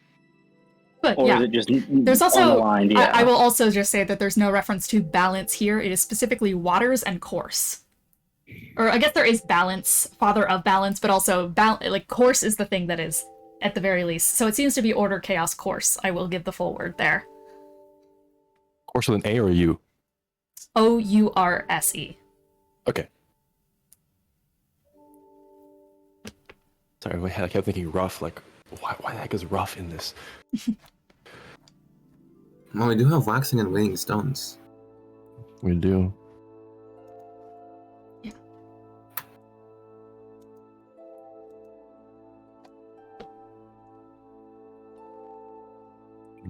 [SPEAKER 1] But
[SPEAKER 4] Or
[SPEAKER 1] yeah,
[SPEAKER 4] is it just
[SPEAKER 1] there's also.
[SPEAKER 4] unaligned? Yeah.
[SPEAKER 1] I will also just say that there's no reference to balance here. It is specifically waters and course. Or I guess there is balance, father of balance, but also like course is the thing that is at the very least. So it seems to be order, chaos, course. I will give the full word there.
[SPEAKER 6] Course with an A or a U?
[SPEAKER 1] Ourse.
[SPEAKER 6] Okay. Sorry, I kept thinking rough, like, why the heck is rough in this?
[SPEAKER 3] Well, we do have waxing and weighing stones.
[SPEAKER 6] We do.
[SPEAKER 1] Yeah.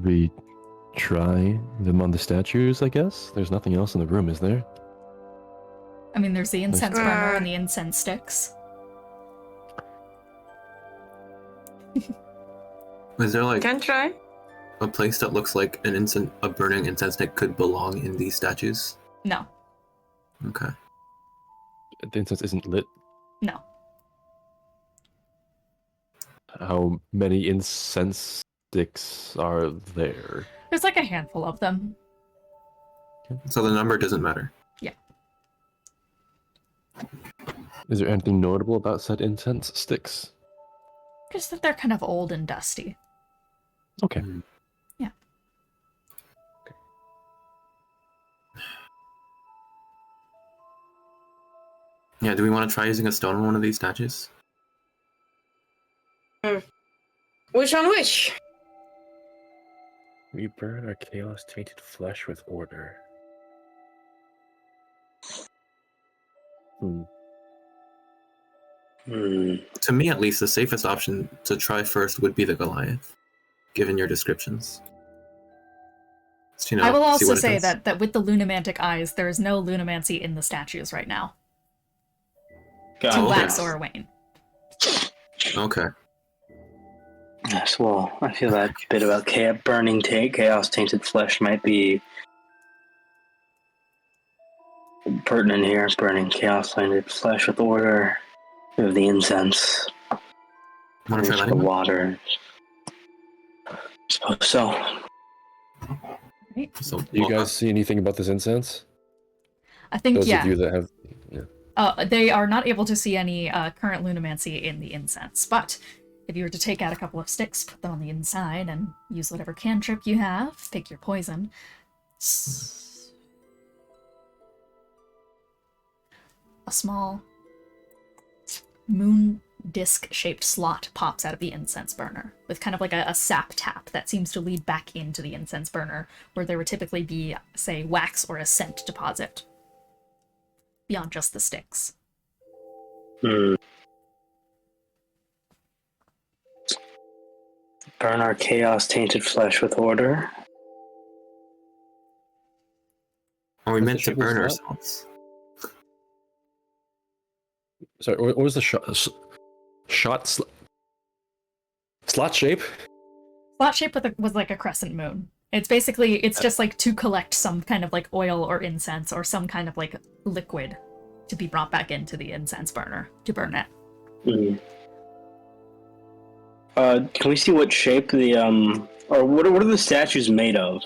[SPEAKER 6] We try them on the statues, I guess? There's nothing else in the room, is there?
[SPEAKER 1] I mean, there's the incense burner and the incense sticks.
[SPEAKER 3] Is there like
[SPEAKER 2] Can try.
[SPEAKER 3] a place that looks like a burning incense stick could belong in these statues?
[SPEAKER 1] No.
[SPEAKER 3] Okay.
[SPEAKER 6] The incense isn't lit.
[SPEAKER 1] No.
[SPEAKER 6] How many incense sticks are there?
[SPEAKER 1] There's like a handful of them.
[SPEAKER 3] So the number doesn't matter.
[SPEAKER 1] Yeah.
[SPEAKER 6] Is there anything notable about said incense sticks?
[SPEAKER 1] Just that they're kind of old and dusty.
[SPEAKER 6] Okay.
[SPEAKER 1] Yeah.
[SPEAKER 3] Yeah, do we want to try using a stone on one of these statues?
[SPEAKER 2] Which on which?
[SPEAKER 6] We burn our chaos-tainted flesh with order.
[SPEAKER 3] To me, at least, the safest option to try first would be the Goliath, given your descriptions. So,
[SPEAKER 1] I will
[SPEAKER 3] see
[SPEAKER 1] also
[SPEAKER 3] what it
[SPEAKER 1] say
[SPEAKER 3] does.
[SPEAKER 1] that with the lunamantic eyes, there is no lunamancy in the statues right now. To
[SPEAKER 3] okay.
[SPEAKER 1] wax or wane.
[SPEAKER 3] Okay.
[SPEAKER 4] Yes, well, I feel that bit about chaos-tainted flesh might be pertinent here. Burning chaos-tainted flesh with order. We have the incense.
[SPEAKER 3] Want to try that?
[SPEAKER 4] The water. I suppose so.
[SPEAKER 1] Right?
[SPEAKER 3] So,
[SPEAKER 6] Do you guys see anything about this incense?
[SPEAKER 1] I think,
[SPEAKER 6] Those
[SPEAKER 1] yeah.
[SPEAKER 6] of you that have... Yeah.
[SPEAKER 1] They are not able to see any current lunamancy in the incense, but if you were to take out a couple of sticks, put them on the inside, and use whatever cantrip you have, pick your poison. A small moon disc-shaped slot pops out of the incense burner, with kind of like a sap tap that seems to lead back into the incense burner, where there would typically be, say, wax or a scent deposit, beyond just the sticks.
[SPEAKER 4] Burn our chaos-tainted flesh with order.
[SPEAKER 3] Are we
[SPEAKER 6] What's
[SPEAKER 3] meant
[SPEAKER 6] the
[SPEAKER 3] to
[SPEAKER 6] shape of
[SPEAKER 3] burn
[SPEAKER 6] the
[SPEAKER 3] ourselves?
[SPEAKER 6] Sorry, what was the slot shape?
[SPEAKER 1] Slot shape was like a crescent moon. It's basically, it's just like to collect some kind of like oil or incense or some kind of like liquid to be brought back into the incense burner to burn it.
[SPEAKER 4] Can we see what shape the or what are the statues made of?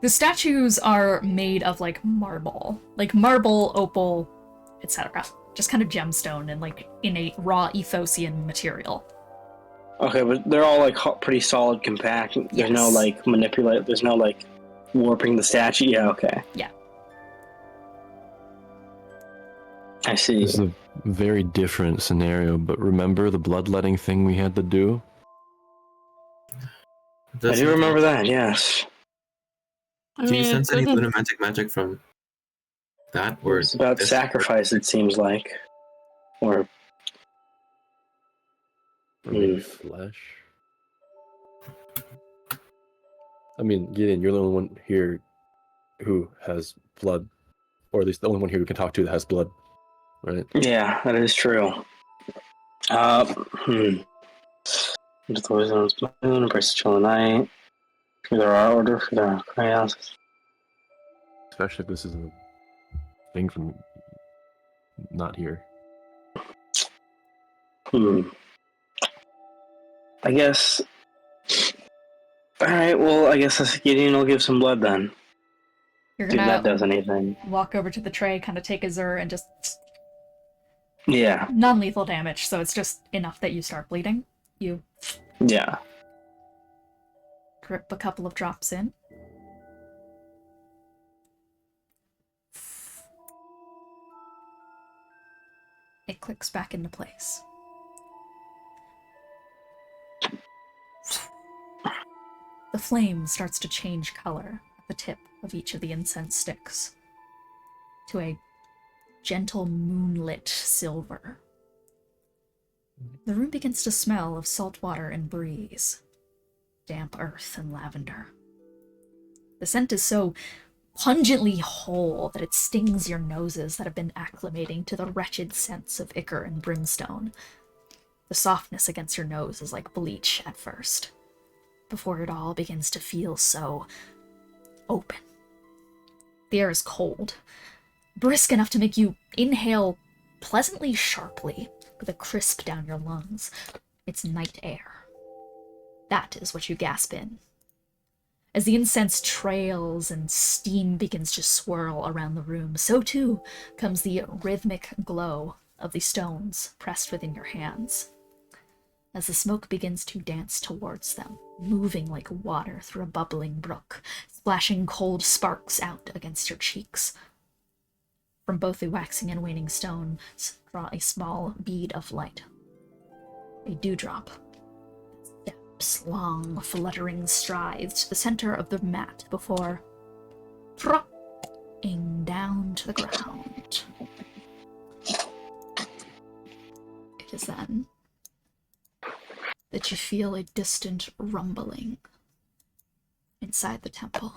[SPEAKER 1] The statues are made of like marble, opal, etc. Just kind of gemstone and like innate raw Ethosian material.
[SPEAKER 4] Okay, but they're all like pretty solid, compact. There's no
[SPEAKER 1] Yes.
[SPEAKER 4] like manipulate. There's no like warping the statue. Yeah, okay.
[SPEAKER 1] Yeah.
[SPEAKER 4] I see.
[SPEAKER 6] This is a very different scenario, but remember the bloodletting thing we had to do?
[SPEAKER 4] I do remember that. Yes.
[SPEAKER 3] Do you sense any lunamantic magic from that? Or
[SPEAKER 4] It's about
[SPEAKER 3] this?
[SPEAKER 4] sacrifice. It seems like, or
[SPEAKER 6] Or maybe flesh? I mean, Gideon, you're the only one here who has blood, or at least the only one here who can talk to that has blood, right?
[SPEAKER 4] yeah, that is true. Just always on moon, embrace the chill night. For our order for the crayons.
[SPEAKER 6] Especially if this is a thing from not here.
[SPEAKER 4] I guess. Alright, well, I guess Gideon will give some blood then.
[SPEAKER 1] You're
[SPEAKER 4] See if that
[SPEAKER 1] gonna
[SPEAKER 4] does anything.
[SPEAKER 1] walk over to the tray, kind of take a Zur, and just
[SPEAKER 4] Yeah.
[SPEAKER 1] non-lethal damage, so it's just enough that you start bleeding. You
[SPEAKER 4] Yeah.
[SPEAKER 1] drip a couple of drops in. It clicks back into place. The flame starts to change color at the tip of each of the incense sticks to a gentle moonlit silver. The room begins to smell of salt water and breeze, damp earth and lavender. The scent is so pungently whole that it stings your noses that have been acclimating to the wretched scents of ichor and brimstone. The softness against your nose is like bleach at first, before it all begins to feel so open. The air is cold, brisk enough to make you inhale pleasantly sharply with a crisp down your lungs. It's night air. That is what you gasp in. As the incense trails and steam begins to swirl around the room, so too comes the rhythmic glow of the stones pressed within your hands. As the smoke begins to dance towards them, moving like water through a bubbling brook, splashing cold sparks out against your cheeks. From both the waxing and waning stones draw a small bead of light. A dewdrop. Steps long, fluttering strides to the center of the mat before dropping down to the ground. It is then that you feel a distant rumbling inside the temple.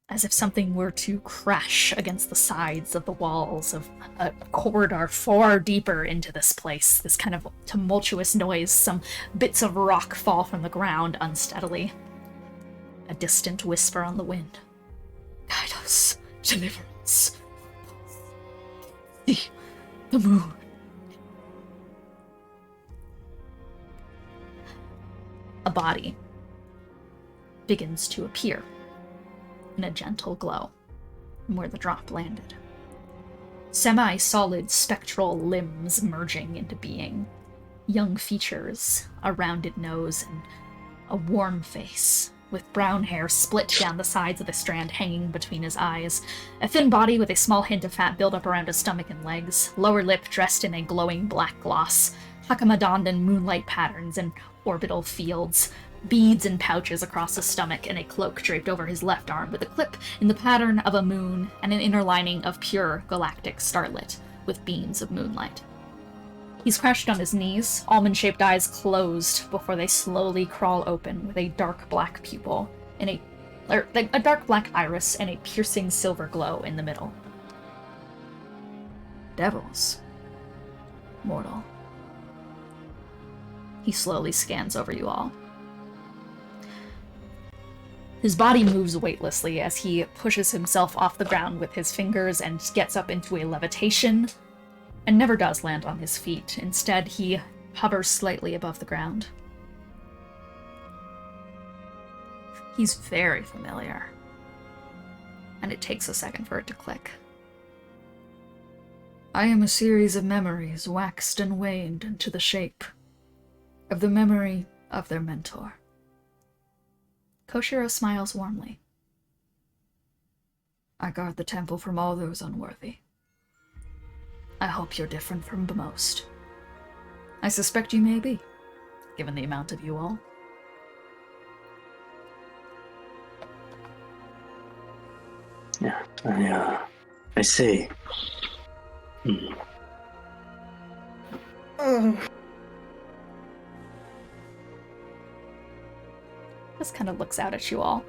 [SPEAKER 1] As if something were to crash against the sides of the walls of a corridor far deeper into this place. This kind of tumultuous noise, some bits of rock fall from the ground unsteadily. A distant whisper on the wind. Guide us, deliverance. See the moon. A body begins to appear in a gentle glow from where the drop landed. Semi-solid spectral limbs merging into being. Young features, a rounded nose, and a warm face, with brown hair split down the sides of the strand hanging between his eyes. A thin body with a small hint of fat buildup around his stomach and legs. Lower lip dressed in a glowing black gloss. Hakama donned in moonlight patterns and orbital fields. Beads and pouches across his stomach, and a cloak draped over his left arm with a clip in the pattern of a moon and an inner lining of pure galactic starlit with beams of moonlight. He's crouched on his knees, almond-shaped eyes closed before they slowly crawl open with a dark black pupil and a dark black iris and a piercing silver glow in the middle. Devils. Mortal. He slowly scans over you all. His body moves weightlessly as he pushes himself off the ground with his fingers and gets up into a levitation, and never does land on his feet. Instead, he hovers slightly above the ground. He's very familiar, and it takes a second for it to click. I am a series of memories waxed and waned into the shape of the memory of their mentor. Koshiro smiles warmly. I guard the temple from all those unworthy. I hope you're different from most. I suspect you may be, given the amount of you all.
[SPEAKER 4] Yeah, I see.
[SPEAKER 1] Just kind of looks out at you all.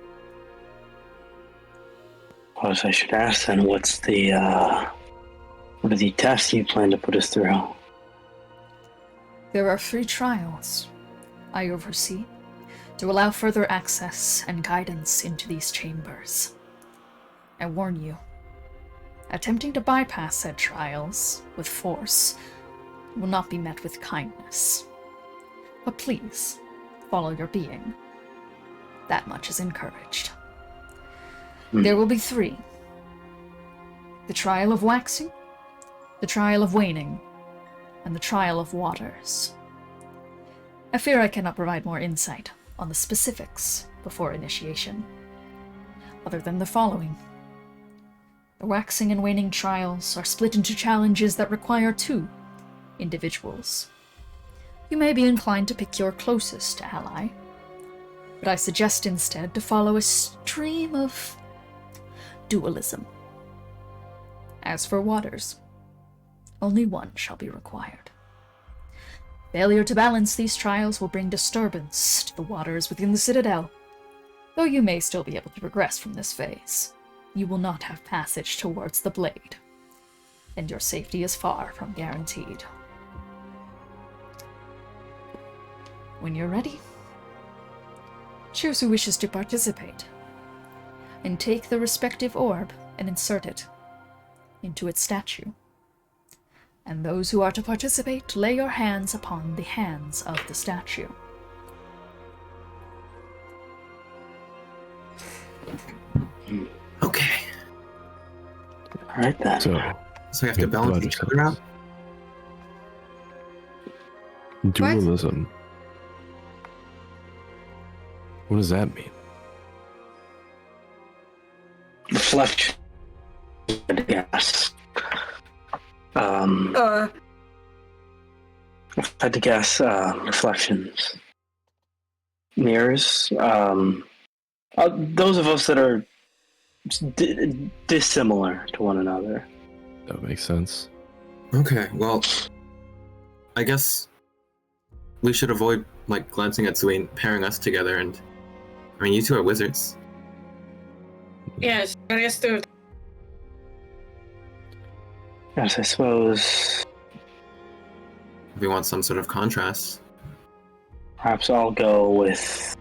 [SPEAKER 4] Well, I should ask then, what are the tests you plan to put us through?
[SPEAKER 8] There are 3 trials I oversee.
[SPEAKER 1] to allow further access and guidance into these chambers. I warn you, attempting to bypass said trials with force will not be met with kindness. But please, follow your being. That much is encouraged. There will be 3. The trial of waxing, the trial of waning, and the trial of waters. I fear I cannot provide more insight on the specifics before initiation, other than the following. The waxing and waning trials are split into challenges that require 2 individuals. You may be inclined to pick your closest ally, but I suggest instead to follow a stream of dualism. As for waters, only one shall be required. Failure to balance these trials will bring disturbance to the waters within the Citadel. Though you may still be able to progress from this phase, you will not have passage towards the blade, and your safety is far from guaranteed. When you're ready, choose who wishes to participate, and take the respective orb and insert it into its statue. And those who are to participate, lay your hands upon the hands of the statue.
[SPEAKER 3] Okay.
[SPEAKER 4] Alright then.
[SPEAKER 3] So we have to balance each other out?
[SPEAKER 6] Dualism. What does that mean?
[SPEAKER 4] Reflection. Yes. If I had to guess, reflections. Mirrors. Those of us that are dissimilar to one another.
[SPEAKER 6] That makes sense.
[SPEAKER 3] Okay, well, I guess we should avoid, glancing at Sween, pairing us together, and... I mean, you 2 are wizards.
[SPEAKER 2] Yes, I guess too.
[SPEAKER 4] Yes, I suppose.
[SPEAKER 3] If we want some sort of contrast.
[SPEAKER 4] Perhaps I'll go with.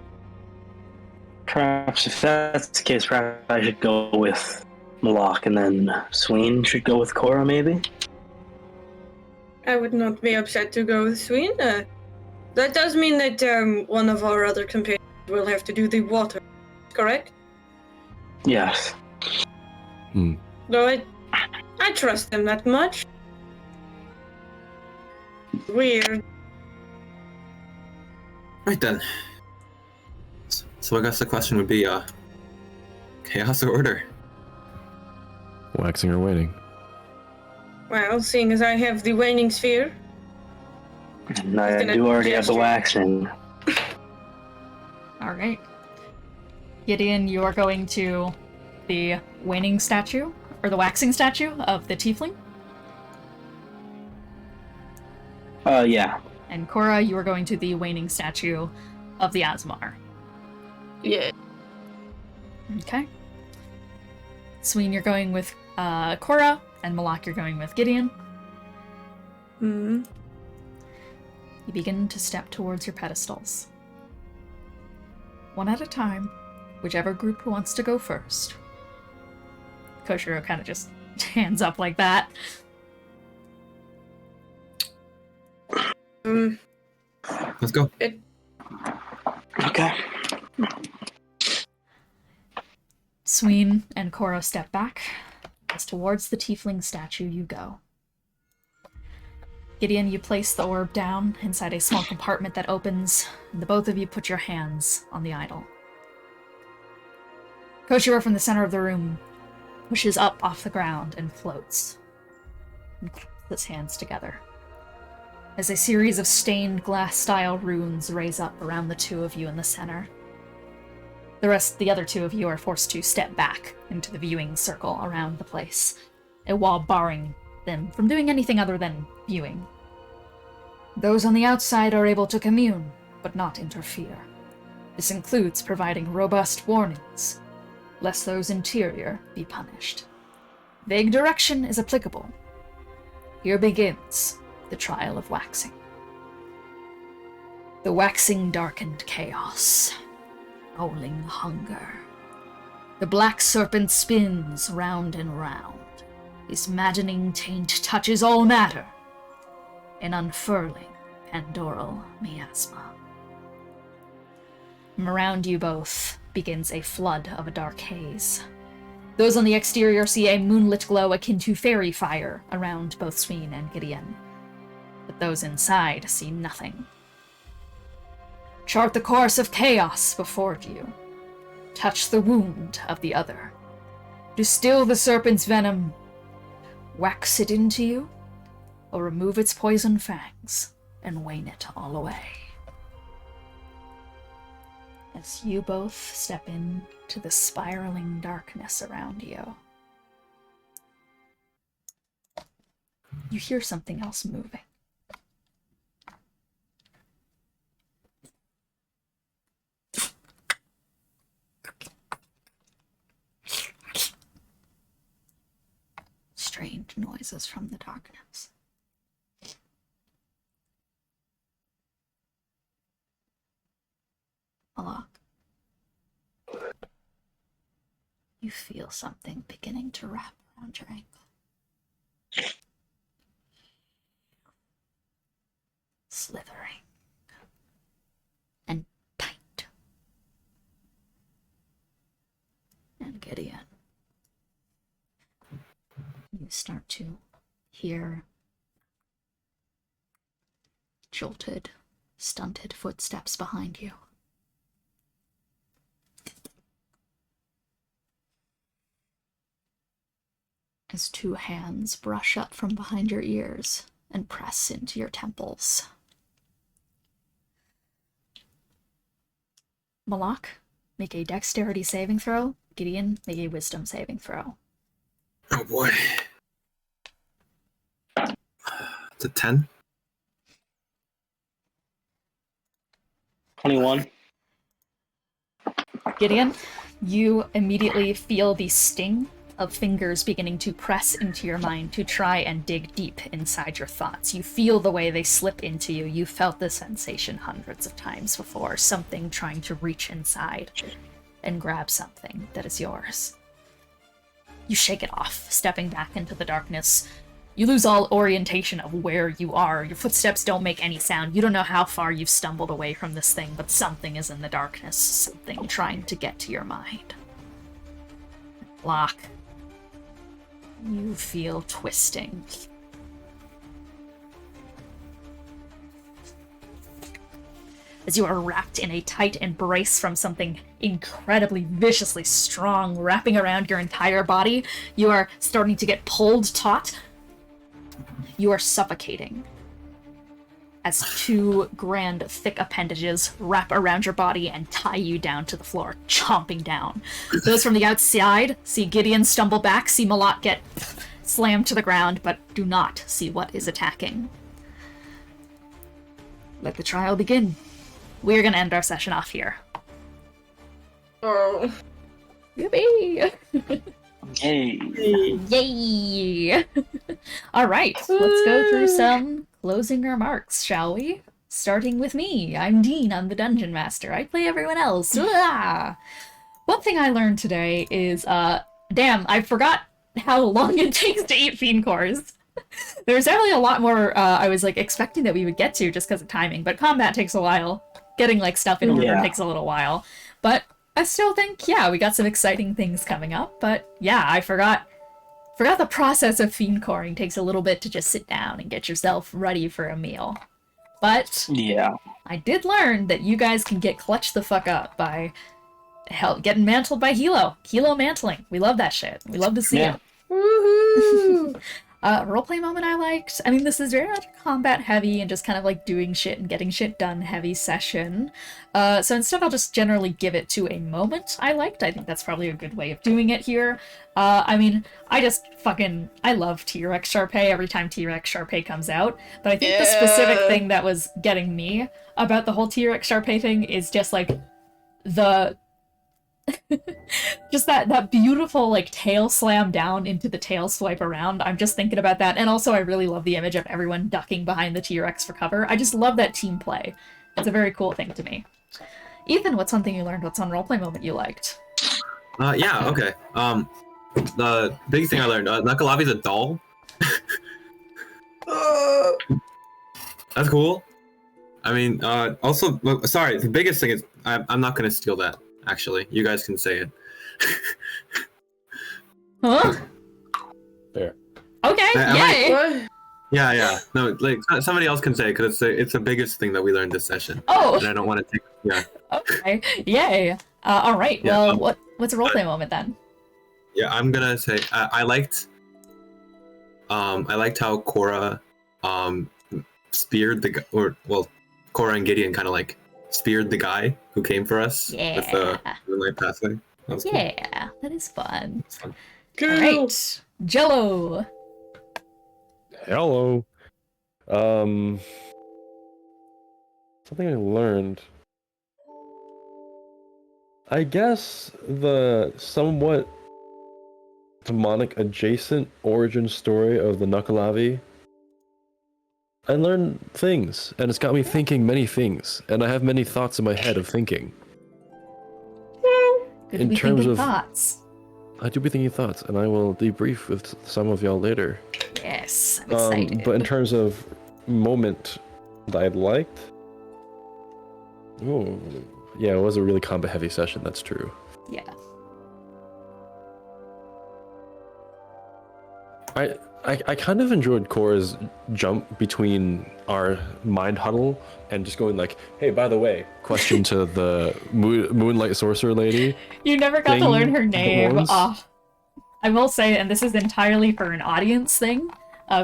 [SPEAKER 4] Perhaps if that's the case, perhaps I should go with Moloch, and then Sween should go with Korah, maybe?
[SPEAKER 2] I would not be upset to go with Sween. That does mean that one of our other companions will have to do the water, correct?
[SPEAKER 4] Yes.
[SPEAKER 2] Though I trust them that much. Weird.
[SPEAKER 3] Right then. So I guess the question would be, chaos or order?
[SPEAKER 6] Waxing or waning?
[SPEAKER 2] Well, seeing as I have the waning sphere.
[SPEAKER 4] And I do already have the waxing.
[SPEAKER 1] Alright. Gideon, you are going to the waning statue, or the waxing statue of the tiefling.
[SPEAKER 4] Yeah.
[SPEAKER 1] And Korah, you are going to the waning statue of the Asmar.
[SPEAKER 2] Yeah.
[SPEAKER 1] Okay. Sween, you're going with Korah, and Moloch, you're going with Gideon.
[SPEAKER 2] Hmm.
[SPEAKER 1] You begin to step towards your pedestals. One at a time, whichever group wants to go first. Koshiro kind of just hands up like that.
[SPEAKER 3] Let's go.
[SPEAKER 4] Okay.
[SPEAKER 1] Sween and Korah step back, as towards the tiefling statue you go. Gideon, you place the orb down inside a small compartment that opens, and the both of you put your hands on the idol. Koshiro from the center of the room pushes up off the ground and floats, and clasps his hands together, as a series of stained glass-style runes raise up around the 2 of you in the center. The other 2 of you are forced to step back into the viewing circle around the place, a wall barring them from doing anything other than viewing. Those on the outside are able to commune, but not interfere. This includes providing robust warnings, lest those interior be punished. Vague direction is applicable. Here begins the trial of waxing. The waxing darkened chaos.
[SPEAKER 8] howling hunger. The black serpent spins round and round. His maddening taint touches all matter, an unfurling pandoral miasma. From around you both begins a flood of a dark haze. Those on the exterior see a moonlit glow akin to fairy fire around both Sween and Gideon, but those inside see nothing. Chart the course of chaos before you. Touch the wound of the other. Distill the serpent's venom. Wax it into you, or remove its poison fangs and wane it all away. As you both step into the spiraling darkness around you, you hear something else moving. Strange noises from the darkness. Moloch, you feel something beginning to wrap around your ankle. Slithering. And tight. And Gideon, you start to hear jolted, stunted footsteps behind you. As two hands brush up from behind your ears and press into your temples. Moloch, make a dexterity saving throw. Gideon, make a wisdom saving throw.
[SPEAKER 3] Oh boy. It's a 10.
[SPEAKER 4] 21.
[SPEAKER 1] Gideon, you immediately feel the sting of fingers beginning to press into your mind to try and dig deep inside your thoughts. You feel the way they slip into you. You felt the sensation hundreds of times before, something trying to reach inside and grab something that is yours. You shake it off, stepping back into the darkness. You lose all orientation of where you are. Your footsteps don't make any sound. You don't know how far you've stumbled away from this thing, but something is in the darkness, something trying to get to your mind. Lock. You feel twisting. As you are wrapped in a tight embrace from something incredibly viciously strong wrapping around your entire body, you are starting to get pulled taut. You are suffocating as two grand thick appendages wrap around your body and tie you down to the floor, chomping down. Those from the outside see Gideon stumble back, see Moloch get slammed to the ground, but do not see what is attacking. Let the trial begin. We're gonna end our session off here.
[SPEAKER 2] Oh.
[SPEAKER 1] Yippee!
[SPEAKER 4] Hey.
[SPEAKER 1] Yay! Alright, let's go through some closing remarks, shall we? Starting with me. I'm Dean, I'm the Dungeon Master. I play everyone else. One thing I learned today is, damn, I forgot how long it takes to eat fiend cores. There's definitely a lot more I was expecting that we would get to just because of timing, but combat takes a while. Getting stuff in order takes a little while. But I still think, yeah, we got some exciting things coming up. But yeah, I forgot the process of fiend coring takes a little bit to just sit down and get yourself ready for a meal. But
[SPEAKER 4] Yeah.
[SPEAKER 1] I did learn that you guys can get clutched the fuck up by getting mantled by Hilo. Hilo mantling. We love that shit. We love to see it. Woohoo! Roleplay moment I liked. I mean, this is very much combat heavy and just kind of doing shit and getting shit done heavy session. So instead I'll just generally give it to a moment I liked. I think that's probably a good way of doing it here. I mean, I love T-Rex Charpay every time T-Rex Charpay comes out. But I think the specific thing that was getting me about the whole T-Rex Charpay thing is just the just that beautiful tail slam down into the tail swipe around. I'm just thinking about that, and also I really love the image of everyone ducking behind the T-Rex for cover. I just love that team play. It's a very cool thing to me. Ethan, what's something you learned? What's one roleplay moment you liked?
[SPEAKER 3] Yeah, okay. The big thing I learned, Nuckelavee's a doll. That's cool. I mean, also, sorry, the biggest thing is, I'm not gonna steal that, actually. You guys can say it.
[SPEAKER 1] Huh?
[SPEAKER 6] Fair.
[SPEAKER 1] Okay, yay!
[SPEAKER 2] What?
[SPEAKER 3] Yeah. No, like, somebody else can say it, because it's the biggest thing that we learned this session.
[SPEAKER 1] Oh!
[SPEAKER 3] And I don't want to take, yeah.
[SPEAKER 1] Okay, yay! Alright,
[SPEAKER 3] Yeah,
[SPEAKER 1] well, what's a roleplay moment then?
[SPEAKER 3] Yeah, I'm gonna say, I liked how Korah, speared the guy, Korah and Gideon kind of like speared the guy who came for us with the moonlight pathway. That was cool.
[SPEAKER 1] Yeah, that is fun.
[SPEAKER 3] That's fun.
[SPEAKER 2] Cool.
[SPEAKER 1] Alright, Jello!
[SPEAKER 6] Hello. Something I learned. I guess the somewhat demonic adjacent origin story of the Nuckelavee. I learned things, and it's got me thinking many things, and I have many thoughts in my head of thinking.
[SPEAKER 1] Good
[SPEAKER 6] In
[SPEAKER 1] to be
[SPEAKER 6] terms
[SPEAKER 1] thinking
[SPEAKER 6] of-
[SPEAKER 1] thoughts.
[SPEAKER 6] I do be thinking thoughts, and I will debrief with some of y'all later.
[SPEAKER 1] Yes, I'm excited.
[SPEAKER 6] But in terms of moment that I liked, oh, yeah, it was a really combat-heavy session. That's true.
[SPEAKER 1] Yeah.
[SPEAKER 6] I kind of enjoyed Korah's jump between our mind huddle and just going like, hey, by the way, question to the Moonlight Sorcerer lady.
[SPEAKER 1] You never got to
[SPEAKER 6] Thing
[SPEAKER 1] learn her name.
[SPEAKER 6] bones.
[SPEAKER 1] I will say, and this is entirely for an audience thing,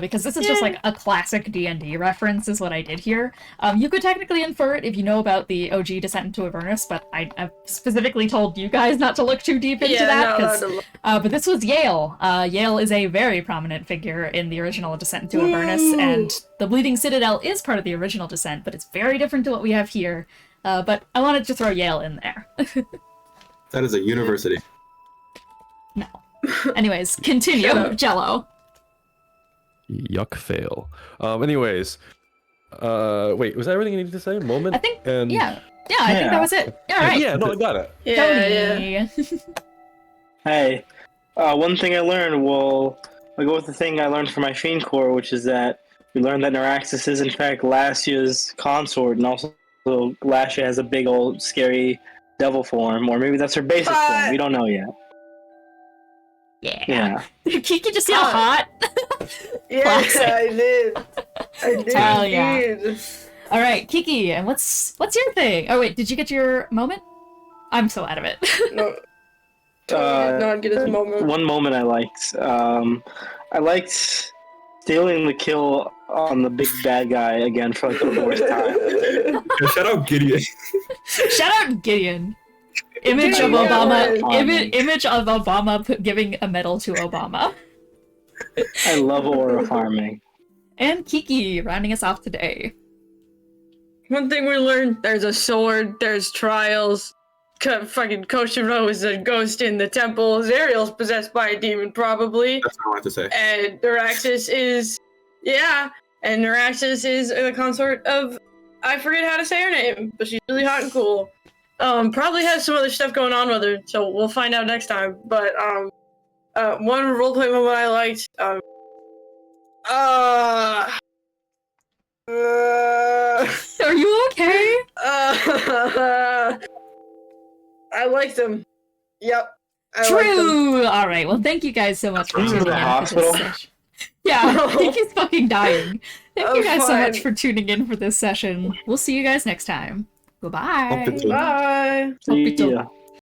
[SPEAKER 1] because this is just like a classic D&D reference is what I did here. You could technically infer it if you know about the OG Descent into Avernus, but I've specifically told you guys not to look too deep into that. But this was Yale. Yale is a very prominent figure in the original Descent into Avernus, and the Bleeding Citadel is part of the original Descent, but it's very different to what we have here. But I wanted to throw Yale in there.
[SPEAKER 3] That is a university.
[SPEAKER 1] No. Anyways, continue, Jello.
[SPEAKER 6] Yuck fail. Anyways, wait, was that everything you needed to say? Moment?
[SPEAKER 1] I think,
[SPEAKER 6] and...
[SPEAKER 1] yeah, I think that was it. All right.
[SPEAKER 6] Yeah, no, I got it.
[SPEAKER 2] Yeah.
[SPEAKER 4] Hey, one thing I learned, well, I'll go with the thing I learned from my Fiend Corps, which is that we learned that Neuraxis is in fact Lasia's consort, and also Lasia has a big old scary devil form, or maybe that's her basic form. We don't know yet. Yeah.
[SPEAKER 1] Kiki just yelled hot.
[SPEAKER 2] Yeah,
[SPEAKER 1] Classic.
[SPEAKER 2] I did. I did.
[SPEAKER 1] Hell yeah.
[SPEAKER 2] Indeed.
[SPEAKER 1] All right, Kiki, and what's your thing? Oh wait, did you get your moment? I'm so out of it.
[SPEAKER 2] No. Not get his moment.
[SPEAKER 4] One moment I liked. I liked stealing the kill on the big bad guy again for like the fourth time.
[SPEAKER 3] Shout out Gideon.
[SPEAKER 1] Shout out Gideon. Image of
[SPEAKER 2] Yeah,
[SPEAKER 1] Obama.
[SPEAKER 2] right.
[SPEAKER 1] Image of Obama giving a medal to Obama.
[SPEAKER 4] I love aura farming.
[SPEAKER 1] And Kiki rounding us off today.
[SPEAKER 2] One thing we learned: there's a sword, there's trials. Fucking Koshiro is a ghost in the temple. Zariel's possessed by a demon, probably.
[SPEAKER 3] That's what I wanted to say.
[SPEAKER 2] And Neuraxis is, and Neuraxis is the consort of, I forget how to say her name, but she's really hot and cool. Probably has some other stuff going on with her, so we'll find out next time. But one roleplay moment I liked,
[SPEAKER 1] Are you okay?
[SPEAKER 2] I liked them. Yep. I liked them.
[SPEAKER 1] True. All right. Well, thank you guys so much for
[SPEAKER 4] Are you
[SPEAKER 1] tuning
[SPEAKER 4] in
[SPEAKER 1] in
[SPEAKER 4] the
[SPEAKER 1] for
[SPEAKER 4] hospital?
[SPEAKER 1] this session. Yeah, Kiki's fucking dying. Thank you guys so
[SPEAKER 2] fine.
[SPEAKER 1] much for tuning in for this session. We'll see you guys next time. Goodbye.
[SPEAKER 3] Hope it's-
[SPEAKER 2] Bye.
[SPEAKER 1] Hope it's
[SPEAKER 4] Yeah.